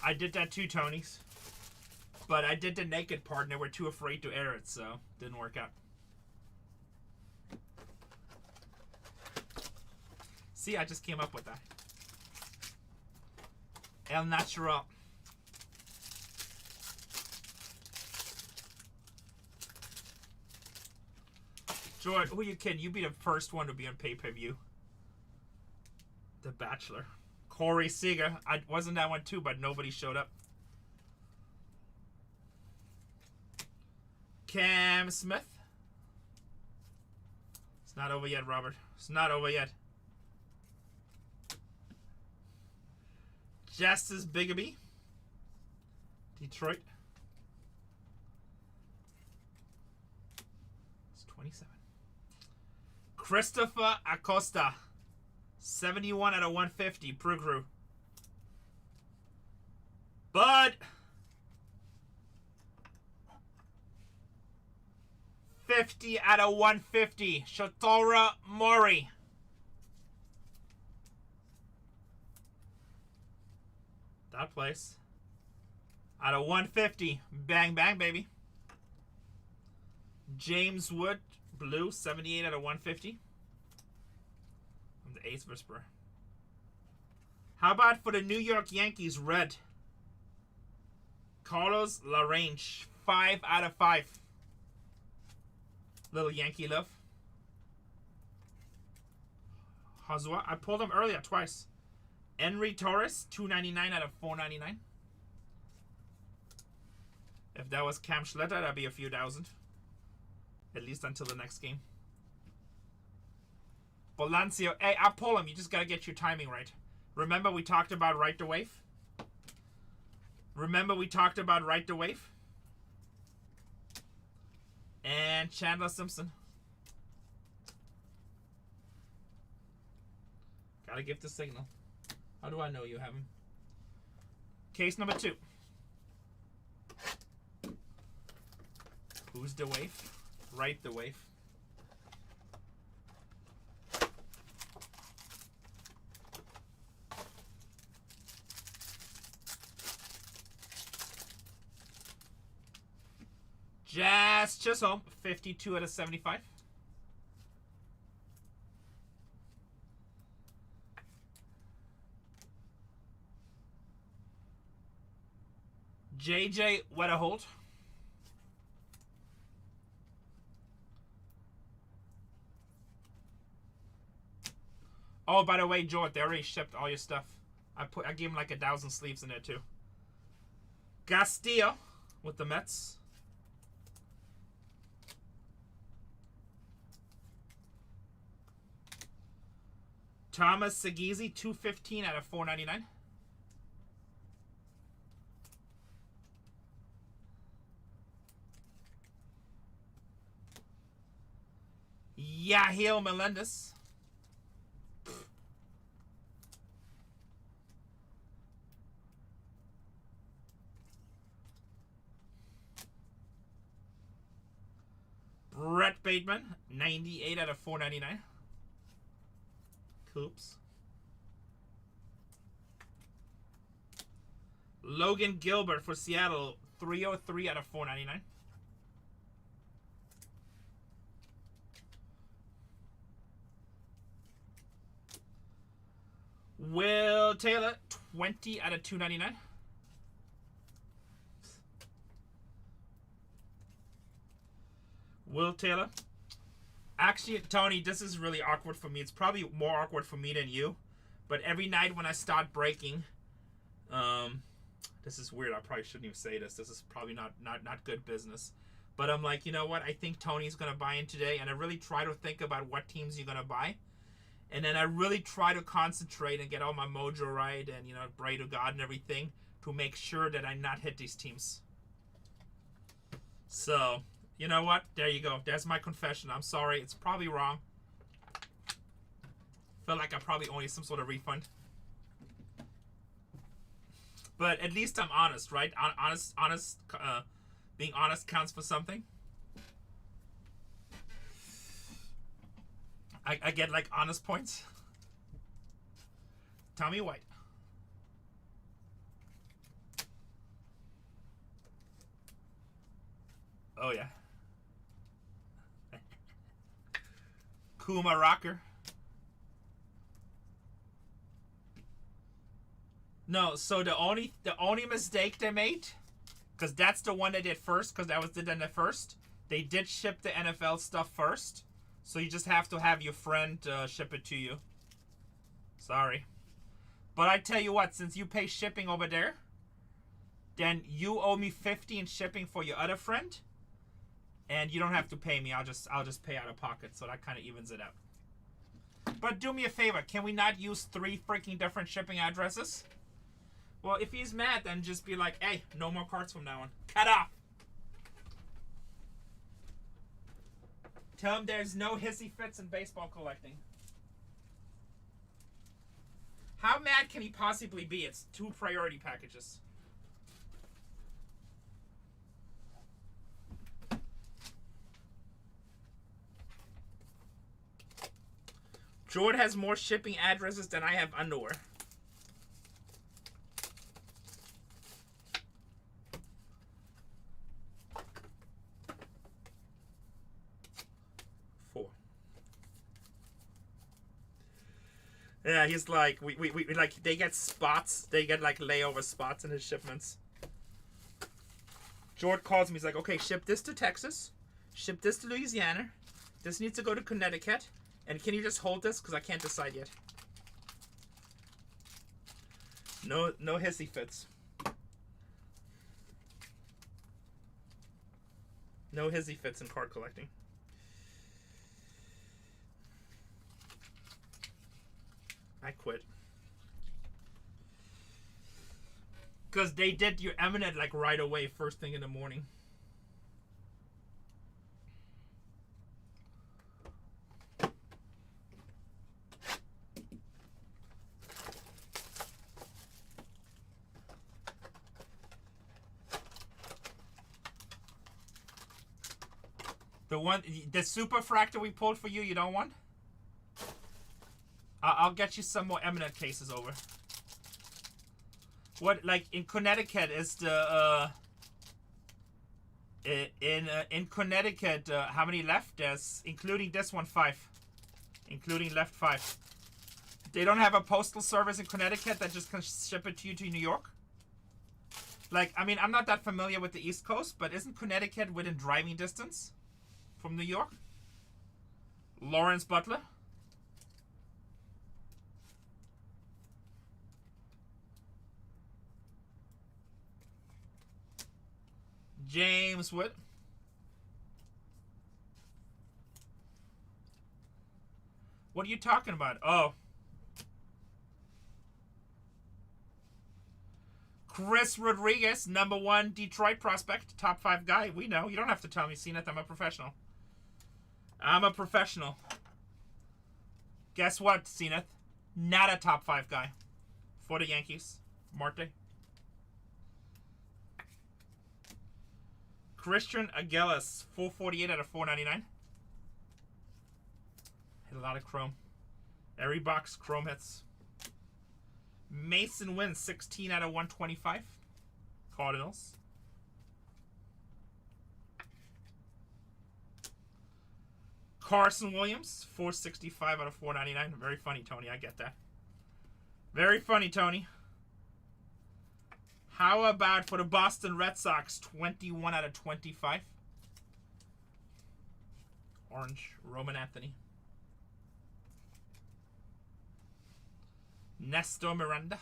I did that too, Tony's. But I did the naked part and they were too afraid to air it, so didn't work out. See, I just came up with that. El Natural. Jordan, who you kidding? You be the first one to be on pay-per-view. The Bachelor. Corey Seager. I wasn't that one too, but nobody showed up. Cam Smith. It's not over yet, Robert. It's not over yet. Justice Bigaby. Detroit. It's 27. Christopher Acosta. 71 out of 150. Prue Crew. Bud. 50 out of 150. Shotora Mori. That place. Out of 150. Bang, bang, baby. James Wood, blue, 78 out of 150. I'm the Ace Whisperer. How about for the New York Yankees, red? Carlos LaRange, 5 out of 5. Little Yankee love. Hazua, I pulled him earlier twice. Henry Torres, 299 out of 499. If that was Cam Schletter, that'd be a few thousand. At least until the next game. Bolancio, hey, I'll pull him. You just gotta get your timing right. Remember we talked about right to wave? Remember we talked about right to wave? And Chandler Simpson. Gotta give the signal. How do I know you have him? Case number 2. Who's the wave? Right the wave. Jazz Chisholm, 52 out of 75. JJ Wetterholt. Oh, by the way, George, they already shipped all your stuff. I gave him like 1,000 sleeves in there too. Castillo with the Mets. Thomas Segezi, 215 out of 499. Yahil Melendez. Brett Bateman, 98 out of 499. Coops. Logan Gilbert for Seattle, 303 out of 499. Will Taylor, 20 out of 299. Will Taylor. Actually, Tony, this is really awkward for me. It's probably more awkward for me than you. But every night when I start breaking, this is weird. I probably shouldn't even say this. This is probably not good business. But I'm like, you know what? I think Tony's going to buy in today. And I really try to think about what teams you're going to buy. And then I really try to concentrate and get all my mojo right and, you know, pray to God and everything to make sure that I not hit these teams. So, you know what? There you go. There's my confession. I'm sorry. It's probably wrong. Felt like I probably owe you some sort of refund. But at least I'm honest, right? Being honest counts for something. I get like honest points. Tommy White. Oh yeah. Kuma Rocker. No, so the only mistake they made, because that's the one they did first, because that was did the first. They did ship the NFL stuff first. So you just have to have your friend ship it to you. Sorry. But I tell you what, since you pay shipping over there, then you owe me $50 in shipping for your other friend. And you don't have to pay me. I'll just pay out of pocket. So that kind of evens it out. But do me a favor. Can we not use 3 freaking different shipping addresses? Well, if he's mad, then just be like, hey, no more cards from now on. Cut off. Tell him there's no hissy fits in baseball collecting. How mad can he possibly be? It's 2 priority packages. Jordan has more shipping addresses than I have underwear. Yeah, he's like, we like, they get spots. They get like layover spots in his shipments. George calls me. He's like, okay, ship this to Texas. Ship this to Louisiana. This needs to go to Connecticut. And can you just hold this? Because I can't decide yet. No hissy fits. No hissy fits in card collecting. I quit. Because they did your Eminent like right away, first thing in the morning. The super fractor we pulled for you, you don't want? I'll get you some more Eminent cases over. What, like, in Connecticut is the, in Connecticut, how many left? There's, including this one, 5. Including left 5. They don't have a postal service in Connecticut that just can ship it to you to New York? Like, I mean, I'm not that familiar with the East Coast, but isn't Connecticut within driving distance from New York? Lawrence Butler? James Wood. What are you talking about? Oh. Chris Rodriguez, #1 Detroit prospect, top 5 guy. We know. You don't have to tell me, Zenith. I'm a professional. I'm a professional. Guess what, Zenith? Not a top 5 guy for the Yankees. Marte. Christian Aguilas, 448 out of 499. Hit a lot of chrome. Every box chrome hits. Mason Wynn, 16 out of 125. Cardinals. Carson Williams, 465 out of 499. Very funny, Tony. I get that. Very funny, Tony. How about for the Boston Red Sox, 21 out of 25. Orange, Roman Anthony. Nestor Miranda.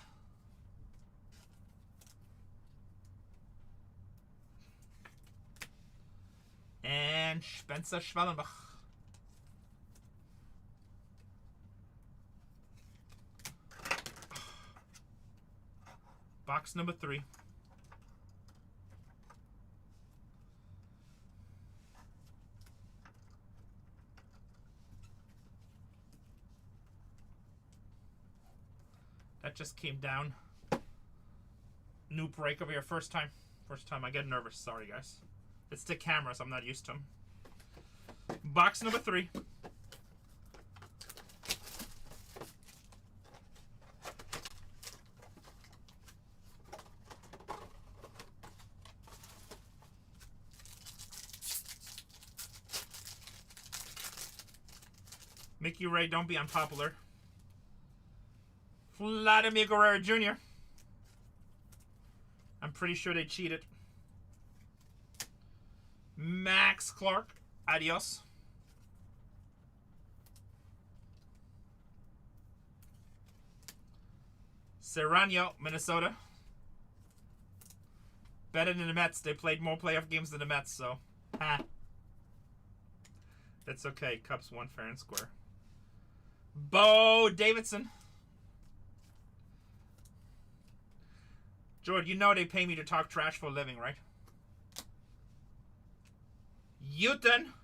And Spencer Schwellenbach. Box number 3. That just came down. New break over here. First time I get nervous. Sorry, guys. It's the cameras. I'm not used to them. Box number 3. Mickey Ray, don't be unpopular. Vladimir Guerrero Jr. I'm pretty sure they cheated. Max Clark, adios. Serrano, Minnesota. Better than the Mets. They played more playoff games than the Mets, so. Ha. That's okay. Cubs won fair and square. Bo Davidson. George, you know they pay me to talk trash for a living, right? Newton,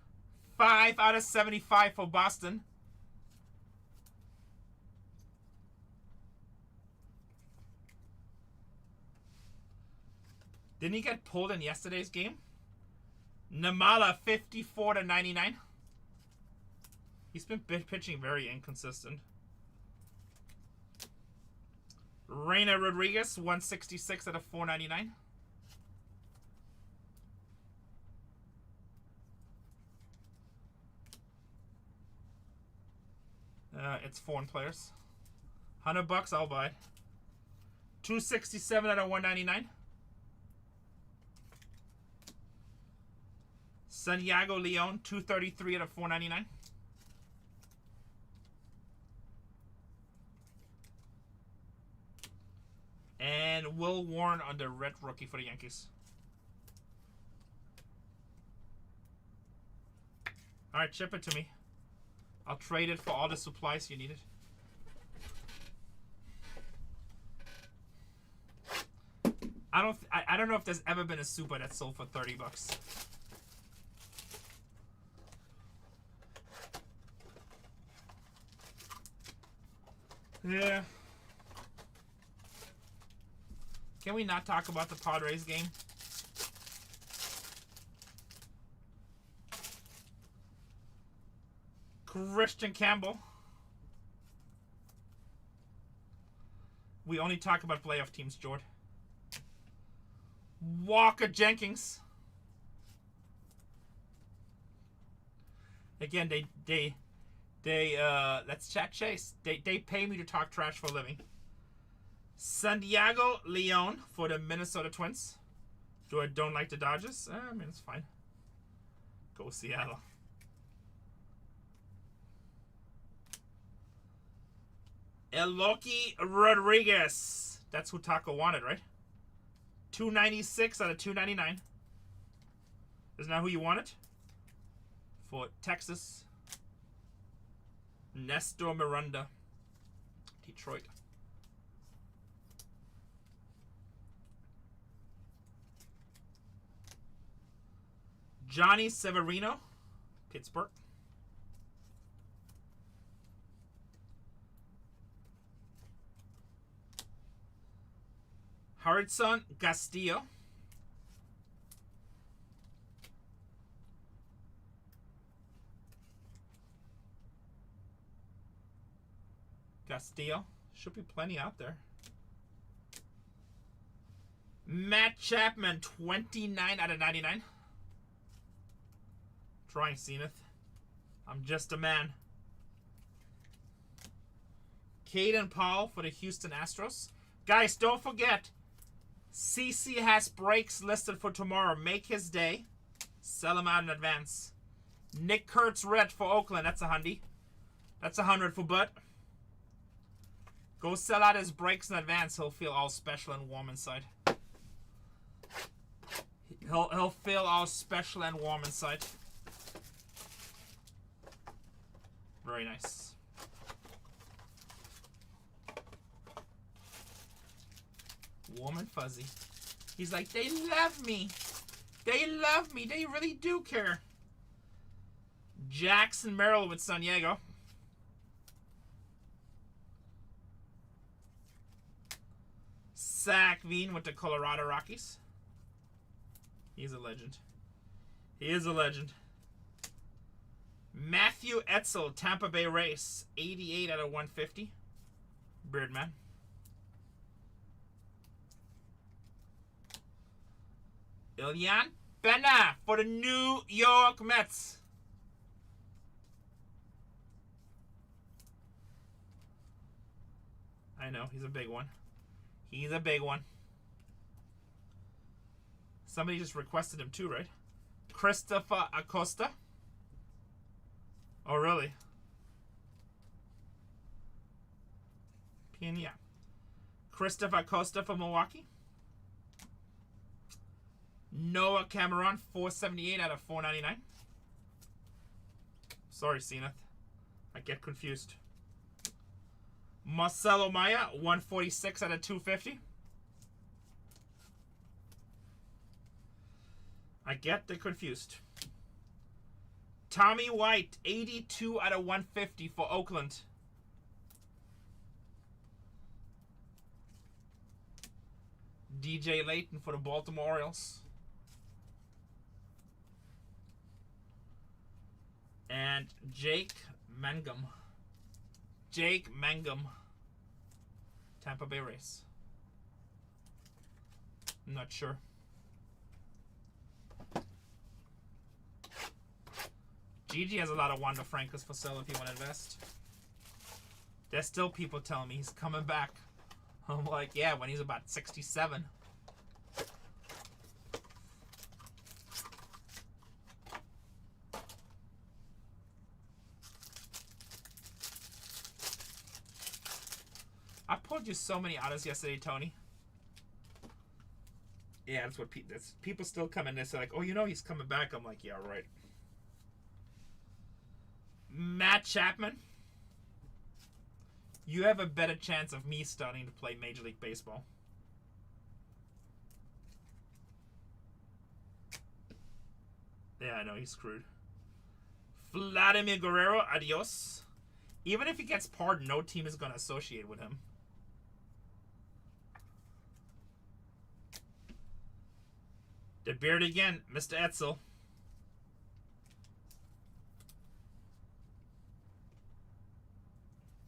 5 out of 75 for Boston. Didn't he get pulled in yesterday's game? Namala, 54 to 99. He's been pitching very inconsistent. Reina Rodriguez, 166 out of 499. It's foreign players. $100, I'll buy it. 267 out of 199. Santiago Leon, 233 out of 499. And Will Warren on the red rookie for the Yankees. Alright, ship it to me. I'll trade it for all the supplies you needed. I don't know if there's ever been a super that sold for $30. Yeah. Can we not talk about the Padres game? Christian Campbell. We only talk about playoff teams, Jord. Walker Jenkins. Again, they let's chat Chase. They pay me to talk trash for a living. Santiago Leon for the Minnesota Twins. Don't like the Dodgers? I mean, it's fine. Go Seattle. Eloy Rodriguez. That's who Taco wanted, right? 296 out of 299. Isn't that who you wanted? For Texas. Nestor Miranda. Detroit. Johnny Severino. Pittsburgh. Hardson Castillo. Castillo. Should be plenty out there. Matt Chapman, 29 out of 99. Trying Zenith. I'm just a man. Caden Powell for the Houston Astros. Guys, don't forget, CC has breaks listed for tomorrow. Make his day. Sell him out in advance. Nick Kurtz red for Oakland. That's a hundy. That's 100 for Bud. Go sell out his breaks in advance. He'll feel all special and warm inside. He'll feel all special and warm inside. Very nice. Warm and fuzzy. He's like, they love me. They love me. They really do care. Jackson Merrill with San Diego. Zach Veen with the Colorado Rockies. He's a legend. He is a legend. Matthew Etzel, Tampa Bay Rays. 88 out of 150. Birdman. Ilian Benna for the New York Mets. I know, he's a big one. He's a big one. Somebody just requested him too, right? Christopher Acosta. Oh, really? Pina. Christopher Acosta for Milwaukee. Noah Cameron, 478 out of 499. Sorry, Zenith. I get confused. Marcelo Maya, 146 out of 250. I get the confused. Tommy White, 82 out of 150 for Oakland. DJ Layton for the Baltimore Orioles. And Jake Mangum. Jake Mangum. Tampa Bay Rays. I'm not sure. Gigi has a lot of Wander Francos for sale if you want to invest. There's still people telling me he's coming back. I'm like, yeah, when he's about 67. I pulled you so many autos yesterday, Tony. Yeah, that's what people still come in. They're like, oh, you know he's coming back. I'm like, yeah, right. Matt Chapman. You have a better chance of me starting to play Major League Baseball. Yeah, I know, he's screwed. Vladimir Guerrero, adios. Even if he gets pardoned, no team is going to associate with him. The beard again, Mr. Etzel.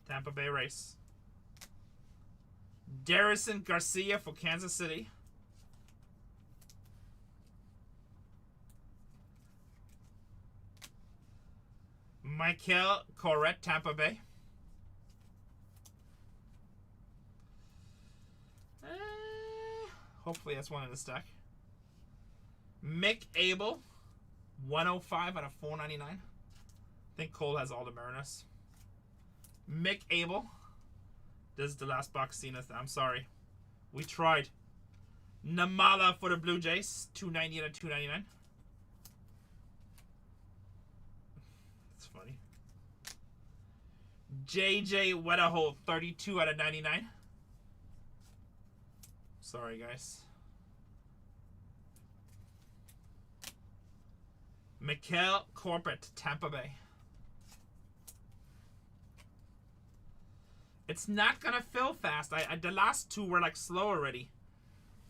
Tampa Bay Rays. Darrison Garcia for Kansas City. Michael Corrette, Tampa Bay. Hopefully that's one in the stack. Mick Abel, 105 out of 499. I think Cole has all the Mariners. Mick Abel. This is the last box, Zenith. I'm sorry. We tried. Namala for the Blue Jays, 290 out of 299. That's funny. JJ Wedaholt, 32 out of 99. Sorry, guys. Mikael Corbett, Tampa Bay. It's not gonna fill fast. The last two were like slow already.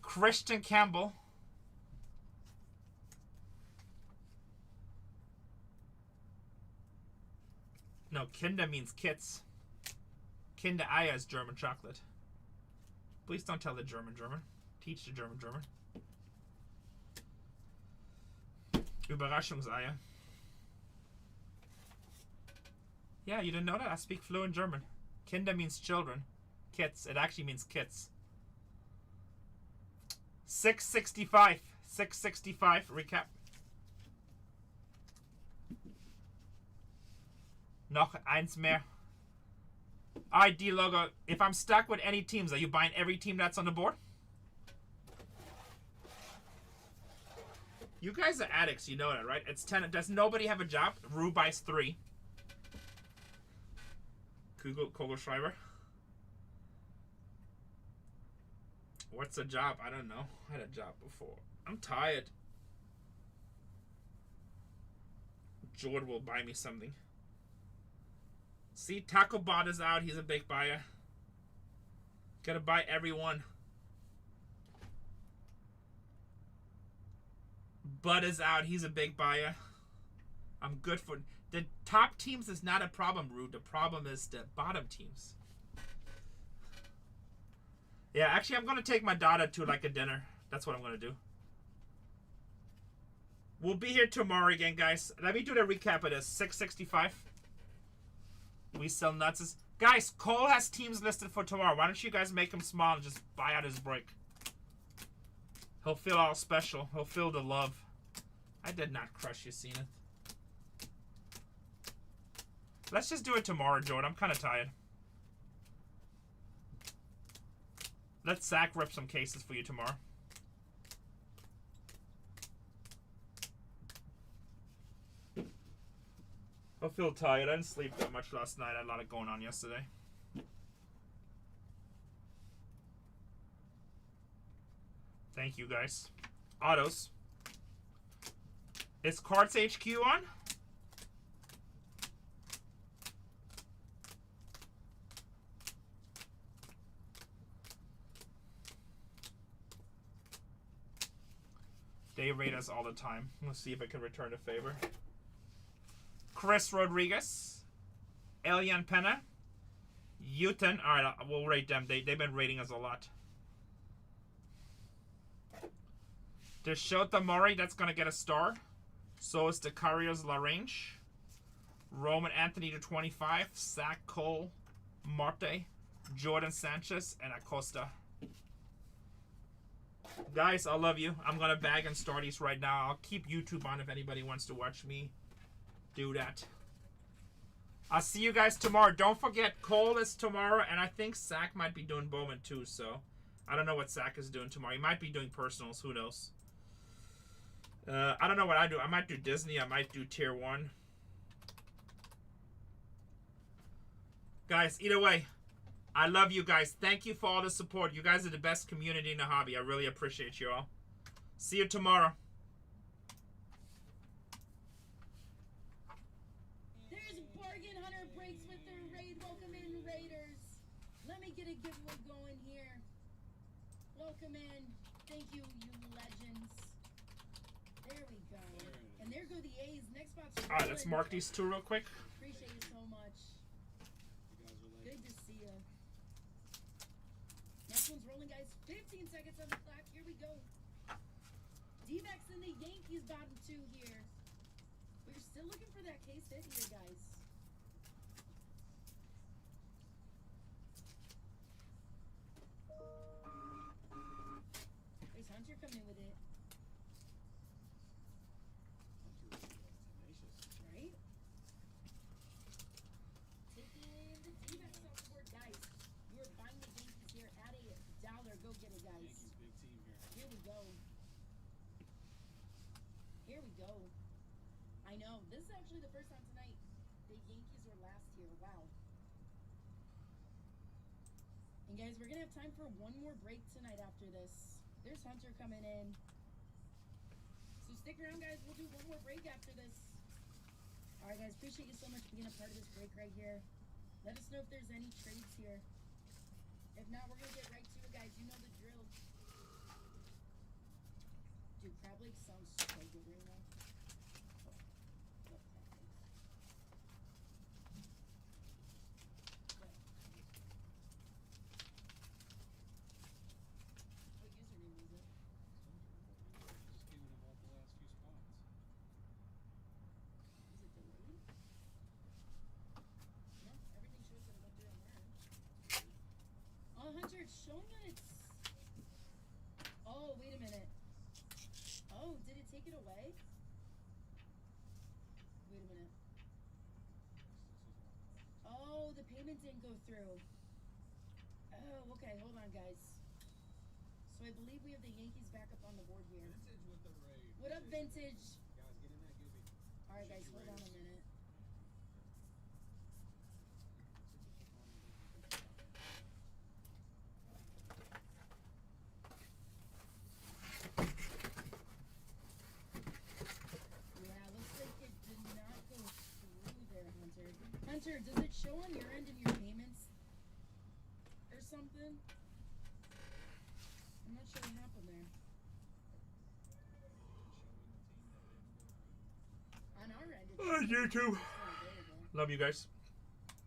Christian Campbell. No, Kinder means kits. Kinder Aya is German chocolate. Please don't tell the German. teach the German. Überraschungseier. Yeah, you didn't know that? I speak fluent German. Kinder means children. Kits. It actually means kits. 665. 665. Recap. Noch eins mehr. Alright, D-Logo. If I'm stuck with any teams, are you buying every team that's on the board? You guys are addicts, you know that, right? It's 10. Does nobody have a job? Rue buys 3. Kugelschreiber. What's a job? I don't know. I had a job before. I'm tired. Jordan will buy me something. See, Taco Bot is out. He's a big buyer. Gotta buy everyone. Bud is out. He's a big buyer. I'm good for... The top teams is not a problem, Rude. The problem is the bottom teams. Yeah, actually, I'm going to take my daughter to, like, a dinner. That's what I'm going to do. We'll be here tomorrow again, guys. Let me do the recap of this. 665. We sell nuts. Guys, Cole has teams listed for tomorrow. Why don't you guys make him small and just buy out his break? He'll feel all special. He'll feel the love. I did not crush you, Zenith. Let's just do it tomorrow, Jordan. I'm kind of tired. Let Zach rip some cases for you tomorrow. I feel tired. I didn't sleep that much last night. I had a lot of going on yesterday. Thank you, guys. Autos. Is Cards HQ on? They rate us all the time. Let's see if it can return a favor. Chris Rodriguez. Elian Penna. Uten. Alright, we'll rate them. They've been rating us a lot. There's Shota Mori. That's going to get a star. So is the Carriers LaRange. Roman Anthony to 25. Zach Cole. Marte. Jordan Sanchez. And Acosta. Guys, I love you. I'm going to bag and start these right now. I'll keep YouTube on if anybody wants to watch me do that. I'll see you guys tomorrow. Don't forget, Cole is tomorrow, and I think Zach might be doing Bowman too, so I don't know what Zach is doing tomorrow. He might be doing personals. Who knows? I don't know what I do. I might do Disney. I might do Tier 1. Guys, either way, I love you guys. Thank you for all the support. You guys are the best community in the hobby. I really appreciate you all. See you tomorrow. There's BargainHuntersbreaks with their raid. Welcome in, Raiders. Let me get a giveaway going here. Welcome in. Thank you, you legends. There we go. And there go the A's. Next spot's All right, let's mark these two real quick. Appreciate you so much. Good to see you. Next one's rolling, guys. 15 seconds on the clock. Here we go. D-backs and the Yankees bottom 2 here. We're still looking for that case hit here, guys. There's Hunter coming with it. Right? Taking the D-backs off the board, guys. You are buying the Yankees here at $1. Go get it, guys. Big team here. Here we go. Here we go. I know. This is actually the first time tonight the Yankees were last here. Wow. And guys, we're going to have time for one more break tonight after this. There's Hunter coming in. So stick around, guys. We'll do one more break after this. All right, guys. Appreciate you so much for being a part of this break right here. Let us know if there's any trades here. If not, we're going to get right to it, guys. You know the drill. Dude, Crab Lake sounds so good right now. Oh, love Crab Lakes. Yeah. What username is showing that it's... Oh, wait a minute. Oh, did it take it away? Wait a minute. Oh, the payment didn't go through. Oh, okay, hold on, guys. So I believe we have the Yankees back up on the board here. Vintage with the raid. What up, Vintage? Guys, get in that Gibby. Alright, guys, hold on a minute. Yeah, looks like it did not go through there, Hunter. Hunter, does it show on your end in your payments or something? I'm not sure what happened there. On our end, it's YouTube. still available. Love you guys.